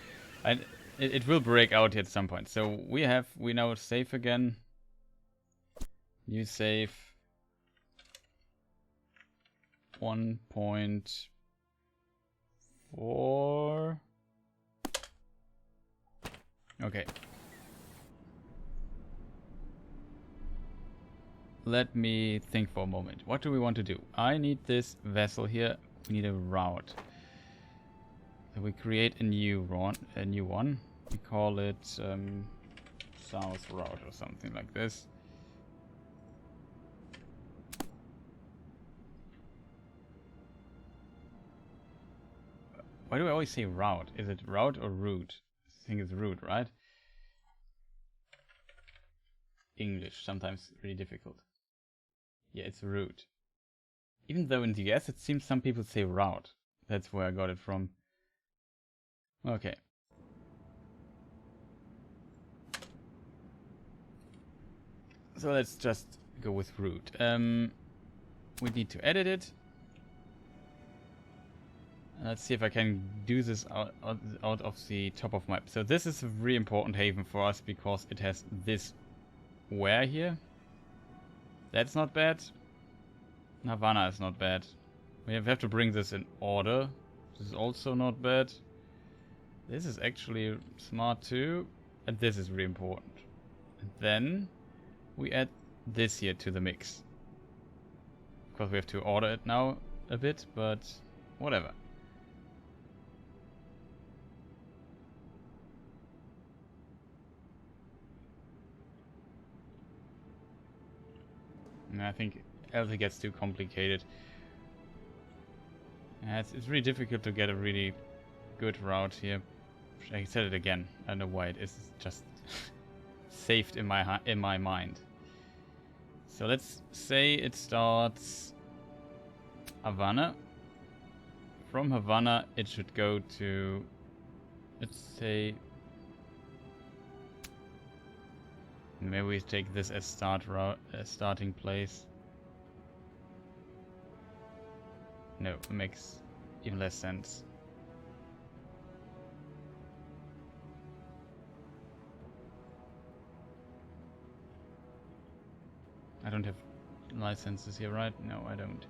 Speaker 1: It will break out at some point. So we now save again. New save. 1.4. Okay. Let me think for a moment. What do we want to do? I need this vessel here. We need a route. So we create a new one. We call it South Route or something like this. Why do I always say route? Is it route or route? I think it's route, right? English, sometimes really difficult. Yeah, it's route. Even though in the US it seems some people say route. That's where I got it from. Okay. So let's just go with route. We need to edit it. Let's see if I can do this out of the top of my... So this is a really important haven for us because it has this where here. That's not bad. Havana is not bad. We have to bring this in order. This is also not bad. This is actually smart too. And this is really important. And then we add this here to the mix. Of course we have to order it now a bit, but whatever. And I think else it gets too complicated. It's really difficult to get a really good route here. I said it again. I don't know why it is just saved in my mind. So let's say it starts Havana. From Havana it should go to, let's say, maybe we take this as starting place. No, it makes even less sense. I don't have licenses here, right? No, I don't.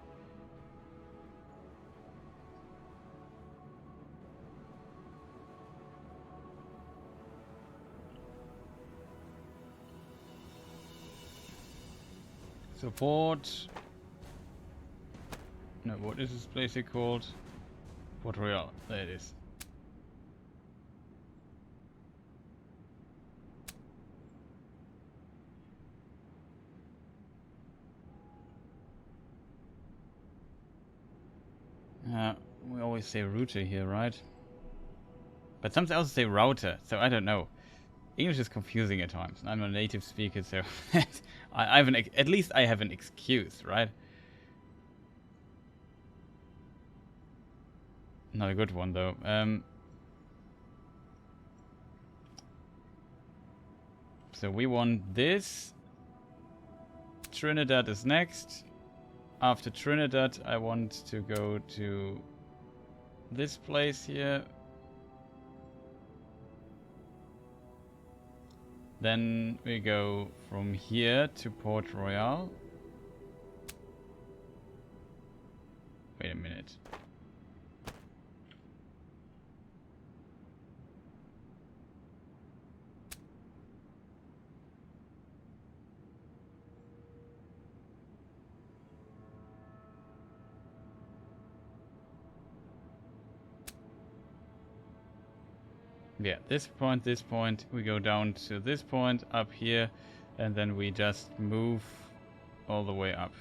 Speaker 1: So port... No, what is this place here called? Port Royale. There it is. We always say router here, right? But some also say router, so I don't know. English is confusing at times. I'm a native speaker, so I have at least I have an excuse, right? Not a good one though. So we want this. Trinidad is next. After Trinidad, I want to go to this place here. Then we go from here to Port Royale. Wait a minute. Yeah, this point, we go down to this point up here, and then we just move all the way up.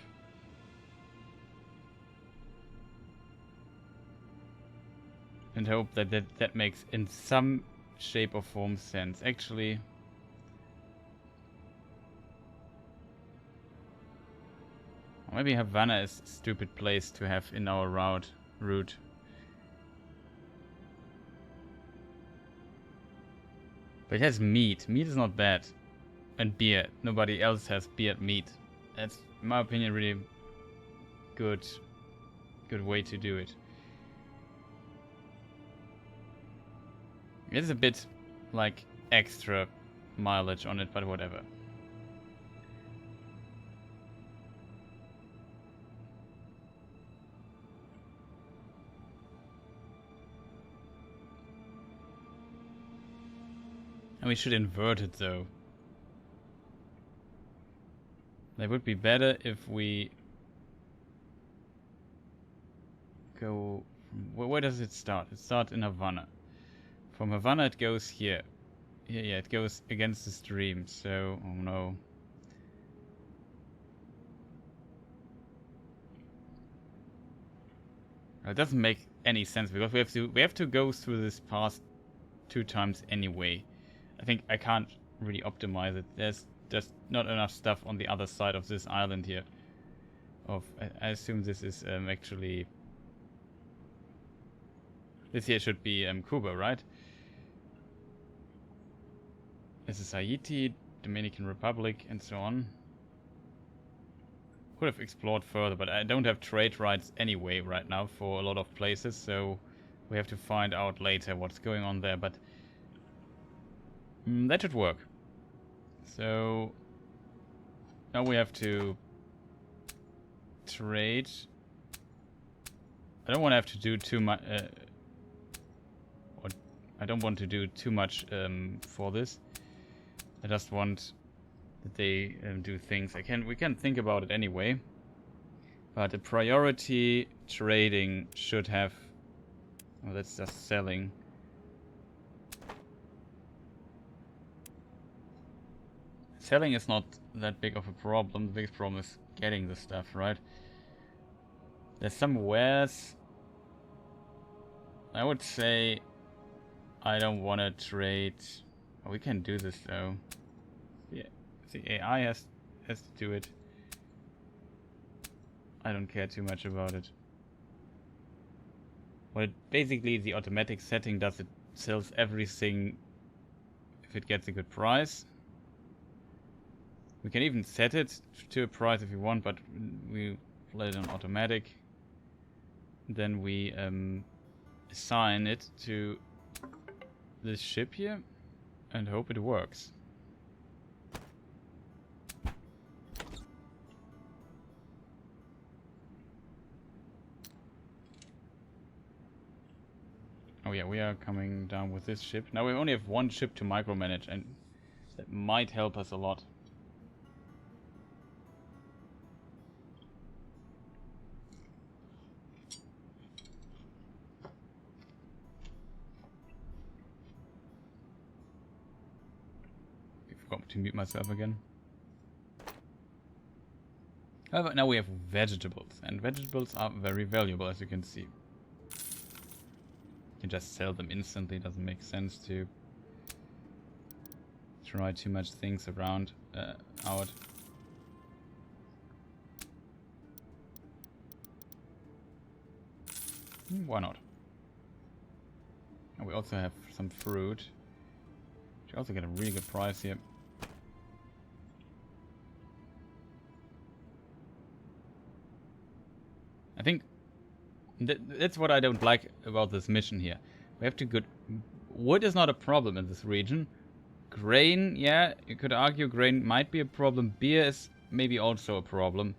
Speaker 1: And hope that that makes in some shape or form sense. Actually, maybe Havana is a stupid place to have in our route. But it has meat. Meat is not bad. And beer. Nobody else has beer and meat. That's, in my opinion, really good way to do it. It's a bit like extra mileage on it, but whatever. And we should invert it though. It would be better if we go... Where does it start? It starts in Havana. From Havana it goes here. Yeah, it goes against the stream, so... Oh no. It doesn't make any sense because we have to go through this path 2 times anyway. I think I can't really optimize it. There's just not enough stuff on the other side of this island here. I assume this is actually... This here should be Cuba, right? This is Haiti, Dominican Republic, and so on. Could have explored further, but I don't have trade rights anyway right now for a lot of places, so we have to find out later what's going on there, but that should work. So now we have to trade. I don't want to have to do too much, I don't want to do too much for this. I just want that they do things. We can think about it anyway. But the priority trading should have... Oh, that's just selling. Selling is not that big of a problem. The biggest problem is getting the stuff, right? There's some wares. I would say I don't want to trade... Oh, we can do this though. Yeah, the AI has to do it. I don't care too much about it. Well, basically the automatic setting does it sells everything if it gets a good price. We can even set it to a price if we want, but we let it on automatic. Then we assign it to this ship here and hope it works. Oh yeah, we are coming down with this ship. Now we only have 1 ship to micromanage, and that might help us a lot. I forgot to mute myself again. However, now we have vegetables, and vegetables are very valuable, as you can see. You can just sell them instantly. Doesn't make sense to try too much things around out. Why not? And we also have some fruit. We also get a really good price here. I think that's what I don't like about this mission here. We have to go... Wood is not a problem in this region. Grain, yeah, you could argue grain might be a problem. Beer is maybe also a problem.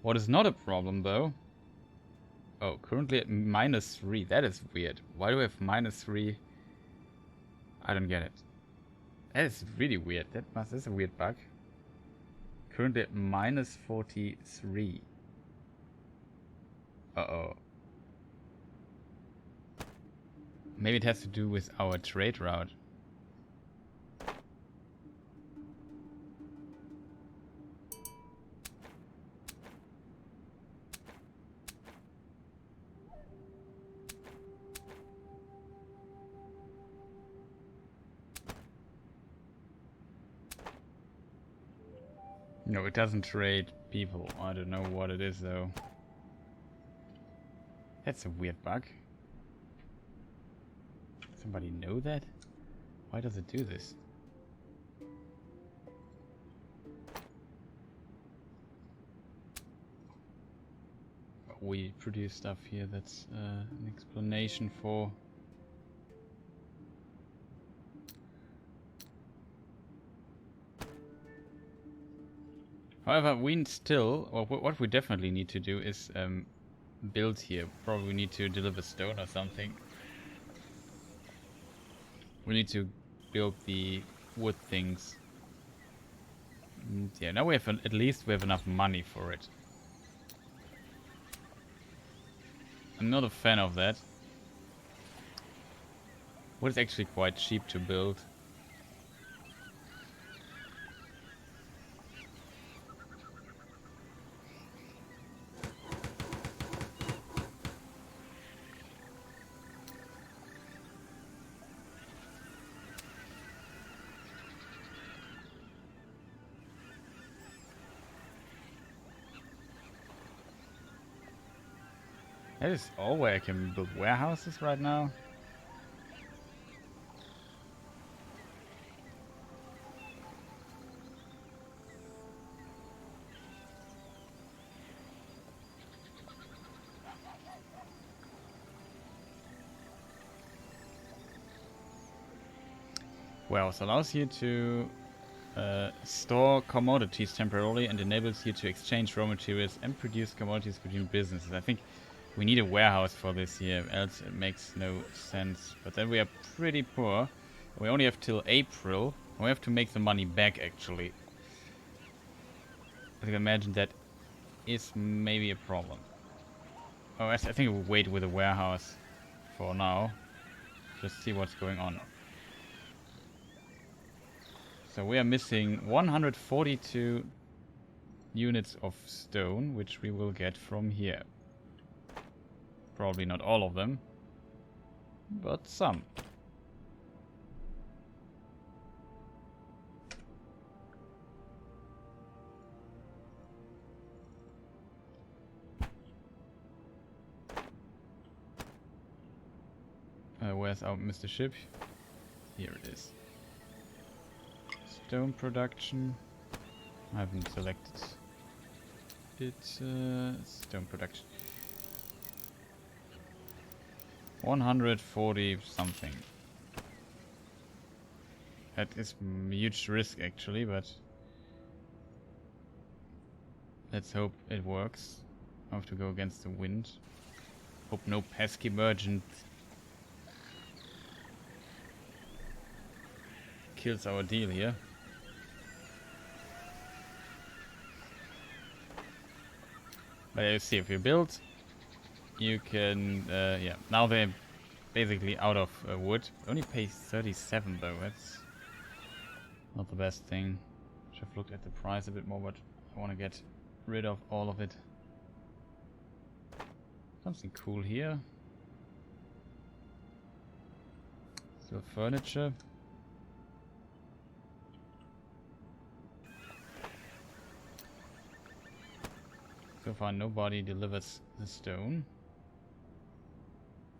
Speaker 1: What is not a problem, though, Oh, currently at -3. That is weird. Why do we have -3? I don't get it. That is really weird. That's a weird bug. Currently at -43. Uh-oh. Maybe it has to do with our trade route. No, it doesn't trade people. I don't know what it is though. That's a weird bug. Somebody know that? Why does it do this? We produce stuff here that's an explanation for. However, we still, or what we definitely need to do is build here. Probably need to deliver stone or something. We need to build the wood things. Yeah, now we have at least we have enough money for it. I'm not a fan of that. Wood is actually quite cheap to build. That is all where I can build warehouses right now. Warehouse allows you to store commodities temporarily and enables you to exchange raw materials and produce commodities between businesses. I think we need a warehouse for this here, else it makes no sense. But then we are pretty poor. We only have till April. We have to make the money back, actually. I can imagine that is maybe a problem. Oh, I think we'll wait with the warehouse for now. Just see what's going on. So we are missing 142 units of stone, which we will get from here. Probably not all of them, but some. Where's our Mr. Ship? Here it is. Stone production. I haven't selected it. Stone production. 140 something. That is a huge risk actually, but let's hope it works. I have to go against the wind. Hope no pesky merchant kills our deal here. But you see, if you build, you can, yeah, now they're basically out of wood. Only pay 37 though, that's not the best thing. Should have looked at the price a bit more, but I want to get rid of all of it. Something cool here. Still furniture. So far nobody delivers the stone.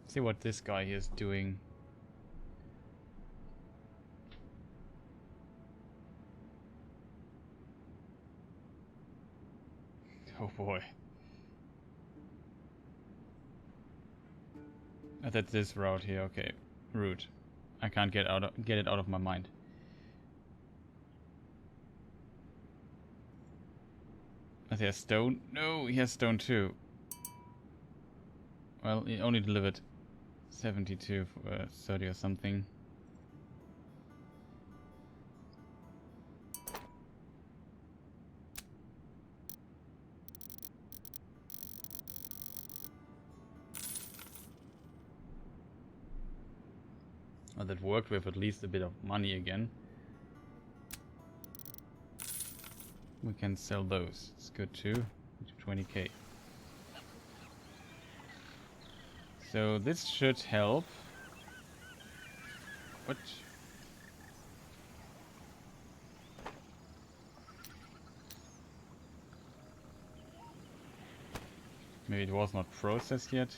Speaker 1: See what this guy here is doing. Oh boy. That's this route here, okay. Route. I can't get it out of my mind. But he has stone. No, he has stone too. Well, it only delivered 72 for 30 or something. Well, that worked with at least a bit of money again. We can sell those. It's good too. 20k. So this should help. What? Maybe it was not processed yet.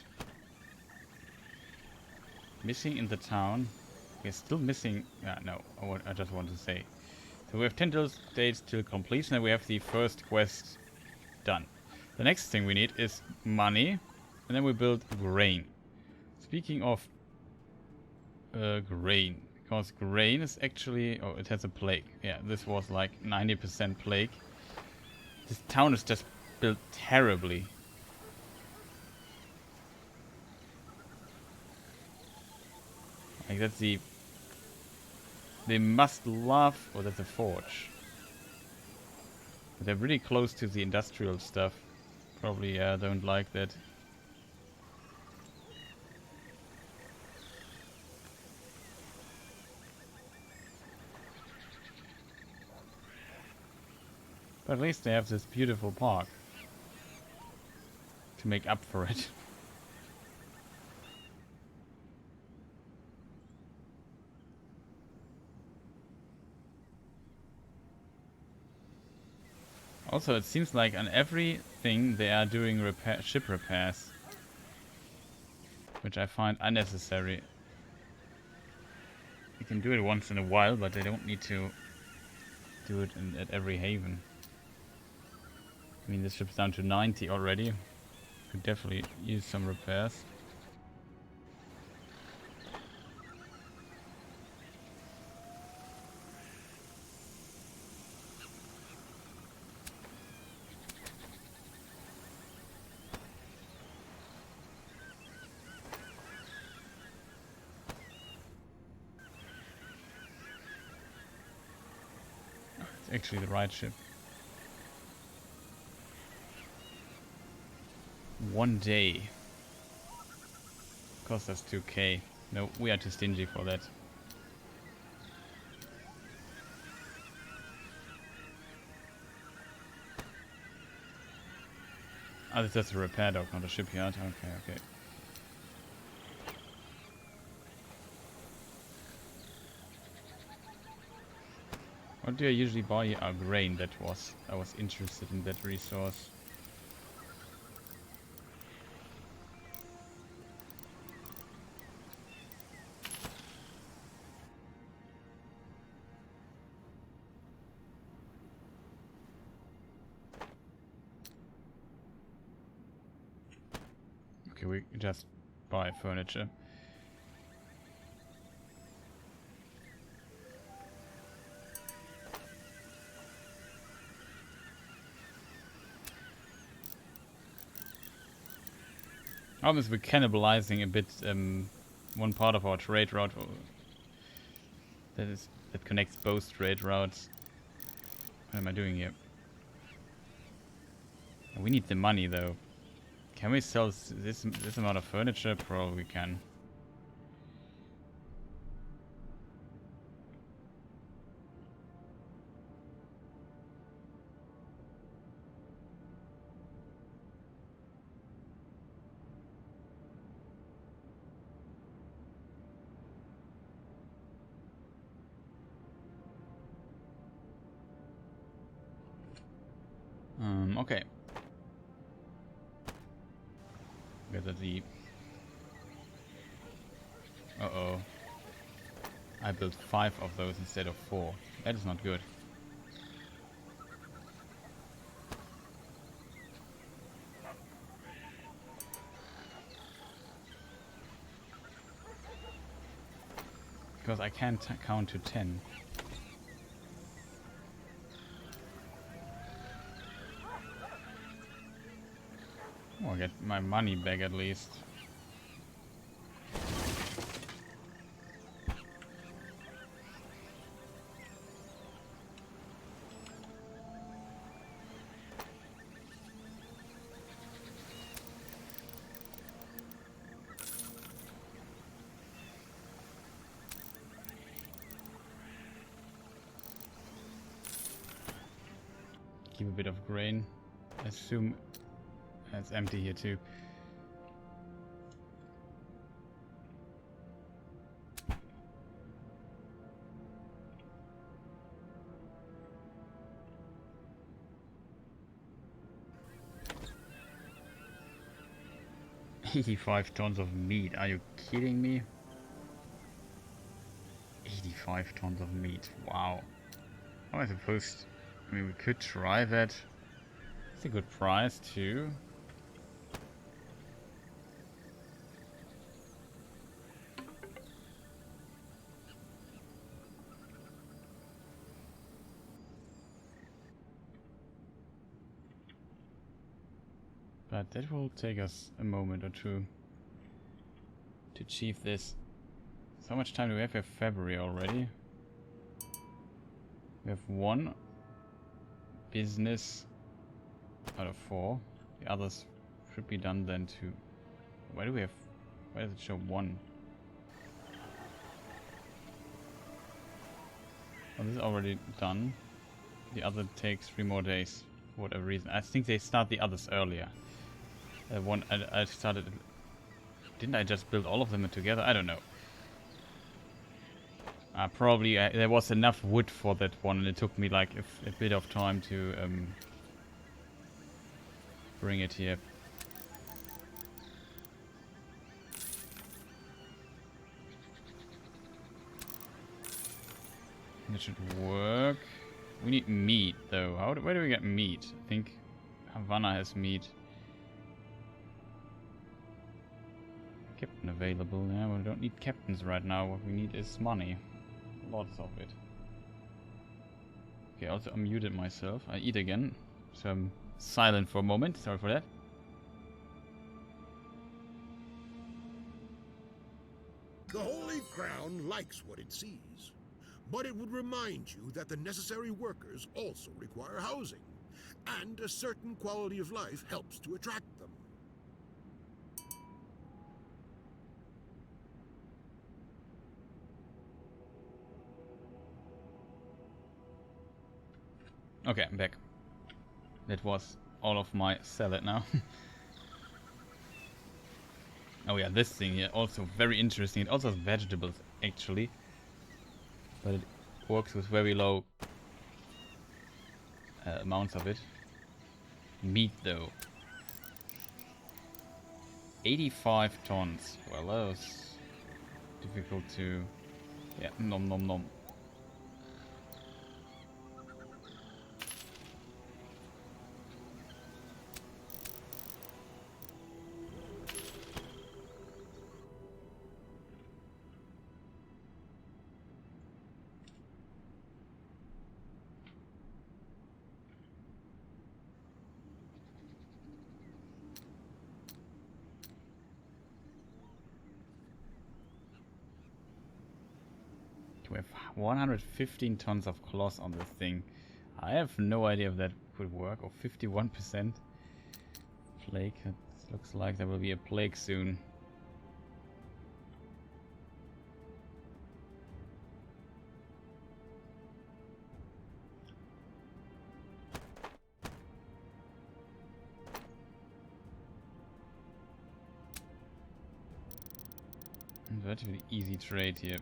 Speaker 1: Missing in the town. We're still missing. No, I just want to say. So we have 10 days till completion, and we have the first quest done. The next thing we need is money, and then we build grain. Speaking of grain, because grain is actually... Oh, it has a plague. Yeah, this was like 90% plague. This town is just built terribly. Like, that's the... They must love... Oh, that's a forge. But they're really close to the industrial stuff. Probably don't like that. But at least they have this beautiful park to make up for it. Also, it seems like on everything they are doing ship repairs, which I find unnecessary. You can do it once in a while, but they don't need to do it at every haven. I mean, this ship's down to 90 already. Could definitely use some repairs. It's actually the right ship. 1 day. Cost us 2k. No, we are too stingy for that. Oh, that's just a repair dock, not a shipyard. Okay, okay. What do I usually buy? Grain. I was interested in that resource. Okay, we just buy furniture. Obviously, we're cannibalizing a bit one part of our trade route that connects both trade routes. What am I doing here? We need the money though. Can we sell this amount of furniture? Probably we can. Okay. Get the... Uh-oh. I built 5 of those instead of 4. That is not good. Because I can't count to 10. Oh, I get my money back at least. keep a bit of grain. Assume it's empty here too. $85 tons of meat. Are you kidding me? 85 tons of meat. Wow. How am I supposed... I mean, we could try that. It's a good price too. But that will take us a moment or two to achieve this. So how much time do we have? We have February already. We have 1 business out of 4. The others should be done then too. Why do we have... Why does it show 1? Oh, this is already done. The other takes 3 more days. For whatever reason. I think they start the others earlier. I started... Didn't I just build all of them together? I don't know. Probably there was enough wood for that one, and it took me like a bit of time to bring it here. That should work. We need meat though. Where do we get meat? I think Havana has meat. Captain available. Yeah, we don't need captains right now. What we need is money. Lots of it. Okay, also I muted myself. I eat again. So I'm silent for a moment. Sorry for that.
Speaker 5: The Holy Crown likes what it sees, but it would remind you that the necessary workers also require housing, and a certain quality of life helps to attract them.
Speaker 1: Okay, I'm back. That was all of my salad now. Oh yeah, this thing here, also very interesting. It also has vegetables, actually. But it works with very low amounts of it. Meat, though. 85 tons. Well, that was difficult to... Yeah, nom nom nom. We have 115 tons of cloth on this thing. I have no idea if that would work. Or 51% plague. It looks like there will be a plague soon. Relatively easy trade here.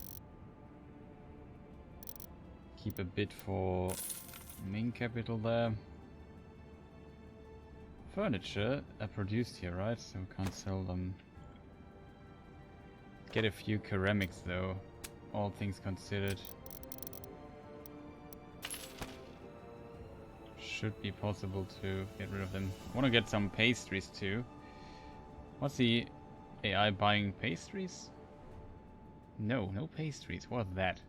Speaker 1: Keep a bit for main capital there. Furniture are produced here, right? So we can't sell them. Get a few ceramics though, all things considered. Should be possible to get rid of them. I want to get some pastries too. What's the AI buying pastries? No, no pastries. What's that?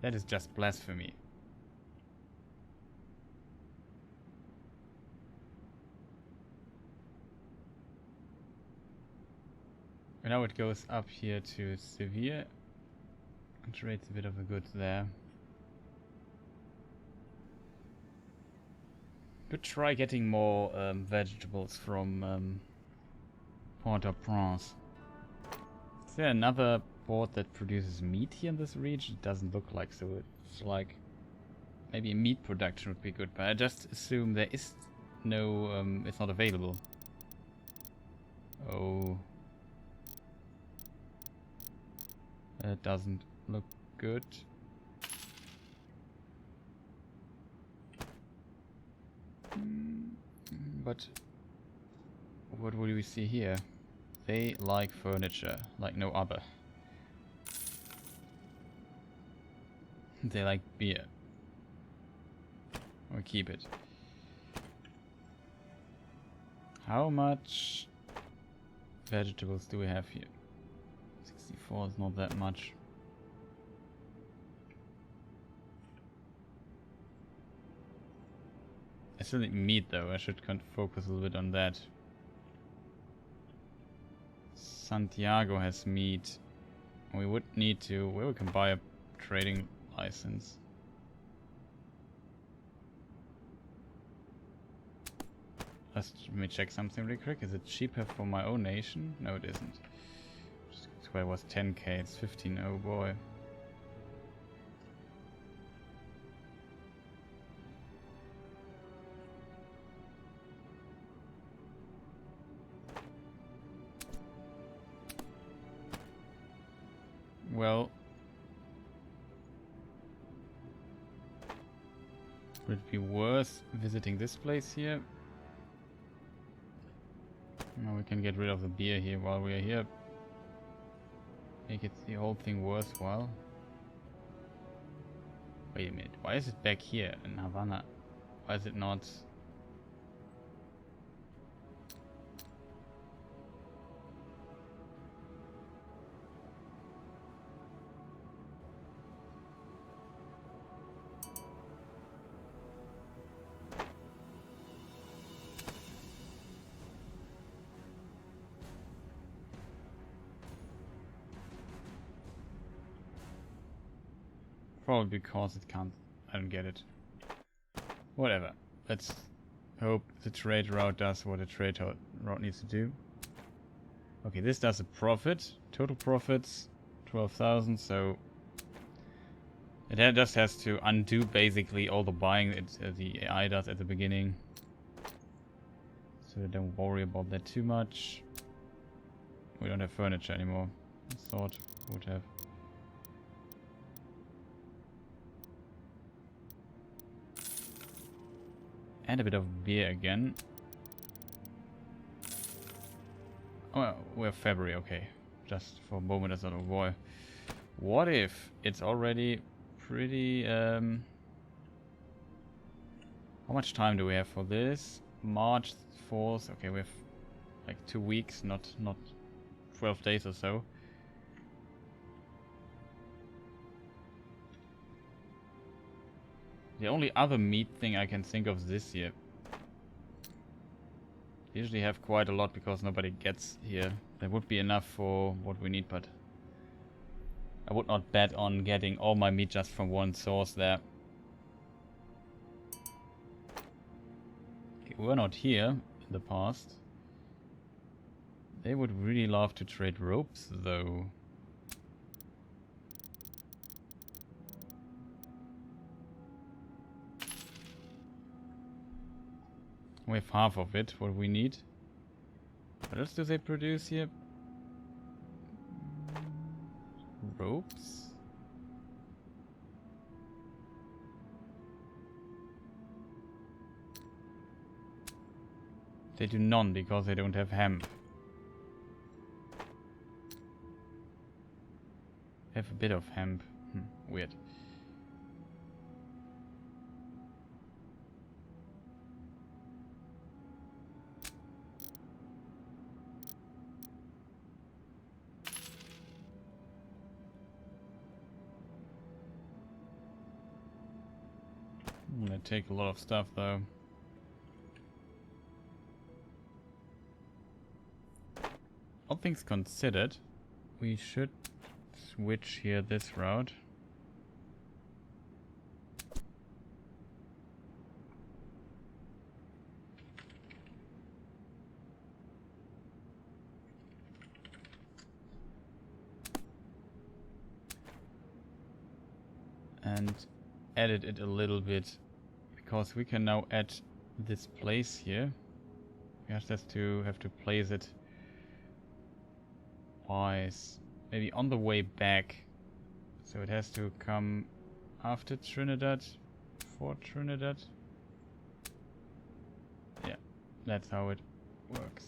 Speaker 1: That is just blasphemy. And now it goes up here to severe. And trades a bit of the goods there. Could try getting more vegetables from Port-au-Prince. Is there another port that produces meat here in this region? It doesn't look like so. It's like Maybe meat production would be good, but I just assume there is no, it's not available. Oh. That doesn't look good. But what would we see here? They like furniture, like no other. They like beer. We'll keep it. How much vegetables do we have here? 64 is not that much. I still need meat though, I should focus a little bit on that. Santiago has meat. We would need to... Well, we can buy a trading license. Let me check something really quick. Is it cheaper for my own nation? No, it isn't. That's why it was 10k, it's 15. Oh boy. Well, would it be worth visiting this place here? No, we can get rid of the beer here while we are here. Make it the whole thing worthwhile. Wait a minute, why is it back here in Havana? Why is it not? Probably because it can't. I don't get it. Whatever. Let's hope the trade route does what a trade route needs to do. Okay, this does a profit. Total profits 12,000. So it just has to undo basically all the buying the AI does at the beginning. So don't worry about that too much. We don't have furniture anymore. I thought we would have. And a bit of beer again. Oh, well, we're February, okay. Just for a moment I thought, oh boy. What if it's already pretty... How much time do we have for this? March 4th. Okay, we have like 2 weeks, not 12 days or so. The only other meat thing I can think of this year. Usually have quite a lot because nobody gets here. There would be enough for what we need, but I would not bet on getting all my meat just from one source there. Okay, we're not here in the past. They would really love to trade ropes though. We have half of it, what we need. What else do they produce here? Ropes? They do none because they don't have hemp. They have a bit of hemp. Weird. They take a lot of stuff though. All things considered, we should switch here this route. And added it a little bit because we can now add this place here. We just have to place it wise, maybe on the way back. So it has to come after Trinidad, for Trinidad. Yeah, that's how it works.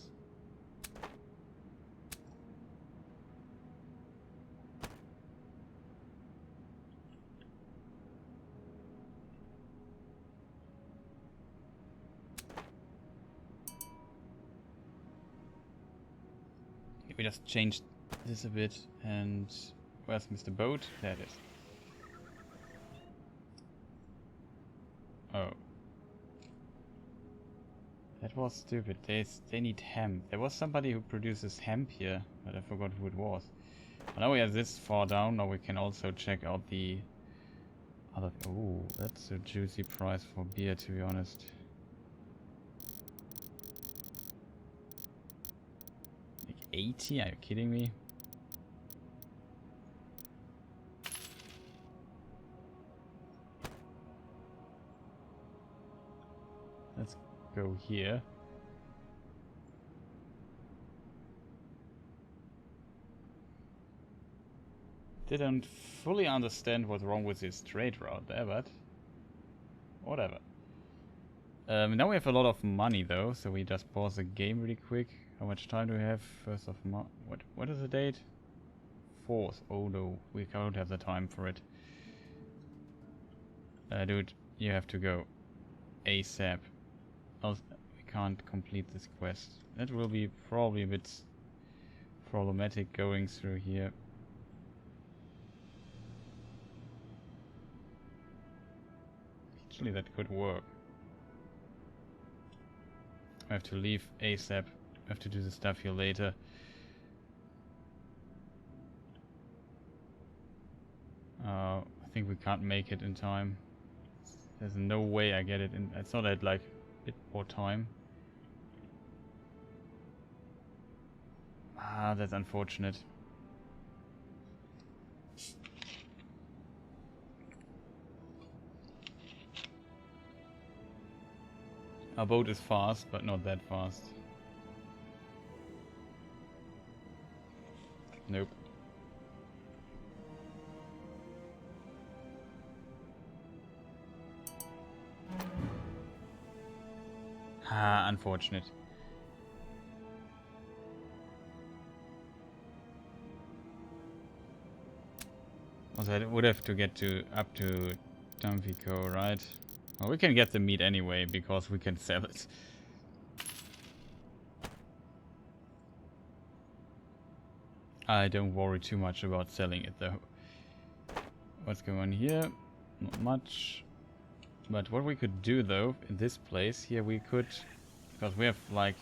Speaker 1: We just changed this a bit, and where's Mr. Boat? There it is. Oh. That was stupid. They need hemp. There was somebody who produces hemp here, but I forgot who it was. But now we have this far down, now we can also check out the other... Oh, that's a juicy price for beer, to be honest. Like 80? Are you kidding me? Let's go here. Didn't fully understand what's wrong with this trade route there, but whatever. Now we have a lot of money though, so we just pause the game really quick. How much time do we have? 1st of March. What is the date? 4th. Oh no, we can't have the time for it. Dude, you have to go ASAP. Else we can't complete this quest. That will be probably a bit problematic going through here. Actually, that could work. I have to leave ASAP. I have to do the stuff here later. I think we can't make it in time. There's no way I get it in. I thought I had like a bit more time. Ah, that's unfortunate. Our boat is fast, but not that fast. Nope. Ah, unfortunate. Also, I would have to get to up to Tampico, right? Well, we can get the meat anyway because we can sell it. I don't worry too much about selling it though. What's going on here? Not much. But what we could do though, in this place here we could, because we have like,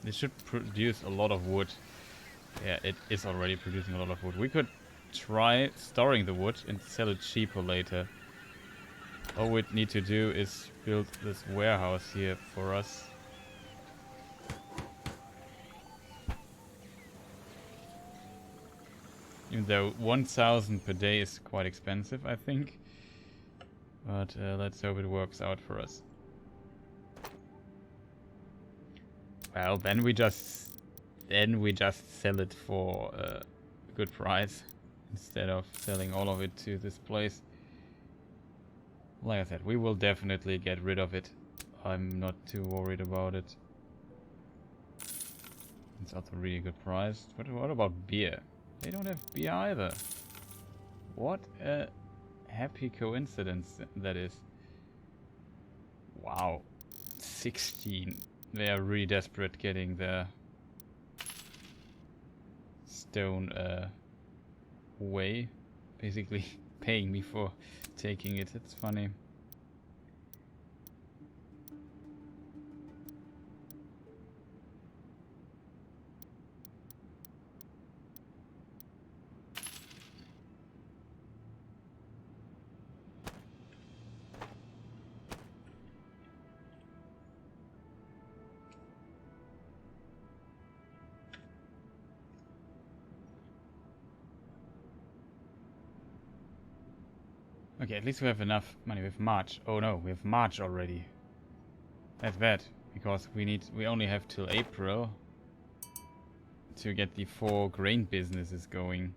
Speaker 1: this should produce a lot of wood. Yeah, it is already producing a lot of wood. We could try storing the wood and sell it cheaper later. All we need to do is build this warehouse here for us. Even though 1,000 per day is quite expensive, I think. But let's hope it works out for us. Well, then we just sell it for a good price instead of selling all of it to this place. Like I said, we will definitely get rid of it. I'm not too worried about it. It's also a really good price. What about beer? They don't have beer either. What a happy coincidence that is. Wow. 16. They are really desperate getting their stone away. Basically paying me for taking it. It's funny. Okay, at least we have enough money. We have March. Oh no, we have March already. That's bad, because we only have till April to get the 4 grain businesses going.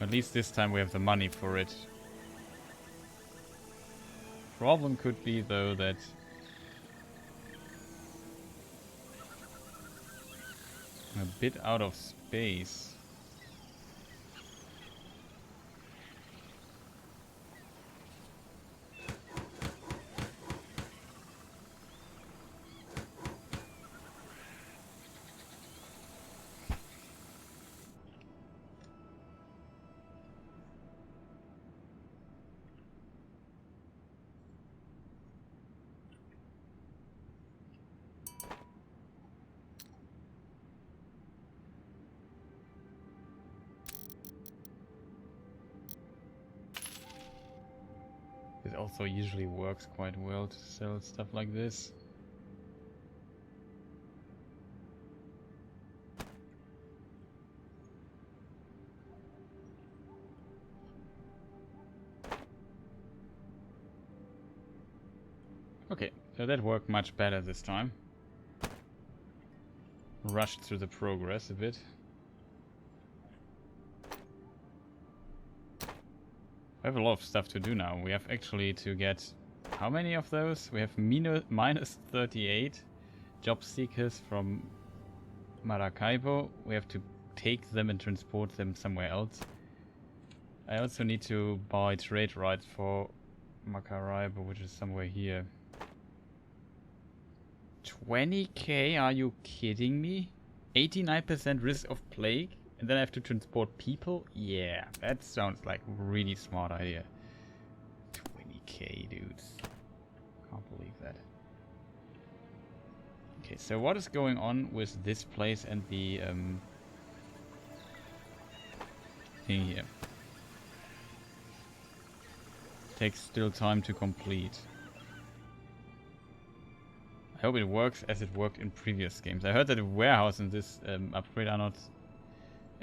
Speaker 1: At least this time we have the money for it. Problem could be though that I'm a bit out of space. It also usually works quite well to sell stuff like this. Okay, so that worked much better this time. Rushed through the progress a bit. We have a lot of stuff to do now. We have actually to get... How many of those? We have minus 38 job seekers from Maracaibo. We have to take them and transport them somewhere else. I also need to buy trade rights for Maracaibo, which is somewhere here. 20k? Are you kidding me? 89% risk of plague? And then I have to transport people? Yeah, that sounds like a really smart idea. 20k, dudes. Can't believe that. Okay, so what is going on with this place and the thing here? Takes still time to complete. I hope it works as it worked in previous games. I heard that the warehouse in this upgrade are not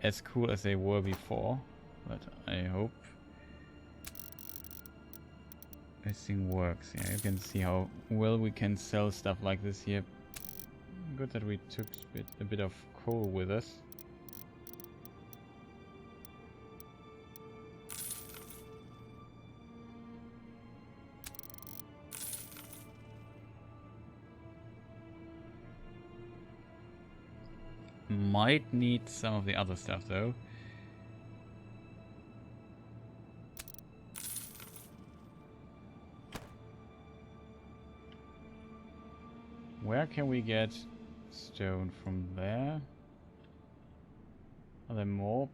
Speaker 1: as cool as they were before, but I hope this thing works. Yeah, you can see how well we can sell stuff like this here. Good that we took a bit of coal with us. Might need some of the other stuff though. Where can we get stone from there? Are there more?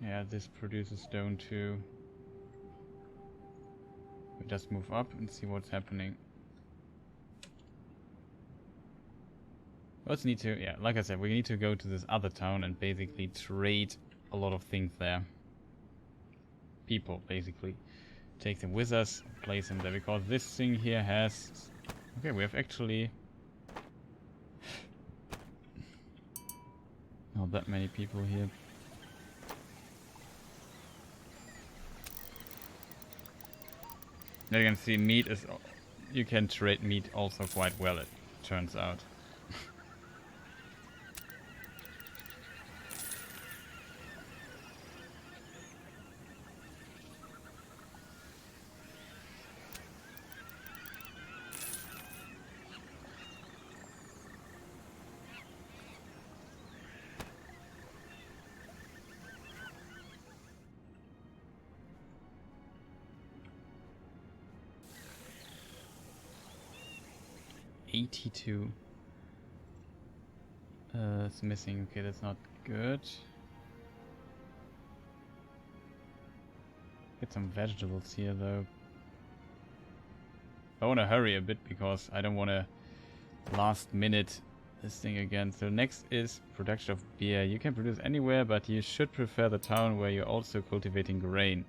Speaker 1: Yeah, this produces stone too. We just move up and see what's happening. We also need to, yeah, like I said, we need to go to this other town and basically trade a lot of things there. People, basically. Take them with us, place them there, because this thing here has... Okay, we have actually... not that many people here. Now you can see meat is... You can trade meat also quite well, it turns out. 82. It's missing. Okay, that's not good. Get some vegetables here though. I want to hurry a bit because I don't want to last minute this thing again. So next is production of beer. You can produce anywhere, but you should prefer the town where you're also cultivating grain.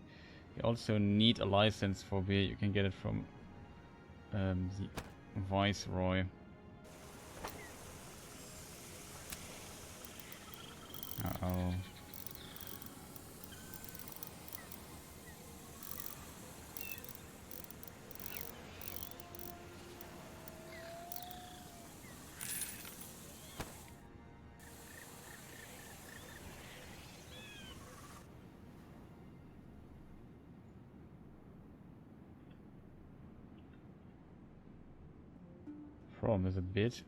Speaker 1: You also need a license for beer. You can get it from the Viceroy. Uh-oh. Problem is a bit.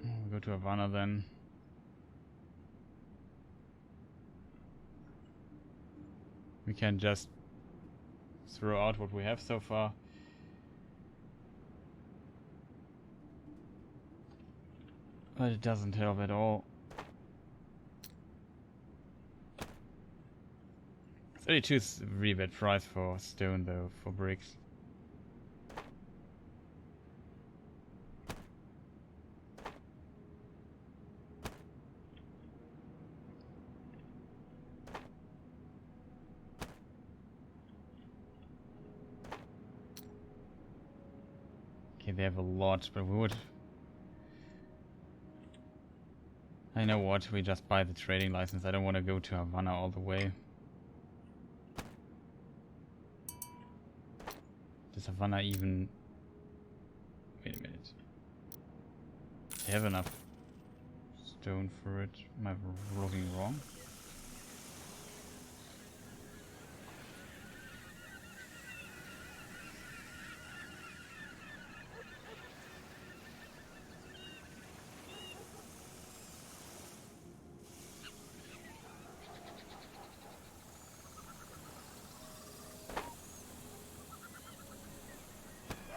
Speaker 1: We'll go to Havana then. We can just throw out what we have so far. But it doesn't help at all. 32 is a really bad price for stone though, for bricks. Okay, they have a lot, but we would... I know what, we just buy the trading license. I don't want to go to Havana all the way. Does Havana even... Wait a minute. They have enough stone for it. Am I looking wrong?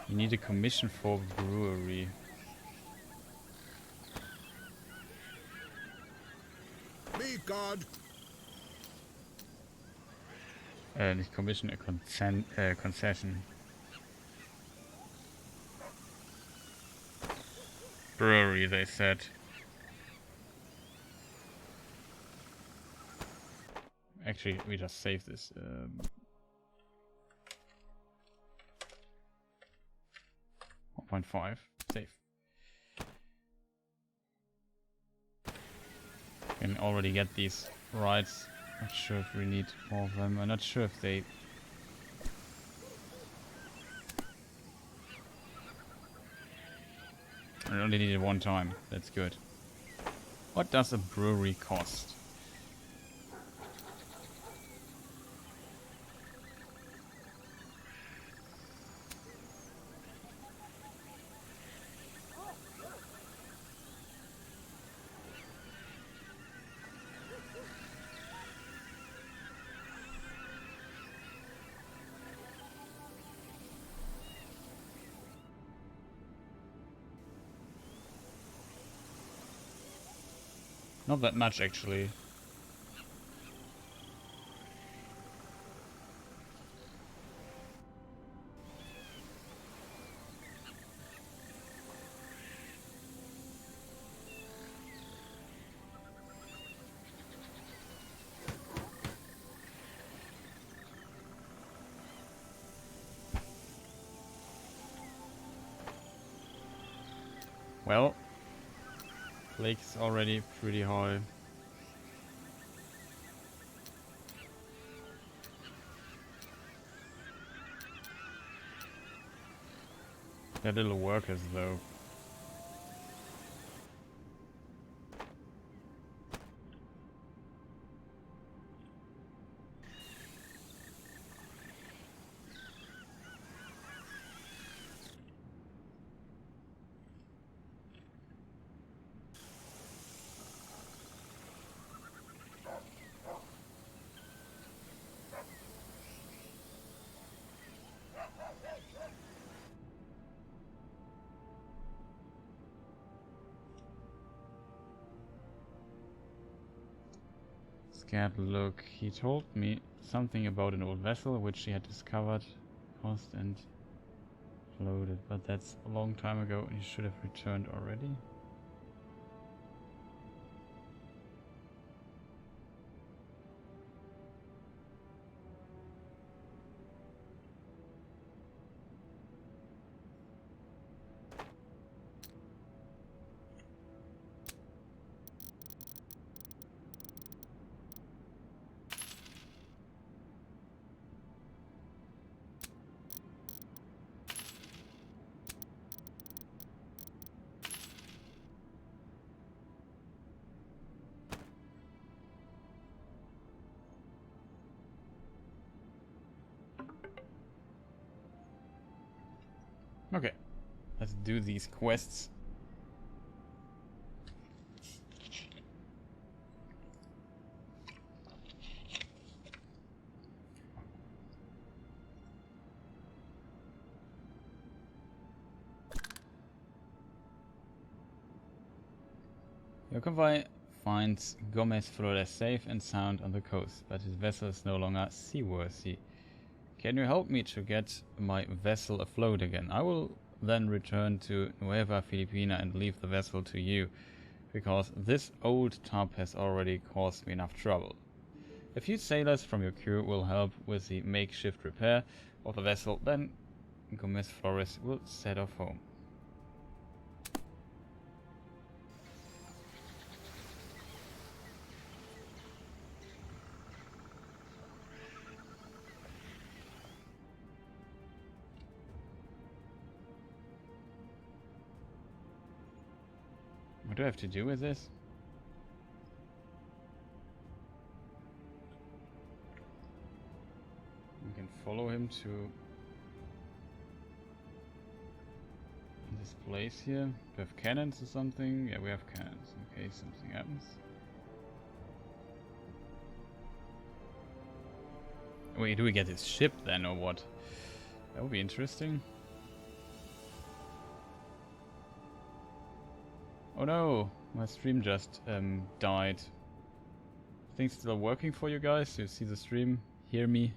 Speaker 1: You need a commission for brewery.
Speaker 5: Me, God.
Speaker 1: Nicht commission, a concession. Brewery, they said. Actually, we just saved this. 1.5. Save. Can already get these rights. Not sure if we need more of them. I'm not sure if they... I only need it one time. That's good. What does a brewery cost? Not that much, actually. Well, Lake's already pretty high. They're little workers, though. Scared look. He told me something about an old vessel which he had discovered, cost and offloaded, but that's a long time ago and he should have returned already. Okay, let's do these quests. Your convoy finds Gomez Flores safe and sound on the coast, but his vessel is no longer seaworthy. Can you help me to get my vessel afloat again? I will then return to Nueva Filipina and leave the vessel to you, because this old tub has already caused me enough trouble. A few sailors from your crew will help with the makeshift repair of the vessel, then Gomez Flores will set off home. What do I have to do with this? We can follow him to this place here. Do we have cannons or something? Yeah, we have cannons in case something happens. Wait, do we get his ship then or what? That would be interesting. Oh no, my stream just died. Things still working for you guys? You see the stream? Hear me?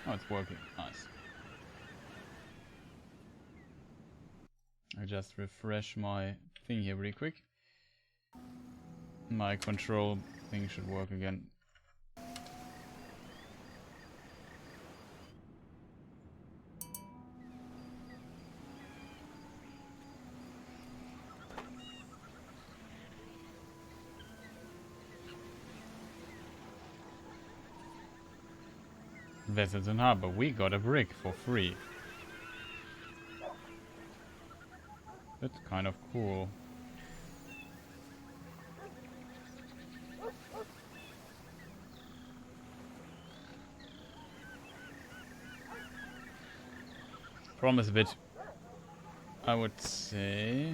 Speaker 1: Oh, it's working. Nice. I just refresh my thing here really quick. My control thing should work again. Vessels in harbor. We got a brick for free. That's kind of cool. Promise a bit, I would say.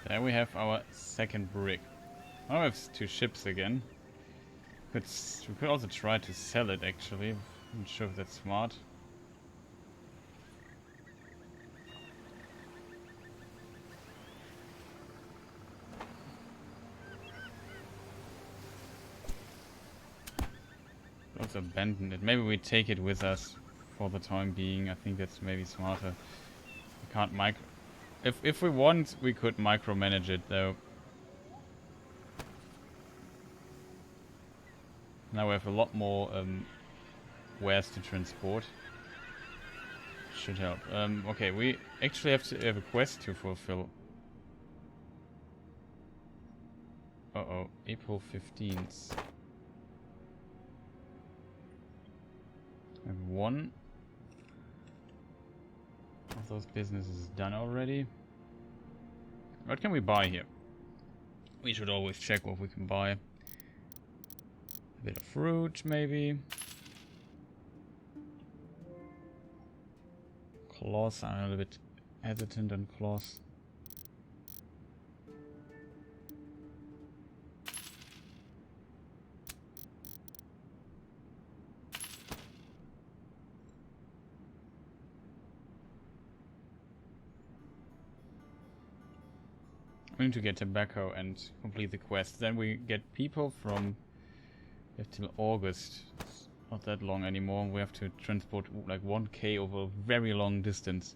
Speaker 1: There we have our second brick. Now we have two ships again. We could also try to sell it actually. I'm not sure if that's smart. Let's abandon it. Maybe we take it with us for the time being. I think that's maybe smarter. We can't If we want, we could micromanage it though. Now we have a lot more wares to transport. Should help. Okay, we actually have a quest to fulfill. Uh-oh, April 15th. I have one of those businesses done already. What can we buy here? We should always check what we can buy. A bit of fruit, maybe. Cloth, I'm a little bit hesitant on cloth. We need to get tobacco and complete the quest. Then we get people from... We have till August. It's not that long anymore. We have to transport like 1k over a very long distance.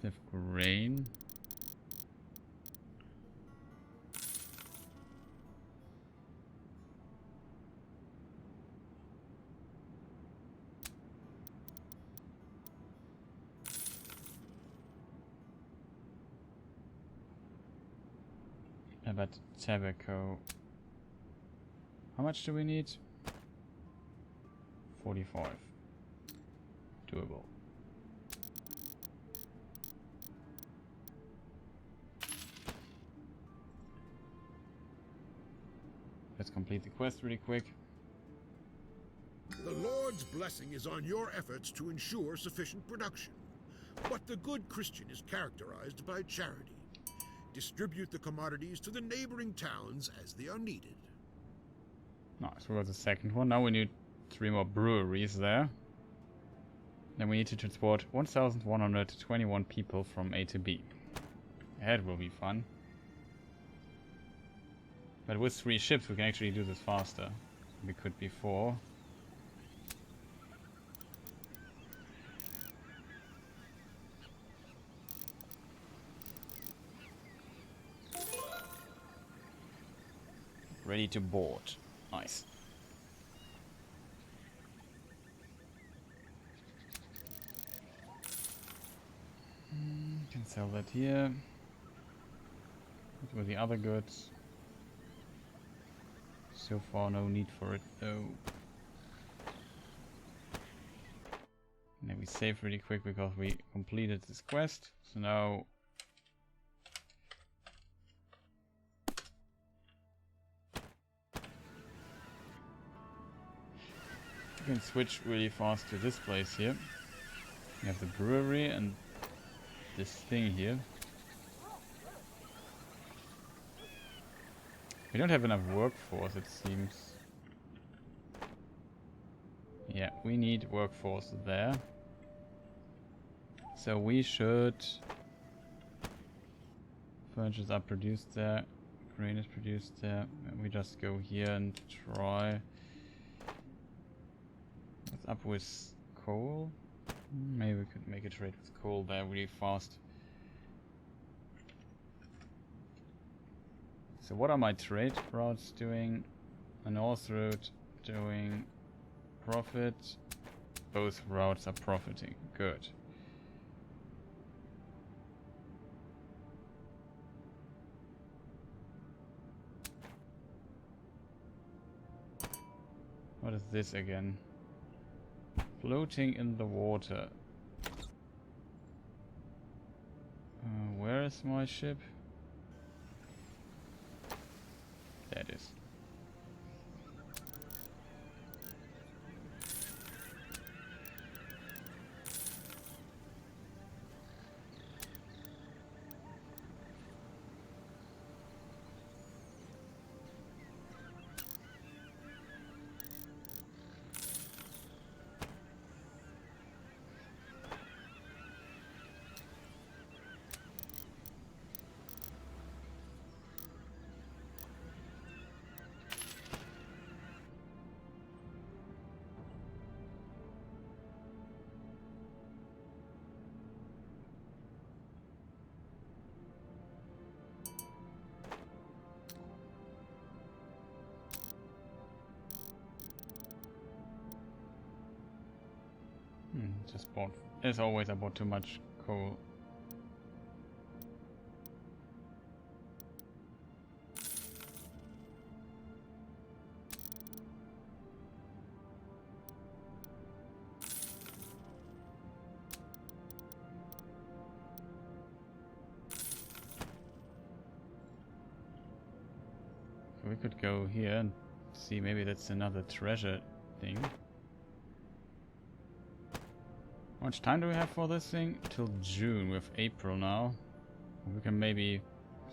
Speaker 1: They have grain. But tobacco. How much do we need? 45. Doable. Let's complete the quest really quick.
Speaker 5: The Lord's blessing is on your efforts to ensure sufficient production. But the good Christian is characterized by charity. Distribute the commodities to the neighboring towns as they are needed.
Speaker 1: Nice, we got the second one. Now we need 3 more breweries there. Then we need to transport 1,121 people from A to B. That will be fun. But with 3 ships we can actually do this faster. We could before. Ready to board. Nice. Can sell that here. What were the other goods? So far no need for it though. And then we save really quick because we completed this quest. So now we can switch really fast to this place here. We have the brewery and this thing here. We don't have enough workforce, it seems. Yeah, we need workforce there. So we should... Furnitures are produced there. Grain is produced there. We just go here and try... What's up with coal? Maybe we could make a trade with coal there really fast. So what are my trade routes doing? A north route doing profit. Both routes are profiting. Good. What is this again? Floating in the water. Where is my ship? There it is. Just bought, as always, I bought too much coal. could go here and see, maybe that's another treasure thing. How much time do we have for this thing? Till June. We have April now. We can maybe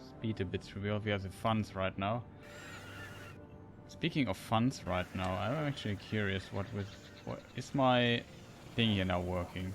Speaker 1: speed a bit through. We have the funds right now. Speaking of funds right now, I'm actually curious what is my thing here now working?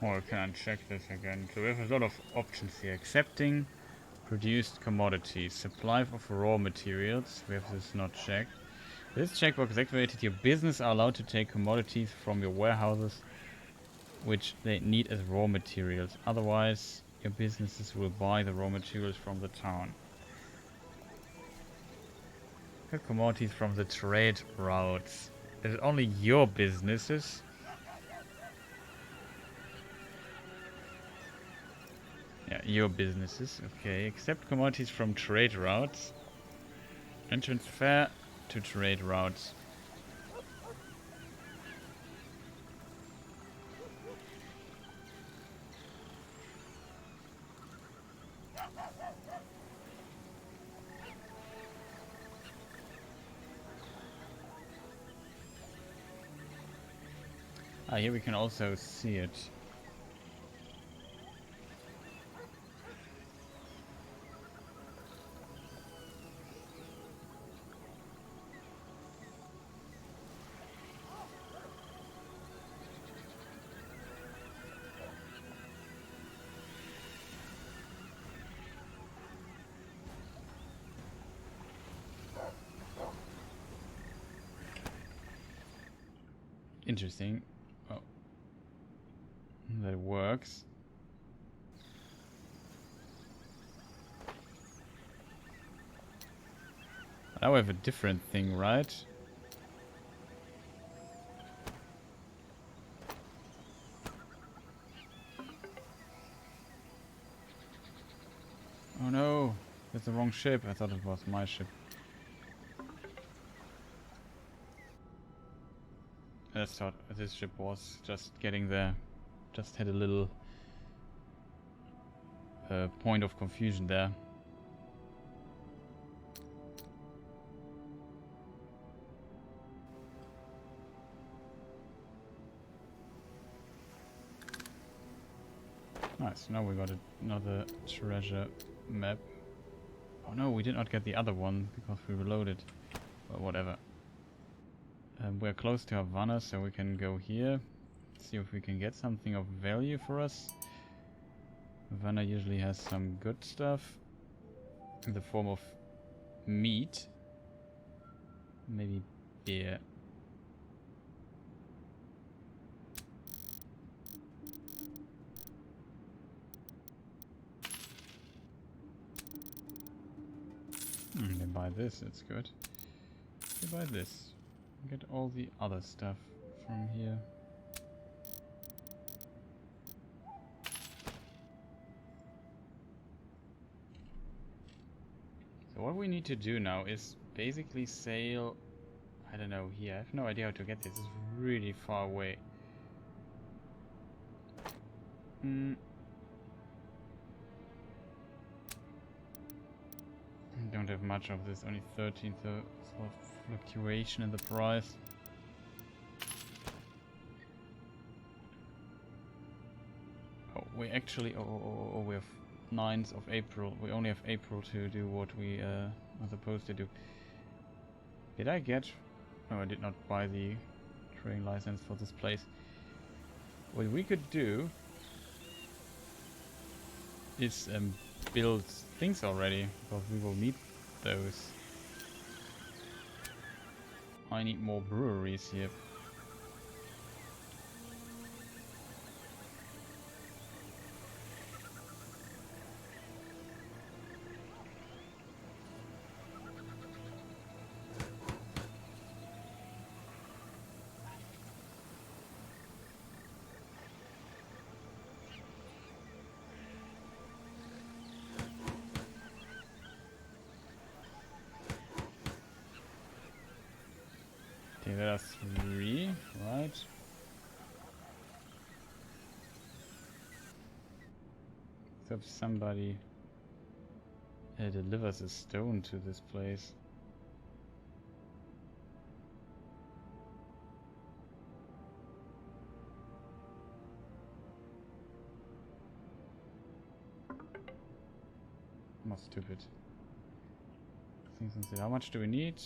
Speaker 1: Or can I check this again? So we have a lot of options here. Accepting produced commodities. Supply of raw materials. We have this not checked. This checkbox is activated. Your business are allowed to take commodities from your warehouses which they need as raw materials. Otherwise, your businesses will buy the raw materials from the town. Get commodities from the trade routes. Is it only your businesses? Yeah, your businesses. Okay, accept commodities from trade routes and transfer to trade routes. Ah, here we can also see it. Interesting. Oh. That works. Now we have a different thing, right? Oh no! That's the wrong ship. I thought it was my ship. I thought this ship was just getting there. Just had a little point of confusion there. Nice, now we got another treasure map. Oh no, we did not get the other one because we reloaded. But whatever. We're close to Havana, so we can go here. See if we can get something of value for us. Havana usually has some good stuff. In the form of meat. Maybe beer. They buy this, it's good. They buy this. Get all the other stuff from here. So what we need to do now is basically sail, I don't know, here. I have no idea how to get this. It's really far away. Don't have much of this, only 13th sort of fluctuation in the price. Oh, we actually, we have 9th of April. We only have April to do what we are supposed to do. Did I get? No, I did not buy the train license for this place. What we could do is build things already, because we will need those. I need more breweries here. Okay, there are 3, right? So if somebody delivers a stone to this place. Not stupid. How much do we need?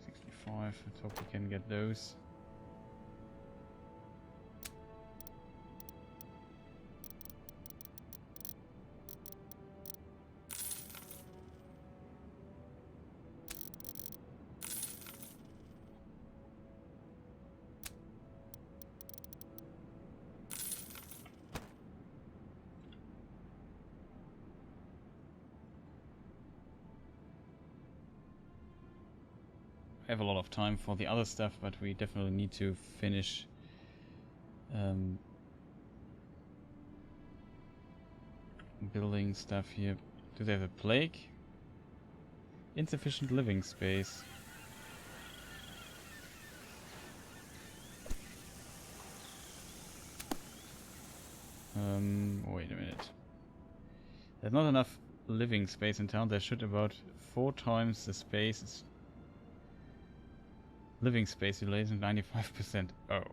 Speaker 1: 65. Let's hope we can get those. I have a lot of time for the other stuff, but we definitely need to finish building stuff here. Do they have a plague? Insufficient living space. Wait a minute. There's not enough living space in town. There should about 4 times the space. Living space delays in 95%. Oh.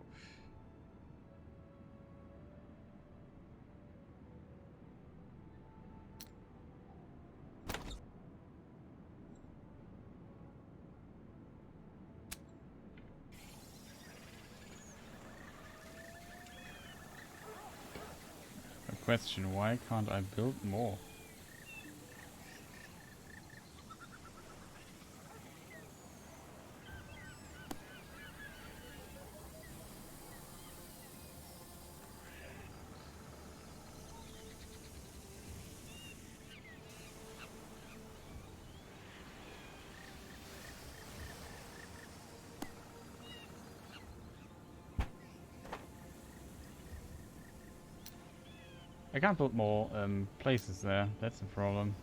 Speaker 1: A question, why can't I build more? I can't build more places there, that's the problem.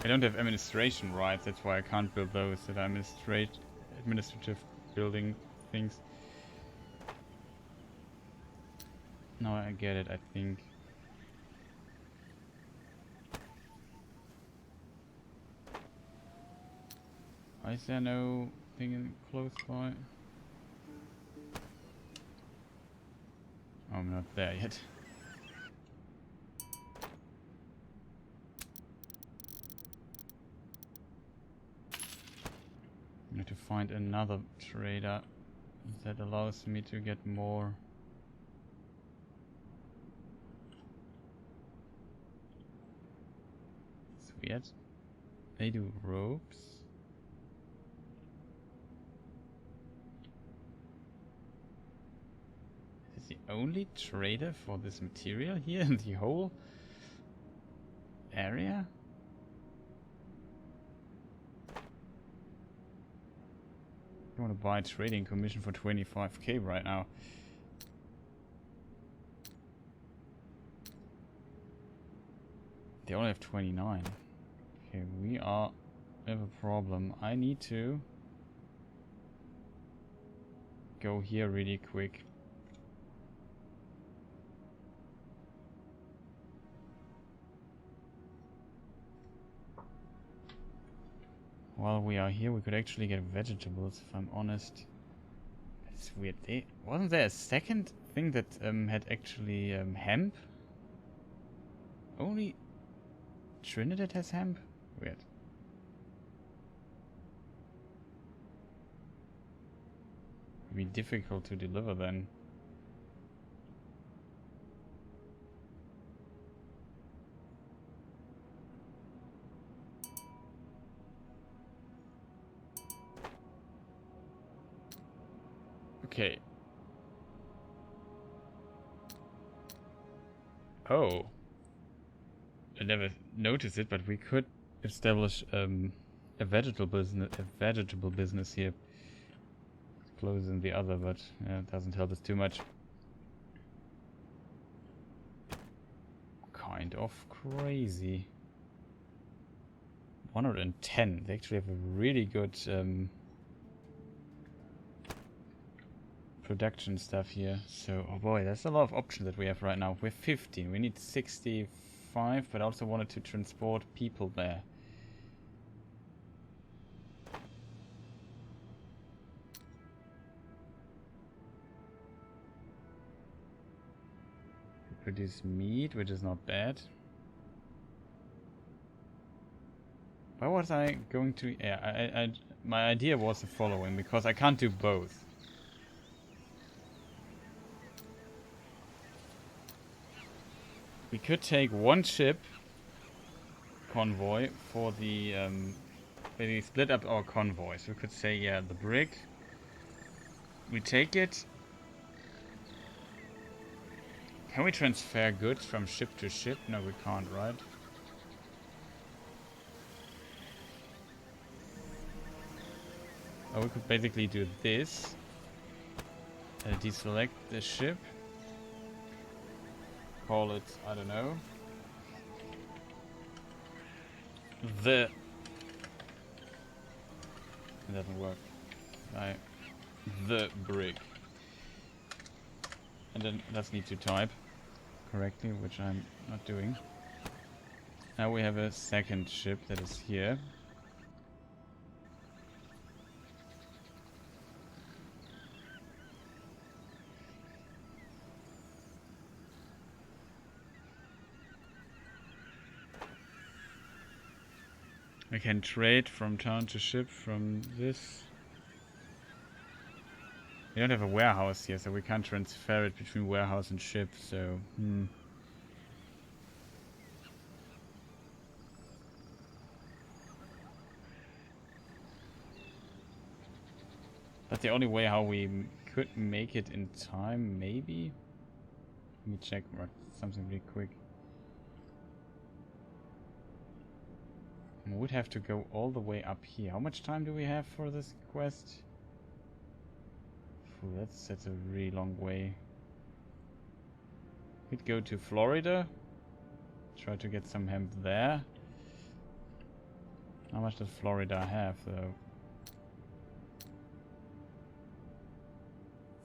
Speaker 1: I don't have administration rights, that's why I can't build those that are administrative building things. No, I get it, I think. Why is there no thing close by? Oh, I'm not there yet. I need to find another trader that allows me to get more. It's weird. They do ropes. Is this the only trader for this material here in the whole area? I want to buy a trading commission for 25k right now. They only have 29. Okay, we have a problem. I need to go here really quick. While we are here, we could actually get vegetables, if I'm honest. It's weird. Wasn't there a second thing that had actually hemp? Only Trinidad has hemp? Weird. be difficult to deliver then. Okay. Oh. I never noticed it, but we could establish a vegetable business here. Closer than the other, but yeah, it doesn't help us too much. Kind of crazy. 110. They actually have a really good production stuff here. So, oh boy, there's a lot of options that we have right now. We're 15. We need 65, but I also wanted to transport people there. Produce meat, which is not bad. Why was I going to... Yeah, my idea was the following, because I can't do both. We could take one ship convoy for the... maybe split up our convoy. So we could say, yeah, the brig. We take it. Can we transfer goods from ship to ship? No, we can't, right? Oh, we could basically do this. Deselect the ship. Call it, I don't know. It doesn't work. The brig. And then let's need to type correctly, which I'm not doing. Now we have a second ship that is here. I can trade from town to ship from this. We don't have a warehouse here, so we can't transfer it between warehouse and ship, so... That's the only way how we could make it in time, maybe? Let me check something really quick. We would have to go all the way up here. How much time do we have for this quest? That's a really long way. We'd go to Florida. Try to get some hemp there. How much does Florida have, though?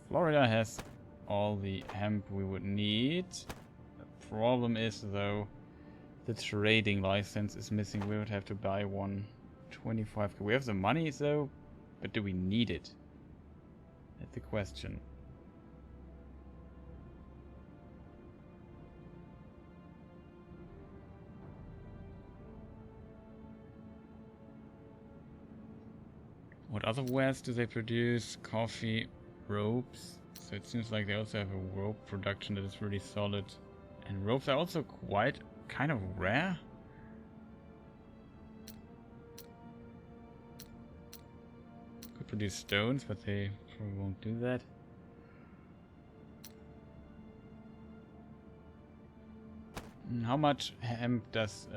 Speaker 1: Florida has all the hemp we would need. The problem is, though, the trading license is missing. We would have to buy one. 25. We have the money, though, but do we need it? That's the question. What other wares do they produce? Coffee, ropes. So it seems like they also have a rope production that is really solid. And ropes are also quite kind of rare. Could produce stones, but they probably won't do that. How much hemp does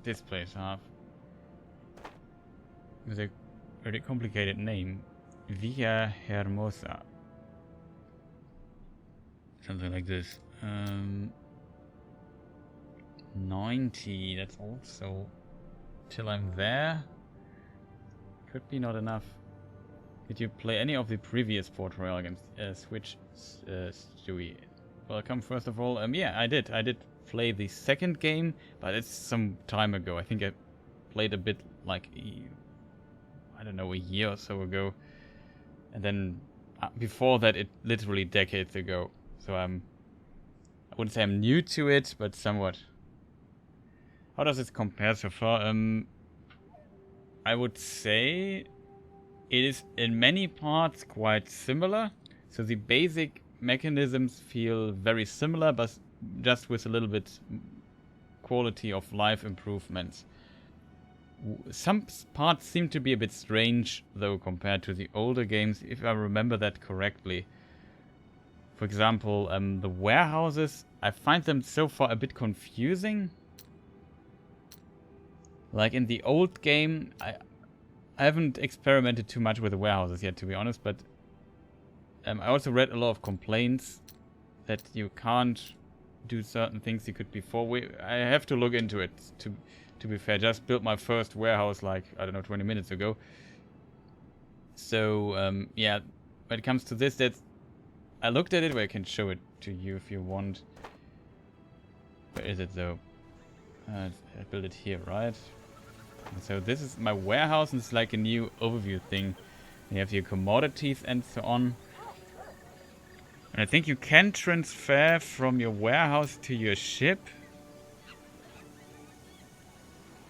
Speaker 1: this place have? With a very complicated name. Villa Hermosa. Something like this. 90, that's also till I'm there. Could be not enough. Did you play any of the previous Port Royale games? Switch Stewie. Welcome, first of all. Yeah, I did play the second game, but it's some time ago. I think I played a bit like, I don't know, a year or so ago. And then before that, it literally decades ago. So I wouldn't say I'm new to it, but somewhat. How does it compare so far? I would say it is in many parts quite similar. So the basic mechanisms feel very similar, but just with a little bit quality of life improvements. Some parts seem to be a bit strange, though, compared to the older games, if I remember that correctly. For example, the warehouses, I find them so far a bit confusing. Like in the old game, I haven't experimented too much with the warehouses yet, to be honest, but I also read a lot of complaints that you can't do certain things you could before. I have to look into it, to be fair. Just built my first warehouse like, I don't know, 20 minutes ago. So, yeah, when it comes to this, I looked at it, where I can show it to you if you want. Where is it though? I built it here, right? So this is my warehouse, and it's like a new overview thing. You have your commodities and so on. And I think you can transfer from your warehouse to your ship.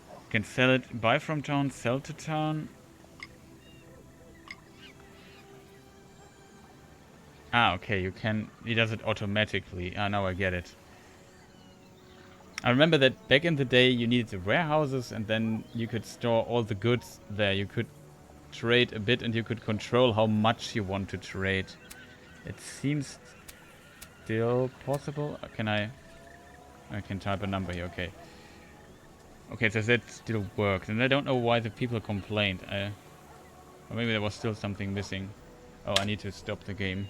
Speaker 1: You can sell it, buy from town, sell to town. Ah, okay, you can, he does it automatically. Ah, now I get it. I remember that back in the day you needed the warehouses, and then you could store all the goods there. You could trade a bit, and you could control how much you want to trade. It seems still possible. I can type a number here, okay. Okay, so that still works, and I don't know why the people complained. Or maybe there was still something missing. Oh, I need to stop the game.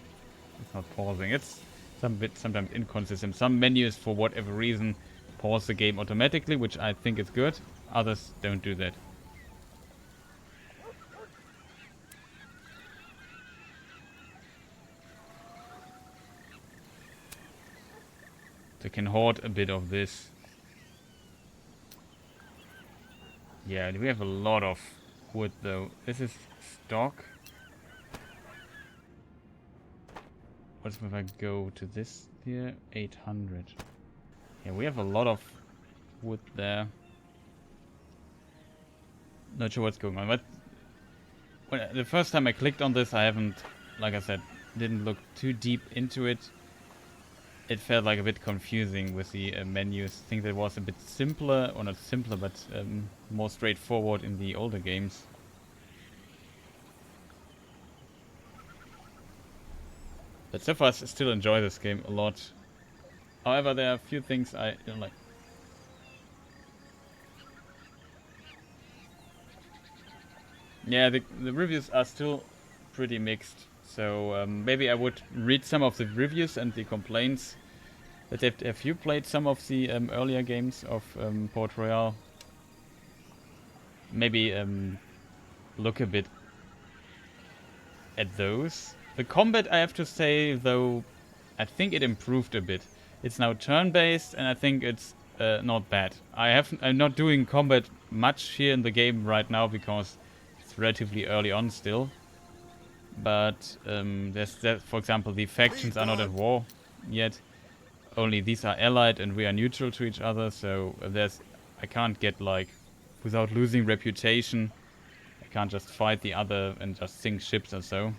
Speaker 1: It's not pausing. It's sometimes inconsistent. Some menus, for whatever reason, pause the game automatically, which I think is good. Others don't do that. They can hoard a bit of this. Yeah, we have a lot of wood though. This is stock. What if I go to this here? 800. Yeah, we have a lot of wood there. Not sure what's going on, but the first time I clicked on this, I haven't, like I said, didn't look too deep into it. It felt like a bit confusing with the menus. I think that was a bit simpler, or not simpler, but more straightforward in the older games. But so far I still enjoy this game a lot. However, there are a few things I don't like. Yeah, the reviews are still pretty mixed. So maybe I would read some of the reviews and the complaints. That have you played some of the earlier games of Port Royale? Maybe look a bit at those. The combat, I have to say, though, I think it improved a bit. It's now turn-based, and I think it's not bad. I'm not doing combat much here in the game right now because it's relatively early on still. But for example, the factions are not at war yet. Only these are allied, and we are neutral to each other. So I can't get, like, without losing reputation. I can't just fight the other and just sink ships or so.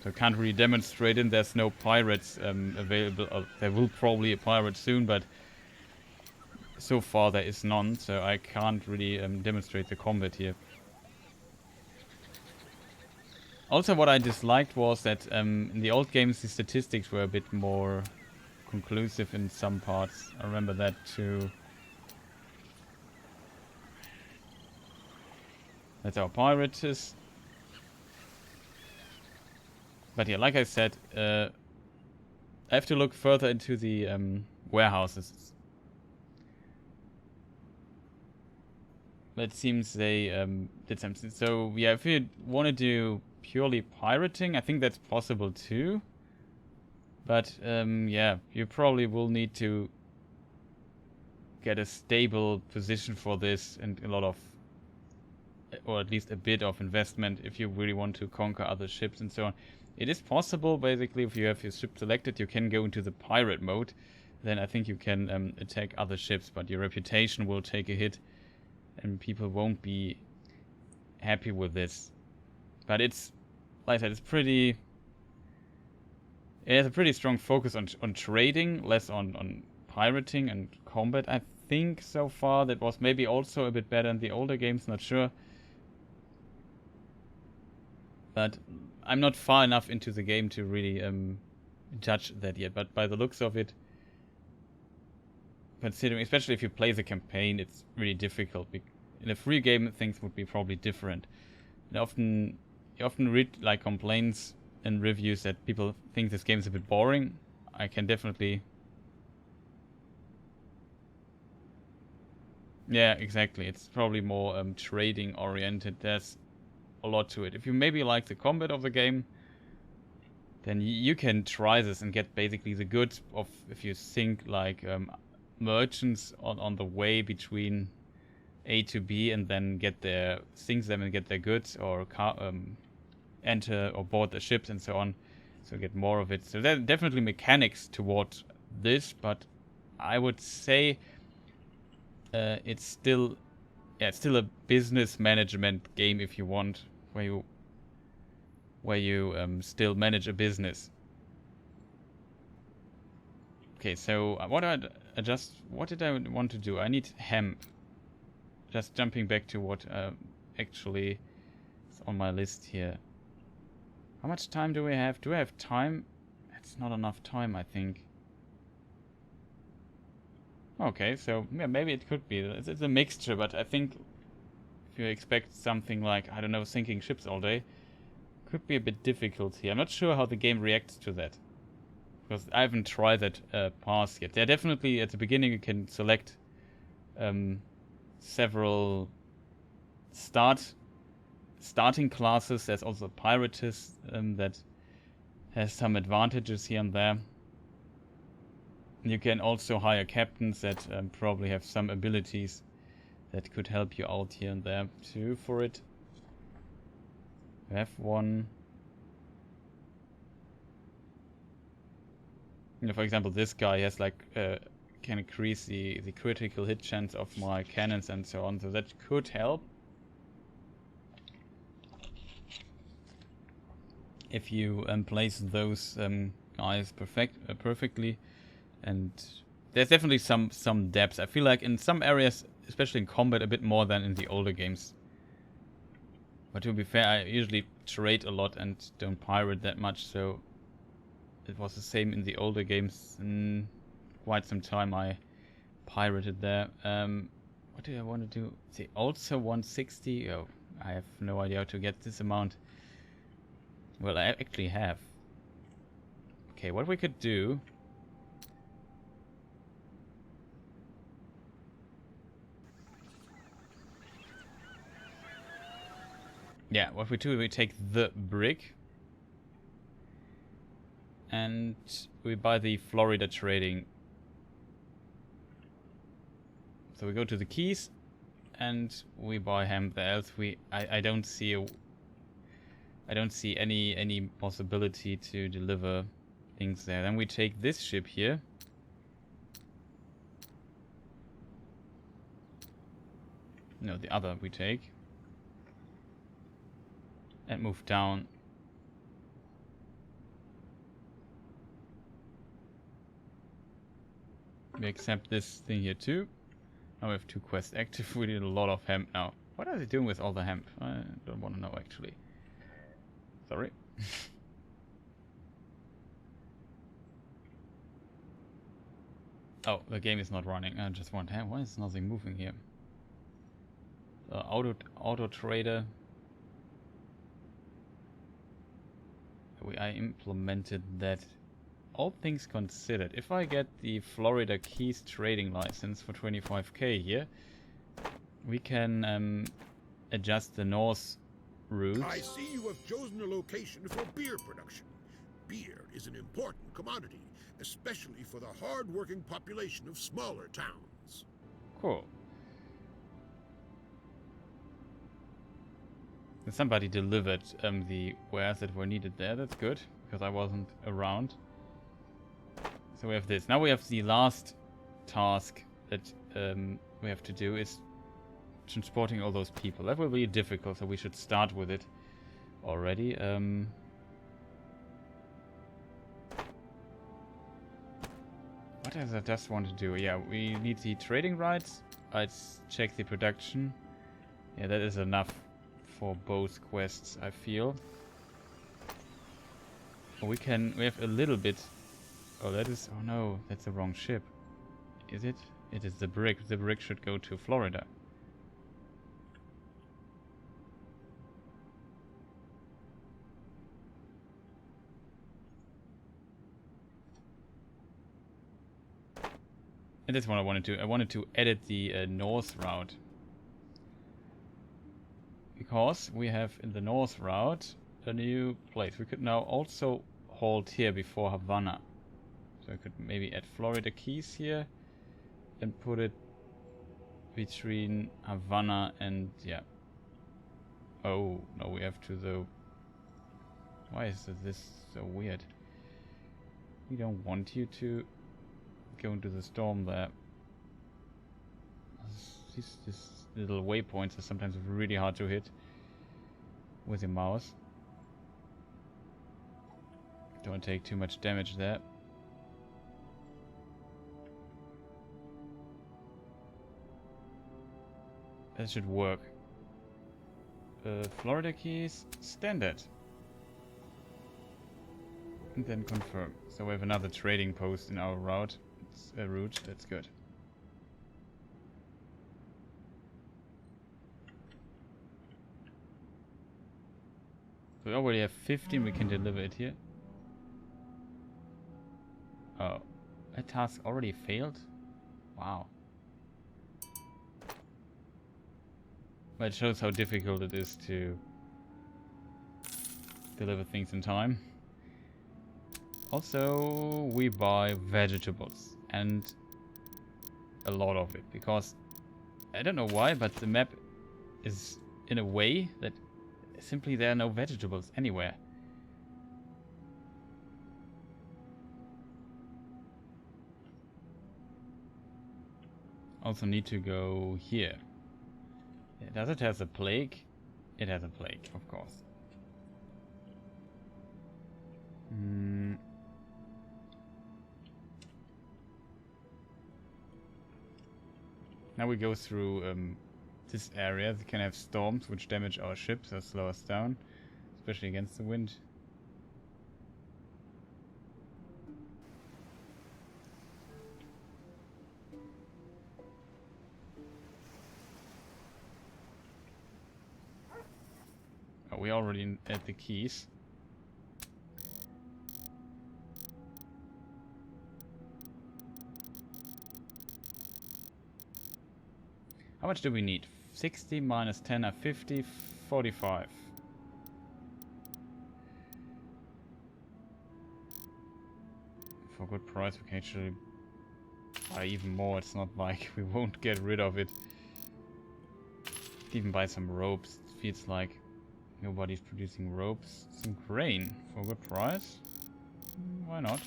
Speaker 1: So I can't really demonstrate it. There's no pirates available. There will probably be a pirate soon, but so far there is none. So I can't really demonstrate the combat here. Also, what I disliked was that in the old games the statistics were a bit more conclusive in some parts. I remember that too. That's our pirates. But yeah, like I said, I have to look further into the warehouses. But it seems they did something. So yeah, if you want to do purely pirating, I think that's possible too. But yeah, you probably will need to get a stable position for this and a lot of, or at least a bit of investment if you really want to conquer other ships and so on. It is possible, basically, if you have your ship selected, you can go into the pirate mode. Then I think you can attack other ships, but your reputation will take a hit and people won't be happy with this. But it's, like I said, it's pretty... It has a pretty strong focus on trading, less on pirating and combat, I think, so far. That was maybe also a bit better in the older games, not sure. But I'm not far enough into the game to really judge that yet. But by the looks of it, considering, especially if you play the campaign, it's really difficult. In a free game, things would be probably different. And you often read like complaints and reviews that people think this game is a bit boring. I can definitely... Yeah, exactly. It's probably more trading oriented. There's a lot to it. If you maybe like the combat of the game, then you can try this and get basically the goods of, if you think like merchants on the way between A to B, and then get their things them and get their goods, or enter or board the ships and so on, so get more of it. So there are definitely mechanics toward this, but I would say it's still a business management game, if you want, where you still manage a business. Okay, so what did I want to do? I need hemp. Just jumping back to what actually is on my list here. How much time do we have? Do I have time? It's not enough time, I think. Okay, so yeah, maybe it could be. It's a mixture, but I think if you expect something like, I don't know, sinking ships all day, could be a bit difficult here. I'm not sure how the game reacts to that, because I haven't tried that pass yet. Yeah, definitely at the beginning you can select several starting classes. There's also Piratist that has some advantages here and there. You can also hire captains that probably have some abilities that could help you out here and there too for it. You have one. You know, for example, this guy has like can increase the critical hit chance of my cannons and so on, so that could help. If you place those guys perfectly, and there's definitely some depth. I feel like in some areas, especially in combat, a bit more than in the older games. But to be fair, I usually trade a lot and don't pirate that much, so it was the same in the older games. In quite some time I pirated there. What do I want to do? See, also 160. Oh, I have no idea how to get this amount. Well, I actually have. Okay, what we could do... Yeah, what we do, we take the brick and we buy the Florida trading. So we go to the keys and we buy hemp there. Else I don't see any possibility to deliver things there. Then we take this ship here. No, the other we take. And move down. We accept this thing here too. Now we have 2 quests active. We need a lot of hemp now. What are they doing with all the hemp? I don't want to know actually. Sorry. Oh, the game is not running. I just want hemp. Why is nothing moving here? Auto trader. I implemented that. All things considered, if I get the Florida Keys trading license for 25k here, we can adjust the north route.
Speaker 5: I see you have chosen a location for beer production. Beer is an important commodity, especially for the hard-working population of smaller towns.
Speaker 1: Cool. Somebody delivered the wares that were needed there. That's good, because I wasn't around. So we have this. Now we have the last task that we have to do is transporting all those people. That will be difficult, so we should start with it already. What does I just want to do? Yeah, we need the trading rights. Let's check the production. Yeah, that is enough for both quests, I feel. We have a little bit. Oh, that is, oh no, that's the wrong ship. Is it? It is the brig. The brig should go to Florida. And that's what I wanted to. I wanted to edit the north route. Because we have in the north route a new place. We could now also halt here before Havana. So I could maybe add Florida Keys here and put it between Havana and, yeah. Oh, no, we have to though. Why is this so weird? We don't want you to go into the storm there. These little waypoints are sometimes really hard to hit with your mouse. Don't take too much damage there. That should work. Florida Keys, standard. And then confirm. So we have another trading post in our route. It's a route, that's good. We already have 15, we can deliver it here. Oh, that task already failed? Wow. But it shows how difficult it is to deliver things in time. Also, we buy vegetables, and a lot of it, because I don't know why, but the map is in a way that simply there are no vegetables anywhere. Also need to go here. Does it have a plague? It has a plague, of course. Now we go through this area. We can have storms which damage our ships or slow us down, especially against the wind. Oh, we already at the keys. How much do we need? 60 minus 10 are 50, 45. For a good price we can actually buy even more. It's not like we won't get rid of it. Even buy some ropes. It feels like nobody's producing ropes. Some grain for a good price. Why not?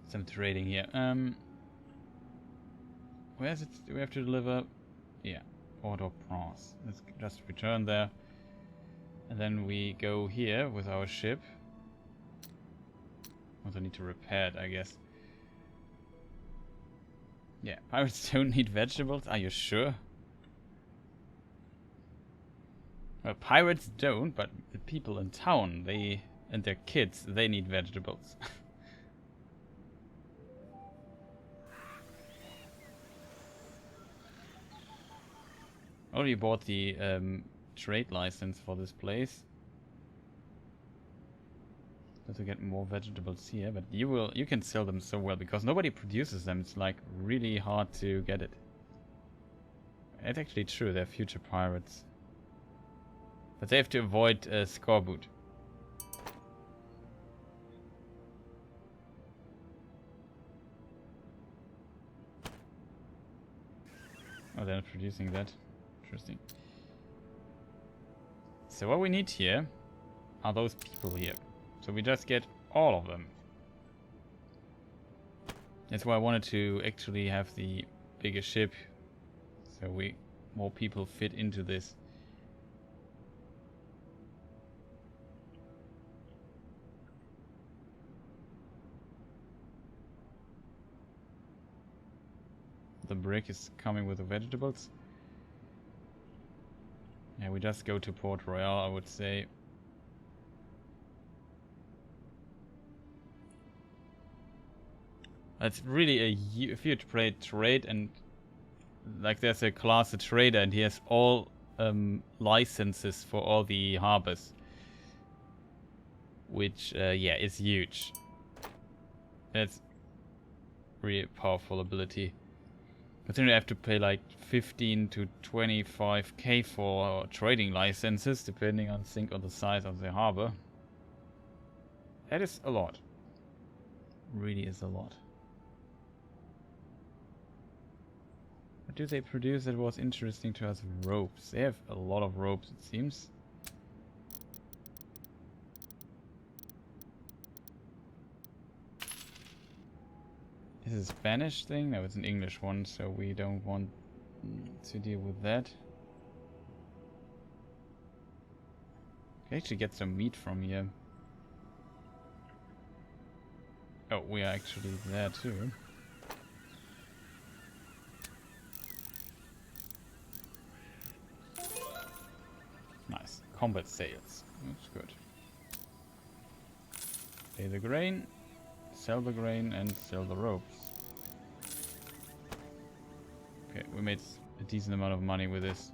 Speaker 1: Some trading here. Where is it? Do we have to deliver? Yeah, Port-au-Prince. Let's just return there. And then we go here with our ship. Also need to repair it, I guess. Yeah, pirates don't need vegetables. Are you sure? Well, pirates don't, but the people in town, they and their kids, they need vegetables. Already bought the trade license for this place. To get more vegetables here, but you can sell them so well because nobody produces them. It's like really hard to get it. It's actually true, they're future pirates. But they have to avoid scoreboot. Oh, they're not producing that. Interesting. So what we need here are those people here. So we just get all of them. That's why I wanted to actually have the bigger ship, so more people fit into this. The brick is coming with the vegetables. Yeah, we just go to Port Royale, I would say. It's really a huge trade, and like there's a class, a trader, and he has all licenses for all the harbors, which yeah, is huge. That's really a powerful ability. But then you have to pay like 15 to 25k for trading licenses, depending on the size of the harbor. That is a lot. Really is a lot. What do they produce that was interesting to us? Ropes. They have a lot of ropes, it seems. Is it a Spanish thing? No, it's an English one, so we don't want to deal with that. Can actually get some meat from here. Oh, we are actually there too. Nice. Combat sales. That's good. Pay the grain, sell the grain, and sell the ropes. Okay, we made a decent amount of money with this.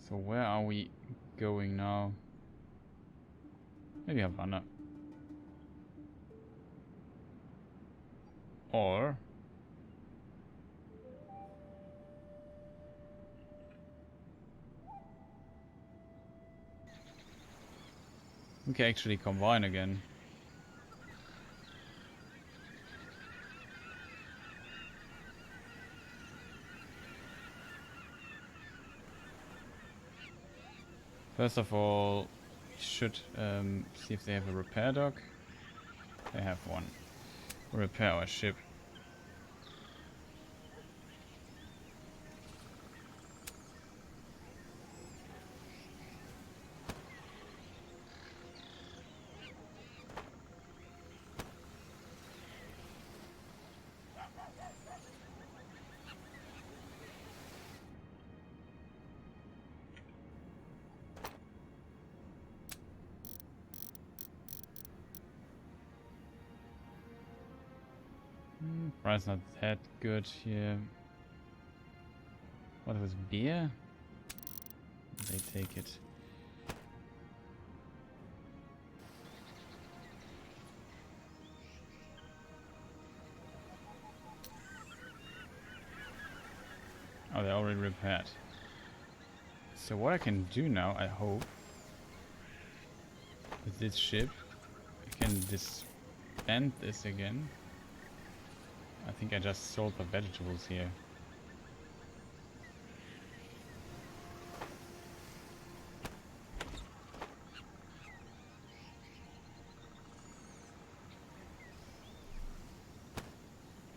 Speaker 1: So where are we going now? Maybe Havana. Or we can actually combine again. First of all, we should see if they have a repair dock. They have one. We'll repair our ship. Price not that good here. What was beer? They take it. Oh, they're already repaired. So what I can do now, I hope, with this ship, I can disband this again. I think I just sold the vegetables here.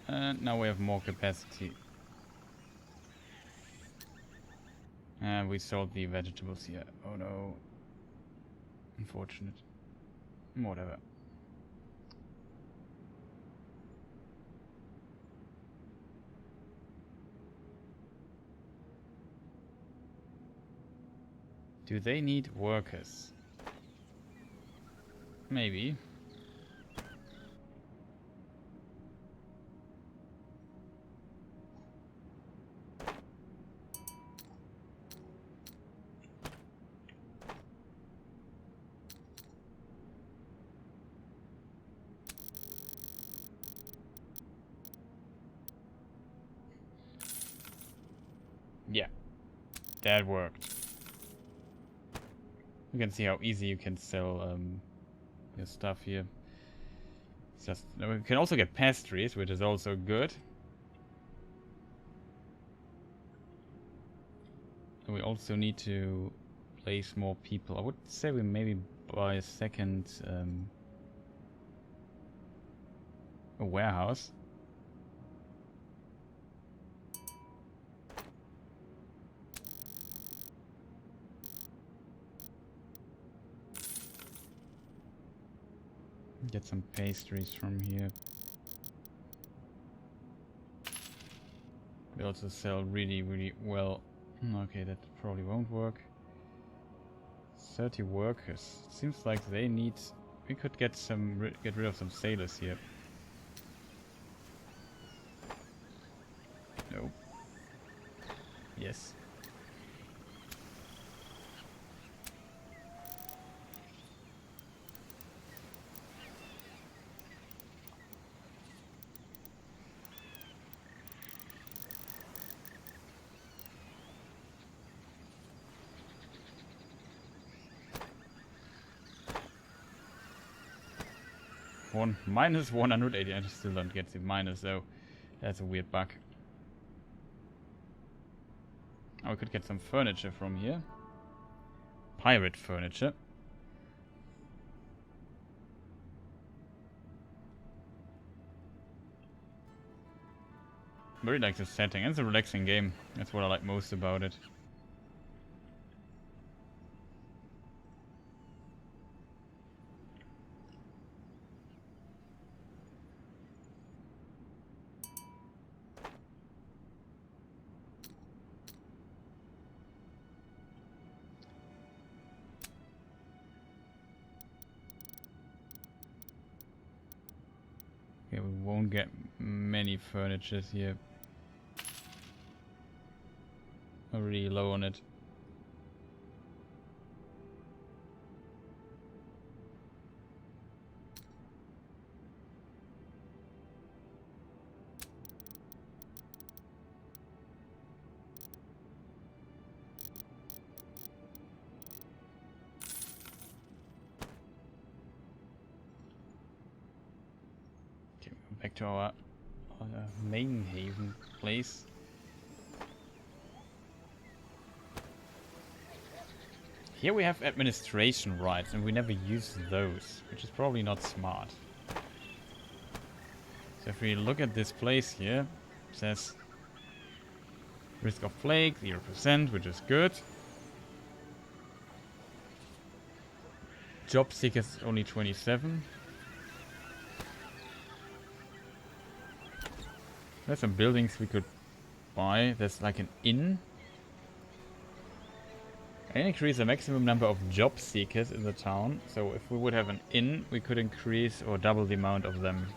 Speaker 1: And now we have more capacity. And we sold the vegetables here. Oh no. Unfortunate. Whatever. Do they need workers? Maybe. Yeah, that worked. You can see how easy you can sell your stuff here. Just we can also get pastries, which is also good. And we also need to place more people. I would say we maybe buy a second a warehouse. Get some pastries from here. We also sell really, really well. Okay, that probably won't work. 30 workers. Seems like they need... We could get rid of some sailors here. No. Yes. Minus 180. I still don't get the minus though. That's a weird bug. Oh, we could get some furniture from here. Pirate furniture. Very like the setting. It's a relaxing game. That's what I like most about it. Okay, we won't get many furnitures here. I'm really low on it. Okay, back to our main haven place. Here we have administration rights, and we never use those, which is probably not smart. So if we look at this place here, it says risk of plague 0%, which is good. Job seekers only 27. There's some buildings we could buy. There's like an inn. And increase the maximum number of job seekers in the town. So if we would have an inn, we could increase or double the amount of them.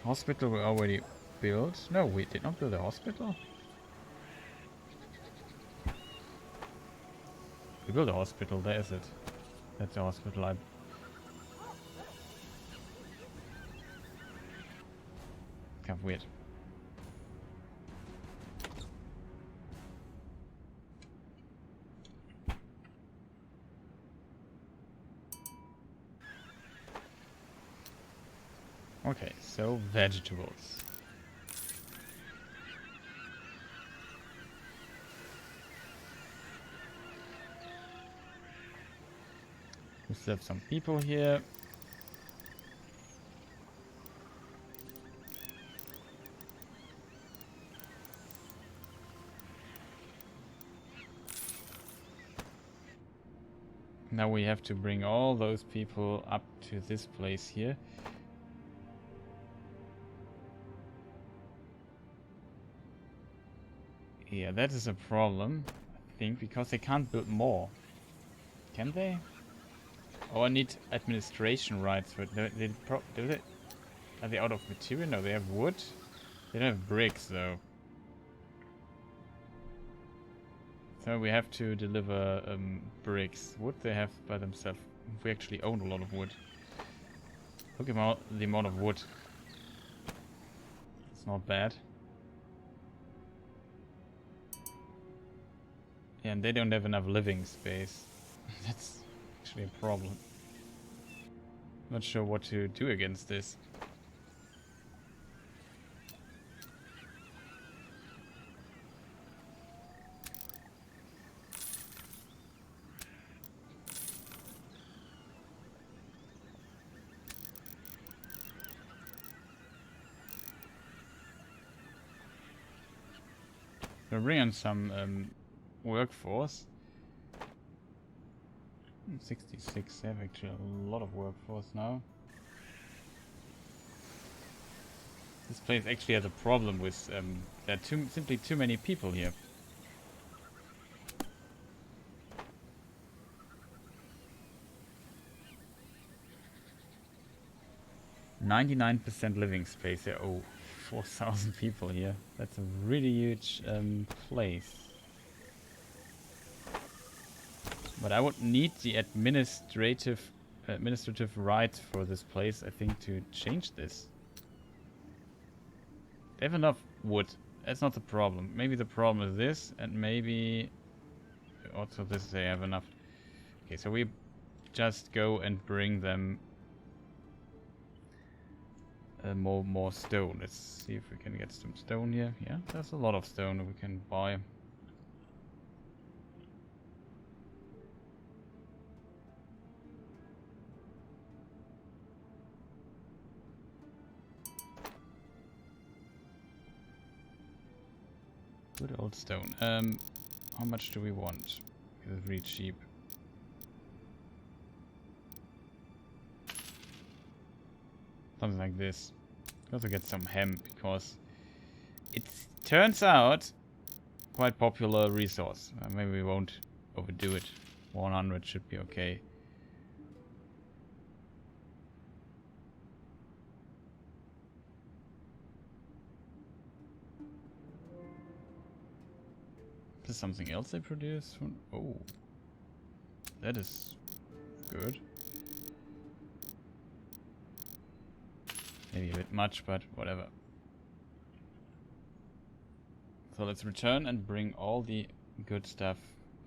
Speaker 1: Hospital we already built. No, we did not build a hospital. We built a hospital, there is it. That's the hospital. Kind of weird. Okay, so vegetables. We still have some people here. Now we have to bring all those people up to this place here. Yeah, that is a problem, I think, because they can't build more. Can they? Oh, I need administration rights for it. Do they? Are they out of material? No, they have wood. They don't have bricks, though. So we have to deliver bricks. Wood they have by themselves. We actually own a lot of wood. Look at the amount of wood. It's not bad. Yeah, and they don't have enough living space. That's actually a problem. Not sure what to do against this. We'll bring on some workforce. 66, they have actually a lot of workforce now. This place actually has a problem with there are simply too many people here. %99 living space here. Oh, 4,000 people here. That's a really huge place. But I would need the administrative rights for this place, I think, to change this. They have enough wood. That's not the problem. Maybe the problem is this, and maybe also this they have enough. Okay, so we just go and bring them more stone. Let's see if we can get some stone here. Yeah, there's a lot of stone we can buy. Good old stone. How much do we want? It's really cheap. Something like this. Also get some hemp because it turns out quite popular resource. Maybe we won't overdo it. 100 should be okay. Is something else they produce? Oh, that is good. Maybe a bit much, but whatever. So let's return and bring all the good stuff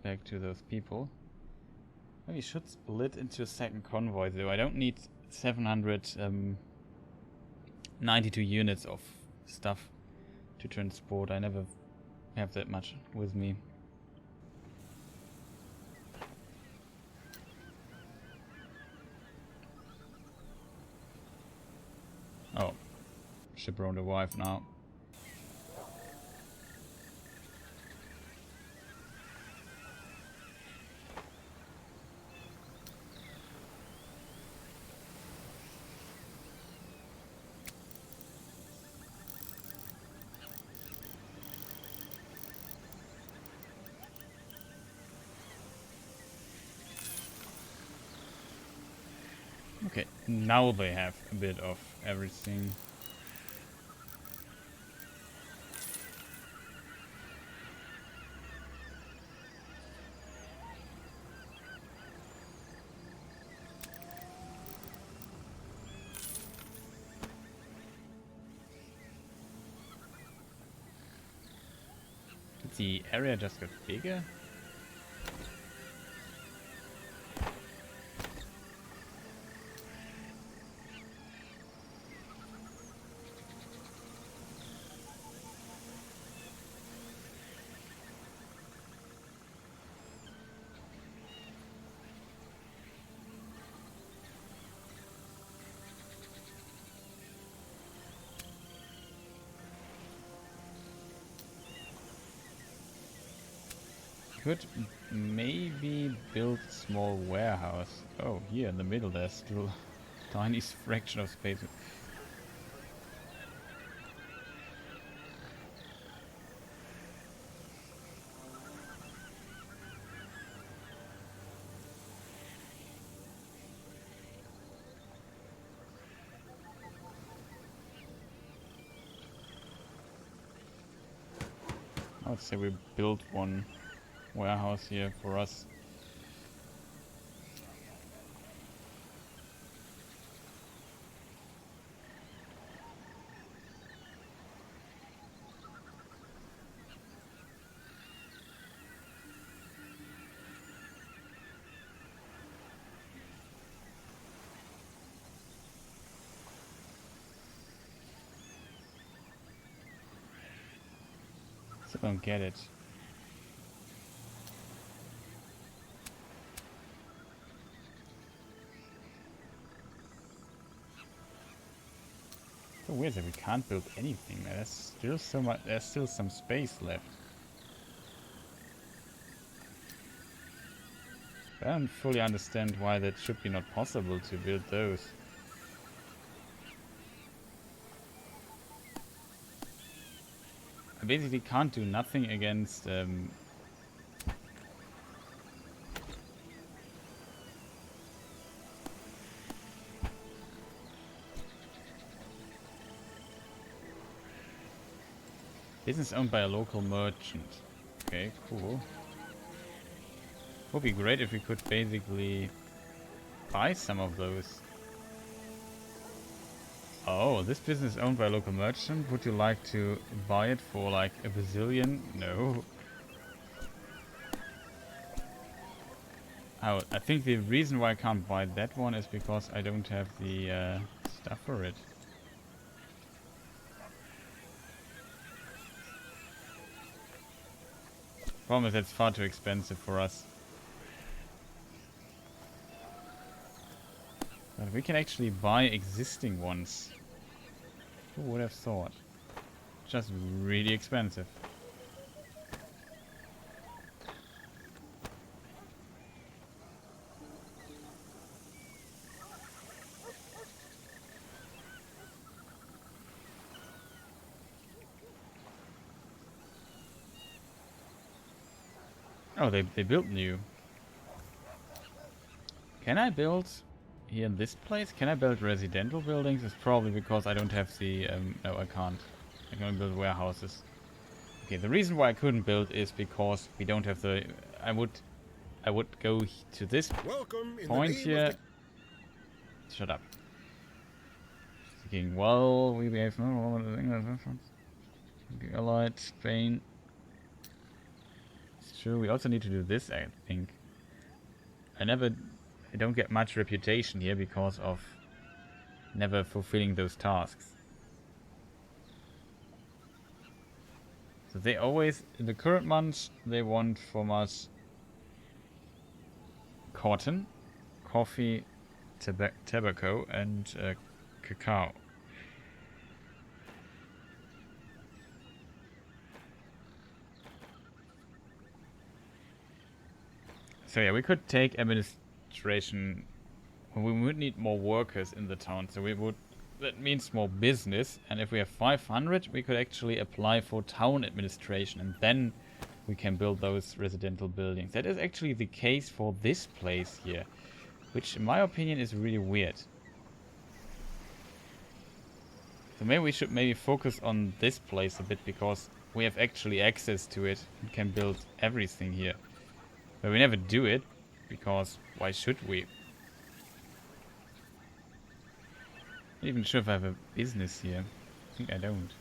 Speaker 1: back to those people. Maybe we should split into a second convoy though. I don't need 792 units of stuff to transport. I never have that much with me. Oh, ship around the wife now. Okay, now they have a bit of everything. Did the area just get bigger? Could maybe build a small warehouse. Oh, here in the middle there's still a tiny fraction of space. I would say we build one warehouse here for us. Still don't get it. So weird that we can't build anything. There's still so much. There's still some space left. I don't fully understand why that should be not possible to build those. I basically can't do nothing against business owned by a local merchant. Okay, cool. Would be great if we could basically buy some of those. Oh, this business owned by a local merchant. Would you like to buy it for like a bazillion? No. Oh, I think the reason why I can't buy that one is because I don't have the stuff for it. Problem is that's far too expensive for us. But we can actually buy existing ones. Who would have thought? Just really expensive. Oh, they built new. Can I build here in this place? Can I build residential buildings? It's probably because I don't have the... no, I can't. I can only build warehouses. Okay, the reason why I couldn't build is because we don't have the... I would go to this point here. Shut up. Thinking, well, we have no... Allied, Spain. It's true, we also need to do this, I think. I don't get much reputation here because of never fulfilling those tasks. So they always, in the current months, they want from us cotton, coffee, tobacco, and cacao. So yeah, we could take administration. We would need more workers in the town, so that means more business. And if we have 500, we could actually apply for town administration, and then we can build those residential buildings. That is actually the case for this place here, which in my opinion is really weird. So maybe we should focus on this place a bit, because we have actually access to it and can build everything here. But we never do it, because why should we? I'm not even sure if I have a business here. I think I don't.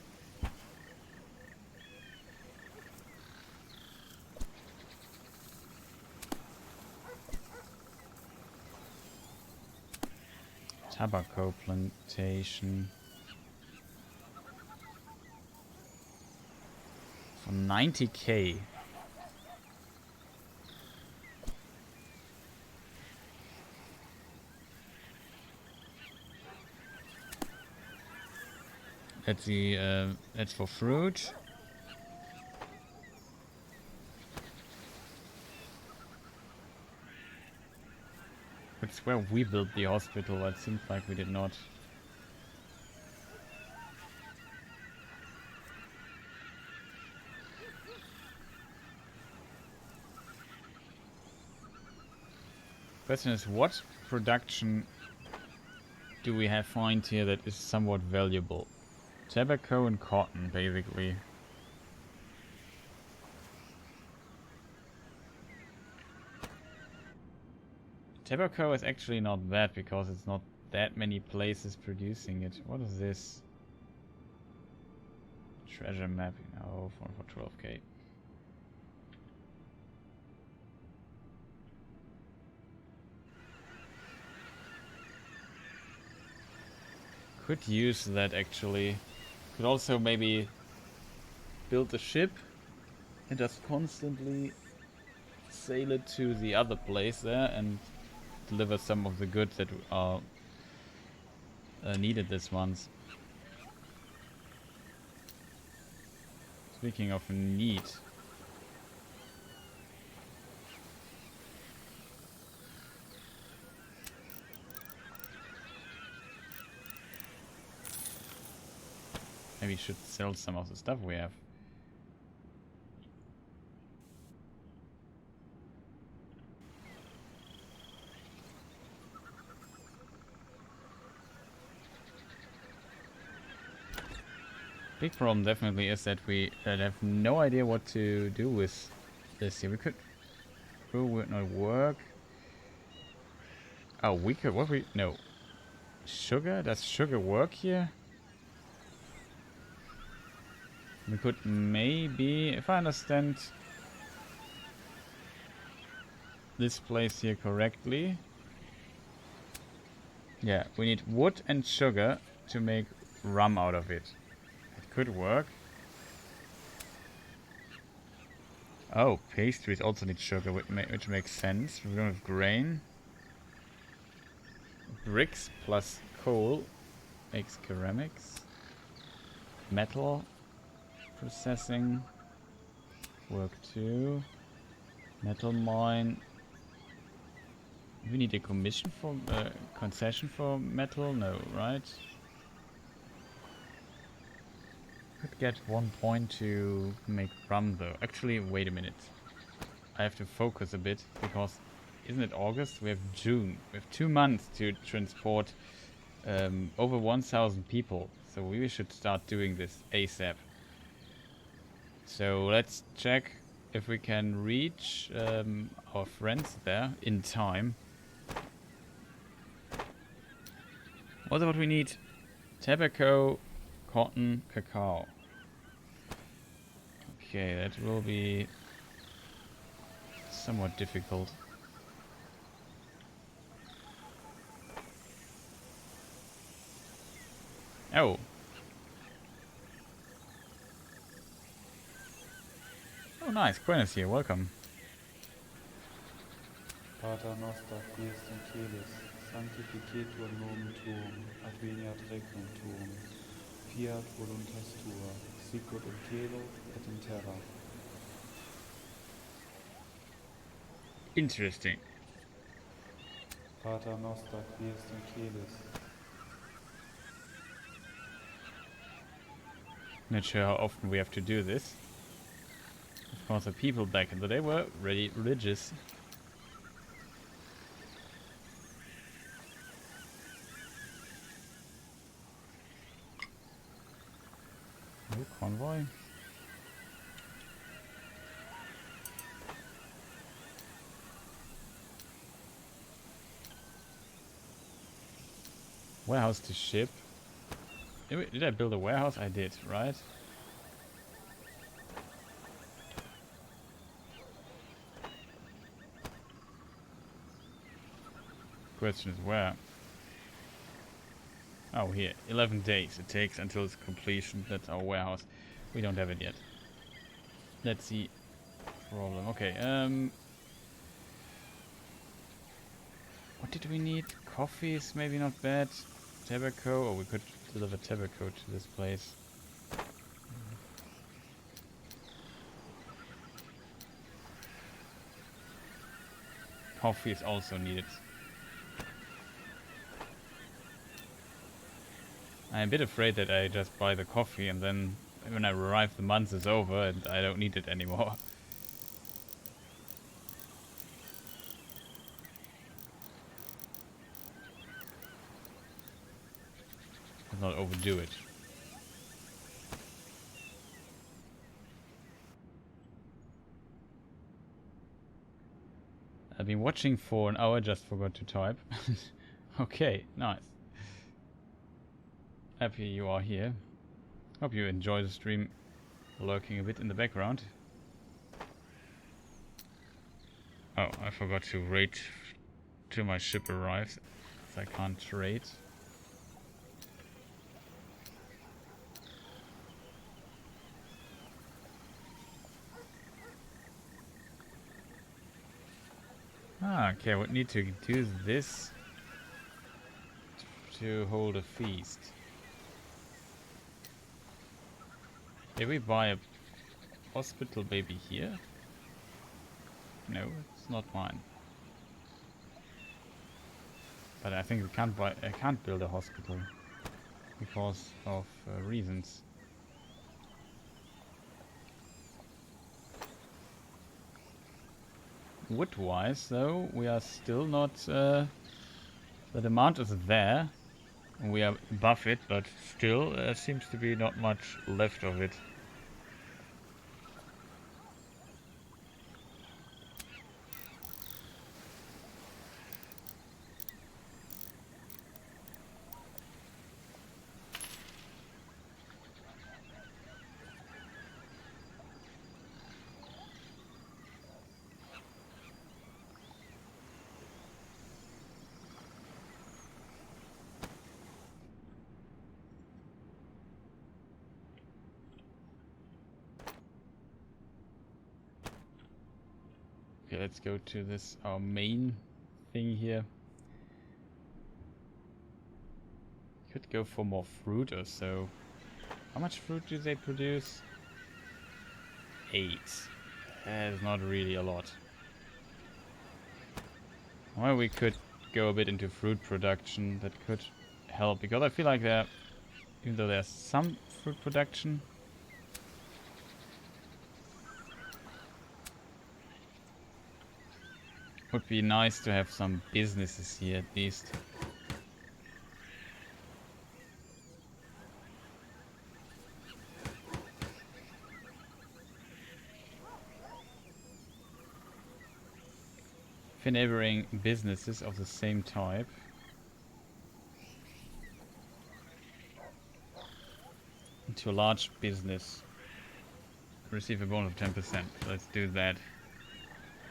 Speaker 1: Tobacco plantation. For 90k. That's for fruit. It's where we built the hospital. It seems like we did not. Question is, what production do we find here that is somewhat valuable? Tobacco and cotton, basically. Tobacco is actually not bad because it's not that many places producing it. What is this? Treasure mapping. Oh, for 12k. Could use that actually. Could also maybe build a ship and just constantly sail it to the other place there and deliver some of the goods that are needed this month. Speaking of need, maybe we should sell some of the stuff we have. Big problem definitely is that we have no idea what to do with this here. We could... Brew would not work. Oh, we could... What we... No. Sugar? Does sugar work here? We could maybe... If I understand this place here correctly... Yeah, we need wood and sugar to make rum out of it. It could work. Oh, pastries also need sugar, which makes sense. We don't have grain. Bricks plus coal makes ceramics. Metal processing work too. Metal mine. We need a commission for concession for metal? No, right? Could get 1 point to make rum though. Actually, wait a minute. I have to focus a bit because isn't it August? We have June. We have 2 months to transport over 1,000 people. So we should start doing this ASAP. So let's check if we can reach our friends there in time. What about we need? Tobacco, cotton, cacao. Okay, that will be somewhat difficult. Oh. Oh, nice. Quen is here. Welcome.
Speaker 6: Pater noster, qui est in celis, sanctificetur nomen tuum, adveniat regnum tuum, fiat voluntas tua, sicut in cielo et in terra.
Speaker 1: Interesting.
Speaker 6: Pater noster, qui est in celis.
Speaker 1: Not sure how often we have to do this. Of course, the people back in the day were really religious. Oh, convoy. Warehouse to ship. Did I build a warehouse? I did, right? Question is where? Oh, here. 11 days it takes until its completion. That's our warehouse. We don't have it yet. Let's see. Problem. Okay. What did we need? Coffee is maybe not bad. Tobacco. Or we could deliver tobacco to this place. Coffee is also needed. I'm a bit afraid that I just buy the coffee and then when I arrive the month is over and I don't need it anymore. Let's not overdo it. I've been watching for an hour, just forgot to type. Okay, nice. Happy you are here. Hope you enjoy the stream, lurking a bit in the background. Oh, I forgot to wait till my ship arrives, so I can't trade. Ah, okay, I would need to do this to hold a feast. Did we buy a hospital baby here? No, it's not mine. But I think we can't buy. I can't build a hospital because of reasons. Wood-wise, though, we are still not. The demand is there. We are above it, but still there seems to be not much left of it. Okay, let's go to this, our main thing here. Could go for more fruit or so. How much fruit do they produce? 8. That's not really a lot. Well, we could go a bit into fruit production. That could help, because I feel like there, even though there's some fruit production, would be nice to have some businesses here at least. Neighboring businesses of the same type. To a large business. Receive a bonus of 10%. Let's do that.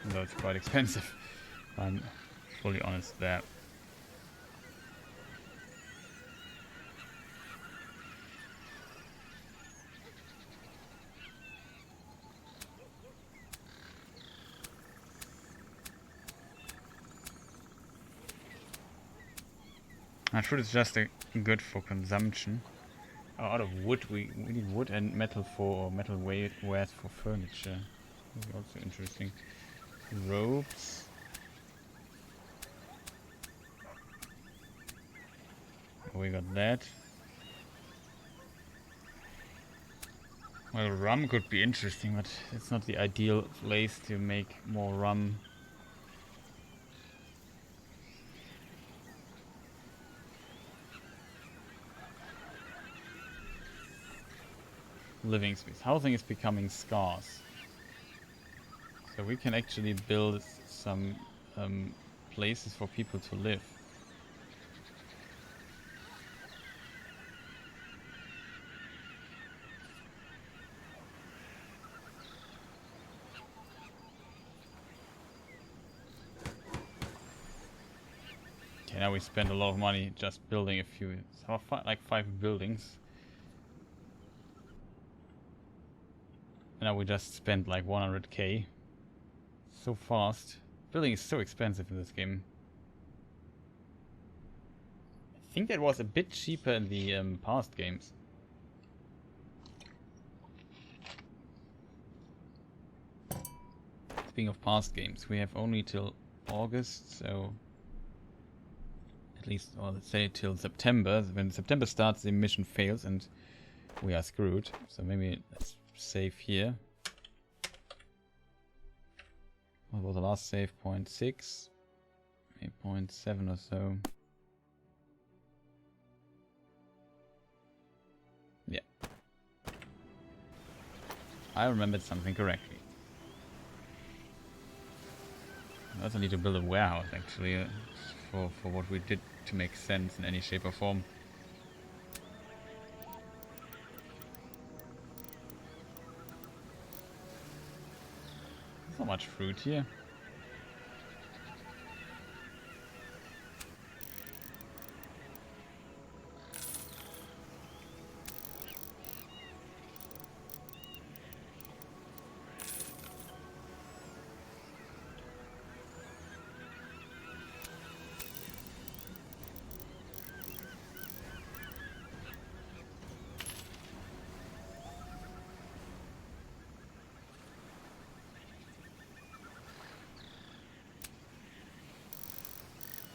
Speaker 1: Although it's quite expensive. I'm fully honest there. Fruit is just good for consumption. Out of wood, we need wood and metal for metal wares for furniture. That's also interesting. Ropes. We got that. Well, rum could be interesting, but it's not the ideal place to make more rum. Living space. Housing is becoming scarce. So we can actually build some places for people to live. Okay, now we spend a lot of money just building a few, like 5 buildings. Now we just spent like 100k. So fast. Building is so expensive in this game. I think that was a bit cheaper in the past games. Speaking of past games, we have only till August, so at least, or let's say till September. When September starts, the mission fails and we are screwed. So maybe let's save here. What was the last save? 0.6, 8.7 or so. Yeah. I remembered something correctly. I also need to build a warehouse actually for what we did to make sense in any shape or form. There's not much fruit here.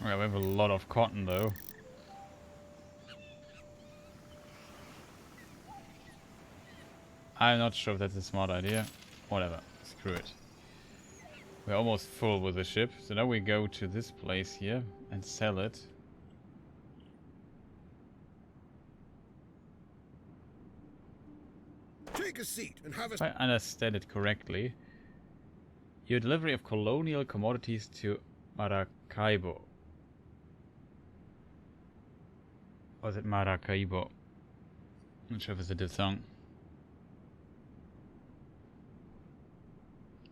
Speaker 1: Okay, we have a lot of cotton though. I'm not sure if that's a smart idea. Whatever, screw it. We're almost full with the ship, so now we go to this place here and sell it.
Speaker 5: Take a seat and have a...
Speaker 1: If I understand it correctly, your delivery of colonial commodities to Maracaibo. Or is it Maracaibo? Not sure if it's a diphthong.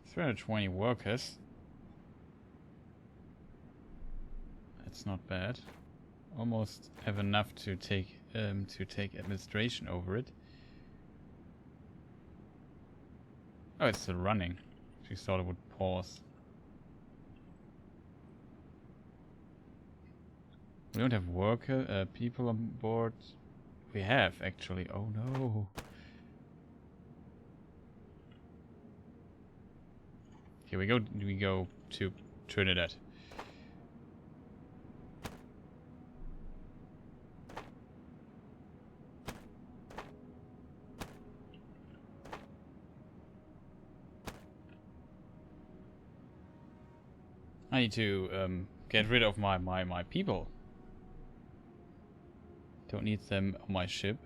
Speaker 1: 320 workers. That's not bad. Almost have enough to take administration over it. Oh, it's still running. She thought it would pause. We don't have worker people on board. We have actually. Oh no. Here we go. We go to Trinidad. I need to get rid of my people. Don't need them on my ship.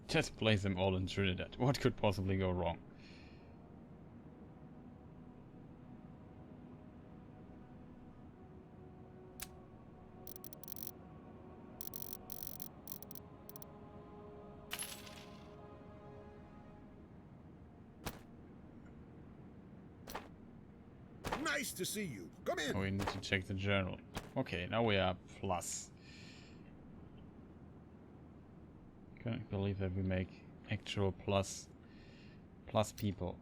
Speaker 1: Just place them all in Trinidad. What could possibly go wrong?
Speaker 5: Nice to see you. Come in.
Speaker 1: Oh, we need to check the journal. Okay, now we are plus. Can't believe that we make actual plus people.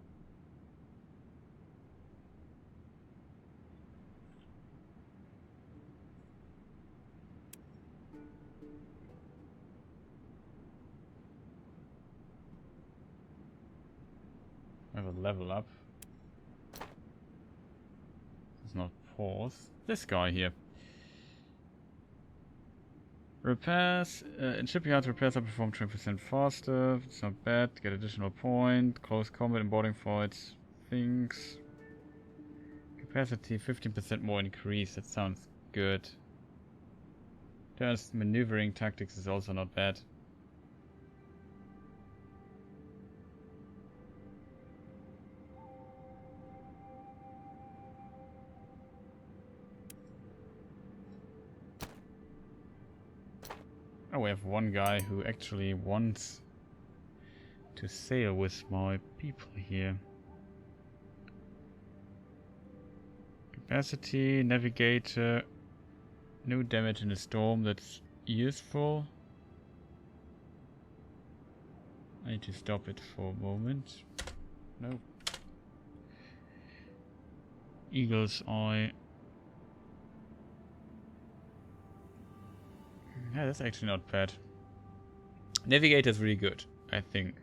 Speaker 1: We have a level up. It's not pause. This guy here. Repairs. In shipyards, repairs are performed 20% faster. It's not bad. Get additional point. Close combat and boarding fights. Things. Capacity 15% more increase. That sounds good. There's maneuvering tactics is also not bad. Oh, we have one guy who actually wants to sail with my people here. Capacity, navigator, no damage in a storm, that's useful. I need to stop it for a moment. No. Eagle's Eye. Yeah, that's actually not bad. Navigator's really good, I think.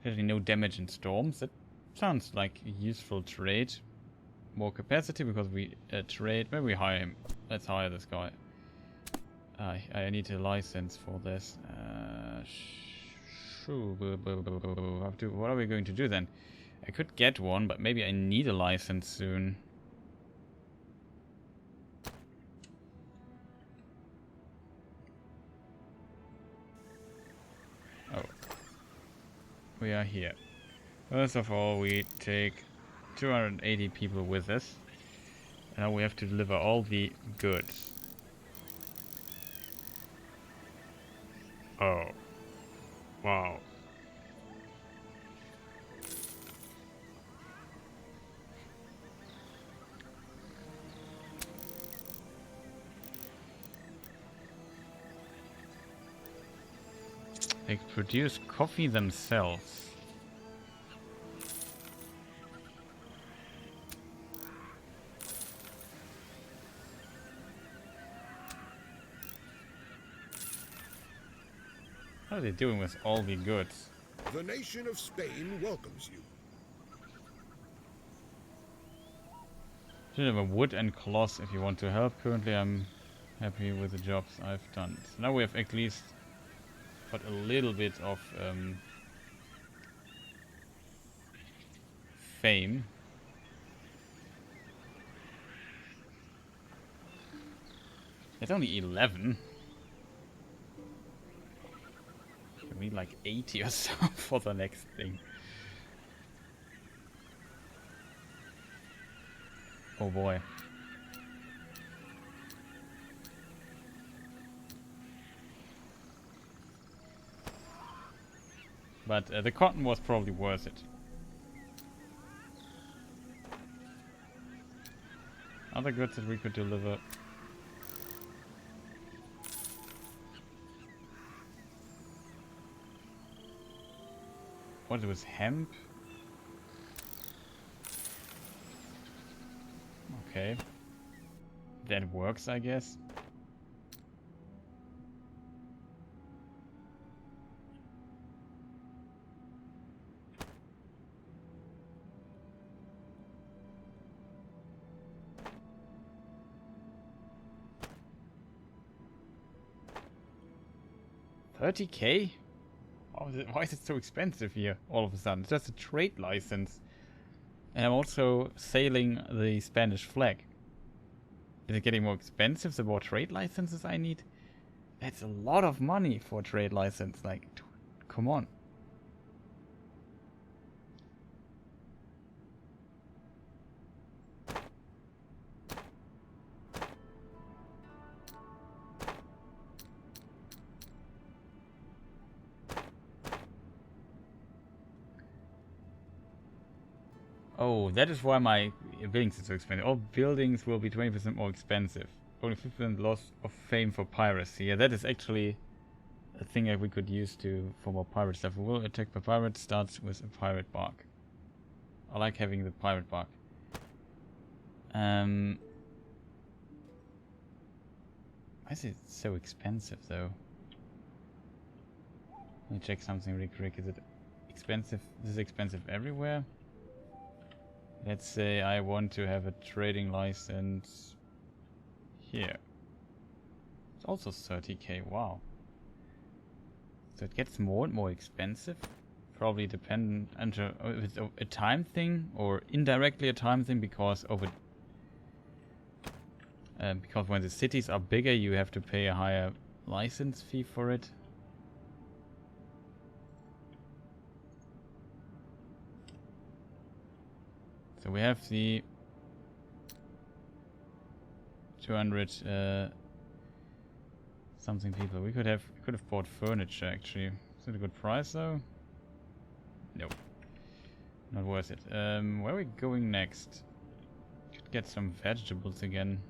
Speaker 1: There's no damage in storms. That sounds like a useful trade. More capacity because we trade. Maybe we hire him. Let's hire this guy. I need a license for this. What are we going to do then? I could get one, but maybe I need a license soon. Oh. We are here. First of all, we take 280 people with us. Now we have to deliver all the goods. Oh. Wow. They produce coffee themselves. What are they doing with all the goods?
Speaker 5: The nation of Spain welcomes you.
Speaker 1: Should have a wood and cloth if you want to help. Currently I'm happy with the jobs I've done. So now we have at least got a little bit of fame. It's only 11. We need like 80 or so for the next thing. Oh boy. But the cotton was probably worth it. Other goods that we could deliver. What was hemp? Okay. That works, I guess. $30K? Why is it so expensive here all of a sudden? It's just a trade license. And I'm also sailing the Spanish flag. Is it getting more expensive the more trade licenses I need? That's a lot of money for a trade license. Like, come on. Oh, that is why my buildings are so expensive. All buildings will be 20% more expensive. Only 50% loss of fame for piracy. Yeah, that is actually a thing that we could use for more pirate stuff. We will attack by pirate starts with a pirate bark. I like having the pirate bark. Why is it so expensive though? Let me check something really quick. Is it expensive? This is expensive everywhere? Let's say I want to have a trading license here. It's also 30K, wow. So it gets more and more expensive. Probably dependent on if it's a time thing or indirectly a time thing because because when the cities are bigger you have to pay a higher license fee for it. So we have the 200 something people. We could have bought furniture actually. Is it a good price though? Nope. Not worth it. Where are we going next? Could get some vegetables again.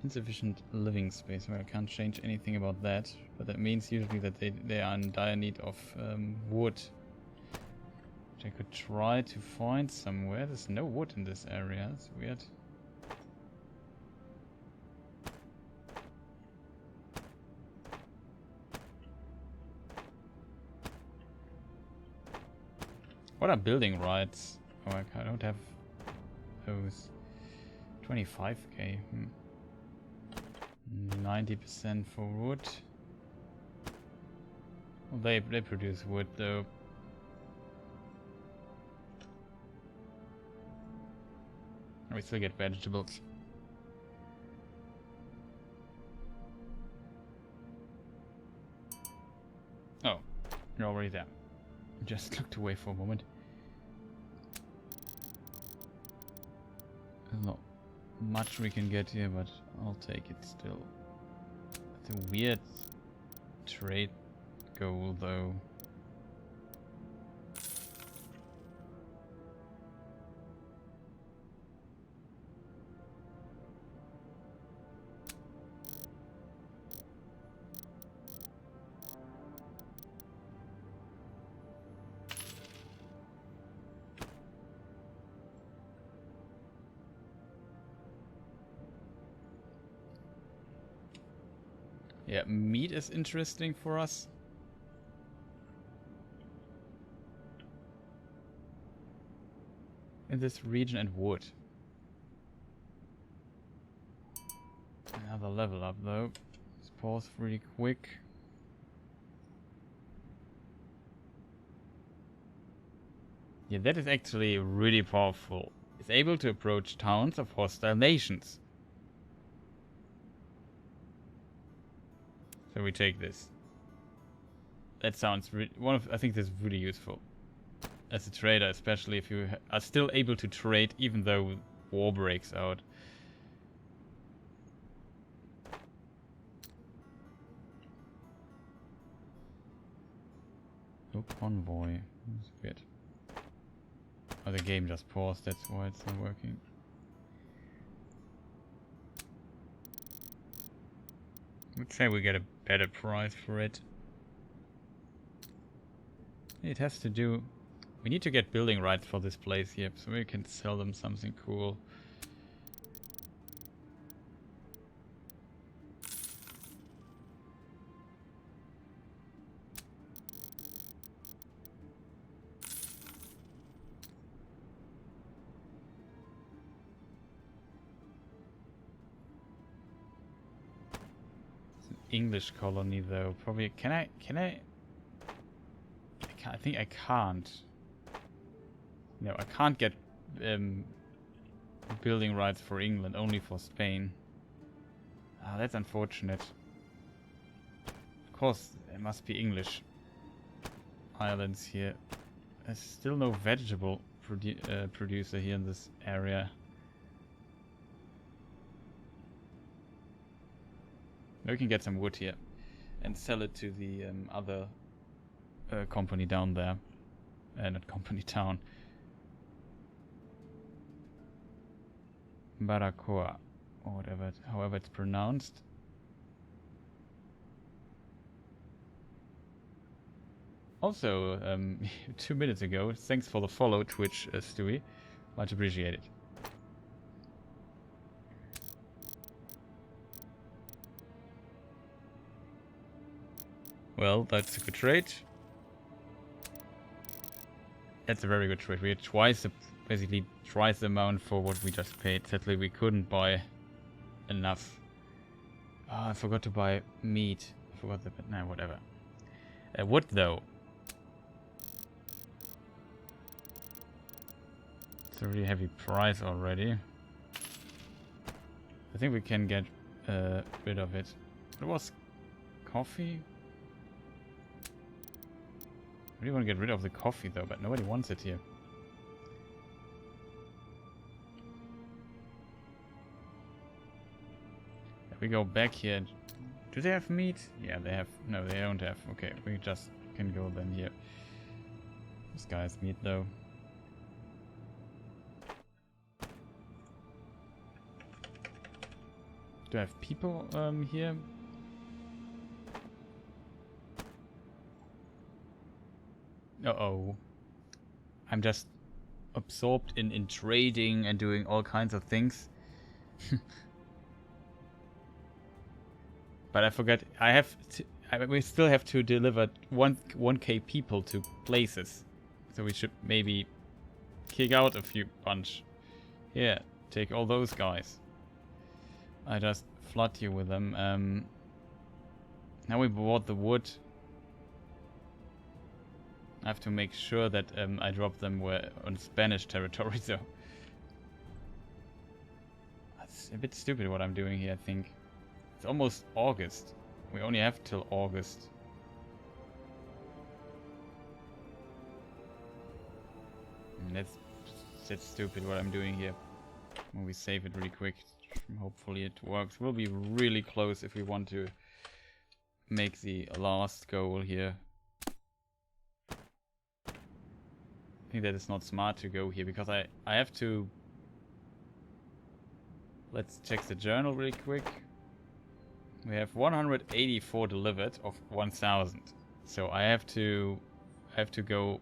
Speaker 1: Insufficient living space. Well, I can't change anything about that. But that means usually that they are in dire need of wood. Which I could try to find somewhere. There's no wood in this area. That's weird. What are building rights? Oh, I don't have those. 25K. 90% for wood. Well, they produce wood though. We still get vegetables. Oh, you're already there. Just looked away for a moment. There's not much we can get here, but I'll take it still. It's a weird trade goal though. Yeah, meat is interesting for us. In this region, and wood. Another level up though. Let's pause really quick. Yeah, that is actually really powerful. It's able to approach towns of hostile nations. So we take this. That sounds I think this is really useful. As a trader, especially if you are still able to trade even though war breaks out. No convoy. That's weird. Oh, the game just paused, that's why it's not working. Let's say we get a better price for it. It has to do... We need to get building rights for this place here, so we can sell them something cool. It's an English colony though. Probably I think I can't. No, I can't get building rights for England, only for Spain. Ah, that's unfortunate. Of course, there must be English islands here. There's still no vegetable producer here in this area. We can get some wood here and sell it to the other company down there. Not company, town. Baracoa, or whatever, however it's pronounced. Also, 2 minutes ago, thanks for the follow, Twitch, Stewie. Much appreciated. Well, that's a good trade. That's a very good trade. We had basically twice the amount for what we just paid. Sadly, we couldn't buy enough. Oh, I forgot to buy meat. I forgot the... No, whatever. Wood, though. It's a really heavy price already. I think we can get rid of it. It was coffee. I really want to get rid of the coffee though, but nobody wants it here. If we go back here, do they have meat? Yeah, they have. No, they don't have. Okay, we just can go then here. This guy has meat though. Do I have people here? Uh-oh. I'm just absorbed in trading and doing all kinds of things. But I forgot, we still have to deliver 1k people to places. So we should maybe kick out a few bunch. Here, take all those guys. I just flood you with them. Now we bought the wood. I have to make sure that I drop them on Spanish territory, so... That's a bit stupid what I'm doing here, I think. It's almost August. We only have till August. That's stupid what I'm doing here. When we save it really quick, hopefully it works. We'll be really close if we want to make the last goal here. I think that it's not smart to go here because I have to... Let's check the journal really quick. We have 184 delivered of 1000. So I have to go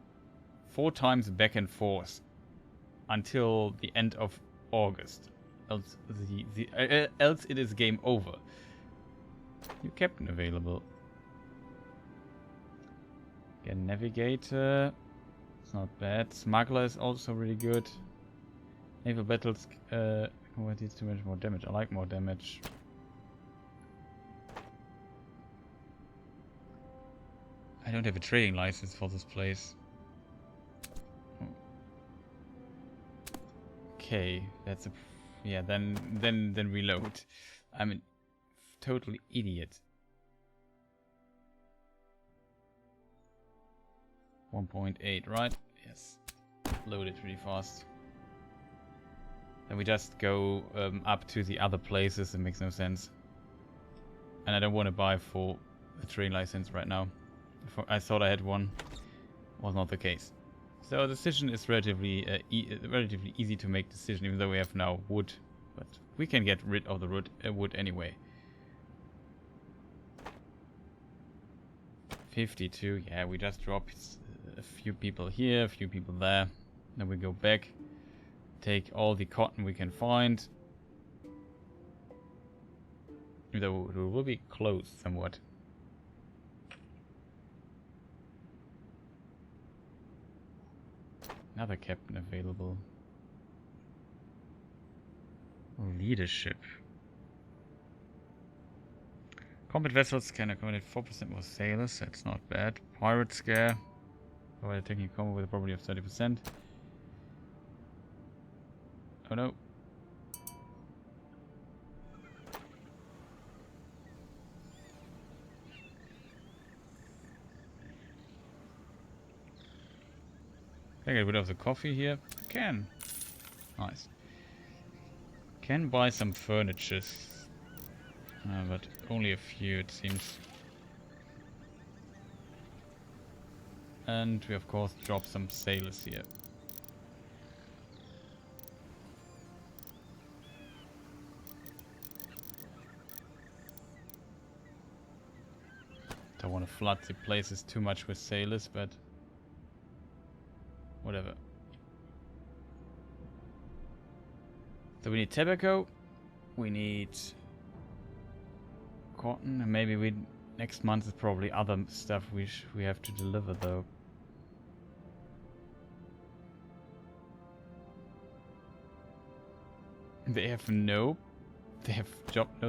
Speaker 1: 4 times back and forth until the end of August. Else it is game over. New captain available. Again, navigator. It's not bad. Smuggler is also really good. Naval battles. What needs too much more damage? I like more damage. I don't have a trading license for this place. Okay, that's a. Yeah, then reload. I'm a total idiot. 1.8, right? Yes. Load it really fast. Then we just go up to the other places. It makes no sense. And I don't want to buy for a trading license right now. I thought I had one. Was not the case. So the decision is relatively easy to make decision, even though we have now wood. But we can get rid of the wood anyway. 52, yeah, we just drop a few people here, a few people there. Then we go back, take all the cotton we can find. Though it will be closed somewhat. Another captain available. Leadership. Combat vessels can accommodate 4% more sailors. That's not bad. Pirate scare. Provide attacking combat with a probability of 30%. Oh no. Can I get rid of the coffee here? I can. Nice. Can buy some furnitures. But only a few, it seems. And we of course drop some sailors here. Don't want to flood the places too much with sailors, but whatever. So we need tobacco, we need cotton, and maybe next month is probably other stuff we have to deliver though. They have no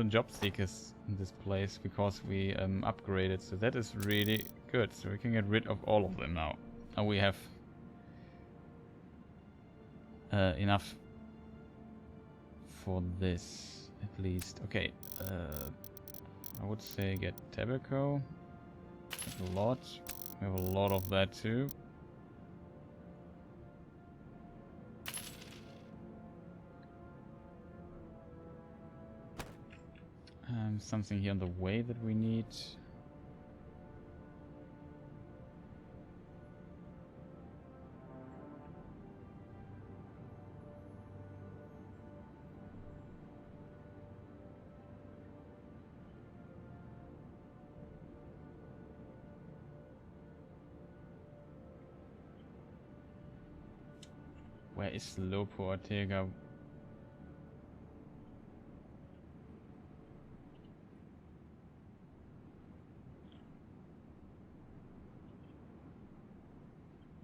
Speaker 1: job seekers in this place because we upgraded, so that is really good. So we can get rid of all of them now. And we have enough for this at least. Okay, I would say get tobacco. That's a lot. We have a lot of that too. Something here on the way that we need. Where is Lopo Ortega?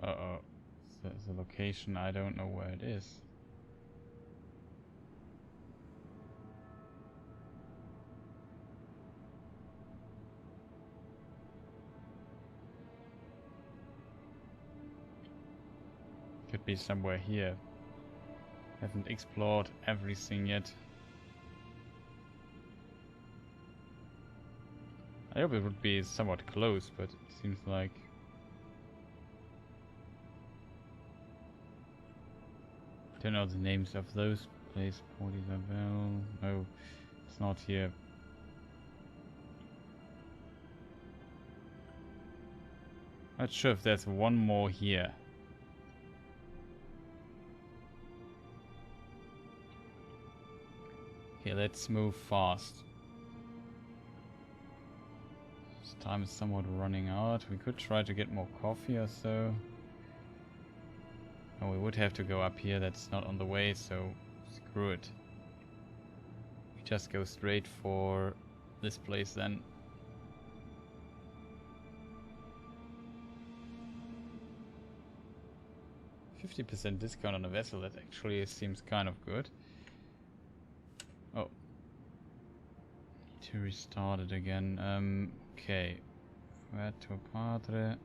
Speaker 1: Uh-oh. The location, I don't know where it is. Could be somewhere here. Haven't explored everything yet. I hope it would be somewhat close, but it seems like... Don't know the names of those places. Port Isabel. No, it's not here. Not sure if there's one more here. Okay, let's move fast. This time is somewhat running out. We could try to get more coffee or so. Oh, we would have to go up here. That's not on the way, so screw it. We just go straight for this place then. 50% discount on a vessel. That actually seems kind of good. Oh. Need to restart it again. Okay. Puerto Padre.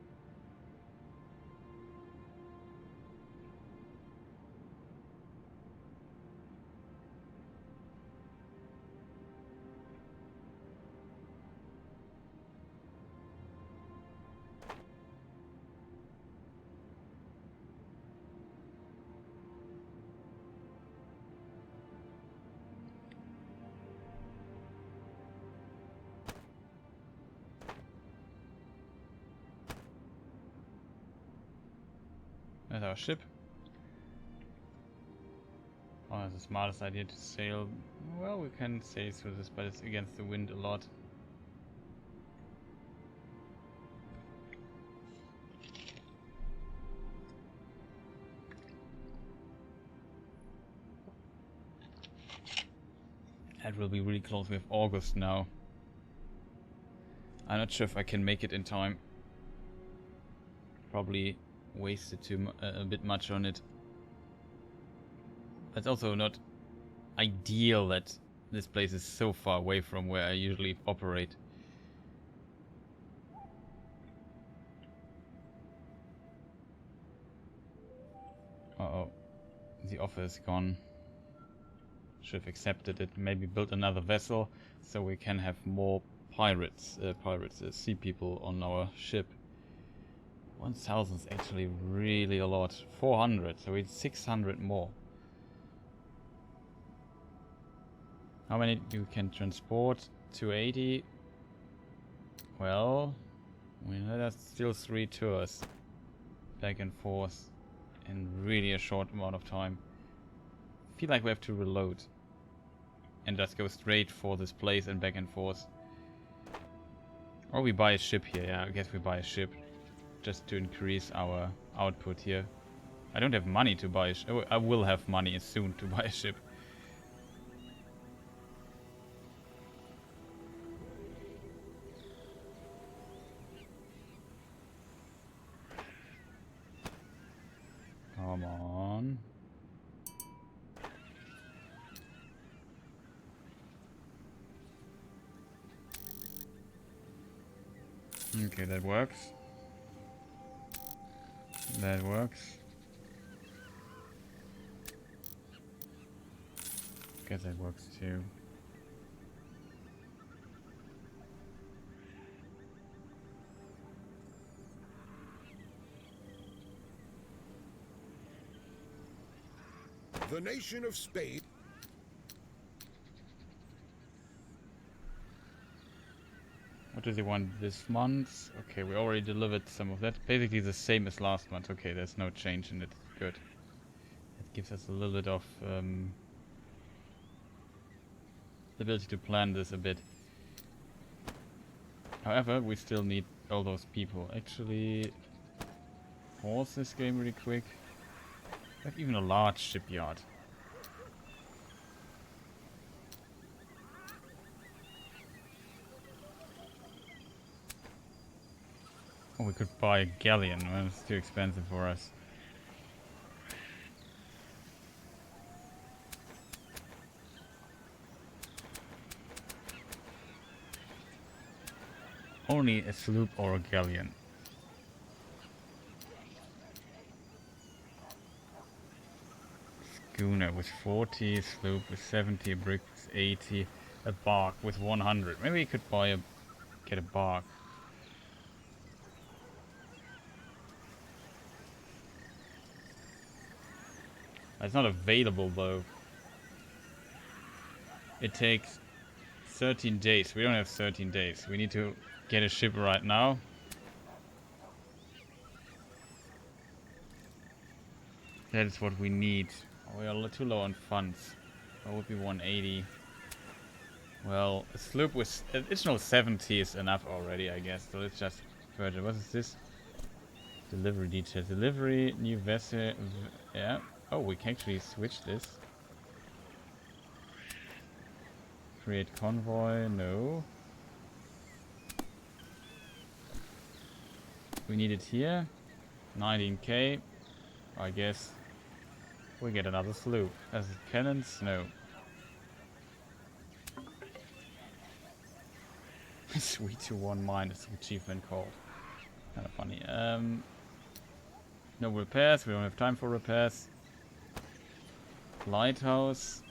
Speaker 1: That's our ship. Oh, that's the smartest idea to sail. Well, we can sail through this, but it's against the wind a lot. That will be really close. We have August now. I'm not sure if I can make it in time. Probably wasted a bit much on it. It's also not ideal that this place is so far away from where I usually operate. Uh-oh. The offer is gone. Should have accepted it. Maybe built another vessel so we can have more pirates, sea people on our ship. 1,000 is actually really a lot. 400, so it's 600 more. How many you can transport? 280. Well, that's still 3 tours back and forth in really a short amount of time. Feel like we have to reload and just go straight for this place and back and forth. Or we buy a ship here. Yeah, I guess we buy a ship just to increase our output here. I don't have money to buy a ship. I will have money soon to buy a ship. Come on. Okay, that works. That works. Guess that works too.
Speaker 5: The nation of Spain.
Speaker 1: What does he want this month? Okay, we already delivered some of that. Basically the same as last month. Okay, there's no change in it. Good. It gives us a little bit of the ability to plan this a bit. However, we still need all those people. Actually, pause this game really quick. We have even a large shipyard. Oh, we could buy a galleon. Well, it's too expensive for us. Only a sloop or a galleon. Schooner with 40, sloop with 70, a brig with 80, a bark with 100. Maybe we could get a bark. It's not available though. It takes 13 days. We don't have 13 days. We need to get a ship right now. That is what we need. We are too low on funds. That would be 180. Well, a sloop with additional 70 is enough already, I guess. So let's just purchase. What is this? Delivery details. Delivery, new vessel. Yeah. Oh, we can actually switch this. Create convoy. No. We need it here. 19k. I guess we get another sloop. As cannons, no. 321 minus achievement called. Kind of funny. No repairs. We don't have time for repairs. Lighthouse.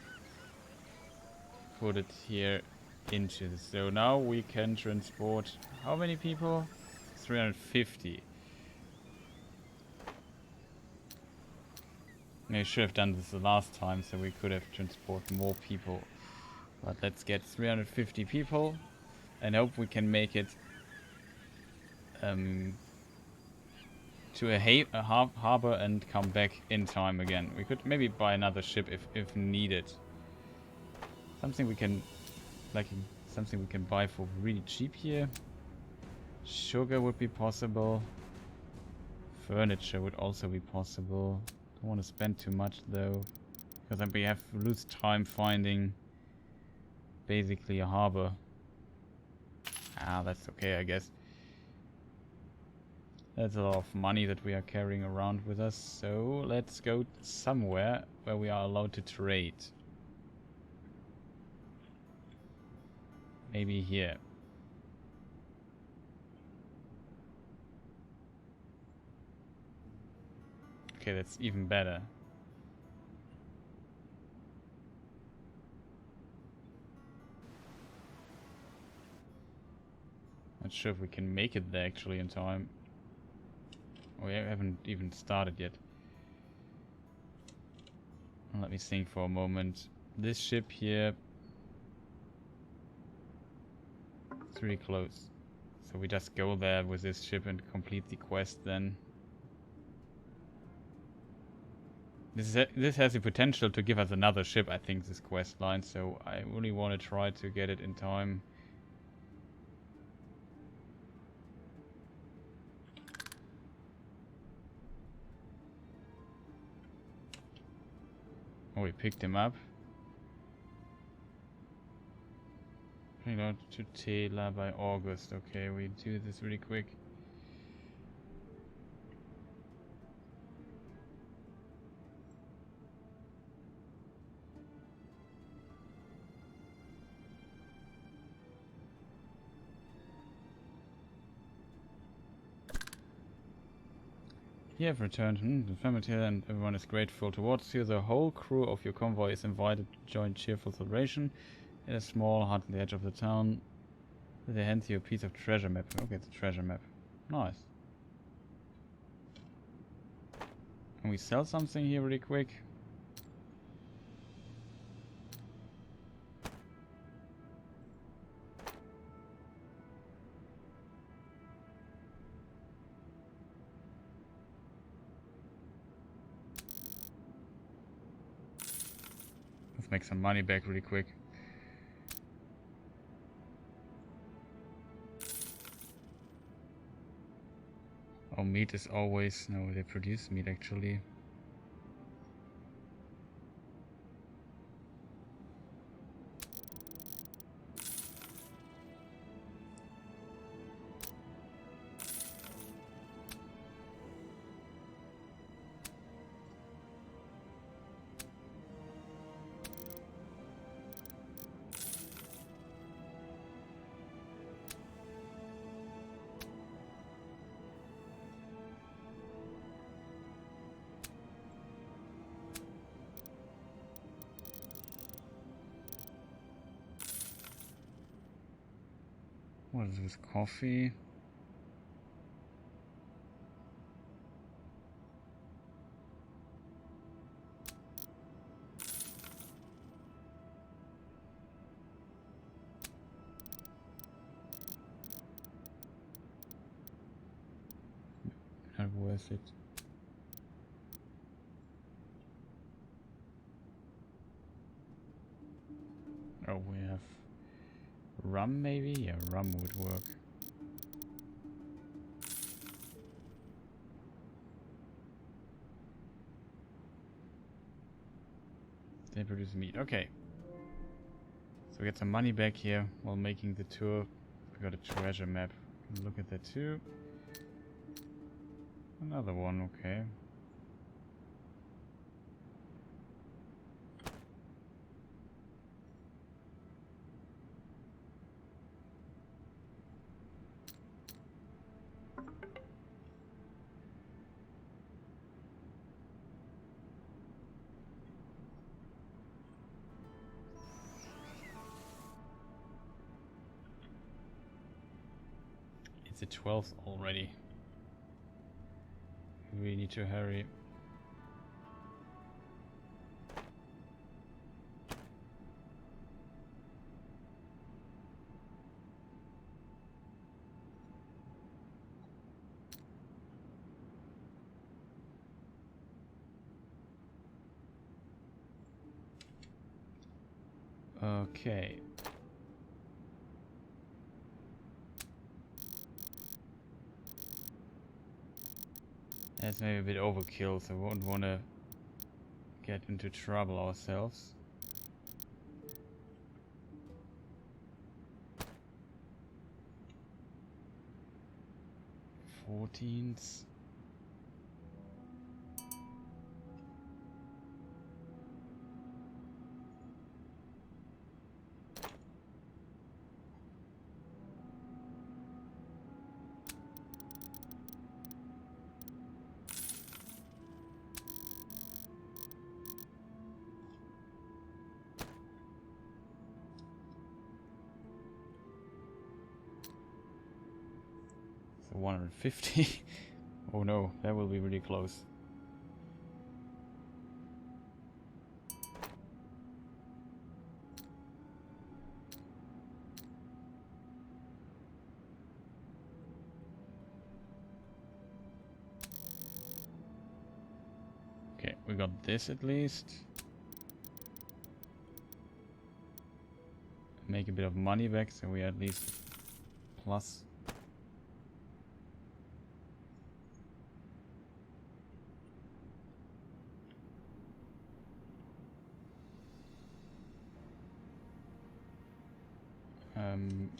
Speaker 1: Put it here into the... So now we can transport... How many people? 350. I should have done this the last time so we could have transported more people. But let's get 350 people and hope we can make it to a harbor and come back in time again. We could maybe buy another ship if needed. Something we can something we can buy for really cheap here. Sugar would be possible. Furniture would also be possible. Don't want to spend too much though, because then we have to lose time finding basically a harbor. Ah, that's okay, I guess. That's a lot of money that we are carrying around with us. So let's go somewhere where we are allowed to trade. Maybe here. Okay, that's even better. Not sure if we can make it there actually in time. We haven't even started yet. Let me think for a moment. This ship here, it's really close. So we just go there with this ship and complete the quest then. This has the potential to give us another ship, I think, this quest line. So I really want to try to get it in time. Oh, we picked him up. Bring out to Taylor by August. Okay, we do this really quick. You have returned. The family and everyone is grateful towards you. The whole crew of your convoy is invited to join cheerful celebration in a small hut at the edge of the town. They hand you a piece of treasure map. Okay, it's a treasure map. Nice. Can we sell something here really quick? Let's make some money back really quick. Oh, meat is always... No, they produce meat actually. What is this? Coffee? Not worth it. Oh, we have rum maybe? Yeah, rum would work. They produce meat. Okay. So we get some money back here while making the tour. We got a treasure map. Look at that too. Another one, okay. It's the 12th already. We need to hurry. Okay. That's maybe a bit overkill, so we won't want to get into trouble ourselves. Fourteens. So 150. Oh no, that will be really close. Okay, we got this at least. Make a bit of money back, so we at least plus.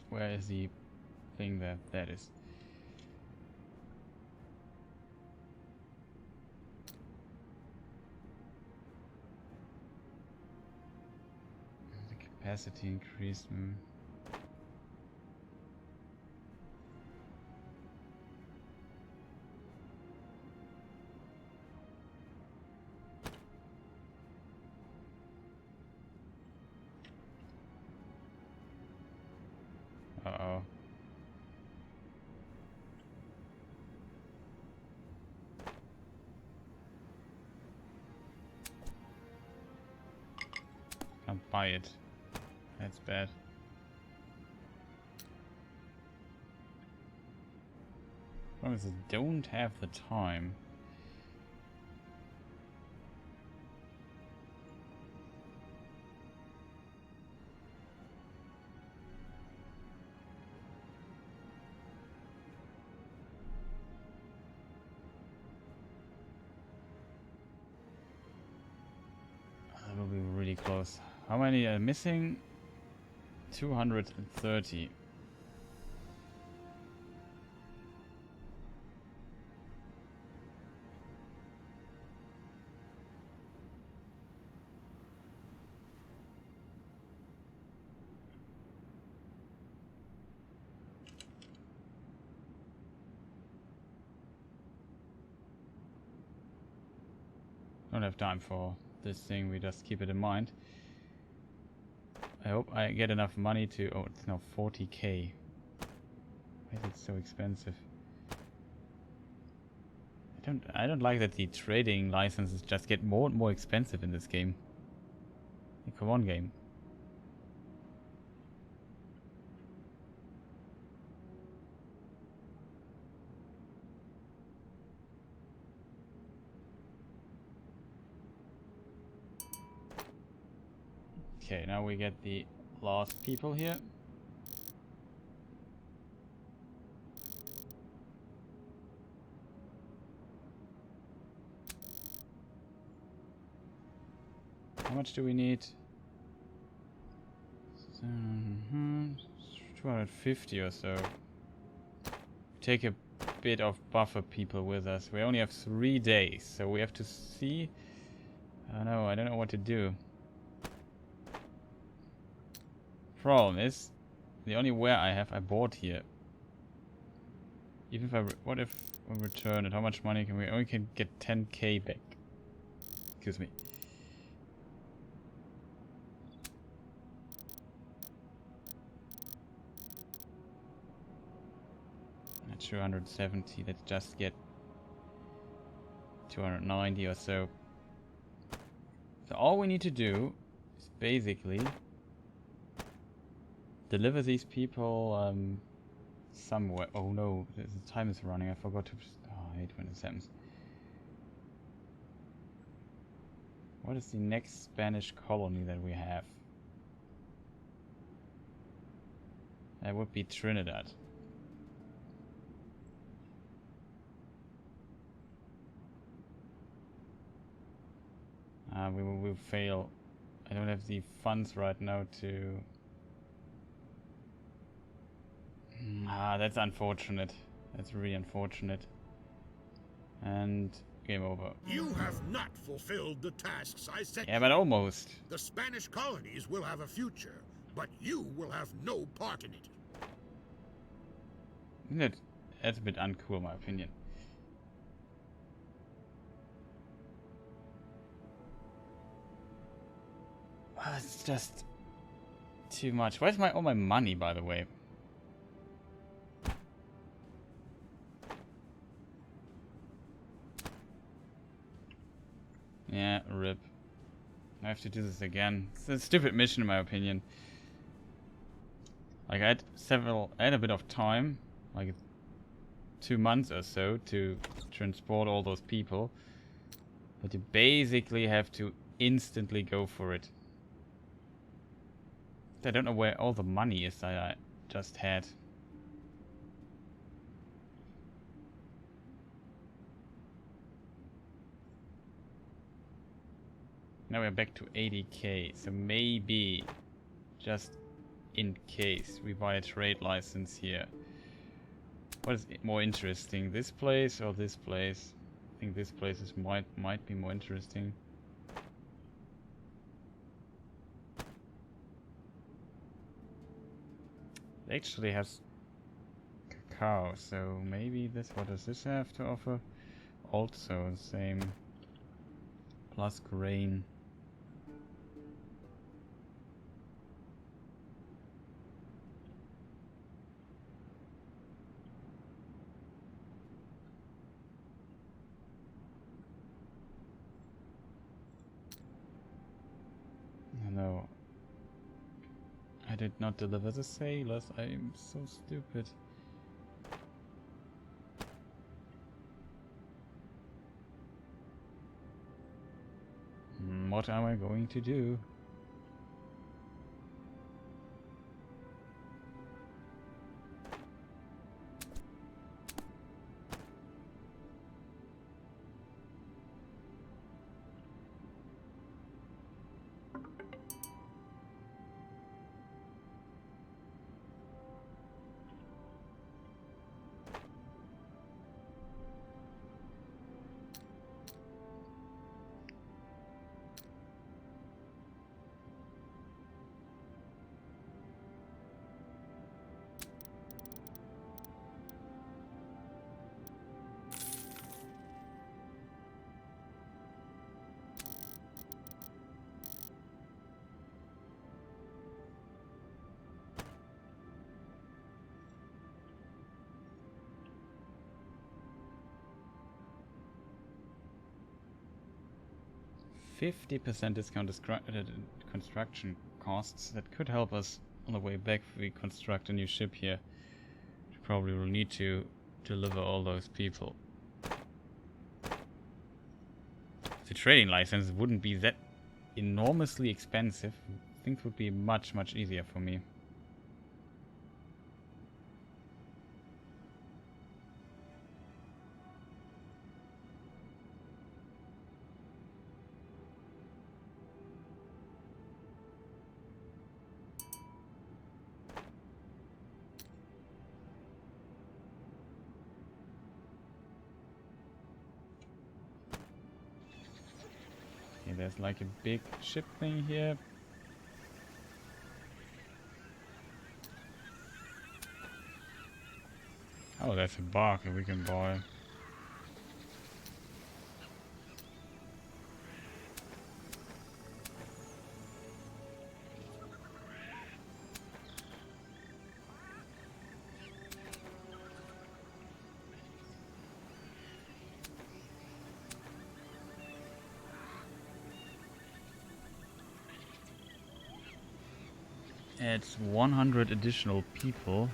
Speaker 1: Where is the thing there? There it is. The capacity increased. Uh-oh. Can't buy it. That's bad. Problem is, I don't have the time. That will be really close. How many are missing? 230. Don't have time for this thing, we just keep it in mind. I hope I get enough money to... Oh, it's now 40k. Why is it so expensive? I don't like that the trading licenses just get more and more expensive in this game. Like, come on, game. Okay, now we get the last people here. How much do we need? 250 or so. Take a bit of buffer people with us. We only have 3 days, so we have to see. I don't know what to do. Problem is, the only wear I bought here. Even if what if we return it? How much money can we? Only can get 10k back. Excuse me. At 270, let's just get 290 or so. So all we need to do is basically deliver these people somewhere. Oh no, the time is running. I forgot to. Oh, I hate when this happens. What is the next Spanish colony that we have? That would be Trinidad. We will fail. I don't have the funds right now to... that's unfortunate. That's really unfortunate. And game over.
Speaker 5: You have not fulfilled the tasks I set
Speaker 1: Yeah,
Speaker 5: you.
Speaker 1: but almost.
Speaker 5: The Spanish colonies will have a future, but you will have no part in it.
Speaker 1: That's a bit uncool, in my opinion. It's just too much. Where's all my money, by the way? Yeah, rip. I have to do this again. It's a stupid mission, in my opinion. Like, I had a bit of time, like 2 months or so, to transport all those people. But you basically have to instantly go for it. I don't know where all the money is that I just had. Now we're back to 80k, so maybe, just in case, we buy a trade license here. What is more interesting, this place or this place? I think this place might be more interesting. It actually has cacao, so maybe this. What does this have to offer? Also the same. Plus grain. No. I did not deliver the sailors. I am so stupid. What am I going to do? %50 discount construction costs. That could help us on the way back if we construct a new ship here. We probably will need to deliver all those people. The trading license wouldn't be that enormously expensive. Things would be much easier for me. There's like a big ship thing here. Oh, that's a bark that we can buy. It's 100 additional people.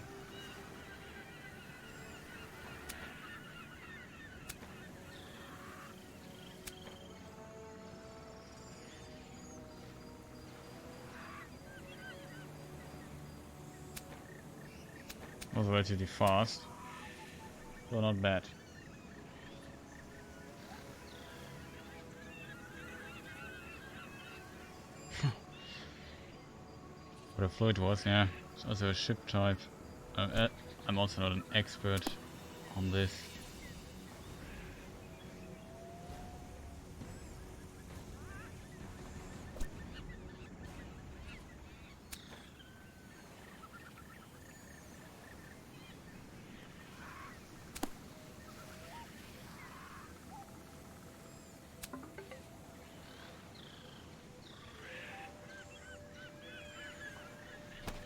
Speaker 1: Was relatively fast, so not bad. What a fluid was, yeah. It's also a ship type. I'm also not an expert on this.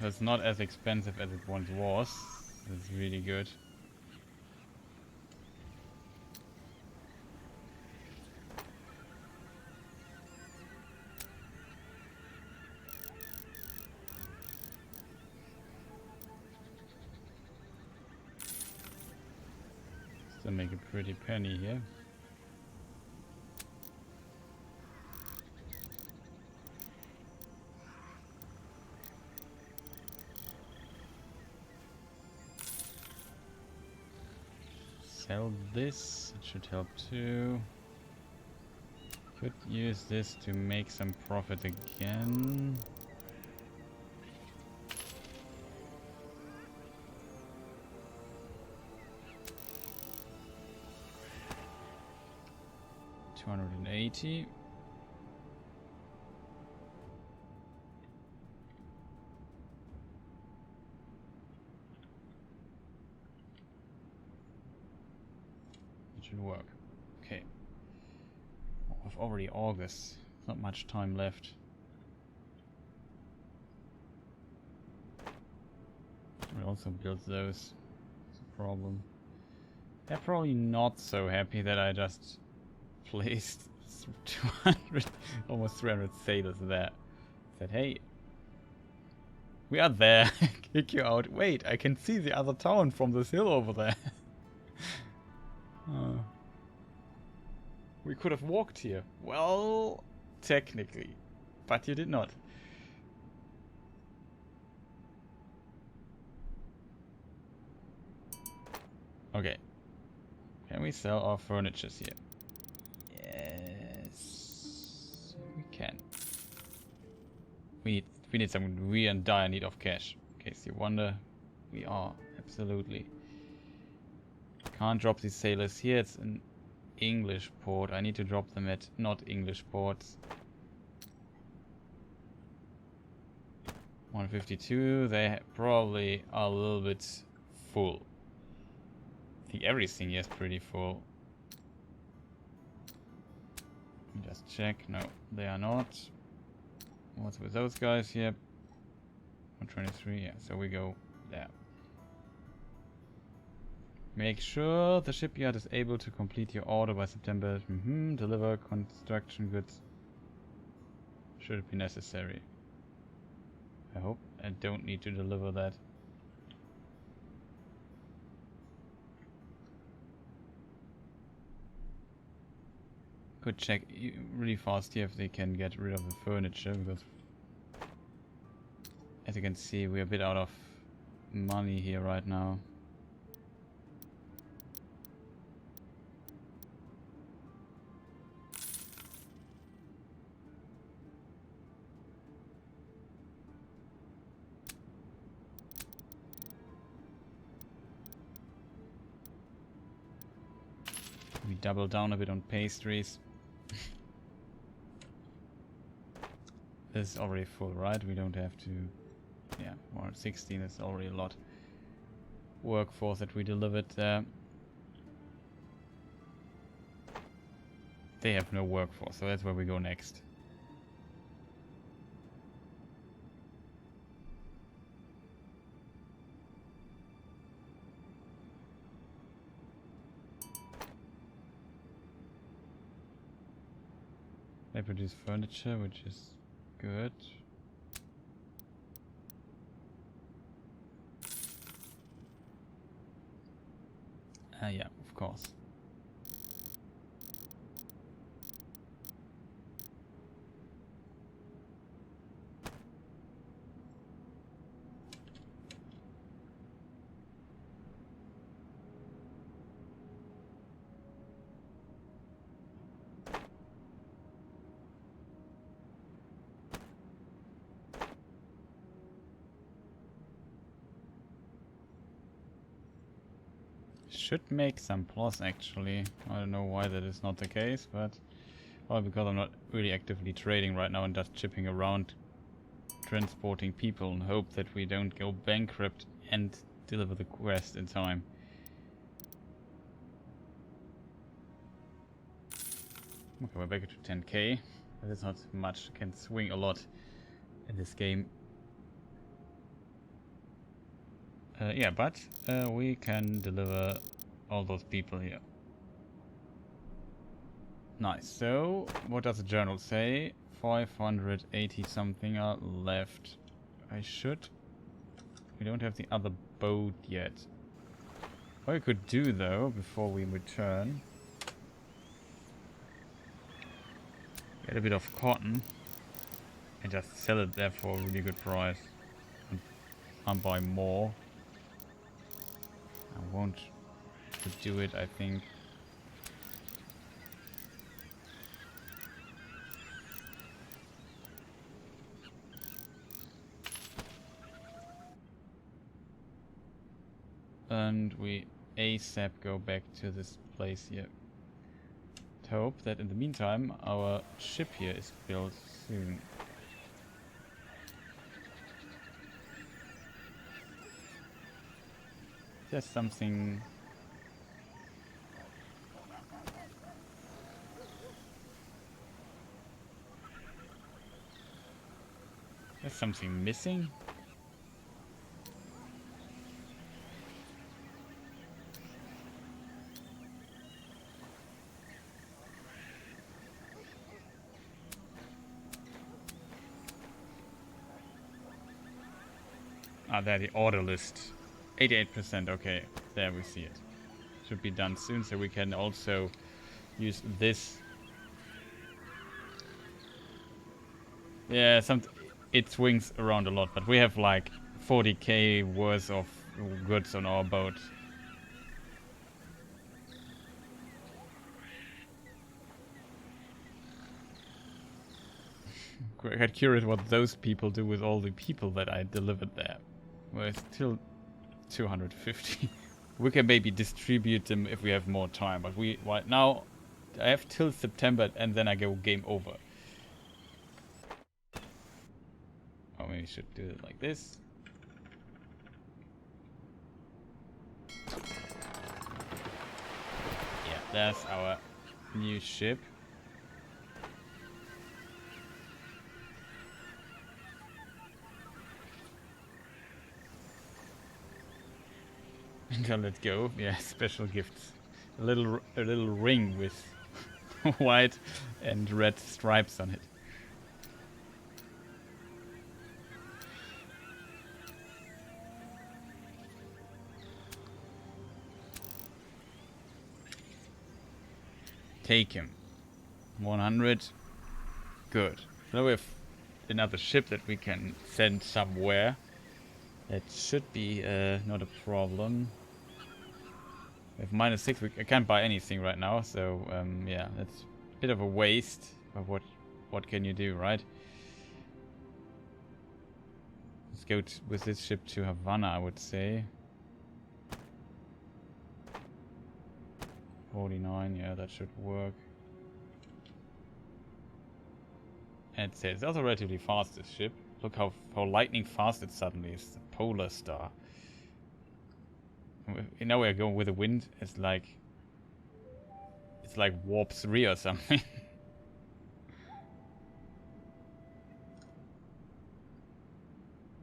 Speaker 1: It's not as expensive as it once was. It's really good. Still make a pretty penny here. Sell this, it should help too. Could use this to make some profit again. $280. Should work. Okay. We've already August. Not much time left. We also build those. It's a problem. They're probably not so happy that I just placed 200, almost 300 sailors there. Said, hey, we are there. Kick you out. Wait, I can see the other town from this hill over there. We could have walked here. Well, technically. But you did not. Okay. Can we sell our furnitures here? Yes. We can. We need some real and dire need of cash. In case you wonder. We are. Absolutely. Can't drop these sailors here. It's an English port. I need to drop them at not English ports. 152. They probably are a little bit full. I think everything here is pretty full. Let me just check. No, they are not. What's with those guys here? 123. Yeah, so we go there. Make sure the shipyard is able to complete your order by September. Deliver construction goods. Should it be necessary. I hope I don't need to deliver that. Could check really fast here if they can get rid of the furniture, because as you can see we're a bit out of money here right now. We double down a bit on pastries. This is already full, right? We don't have to... Yeah, 116 is already a lot. Workforce that we delivered there. They have no workforce, so that's where we go next. They produce furniture, which is good. Yeah, of course. Should make some plus actually. I don't know why that is not the case, but well, because I'm not really actively trading right now and just chipping around, transporting people and hope that we don't go bankrupt and deliver the quest in time. Okay, we're back to 10k. That is not much. Can swing a lot in this game. Yeah, but we can deliver all those people here. Nice. So, what does the journal say? 580 something are left. I should... We don't have the other boat yet. What we could do though, before we return... Get a bit of cotton. And just sell it there for a really good price. And buy more. I want to do it, I think. And we ASAP go back to this place here. Hope that in the meantime our ship here is built soon. There's something... There's something missing? Ah, there, the order list. 88%, okay. There we see it. Should be done soon, so we can also use this. Yeah, it swings around a lot, but we have like 40k worth of goods on our boat. Quite curious what those people do with all the people that I delivered there. We're still 250. We can maybe distribute them if we have more time, but right now I have till September and then I go game over. Oh, maybe we should do it like this. Yeah, that's our new ship. And I'll let go. Yeah, special gifts. A little ring with white and red stripes on it. Take him. 100. Good. So we have another ship that we can send somewhere. That should be not a problem. We have -6. I can't buy anything right now, so yeah, that's a bit of a waste. But what can you do, right? Let's go with this ship to Havana, I would say. 49, yeah, that should work. And it's also relatively fast, this ship. Look how lightning fast it suddenly is. The Polar Star. Now we're going with the wind. It's like warp 3 or something.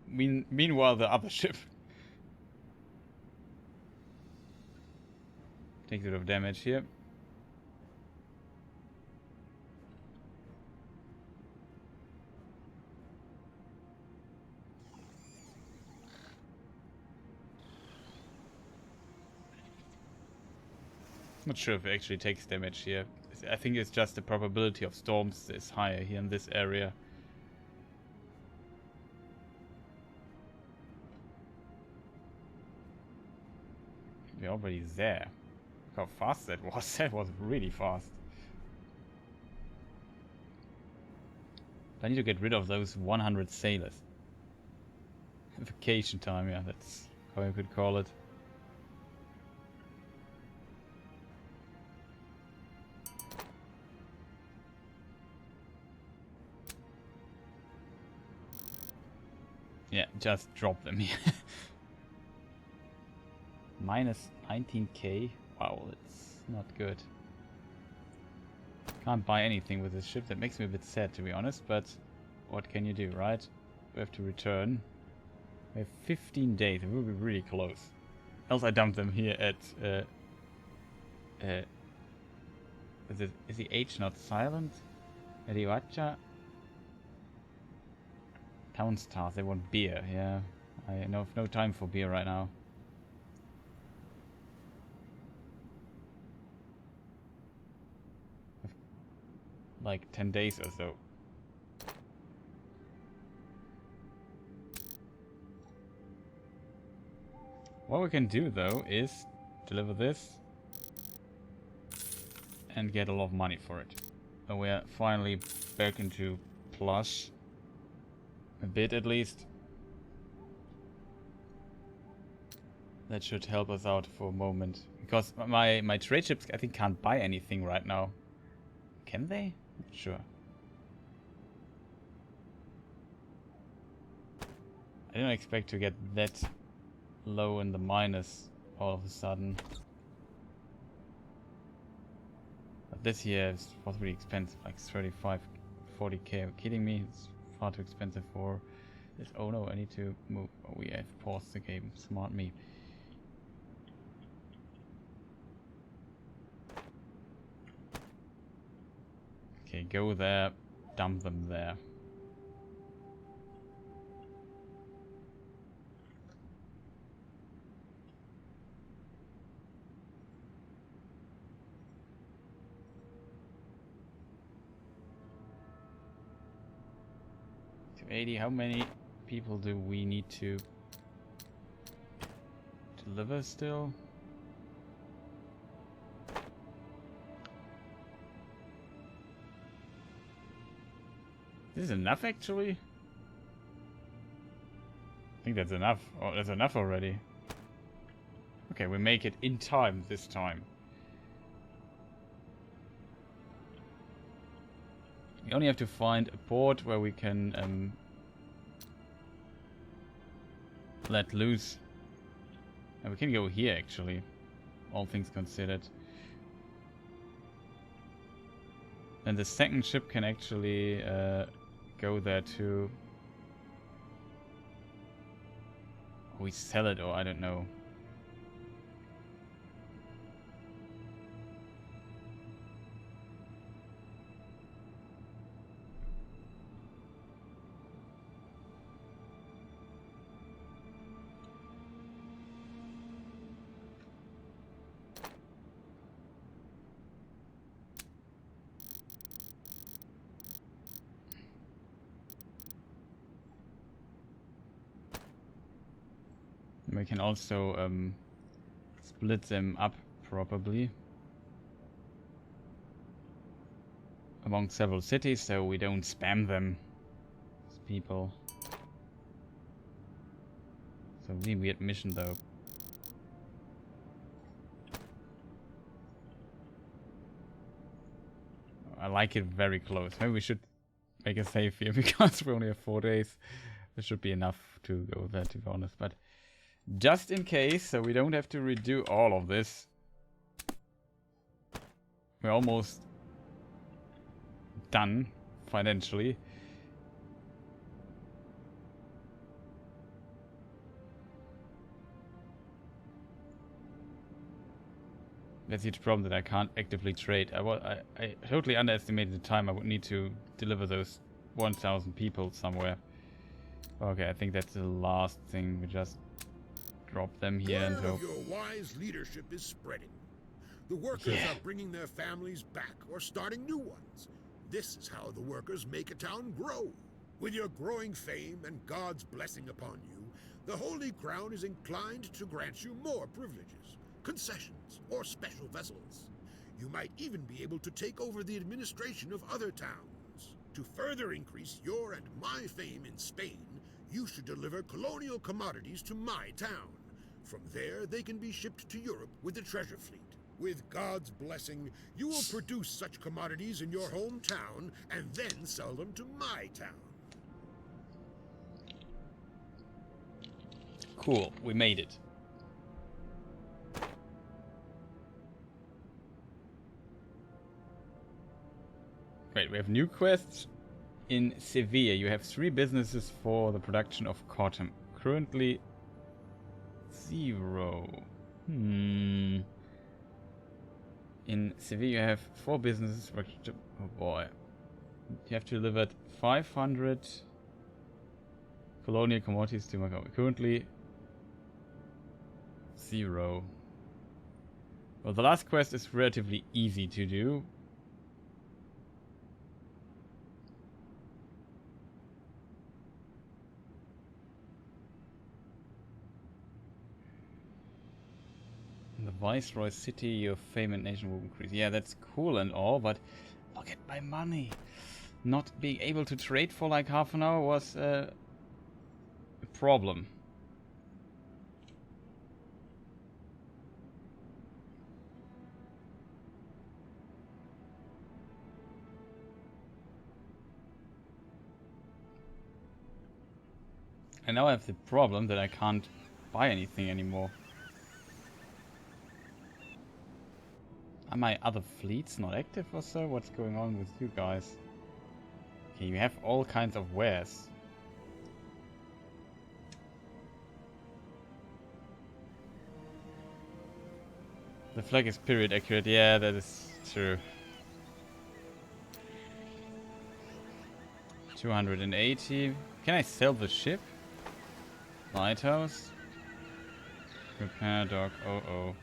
Speaker 1: Meanwhile, the other ship takes a bit of damage here. Not sure if it actually takes damage here. I think it's just the probability of storms is higher here in this area. We're already there. Look how fast that was. That was really fast. I need to get rid of those 100 sailors. Vacation time, yeah, that's how you could call it. Yeah, just drop them here. Minus 19k. Wow, that's not good. Can't buy anything with this ship. That makes me a bit sad, to be honest, but what can you do, right? We have to return. We have 15 days. It will be really close. Else I dumped them here at... is the H not silent? Eriwacha? Town stars, they want beer, yeah. I have no time for beer right now. Like 10 days or so. What we can do though is deliver this and get a lot of money for it. And we're finally back into plus. A bit at least. That should help us out for a moment. Because my trade ships I think can't buy anything right now. Can they? Not sure. I didn't expect to get that low in the minus all of a sudden. But this year is possibly expensive, like 35, 40k. Are you kidding me? It's far too expensive for this. Oh no, I need to move. Oh, we have paused the game. Smart me. Okay, go there, dump them there. To 80, how many people do we need to deliver still? This is enough actually? I think that's enough. Oh, that's enough already. Okay, we make it in time this time. We only have to find a port where we can let loose. And we can go here actually, all things considered. And the second ship can actually go there too. Or we sell it, or I don't know. We can also split them up probably among several cities, so we don't spam them as people. So really weird mission though. I like it very close. Maybe we should make a save here because we only have 4 days. This should be enough to go there, to be honest, but just in case, so we don't have to redo all of this. We're almost done financially. That's the huge problem that I can't actively trade. I totally underestimated the time I would need to deliver those 1,000 people somewhere. Okay, I think that's the last thing. We just drop them here and
Speaker 5: Word
Speaker 1: hope.
Speaker 5: of your wise leadership is spreading. The workers
Speaker 1: Yeah.
Speaker 5: are bringing their families back or starting new ones. This is how the workers make a town grow. With your growing fame and God's blessing upon you, the Holy Crown is inclined to grant you more privileges, concessions, or special vessels. You might even be able to take over the administration of other towns. To further increase your and my fame in Spain, you should deliver colonial commodities to my town. From there, they can be shipped to Europe with the treasure fleet. With God's blessing, you will produce such commodities in your hometown and then sell them to my town.
Speaker 1: Cool, we made it. Wait, we have new quests. In Sevilla, you have 3 businesses for the production of cotton. Currently 0. In Sevilla, you have 4 businesses. Oh boy. You have to deliver 500 colonial commodities to Macau. Currently 0. Well, the last quest is relatively easy to do. In the Viceroy city, your fame and nation will increase. Yeah, that's cool and all, but look at my money. Not being able to trade for like half an hour was a problem. And now I have the problem that I can't buy anything anymore. Are my other fleets not active or so? What's going on with you guys? Okay, you have all kinds of wares. The flag is period accurate. Yeah, that is true. 280. Can I sell the ship? Lighthouse. Repair dock. Oh oh.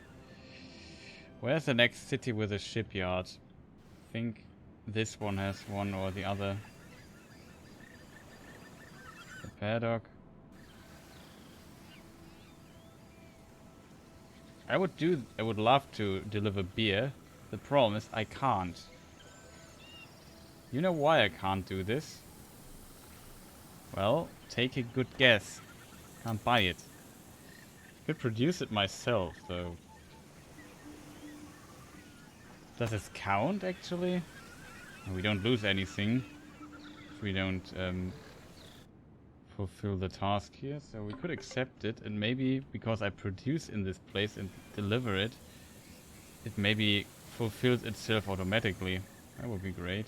Speaker 1: Where's the next city with a shipyard? I think this one has one or the other. Repair dock. I would love to deliver beer. The problem is I can't. You know why I can't do this? Well, take a good guess. Can't buy it. Could produce it myself though. Does this count actually? We don't lose anything if we don't fulfill the task here, so we could accept it, and maybe because I produce in this place and deliver it, it maybe fulfills itself automatically. That would be great.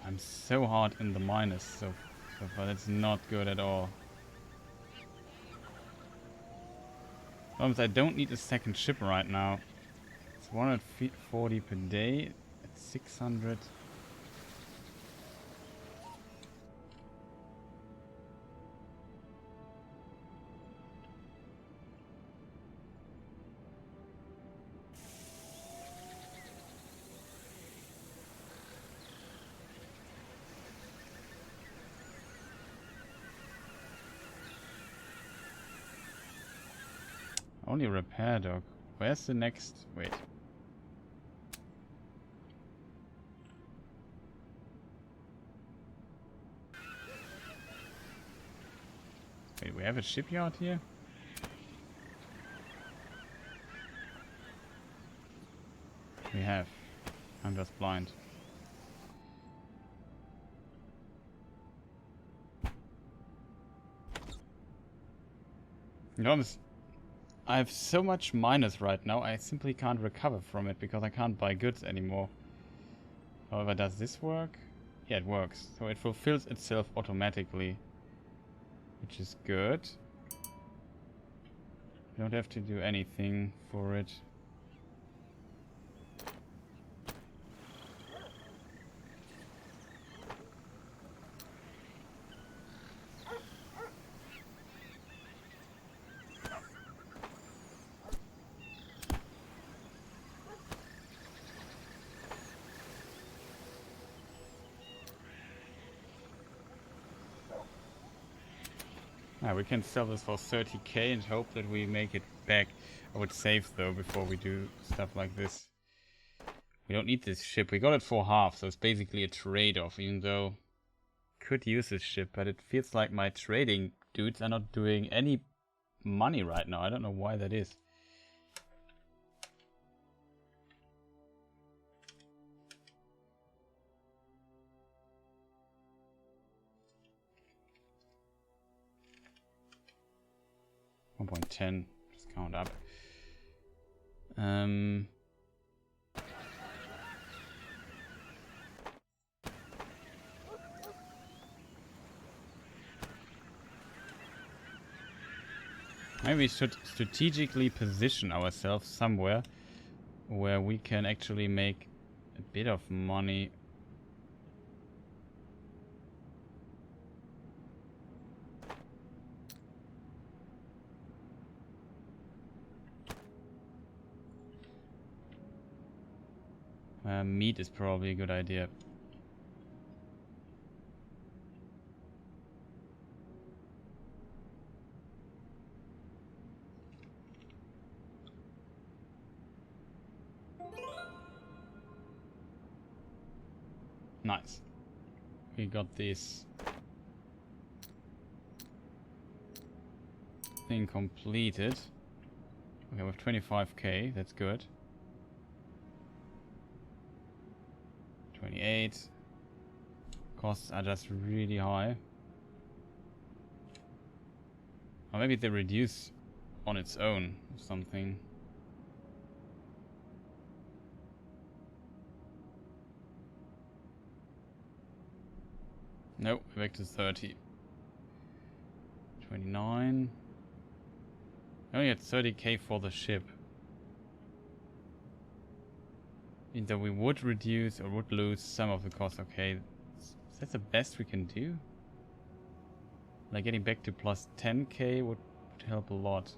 Speaker 1: I'm so hard in the minus so far. That's not good at all. I don't need a second ship right now. It's 140 per day at 600. Only repair dock. Where's the next? Wait. Wait, we have a shipyard here? We have. I'm just blind. You know, I have so much minus right now, I simply can't recover from it because I can't buy goods anymore. However, does this work? Yeah, it works. So it fulfills itself automatically, which is good. You don't have to do anything for it. Yeah, we can sell this for 30k and hope that we make it back. I would save though before we do stuff like this. We don't need this ship. We got it for half, so it's basically a trade-off, even though could use this ship, but it feels like my trading dudes are not doing any money right now. I don't know why that is. $1.10 discount up. Maybe we should strategically position ourselves somewhere where we can actually make a bit of money. Meat is probably a good idea. Nice. We got this thing completed. Okay, with 25k, that's good. 28. Costs are just really high. Or maybe they reduce on its own or something. Nope, back to 30. 29. Only at 30k for the ship. Means that we would reduce or would lose some of the cost. Okay, is that the best we can do? Like getting back to plus 10k would help a lot.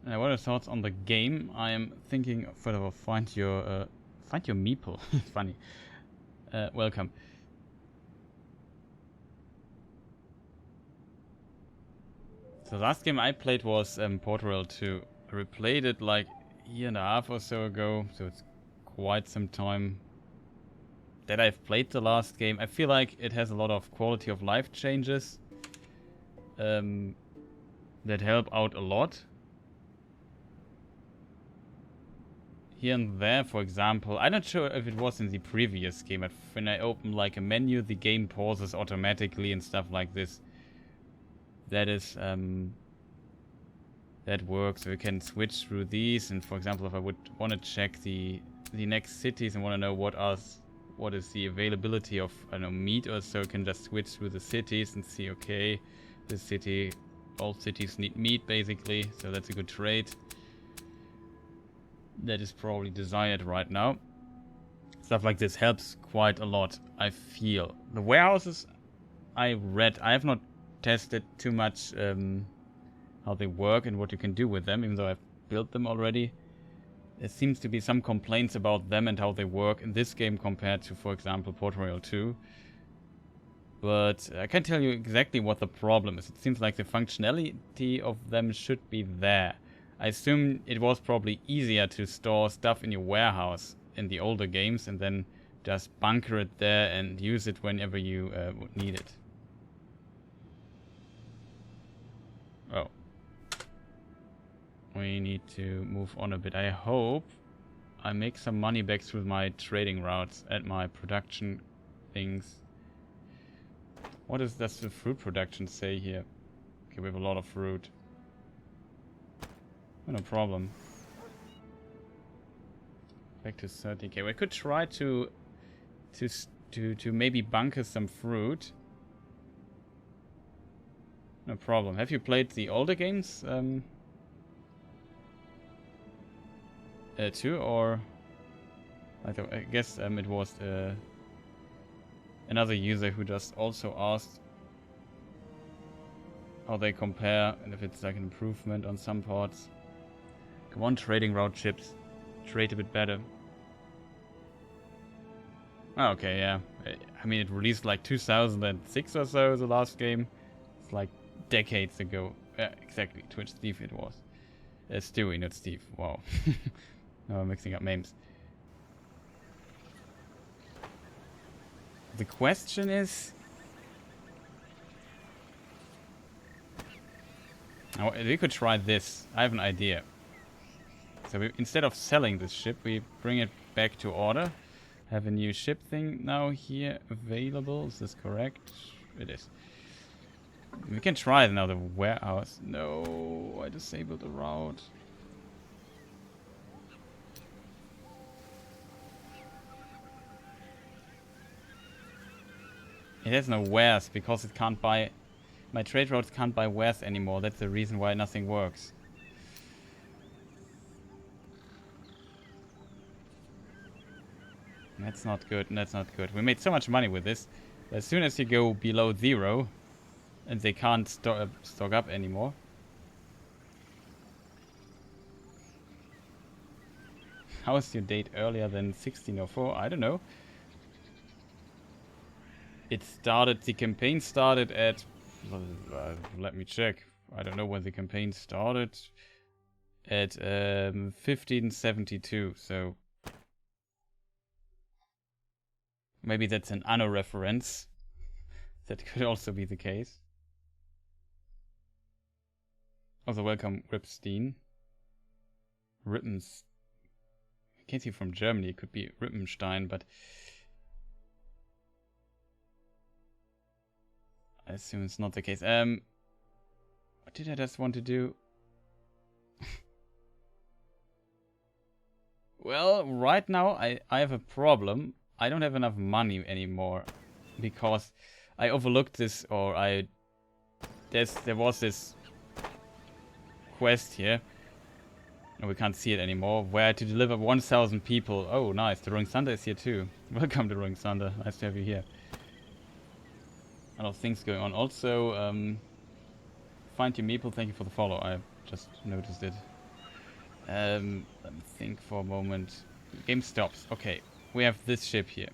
Speaker 1: What are your thoughts on the game? I am thinking, first of all, find your meeple. Funny. Welcome. The last game I played was Port Royale 2. I replayed it like a year and a half or so ago, so it's quite some time that I've played the last game. I feel like it has a lot of quality of life changes that help out a lot. Here and there, for example, I'm not sure if it was in the previous game, but when I open like a menu, the game pauses automatically and stuff like this. That is, that works. So we can switch through these, and for example, if I would want to check the next cities and want to know what is the availability of, I don't know, meat or so, I can just switch through the cities and see, okay, this city, all cities need meat basically, so that's a good trade. That is probably desired right now. Stuff like this helps quite a lot, I feel. The warehouses I have not tested too much how they work and what you can do with them, even though I've built them already. There seems to be some complaints about them and how they work in this game compared to, for example, Port Royale 2. But I can't tell you exactly what the problem is. It seems like the functionality of them should be there. I assume it was probably easier to store stuff in your warehouse in the older games and then just bunker it there and use it whenever you would need it. Oh. We need to move on a bit. I hope I make some money back through my trading routes and my production things. What does the fruit production say here? Okay, we have a lot of fruit. No problem. Back to 30k. We could try to maybe bunker some fruit. No problem. Have you played the older games too, or I guess it was another user who just also asked how they compare and if it's like an improvement on some parts. Come on, trading route ships. Trade a bit better. Okay, yeah. I mean, it released like 2006 or so, the last game. It's like decades ago. Exactly, Twitch Steve it was. Stewie, not Steve. Wow. No, I'm mixing up names. The question is... Oh, we could try this. I have an idea. So instead of selling this ship, we bring it back to order. Have a new ship thing now here available. Is this correct? It is. We can try another warehouse. No, I disabled the route. It has no wares because it can't buy... My trade routes can't buy wares anymore. That's the reason why nothing works. That's not good. That's not good. We made so much money with this. As soon as you go below 0, and they can't stock up anymore. How is your date earlier than 1604? I don't know. It started, the campaign started at... let me check. I don't know when the campaign started. At 1572, so... Maybe that's an anno reference. That could also be the case. Also, welcome, Ripstein. Rippens. I can't see from Germany. It could be Rippenstein, but I assume it's not the case. What did I just want to do? Well, right now I have a problem. I don't have enough money anymore because I overlooked this, or there was this quest here. No, we can't see it anymore. Where to deliver 1,000 people. Oh, nice. The Rolling Thunder is here too. Welcome to Rolling Thunder. Nice to have you here. A lot of things going on. Also, find your meeple. Thank you for the follow. I just noticed it. Let me think for a moment. Game stops. Okay. We have this ship here.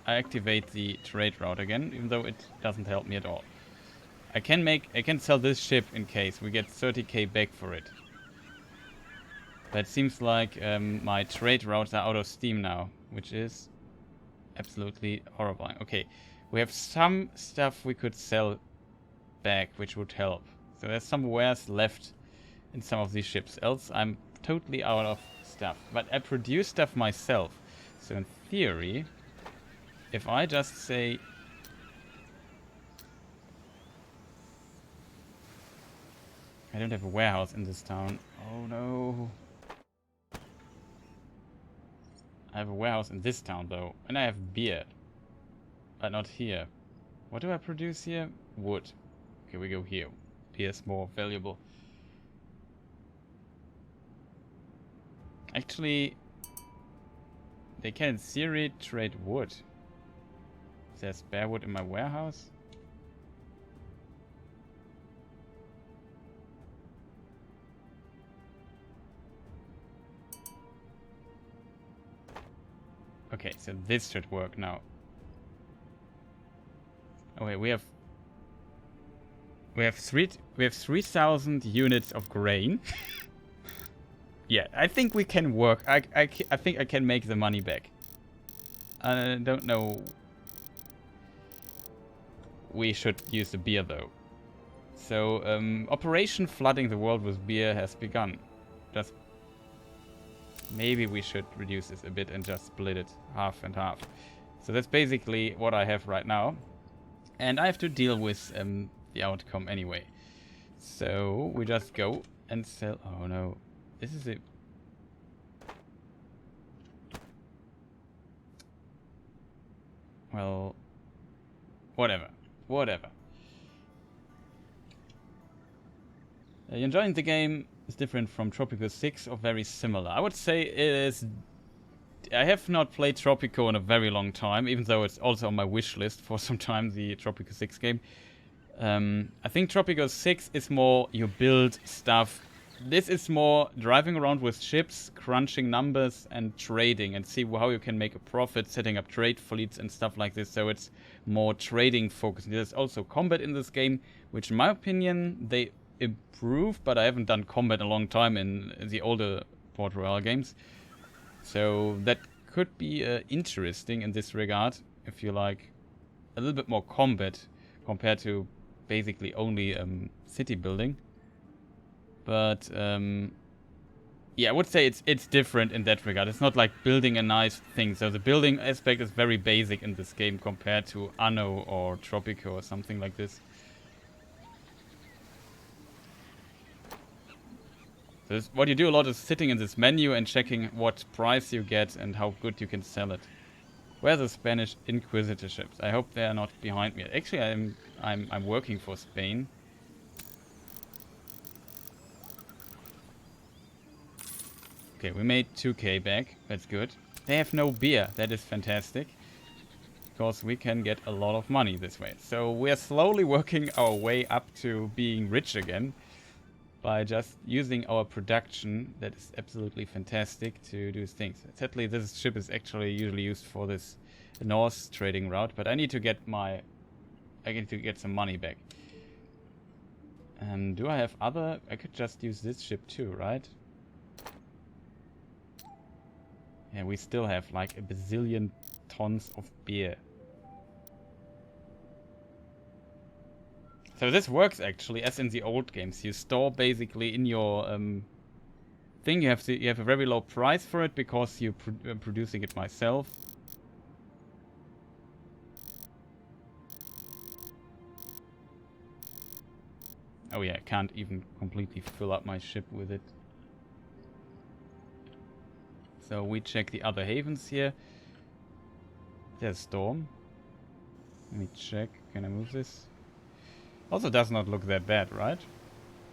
Speaker 1: I activate the trade route again, even though it doesn't help me at all. I can sell this ship in case we get 30k back for it. But it seems like my trade routes are out of steam now, which is absolutely horrifying. Okay, we have some stuff we could sell back, which would help. So there's some wares left in some of these ships, else I'm totally out of stuff. But I produce stuff myself. So in theory, if I just say... I don't have a warehouse in this town. Oh no. I have a warehouse in this town though. And I have beer. But not here. What do I produce here? Wood. Okay, we go here. Beer is more valuable. Actually... They can in theory trade wood. Is there spare wood in my warehouse? Okay, so this should work now. Oh wait, we have 3,000 units of grain. Yeah, I think we can work. I think I can make the money back. I don't know. We should use the beer though. So, Operation Flooding the World with Beer has begun. Just maybe we should reduce this a bit and just split it half and half. So that's basically what I have right now. And I have to deal with the outcome anyway. So we just go and sell. Oh no. This is it. Well, whatever. Whatever. You enjoying the game is different from Tropico 6 or very similar? I would say it is... I have not played Tropico in a very long time, even though it's also on my wish list for some time, the Tropico 6 game. I think Tropico 6 is more you build stuff this is more driving around with ships, crunching numbers and trading and see how you can make a profit, setting up trade fleets and stuff like this. So it's more trading focused. There's also combat in this game, which in my opinion they improved, but I haven't done combat in a long time in the older Port Royale games. So that could be interesting in this regard if you like a little bit more combat compared to basically only city building. But yeah, I would say it's different in that regard. It's not like building a nice thing. So the building aspect is very basic in this game compared to Anno or Tropico or something like this. So what you do a lot is sitting in this menu and checking what price you get and how good you can sell it. Where are the Spanish Inquisitor ships? I hope they are not behind me. Actually, I'm working for Spain. Okay, we made 2k back. That's good. They have no beer. That is fantastic. Because we can get a lot of money this way. So we are slowly working our way up to being rich again. By just using our production. That is absolutely fantastic to do things. Sadly, this ship is actually usually used for this North trading route. But I need to get some money back. Do I have other? I could just use this ship too, right? Yeah, we still have like a bazillion tons of beer. So this works actually as in the old games. You store basically in your thing. You have a very low price for it because you're producing it myself. Oh yeah, I can't even completely fill up my ship with it. So we check the other havens here. There's Storm. Let me check. Can I move this? Also does not look that bad, right?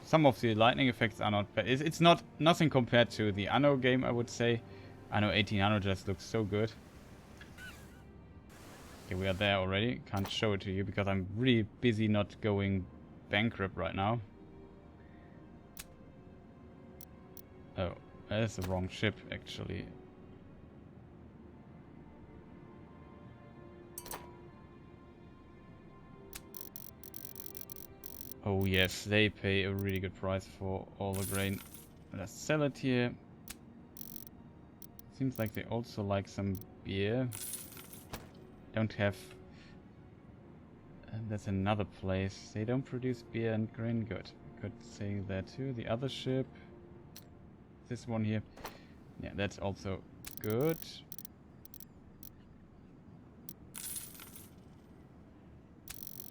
Speaker 1: Some of the lightning effects are not bad. It's not nothing compared to the Anno game, I would say. Anno 1800 just looks so good. Okay, we are there already. Can't show it to you because I'm really busy not going bankrupt right now. Oh. That's the wrong ship, actually. Oh yes, they pay a really good price for all the grain. Let's sell it here. Seems like they also like some beer. Don't have... that's another place. They don't produce beer and grain. Good. Could say that too. The other ship... this one here. Yeah, that's also good.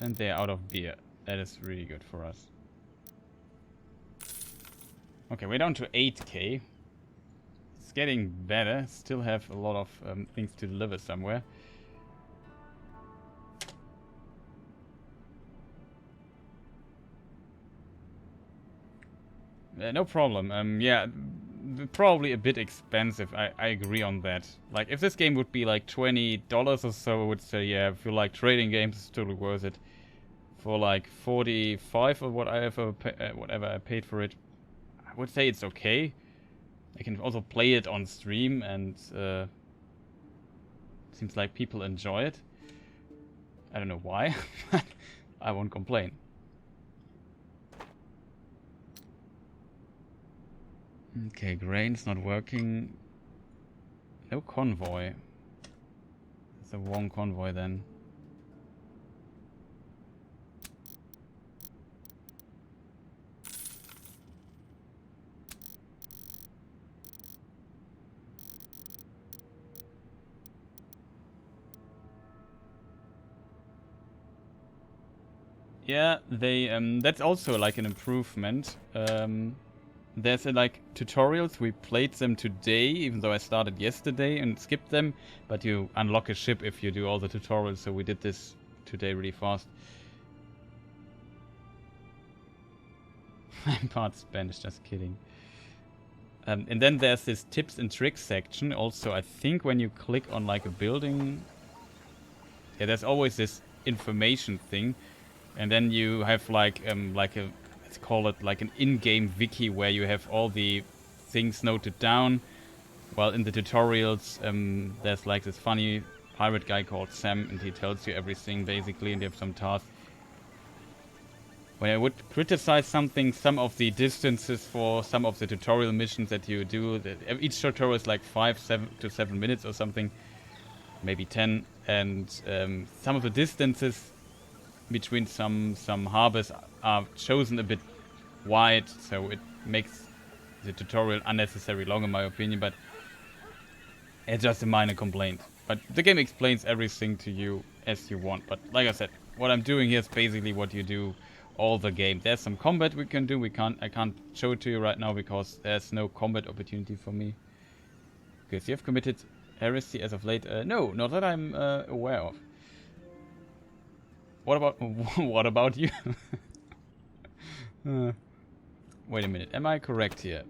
Speaker 1: And they're out of beer. That is really good for us. Okay, we're down to 8k. It's getting better. Still have a lot of things to deliver somewhere. No problem. Yeah, probably a bit expensive. I agree on that. Like, if this game would be like $20 or so, I would say, yeah, if you like trading games, it's totally worth it. For like 45 or whatever I paid for it, I would say it's okay. I can also play it on stream, and seems like people enjoy it. I don't know why, but I won't complain. Okay, grain's not working. No convoy. It's the wrong convoy then. Yeah, they that's also like an improvement. There's like tutorials. We played them today, even though I started yesterday and skipped them. But you unlock a ship if you do all the tutorials, so we did this today really fast. I'm part Spanish, just kidding. And then there's this tips and tricks section. Also, I think when you click on like a building, yeah, there's always this information thing. And then you have like let's call it like an in-game wiki where you have all the things noted down. While in the tutorials, there's like this funny pirate guy called Sam, and he tells you everything basically, and you have some tasks. When I would criticize something, some of the distances for some of the tutorial missions that you do, each tutorial is like 7 to 7 minutes or something, maybe 10, and some of the distances between some harbors are chosen a bit wide, so it makes the tutorial unnecessarily long in my opinion, but it's just a minor complaint. But the game explains everything to you as you want. But like I said, what I'm doing here is basically what you do all the game. There's some combat we can do. I can't show it to you right now because there's no combat opportunity for me. Because you have committed heresy as of late. No, not that I'm aware of. What about what about you? Wait a minute. Am I correct here?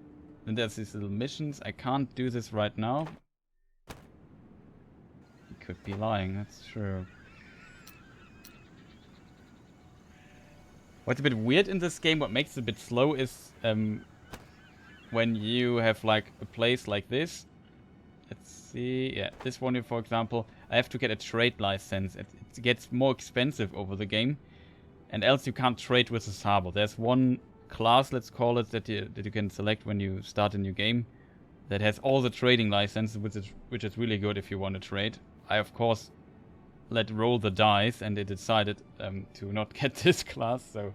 Speaker 1: Then there's these little missions. I can't do this right now. Could be lying, that's true. What's a bit weird in this game, what makes it a bit slow is when you have like a place like this. Let's see, yeah, this one here for example, I have to get a trade license. It gets more expensive over the game, and else you can't trade with this harbor. There's one class, let's call it, that you can select when you start a new game that has all the trading licenses, which is really good if you want to trade. I, of course, let roll the dice, and it decided to not get this class, so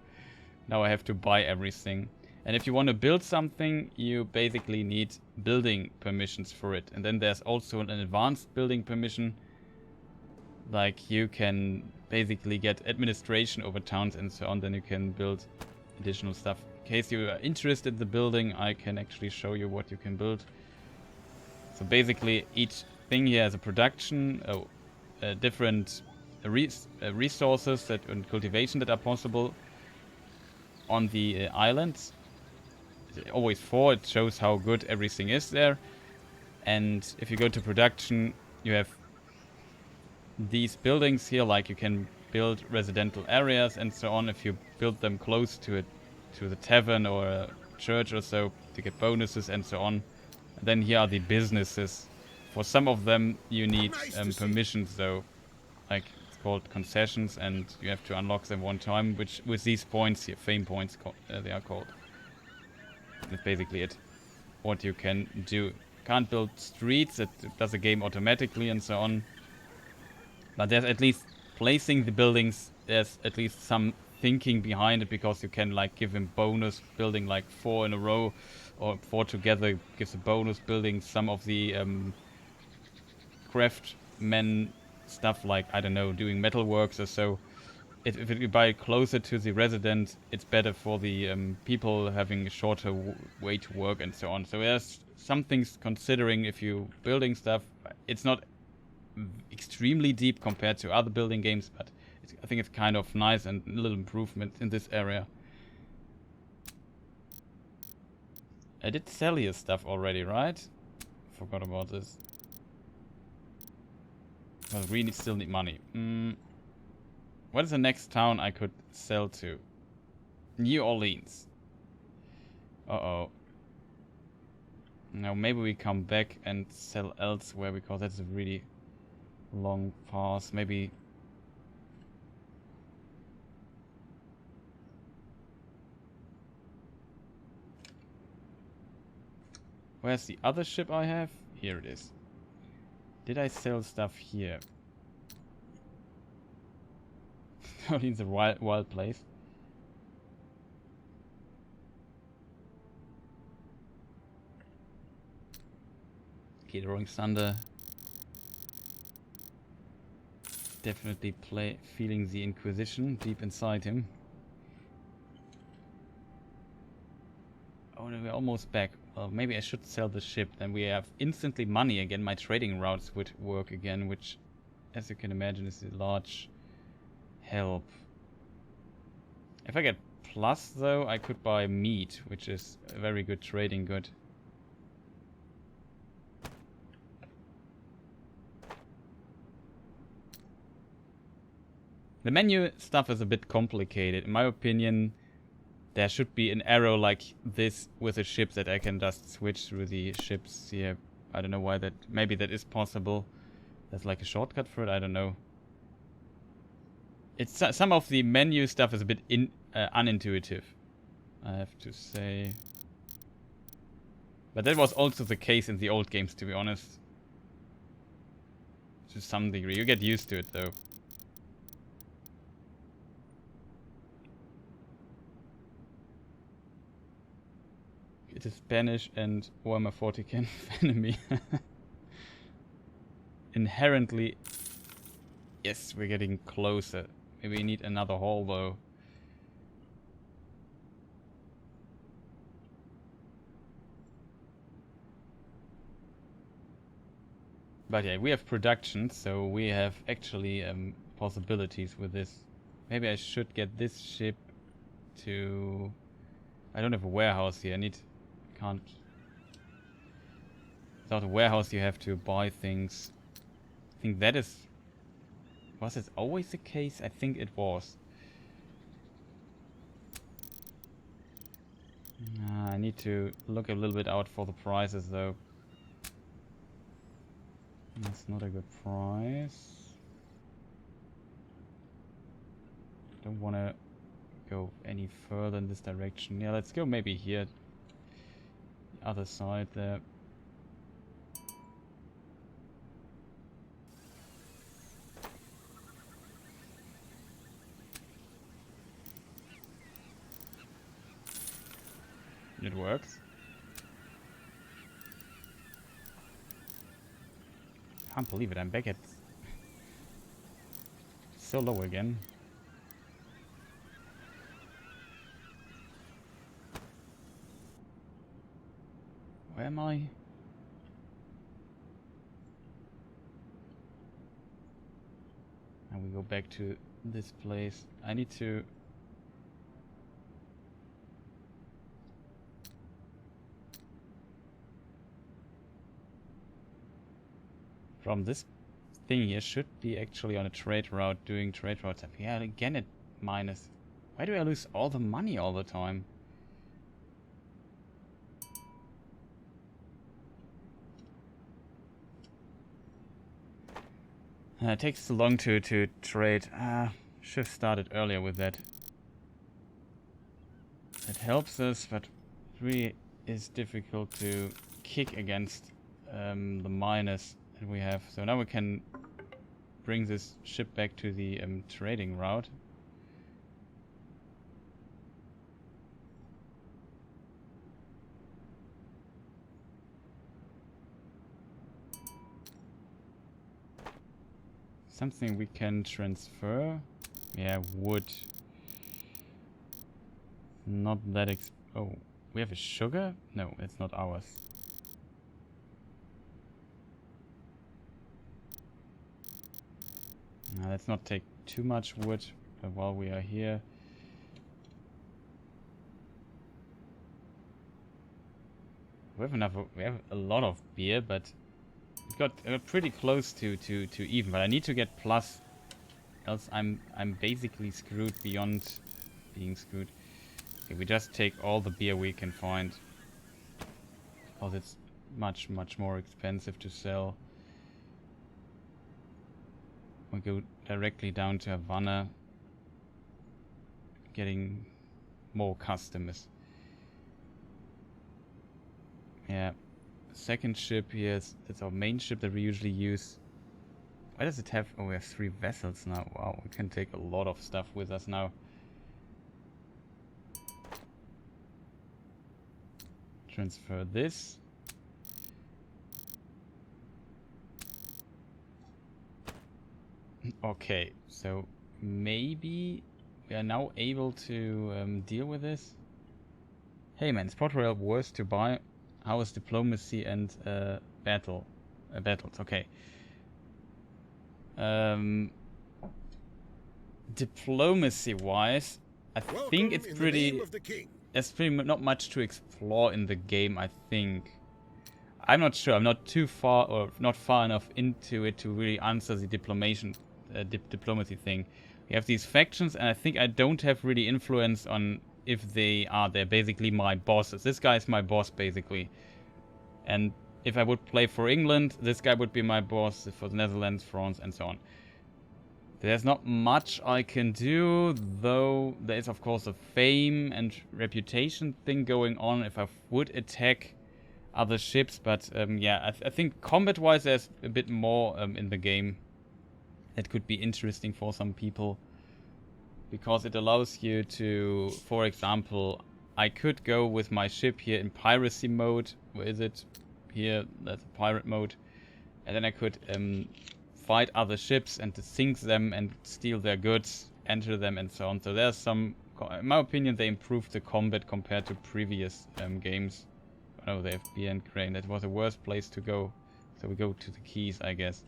Speaker 1: now I have to buy everything. And if you want to build something, you basically need building permissions for it. And then there's also an advanced building permission. Like, you can basically get administration over towns and so on, then you can build additional stuff. In case you are interested in the building, I can actually show you what you can build. So basically, each thing here has a production, different resources and cultivation that are possible on the islands. Always 4, it shows how good everything is there. And if you go to production, you have these buildings here, like you can build residential areas and so on. If you build them close to the tavern or a church or so, to get bonuses and so on. And then here are the businesses. For some of them, you need permissions, though. Like, it's called concessions, and you have to unlock them one time, which, with these points here, fame points, they are called. That's basically it. What you can do. Can't build streets, it does the game automatically and so on. But there's at least placing the buildings, there's at least some thinking behind it, because you can, like, give him bonus building, like, 4 in a row, or 4 together gives a bonus building. Some of the craftsmen stuff, like, I don't know, doing metalworks or so. If you buy closer to the resident, it's better for the people having a shorter way to work and so on. So there's some things considering if you building stuff. It's not extremely deep compared to other building games, but I think it's kind of nice and a little improvement in this area. I did sell your stuff already, right? Forgot about this. But we still need money. What is the next town I could sell to? New Orleans. Uh-oh. Now maybe we come back and sell elsewhere, because that's a really long pass. Maybe... Where's the other ship I have? Here it is. Did I sell stuff here? Orleans a wild place. Okay, the Rolling Thunder. Definitely feeling the Inquisition deep inside him. Oh, no, we're almost back. Well, maybe I should sell the ship. Then we have instantly money again. My trading routes would work again, which, as you can imagine, is a large help. If I get plus, though, I could buy meat, which is a very good trading good. The menu stuff is a bit complicated. In my opinion, there should be an arrow like this with a ship that I can just switch through the ships here. I don't know why that... Maybe that is possible. There's like a shortcut for it, I don't know. It's some of the menu stuff is a bit unintuitive, I have to say. But that was also the case in the old games, to be honest. To some degree. You get used to it, though. It is Spanish and Warhammer 40k enemy. Inherently... Yes, we're getting closer. Maybe we need another hall, though. But yeah, we have production, so we have actually possibilities with this. Maybe I should get this ship to... I don't have a warehouse here. Can't... Without a warehouse you have to buy things. I think that is... Was it always the case? I think it was. I need to look a little bit out for the prices, though. That's not a good price. Don't want to go any further in this direction. Yeah, let's go maybe here. The other side there. It works. Can't believe it, I'm back at so low again. Where am I? And we go back to this place. I need to... From this thing here should be actually on a trade route, doing trade routes. Yeah, again it minus. Why do I lose all the money all the time? It takes too long to trade. Should have started earlier with that. It helps us, but really is difficult to kick against the minus that we have. So now we can bring this ship back to the trading route. Something we can transfer. Yeah, wood. Not that oh, we have a sugar? No, it's not ours. Now, let's not take too much wood while we are here. We have enough. We have a lot of beer, but it got pretty close to even. But I need to get plus, else I'm basically screwed beyond being screwed. Okay, we just take all the beer we can find, because it's much more expensive to sell. We go directly down to Havana, getting more customers. Yeah, second ship here it's our main ship that we usually use. Why does it have? Oh, we have 3 vessels now. Wow, we can take a lot of stuff with us now. Transfer this. Okay, so maybe we are now able to deal with this. Hey man, is Port Royale worth to buy? How is diplomacy and battles? Okay. Diplomacy-wise, I think it's pretty... There's pretty not much to explore in the game, I think. I'm not sure. I'm not too far or not far enough into it to really answer the diplomacy thing. We have these factions, and I think I don't have really influence on if they are. They're basically my bosses. This guy is my boss, basically. And if I would play for England, this guy would be my boss. For the Netherlands, France, and so on. There's not much I can do, though there is, of course, a fame and reputation thing going on if I would attack other ships. But, yeah, I think combat-wise there's a bit more in the game that could be interesting for some people. Because it allows you to, for example, I could go with my ship here in piracy mode. Where is it? Here, that's pirate mode. And then I could fight other ships and to sink them and steal their goods, enter them and so on. So there's some, in my opinion, they improved the combat compared to previous games. Oh, they have beer and grain. That was the worst place to go. So we go to the keys, I guess.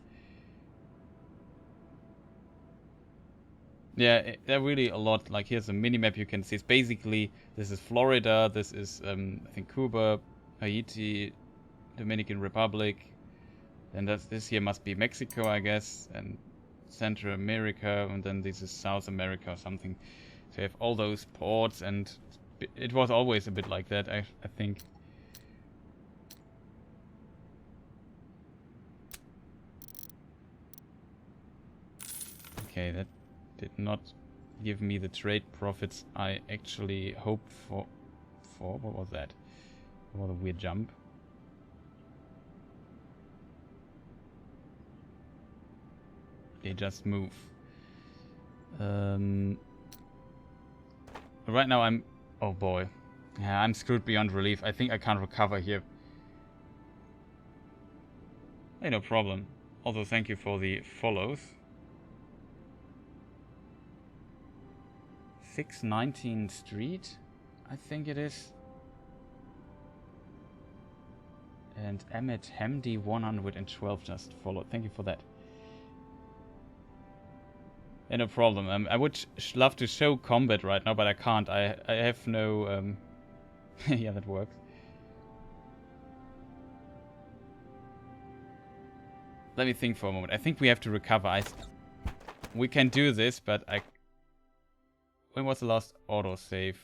Speaker 1: Yeah, there are really a lot. Like, here's a mini-map you can see. It's basically, this is Florida, this is, I think, Cuba, Haiti, Dominican Republic. And this here must be Mexico, I guess, and Central America, and then this is South America or something. So you have all those ports, and it was always a bit like that, I think. Okay, that did not give me the trade profits I actually hoped for. What was that? What a weird jump. They just move. Right now I'm... Oh boy. Yeah, I'm screwed beyond relief. I think I can't recover here. Hey, no problem. Also, thank you for the follows. 619 Street, I think it is. And Emmet Hamdi 112 just followed. Thank you for that. Yeah, no problem. I would love to show combat right now, but I can't. I have no... yeah, that works. Let me think for a moment. I think we have to recover. We can do this, but I... When was the last autosave?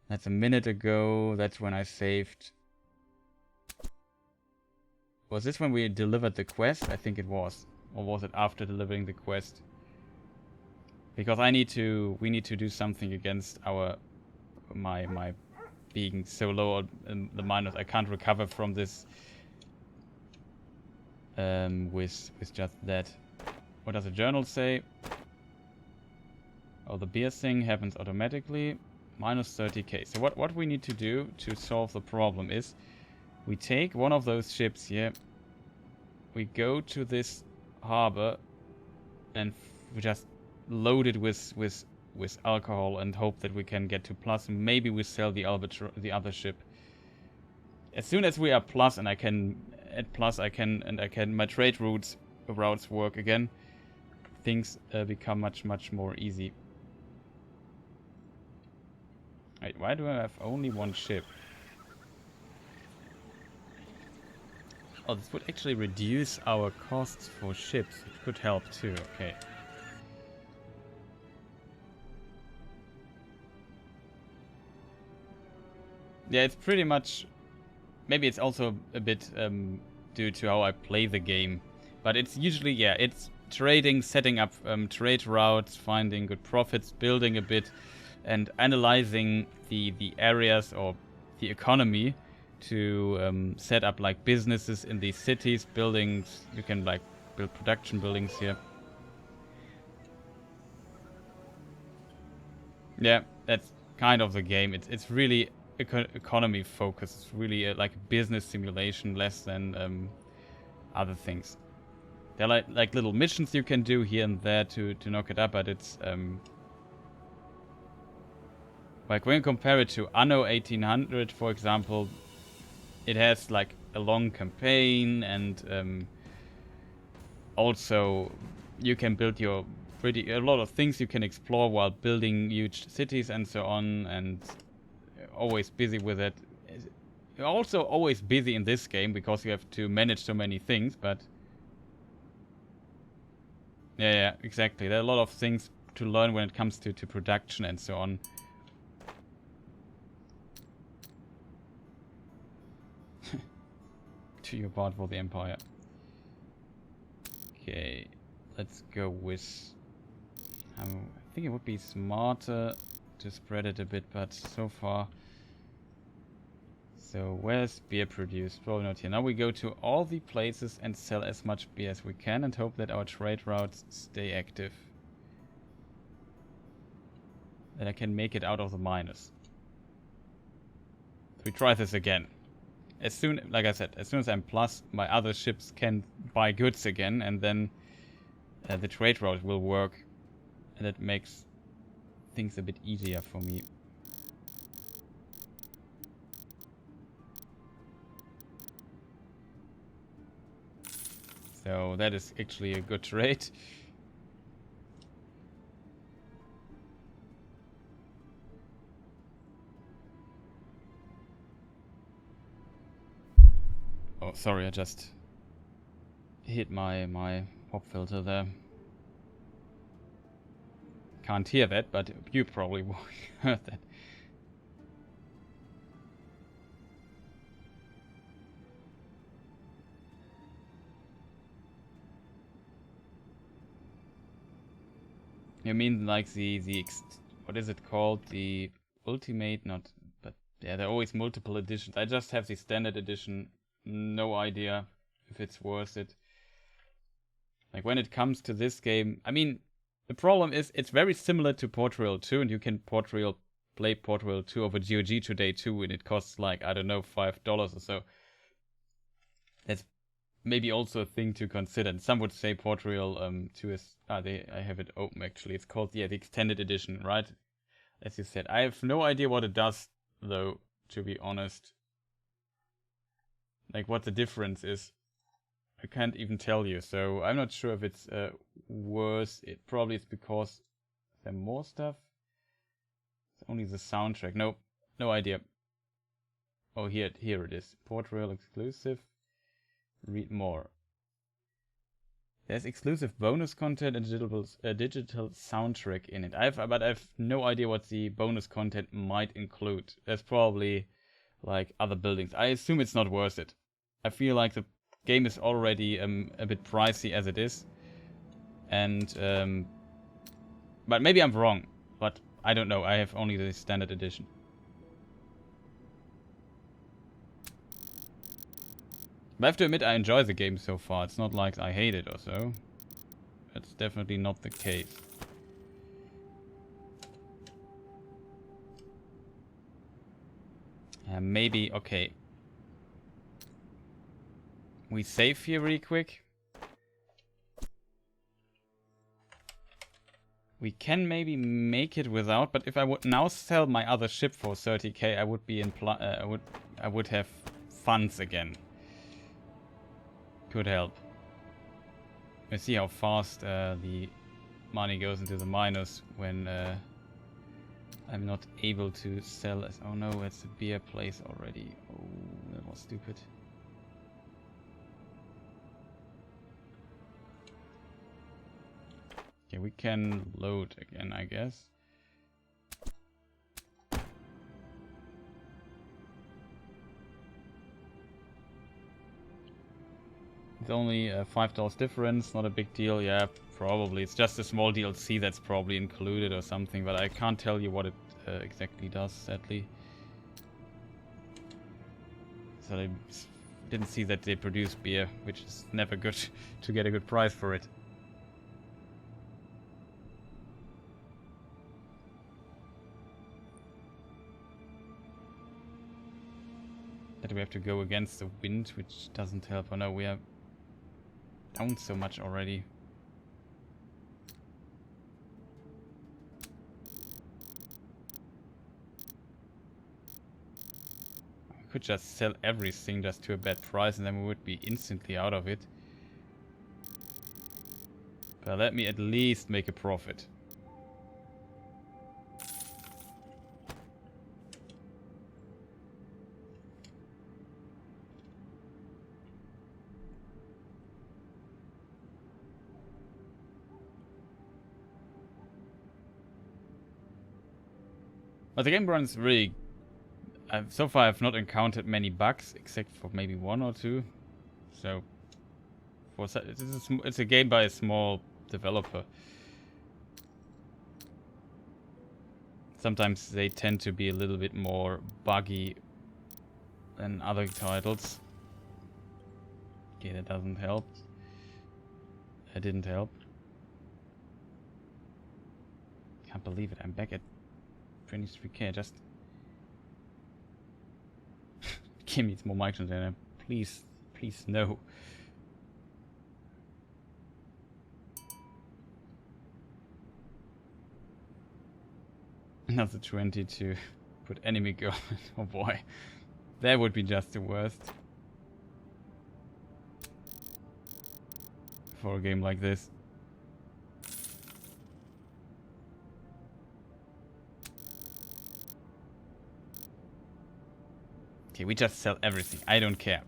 Speaker 1: That's a minute ago. That's when I saved. Was this when we delivered the quest? I think it was. Or was it after delivering the quest? Because we need to do something against my being so low in the minus. I can't recover from this with just that. What does the journal say? Oh, the beer thing happens automatically. Minus 30k. So what we need to do to solve the problem is we take one of those ships here. We go to this harbor and we just load it with alcohol and hope that we can get to plus. Maybe we sell the other ship. As soon as we are plus and I can at plus, my trade routes work again. Things become much more easy. Wait, why do I have only one ship? Oh, this would actually reduce our costs for ships. It could help too, okay. Yeah, it's pretty much... Maybe it's also a bit due to how I play the game. But it's usually, yeah, it's trading, setting up trade routes, finding good profits, building a bit, and analyzing the areas or the economy to set up like businesses in these cities, buildings. You can like build production buildings here. Yeah, that's kind of the game. It's really economy focused. It's really like a business simulation, less than other things. There are like little missions you can do here and there to knock it up, but it's like when you compare it to Anno 1800, for example, it has like a long campaign, and also you can build your a lot of things you can explore while building huge cities and so on, and always busy with it. You're also always busy in this game because you have to manage so many things, but yeah, exactly. There are a lot of things to learn when it comes to production and so on. To your part for the Empire. Okay, let's go with... I think it would be smarter to spread it a bit, but so far... So, where's beer produced? Probably not here. Now we go to all the places and sell as much beer as we can and hope that our trade routes stay active. That I can make it out of the minus. So we try this again. As soon, like I said, as soon as I'm plus, my other ships can buy goods again, and then the trade route will work. And that makes things a bit easier for me. So that is actually a good trade. Oh, sorry, I just hit my pop filter there. Can't hear that, but you probably heard that. You mean like what is it called? The ultimate, not, but yeah, there are always multiple editions. I just have the standard edition. No idea if it's worth it. Like when it comes to this game, I mean, the problem is it's very similar to Port Royale 2, and you can play Port Royale 2 over GOG today too, and it costs like, I don't know, $5 or so. That's maybe also a thing to consider. And some would say Port Royale 2 is... I have it open actually. It's called, yeah, the extended edition, right? As you said. I have no idea what it does, though, to be honest. Like what the difference is. I can't even tell you, so I'm not sure if it's worse. It probably is because there's more stuff. It's only the soundtrack. Nope, no idea. Oh, here it is. Port Royale exclusive. Read more. There's exclusive bonus content and digital soundtrack in it. But I've no idea what the bonus content might include. There's probably like other buildings. I assume it's not worth it. I feel like the game is already a bit pricey as it is, and but maybe I'm wrong. But I don't know. I have only the standard edition. But I have to admit, I enjoy the game so far. It's not like I hate it or so. That's definitely not the case. Maybe, okay. We save here really quick. We can maybe make it without, but if I would now sell my other ship for 30k, I would be I would have funds again. Could help. Let's see how fast the money goes into the minus when I'm not able to sell as... Oh no, it's a beer place already. Oh, that was stupid. Okay, we can load again, I guess. It's only $5 difference, not a big deal. Yeah, probably. It's just a small DLC that's probably included or something, but I can't tell you what it exactly does, sadly. So I didn't see that they produce beer, which is never good to get a good price for it. That we have to go against the wind, which doesn't help. Oh no, we are down so much already. I could just sell everything just to a bad price and then we would be instantly out of it. But let me at least make a profit. But the game runs really... so far I've not encountered many bugs, except for maybe one or two. So, it's a game by a small developer. Sometimes they tend to be a little bit more buggy than other titles. Okay, that doesn't help. That didn't help. Can't believe it, I'm back at 23k. Just give me more microtransactions. Please, please, no. Another 20 to put enemy girl. Oh boy, that would be just the worst for a game like this. Okay, we just sell everything. I don't care.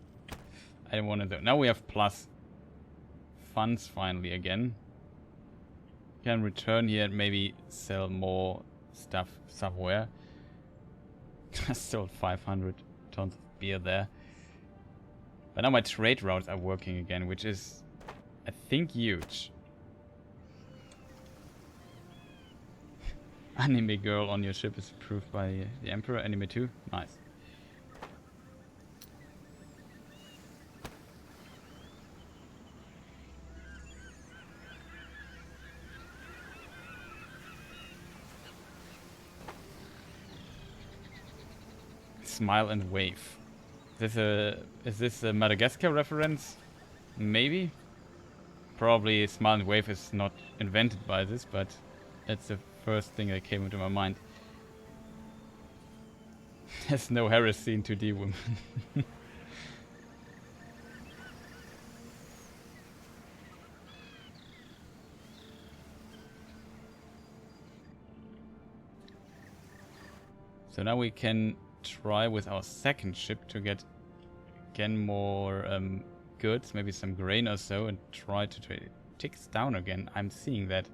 Speaker 1: I don't want to do. Now we have plus funds finally again. Can return here and maybe sell more stuff somewhere. I sold 500 tons of beer there. But now my trade routes are working again, which is, I think, huge. Anime girl on your ship is approved by the Emperor. Anime 2? Nice. Smile and wave. Is this a Madagascar reference? Maybe? Probably Smile and wave is not invented by this, but that's the first thing that came into my mind. There's no heresy in 2D women. So now we can try with our second ship to get again more goods, maybe some grain or so, and try to trade it. Ticks down again. I'm seeing that.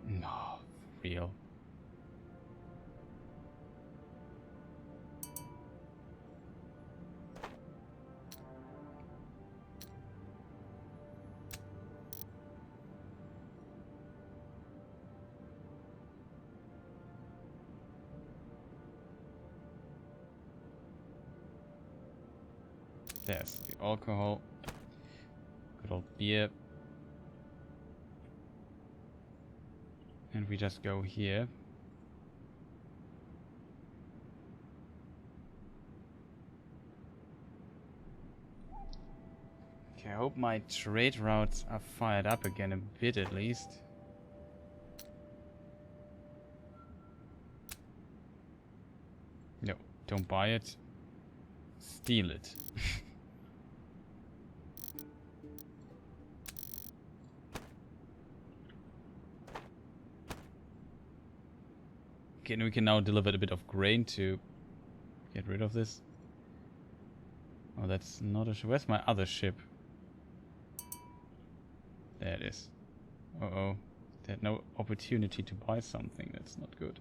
Speaker 1: No, real. There's the alcohol. Good old beer. And we just go here. Okay, I hope my trade routes are fired up again a bit at least. No, don't buy it. Steal it. Okay, and we can now deliver a bit of grain to get rid of this. Oh, that's not a ship. Where's my other ship? There it is. Uh-oh. They had no opportunity to buy something. That's not good.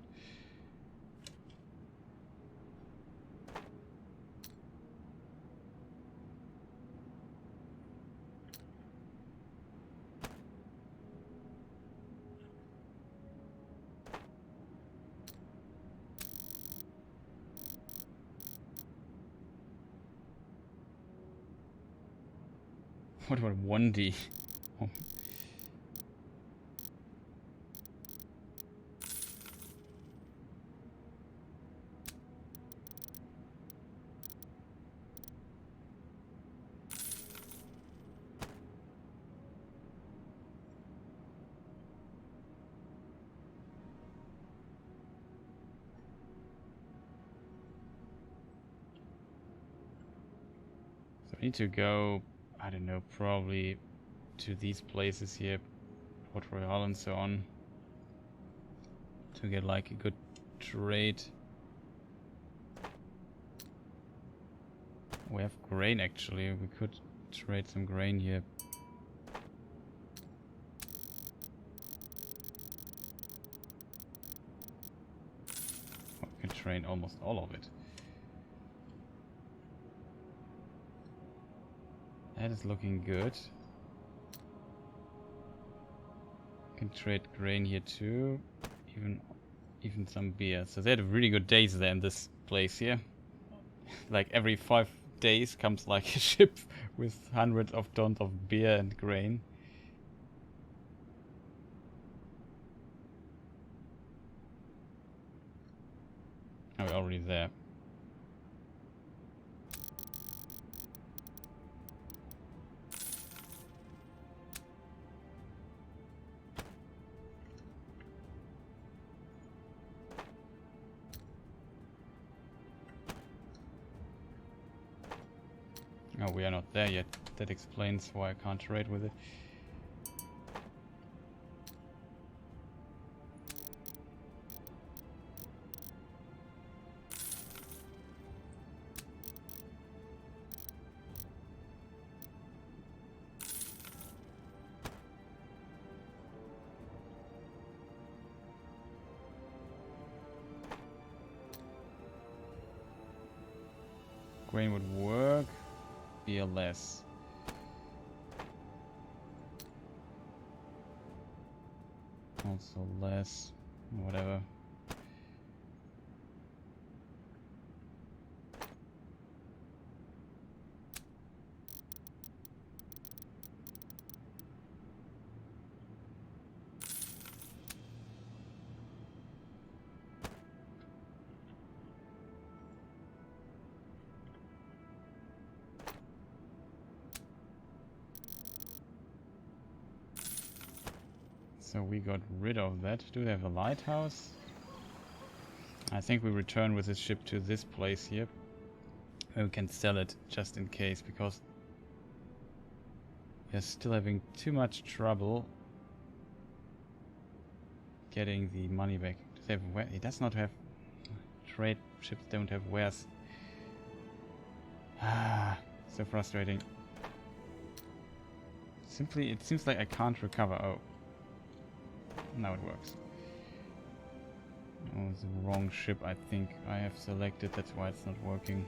Speaker 1: What about 1D? Oh. So I need to go, I don't know, probably to these places here, Port Royale and so on, to get like a good trade. We have grain actually, we could trade some grain here. drain almost all of it. That is looking good. Can trade grain here too. Even some beer. So they had really good days there in this place here. Like every 5 days comes like a ship with hundreds of tons of beer and grain. Oh, we're already there. Oh, we are not there yet. That explains why I can't trade with it. Grain would work. Beer less. Also less. Whatever. So we got rid of that. Do they have a lighthouse? I think we return with this ship to this place here. And we can sell it just in case, because we're still having too much trouble getting the money back. Does he have it does not have... Trade ships don't have wares. Ah, so frustrating. Simply, it seems like I can't recover. Oh. Now it works. Oh, it's the wrong ship I think I have selected, that's why it's not working.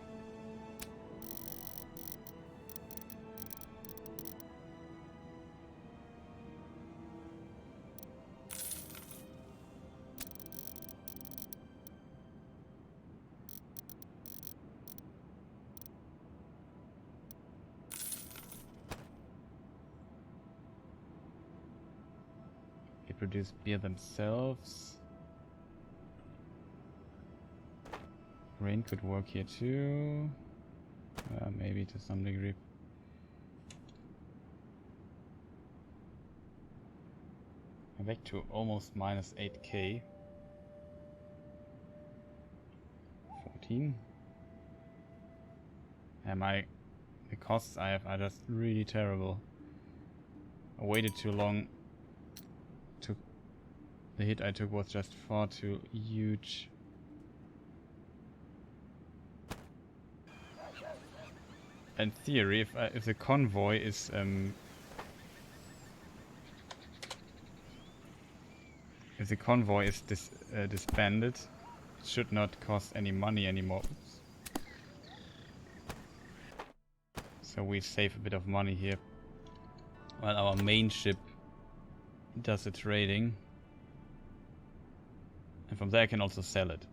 Speaker 1: They produce beer themselves. Grain could work here too. Maybe to some degree. I'm back to almost minus 8k. 14. And the costs I have are just really terrible. I waited too long. The hit I took was just far too huge. In theory, if the convoy is disbanded, it should not cost any money anymore. Oops. So we save a bit of money here, while our main ship does the trading, and from there I can also sell it.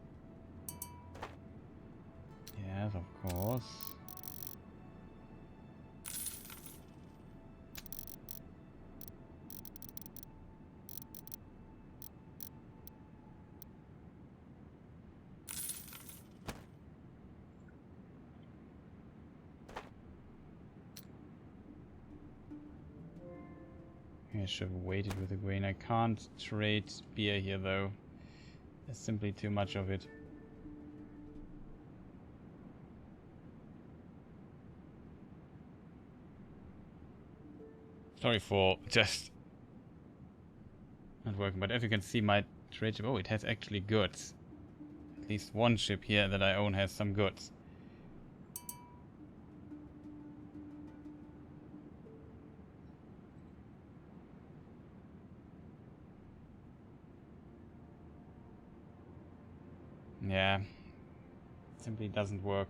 Speaker 1: Yes, of course. I should have waited with the grain. I can't trade beer here though. There's simply too much of it. Sorry for just not working, but as you can see my trade ship, oh, it has actually goods. At least one ship here that I own has some goods. Yeah, simply doesn't work.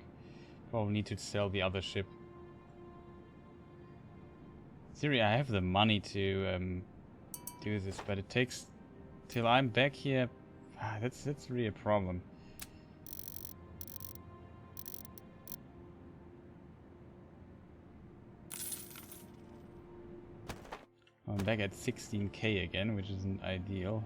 Speaker 1: Probably need to sell the other ship. Seriously, I have the money to do this, but it takes till I'm back here. That's really a problem. I'm back at 16k again, which isn't ideal.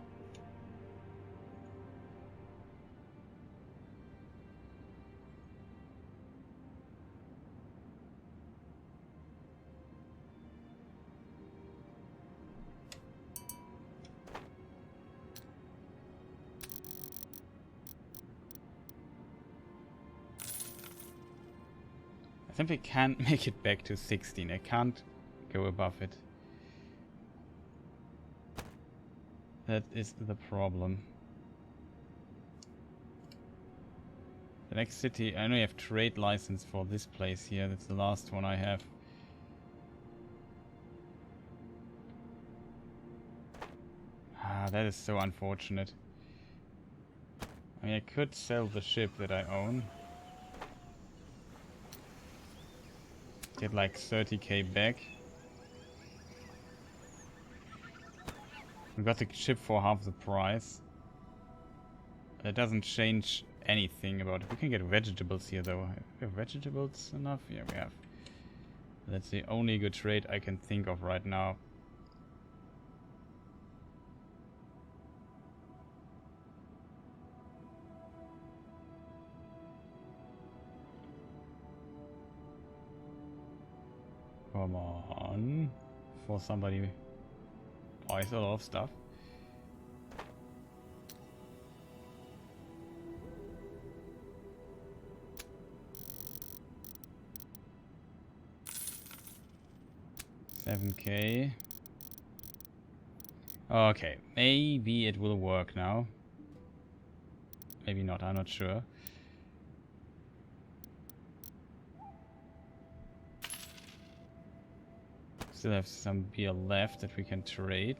Speaker 1: I simply can't make it back to 16. I can't go above it. That is the problem. The next city, I only have trade license for this place here. That's the last one I have. That is so unfortunate. I mean, I could sell the ship that I own. Get like 30k back. We got the ship for half the price. That doesn't change anything about it. We can get vegetables here though. We have vegetables enough? Yeah, we have. That's the only good trade I can think of right now. Come on. For somebody buys a lot of stuff. $7k. Okay, maybe it will work now. Maybe not, I'm not sure. Still have some beer left that we can trade.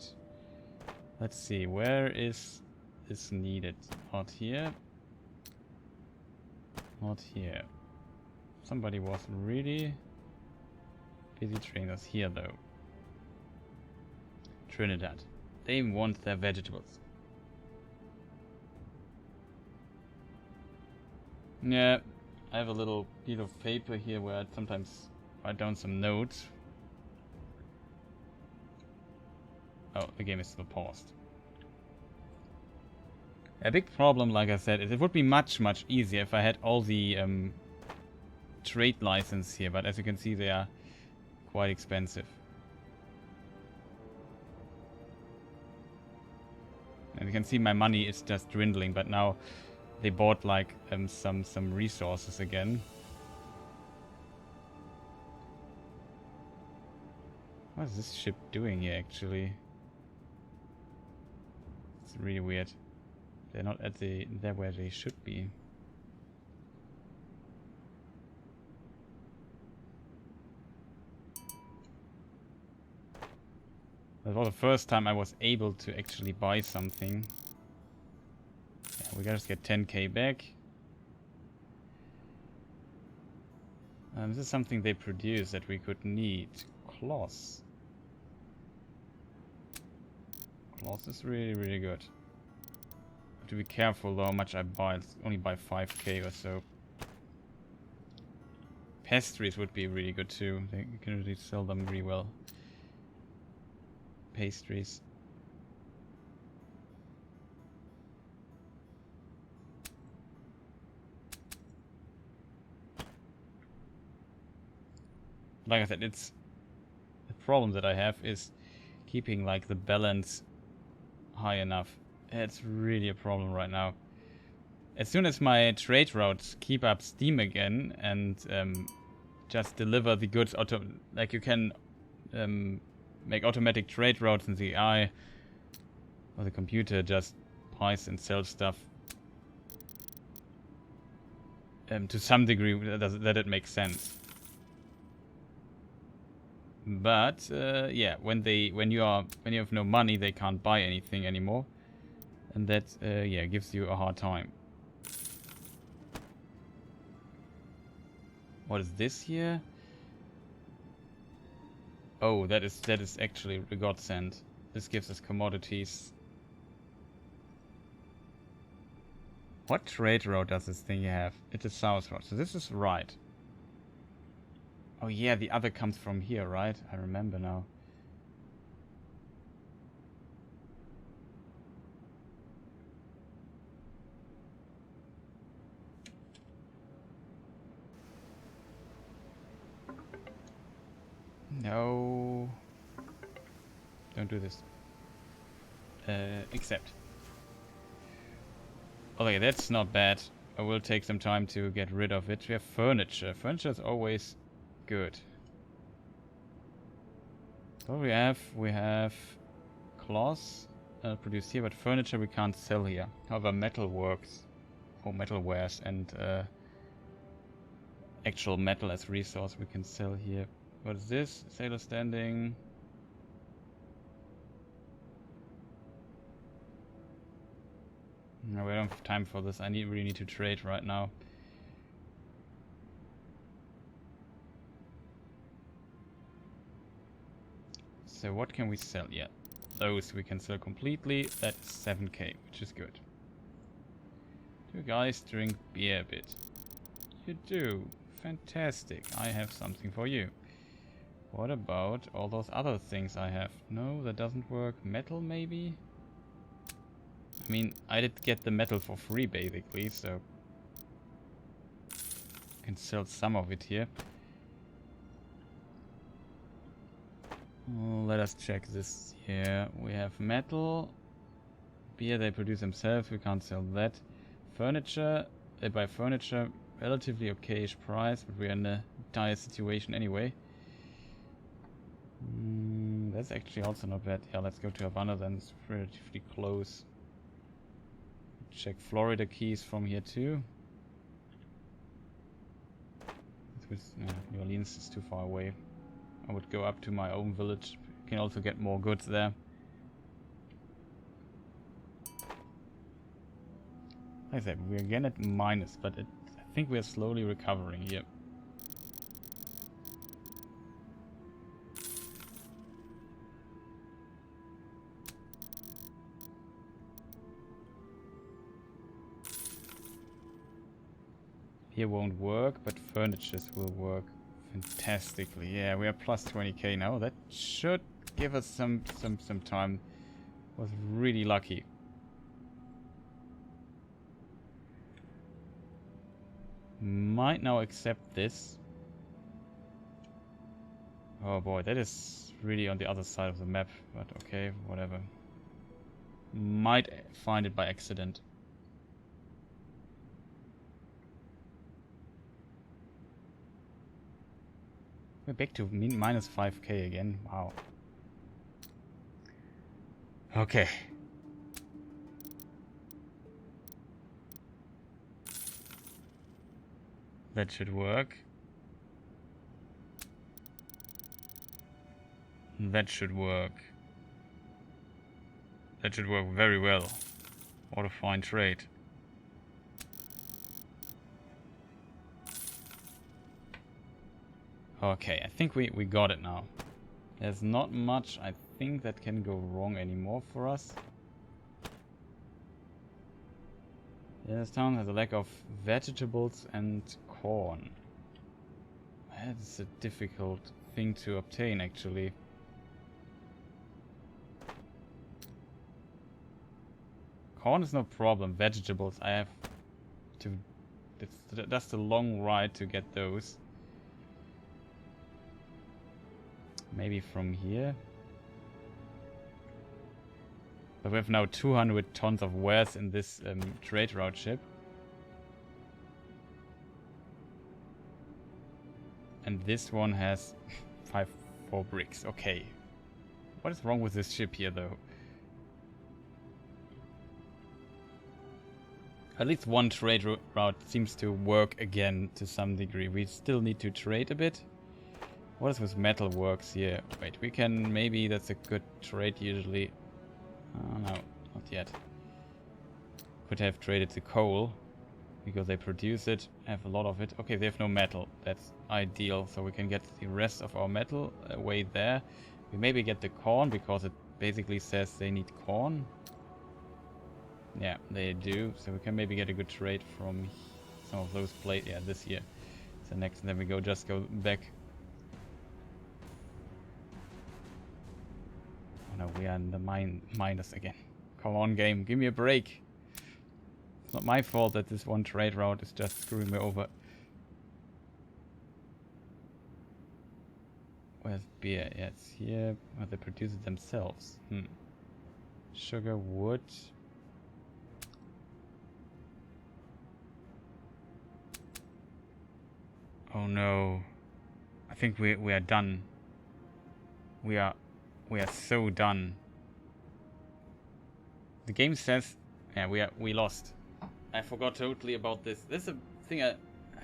Speaker 1: Let's see, where is this needed? Not here. Not here. Somebody was really busy trading us here though. Trinidad. They want their vegetables. Yeah, I have a little piece of paper here where I sometimes write down some notes. Oh, the game is still paused. A big problem, like I said, is it would be much easier if I had all the trade license here, but as you can see they are quite expensive. And you can see my money is just dwindling, but now they bought like some resources again. What is this ship doing here actually? It's really weird. They're not at there where they should be. That was the first time I was able to actually buy something. Yeah, we gotta just get 10k back. This is something they produce that we could need. Cloth. Cloth is really good. Have to be careful though how much I buy. It's only by 5k or so. Pastries would be really good too. You can really sell them really well. Pastries. Like I said, it's the problem that I have is keeping like the balance high enough. It's really a problem right now. As soon as my trade routes keep up steam again and just deliver the goods like you can make automatic trade routes in the AI or the computer just buys and sells stuff to some degree that it makes sense. But yeah, when you have no money, they can't buy anything anymore, and that yeah gives you a hard time. What is this here? Oh, that is actually a godsend. This gives us commodities. What trade route does this thing have? It's a south route, so this is right. Oh yeah, the other comes from here, right? I remember now. No. Don't do this. Accept. Okay, that's not bad. I will take some time to get rid of it. We have furniture. Furniture is always good. So we have cloths produced here, but furniture we can't sell here. However, metal works. Or metal wares and actual metal as resource we can sell here. What is this? Sailor standing. No, we don't have time for this. I really need to trade right now. So what can we sell? Yeah, those we can sell completely. That's 7k, which is good. Do you guys drink beer a bit? You do. Fantastic. I have something for you. What about all those other things I have? No, that doesn't work. Metal, maybe? I mean, I did get the metal for free, basically, so... I can sell some of it here. Let us check this here. We have metal. Beer they produce themselves, we can't sell that. Furniture, they buy furniture, relatively okayish price, but we're in a dire situation anyway. That's actually also not bad. Yeah, let's go to Havana then, it's relatively close. Check Florida keys from here too. New Orleans is too far away. I would go up to my own village. You can also get more goods there. Like I said, we're again at minus, but I think we're slowly recovering here. Here won't work, but furnitures will work fantastically. Yeah, we are plus 20k now. That should give us some time. Was really lucky. Might now accept this. Oh boy, that is really on the other side of the map, but okay, whatever. Might find it by accident. We're back to minus 5k again. Wow. Okay. That should work. That should work. That should work very well. What a fine trade. Okay, I think we got it now. There's not much I think that can go wrong anymore for us. Yeah, this town has a lack of vegetables and corn. That's a difficult thing to obtain actually. Corn is no problem. Vegetables I have to... That's a long ride to get those. Maybe from here. But we have now 200 tons of wares in this trade route ship. And this one has 4 bricks. Okay. What is wrong with this ship here though? At least one trade route seems to work again to some degree. We still need to trade a bit. What is with metal works here? Wait, we can... Maybe that's a good trade usually. No, not yet. Could have traded the coal. because they produce it, have a lot of it. Okay, they have no metal. That's ideal. So we can get the rest of our metal away there. We maybe get the corn because it basically says they need corn. Yeah, they do. So we can maybe get a good trade from some of those plates. Yeah, this year. So next, and then we just go back. Oh no, we are in the minus again. Come on, game, give me a break. It's not my fault that this one trade route is just screwing me over. Where's beer? Yeah, it's here. Well, they produce it themselves. Sugar, wood. Oh no. I think we are done. We are so done. The game says, yeah, we lost. I forgot totally about this. This is a thing I'm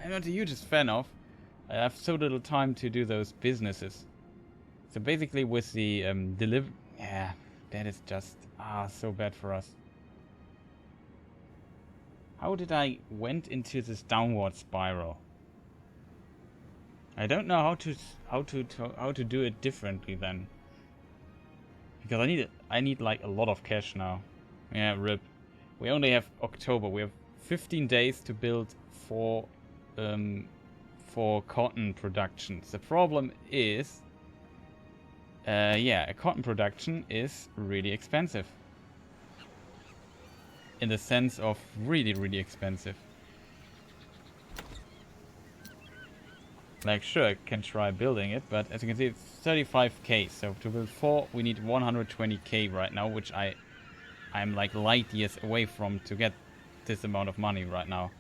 Speaker 1: not the hugest fan of. I have so little time to do those businesses. So basically with the deliver, yeah, that is just so bad for us. How did I went into this downward spiral? I don't know how to do it differently then. Because I need like a lot of cash now. Yeah, rip. We only have October. We have 15 days to build for cotton production. The problem is, a cotton production is really expensive. In the sense of really, really expensive. Like, sure, I can try building it, but as you can see, it's 35k. So to build 4, we need 120k right now, which I'm like light years away from to get this amount of money right now.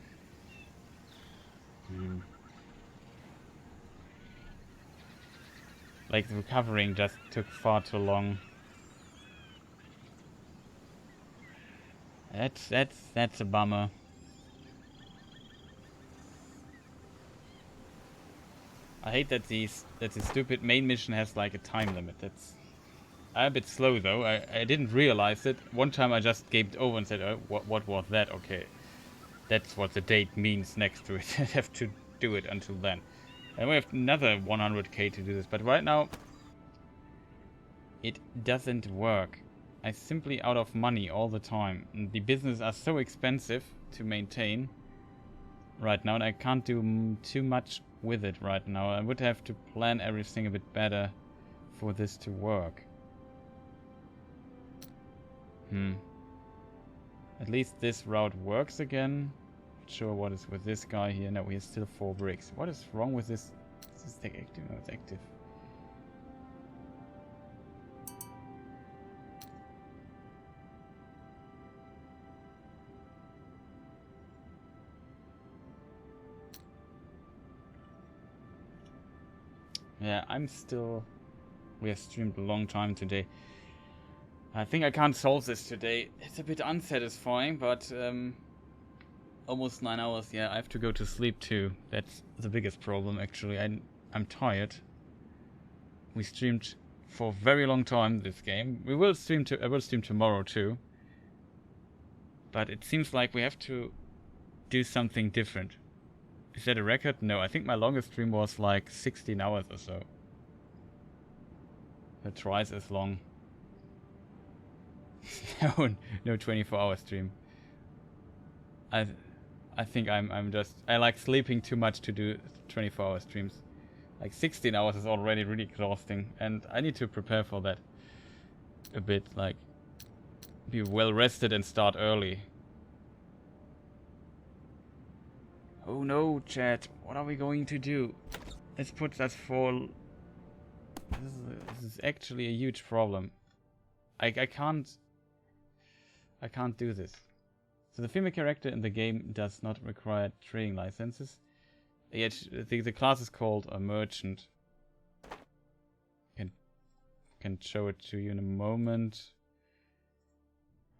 Speaker 1: Like, the recovering just took far too long. That's a bummer. I hate that the stupid main mission has like a time limit. I'm a bit slow though. I didn't realize it. One time I just gave over and said, oh, what was that? Okay. That's what the date means next to it. I have to do it until then. And we have another 100k to do this. But right now, it doesn't work. I'm simply out of money all the time. And the businesses are so expensive to maintain right now. And I can't do too much with it right now. I would have to plan everything a bit better for this to work. At least this route works again. Not sure what is with this guy here. No, we have still 4 bricks. What is wrong with this? Is this thing active? No, it's active. Yeah, we have streamed a long time today. I think I can't solve this today. It's a bit unsatisfying, but almost 9 hours. Yeah, I have to go to sleep too. That's the biggest problem actually. I'm tired. We streamed for a very long time this game. I will stream tomorrow too. But it seems like we have to do something different. Is that a record? No, I think my longest stream was like 16 hours or so. Twice as long. No 24-hour stream. I think I like sleeping too much to do 24-hour streams. Like 16 hours is already really exhausting, and I need to prepare for that a bit. Like, be well rested and start early. Oh no, chat. What are we going to do? Let's put that for... This is actually a huge problem. I can't do this. So the female character in the game does not require trading licenses. Yet the class is called a merchant. Can show it to you in a moment.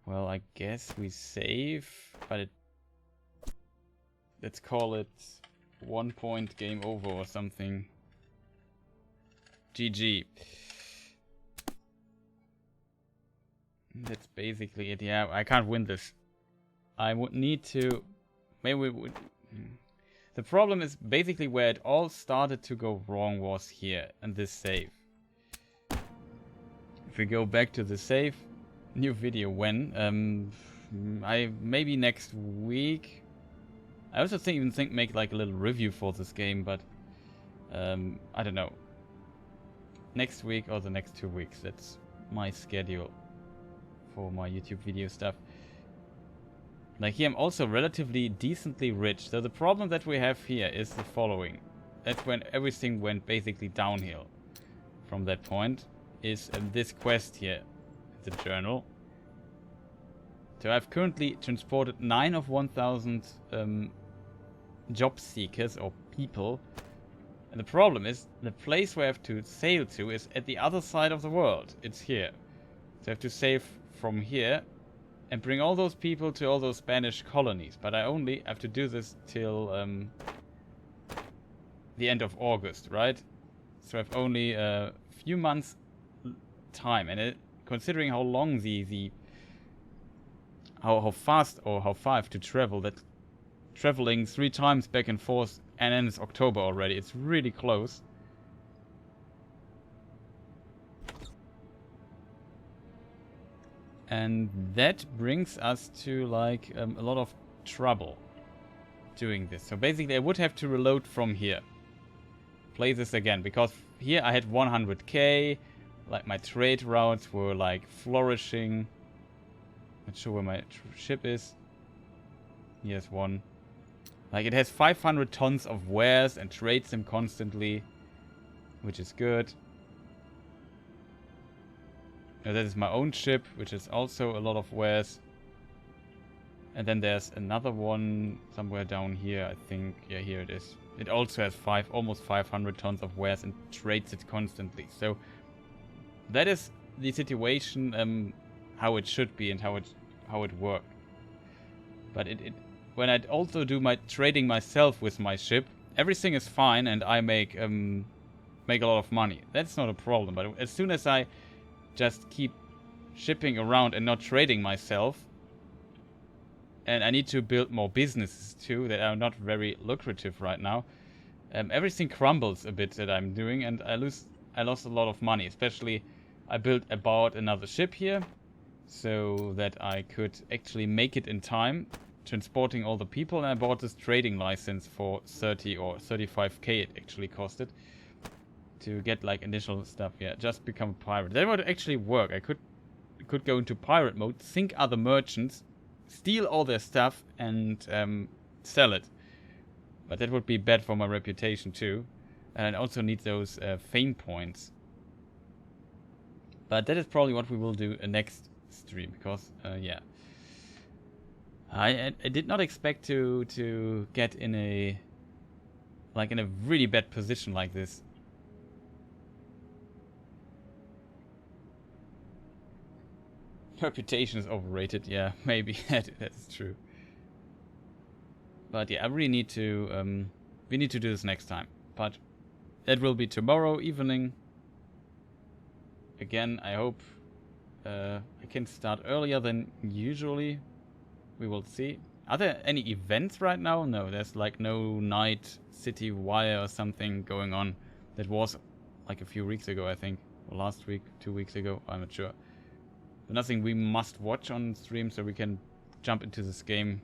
Speaker 1: Well, I guess we save, but let's call it 1 point game over or something. GG. That's basically it. Yeah, I can't win this. I would need to maybe we would... The problem is basically where it all started to go wrong was here, and this save. If we go back to the save, new video when? Maybe next week. I also even think make like a little review for this game, but I don't know. Next week or the next 2 weeks. That's my schedule for my YouTube video stuff. Like here I'm also relatively decently rich. So the problem that we have here is the following. That's when everything went basically downhill from that point. Is this quest here, the journal. So I've currently transported 9 of 1,000 job seekers or people. And the problem is the place where I have to sail to is at the other side of the world. It's here. So I have to sail from here and bring all those people to all those Spanish colonies. But I only have to do this till the end of August, right? So I have only a few months time. And considering how long how fast or how far I have to travel, that traveling 3 times back and forth, and then it's October already. It's really close. And that brings us to like a lot of trouble doing this. So basically I would have to reload from here. Play this again, because here I had 100k. Like my trade routes were like flourishing. Not sure where my ship is. Here's one. Like it has 500 tons of wares and trades them constantly, which is good. Now that is my own ship, which is also a lot of wares. And then there's another one somewhere down here, I think. Yeah, here it is. It also has almost 500 tons of wares and trades it constantly. So that is the situation, how it should be and how it works. But when I also do my trading myself with my ship, everything is fine and I make a lot of money. That's not a problem. But as soon as I just keep shipping around and not trading myself, and I need to build more businesses too that are not very lucrative right now, everything crumbles a bit that I'm doing, and I lost a lot of money. Especially I bought another ship here so that I could actually make it in time, transporting all the people, and I bought this trading license for 30 or 35k it actually costed to get like initial stuff. Yeah, just become a pirate. That would actually work. I could go into pirate mode, sink other merchants, steal all their stuff, and sell it. But that would be bad for my reputation too. And I also need those fame points. But that is probably what we will do next stream, because yeah, I did not expect to get in a really bad position like this. Reputation is overrated. Yeah, maybe that's true. But yeah, I really need to we need to do this next time. But that will be tomorrow evening. Again, I hope I can start earlier than usually. We will see. Are there any events right now? No, there's like no night city wire or something going on. That was like a few weeks ago, I think. Or last week, 2 weeks ago, I'm not sure. But nothing we must watch on stream, so we can jump into this game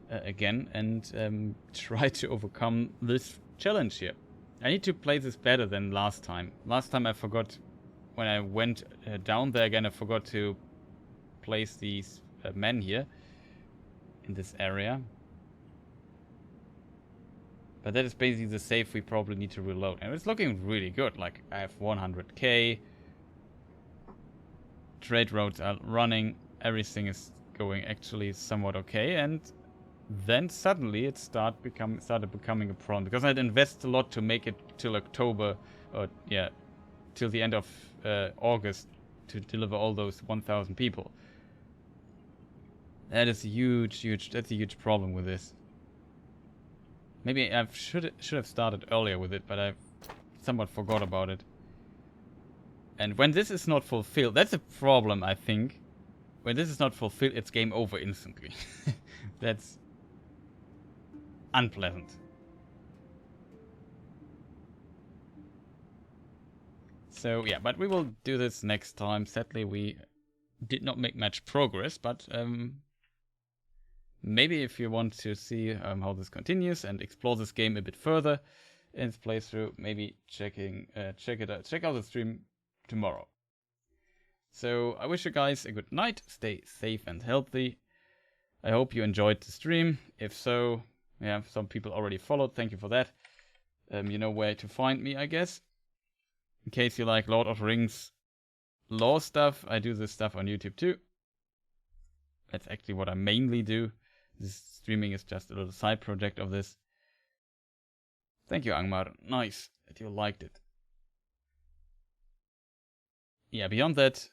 Speaker 1: again and try to overcome this challenge here. I need to play this better than last time. Last time I forgot, when I went down there again, I forgot to place these men here in this area. But that is basically the save we probably need to reload. And it's looking really good. Like, I have 100k. Trade routes are running. Everything is going actually somewhat okay. And then suddenly it started becoming a problem. Because I'd invest a lot to make it till October. Or, yeah, till the end of August to deliver all those 1,000 people. That is that's a huge problem with this. Maybe I should have started earlier with it, but I somewhat forgot about it. And when this is not fulfilled, that's a problem, I think. When this is not fulfilled, it's game over instantly. That's unpleasant. So yeah, but we will do this next time. Sadly, we did not make much progress, but maybe if you want to see how this continues and explore this game a bit further in its playthrough, maybe check out the stream tomorrow. So I wish you guys a good night. Stay safe and healthy. I hope you enjoyed the stream. If so, yeah, some people already followed. Thank you for that. You know where to find me, I guess. In case you like Lord of the Rings lore stuff, I do this stuff on YouTube too. That's actually what I mainly do. This streaming is just a little side project of this. Thank you, Angmar. Nice that you liked it. Yeah, beyond that,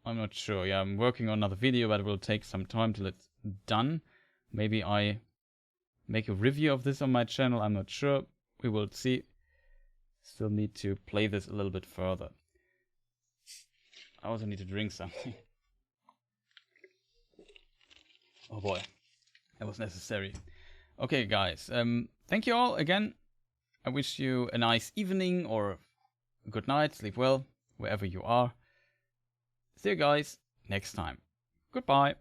Speaker 1: I'm not sure. Yeah, I'm working on another video, but it will take some time till it's done. Maybe I make a review of this on my channel. I'm not sure. We will see. Still need to play this a little bit further. I also need to drink something. Oh boy, that was necessary. Okay, guys. Thank you all again. I wish you a nice evening or a good night. Sleep well, wherever you are. See you guys next time. Goodbye.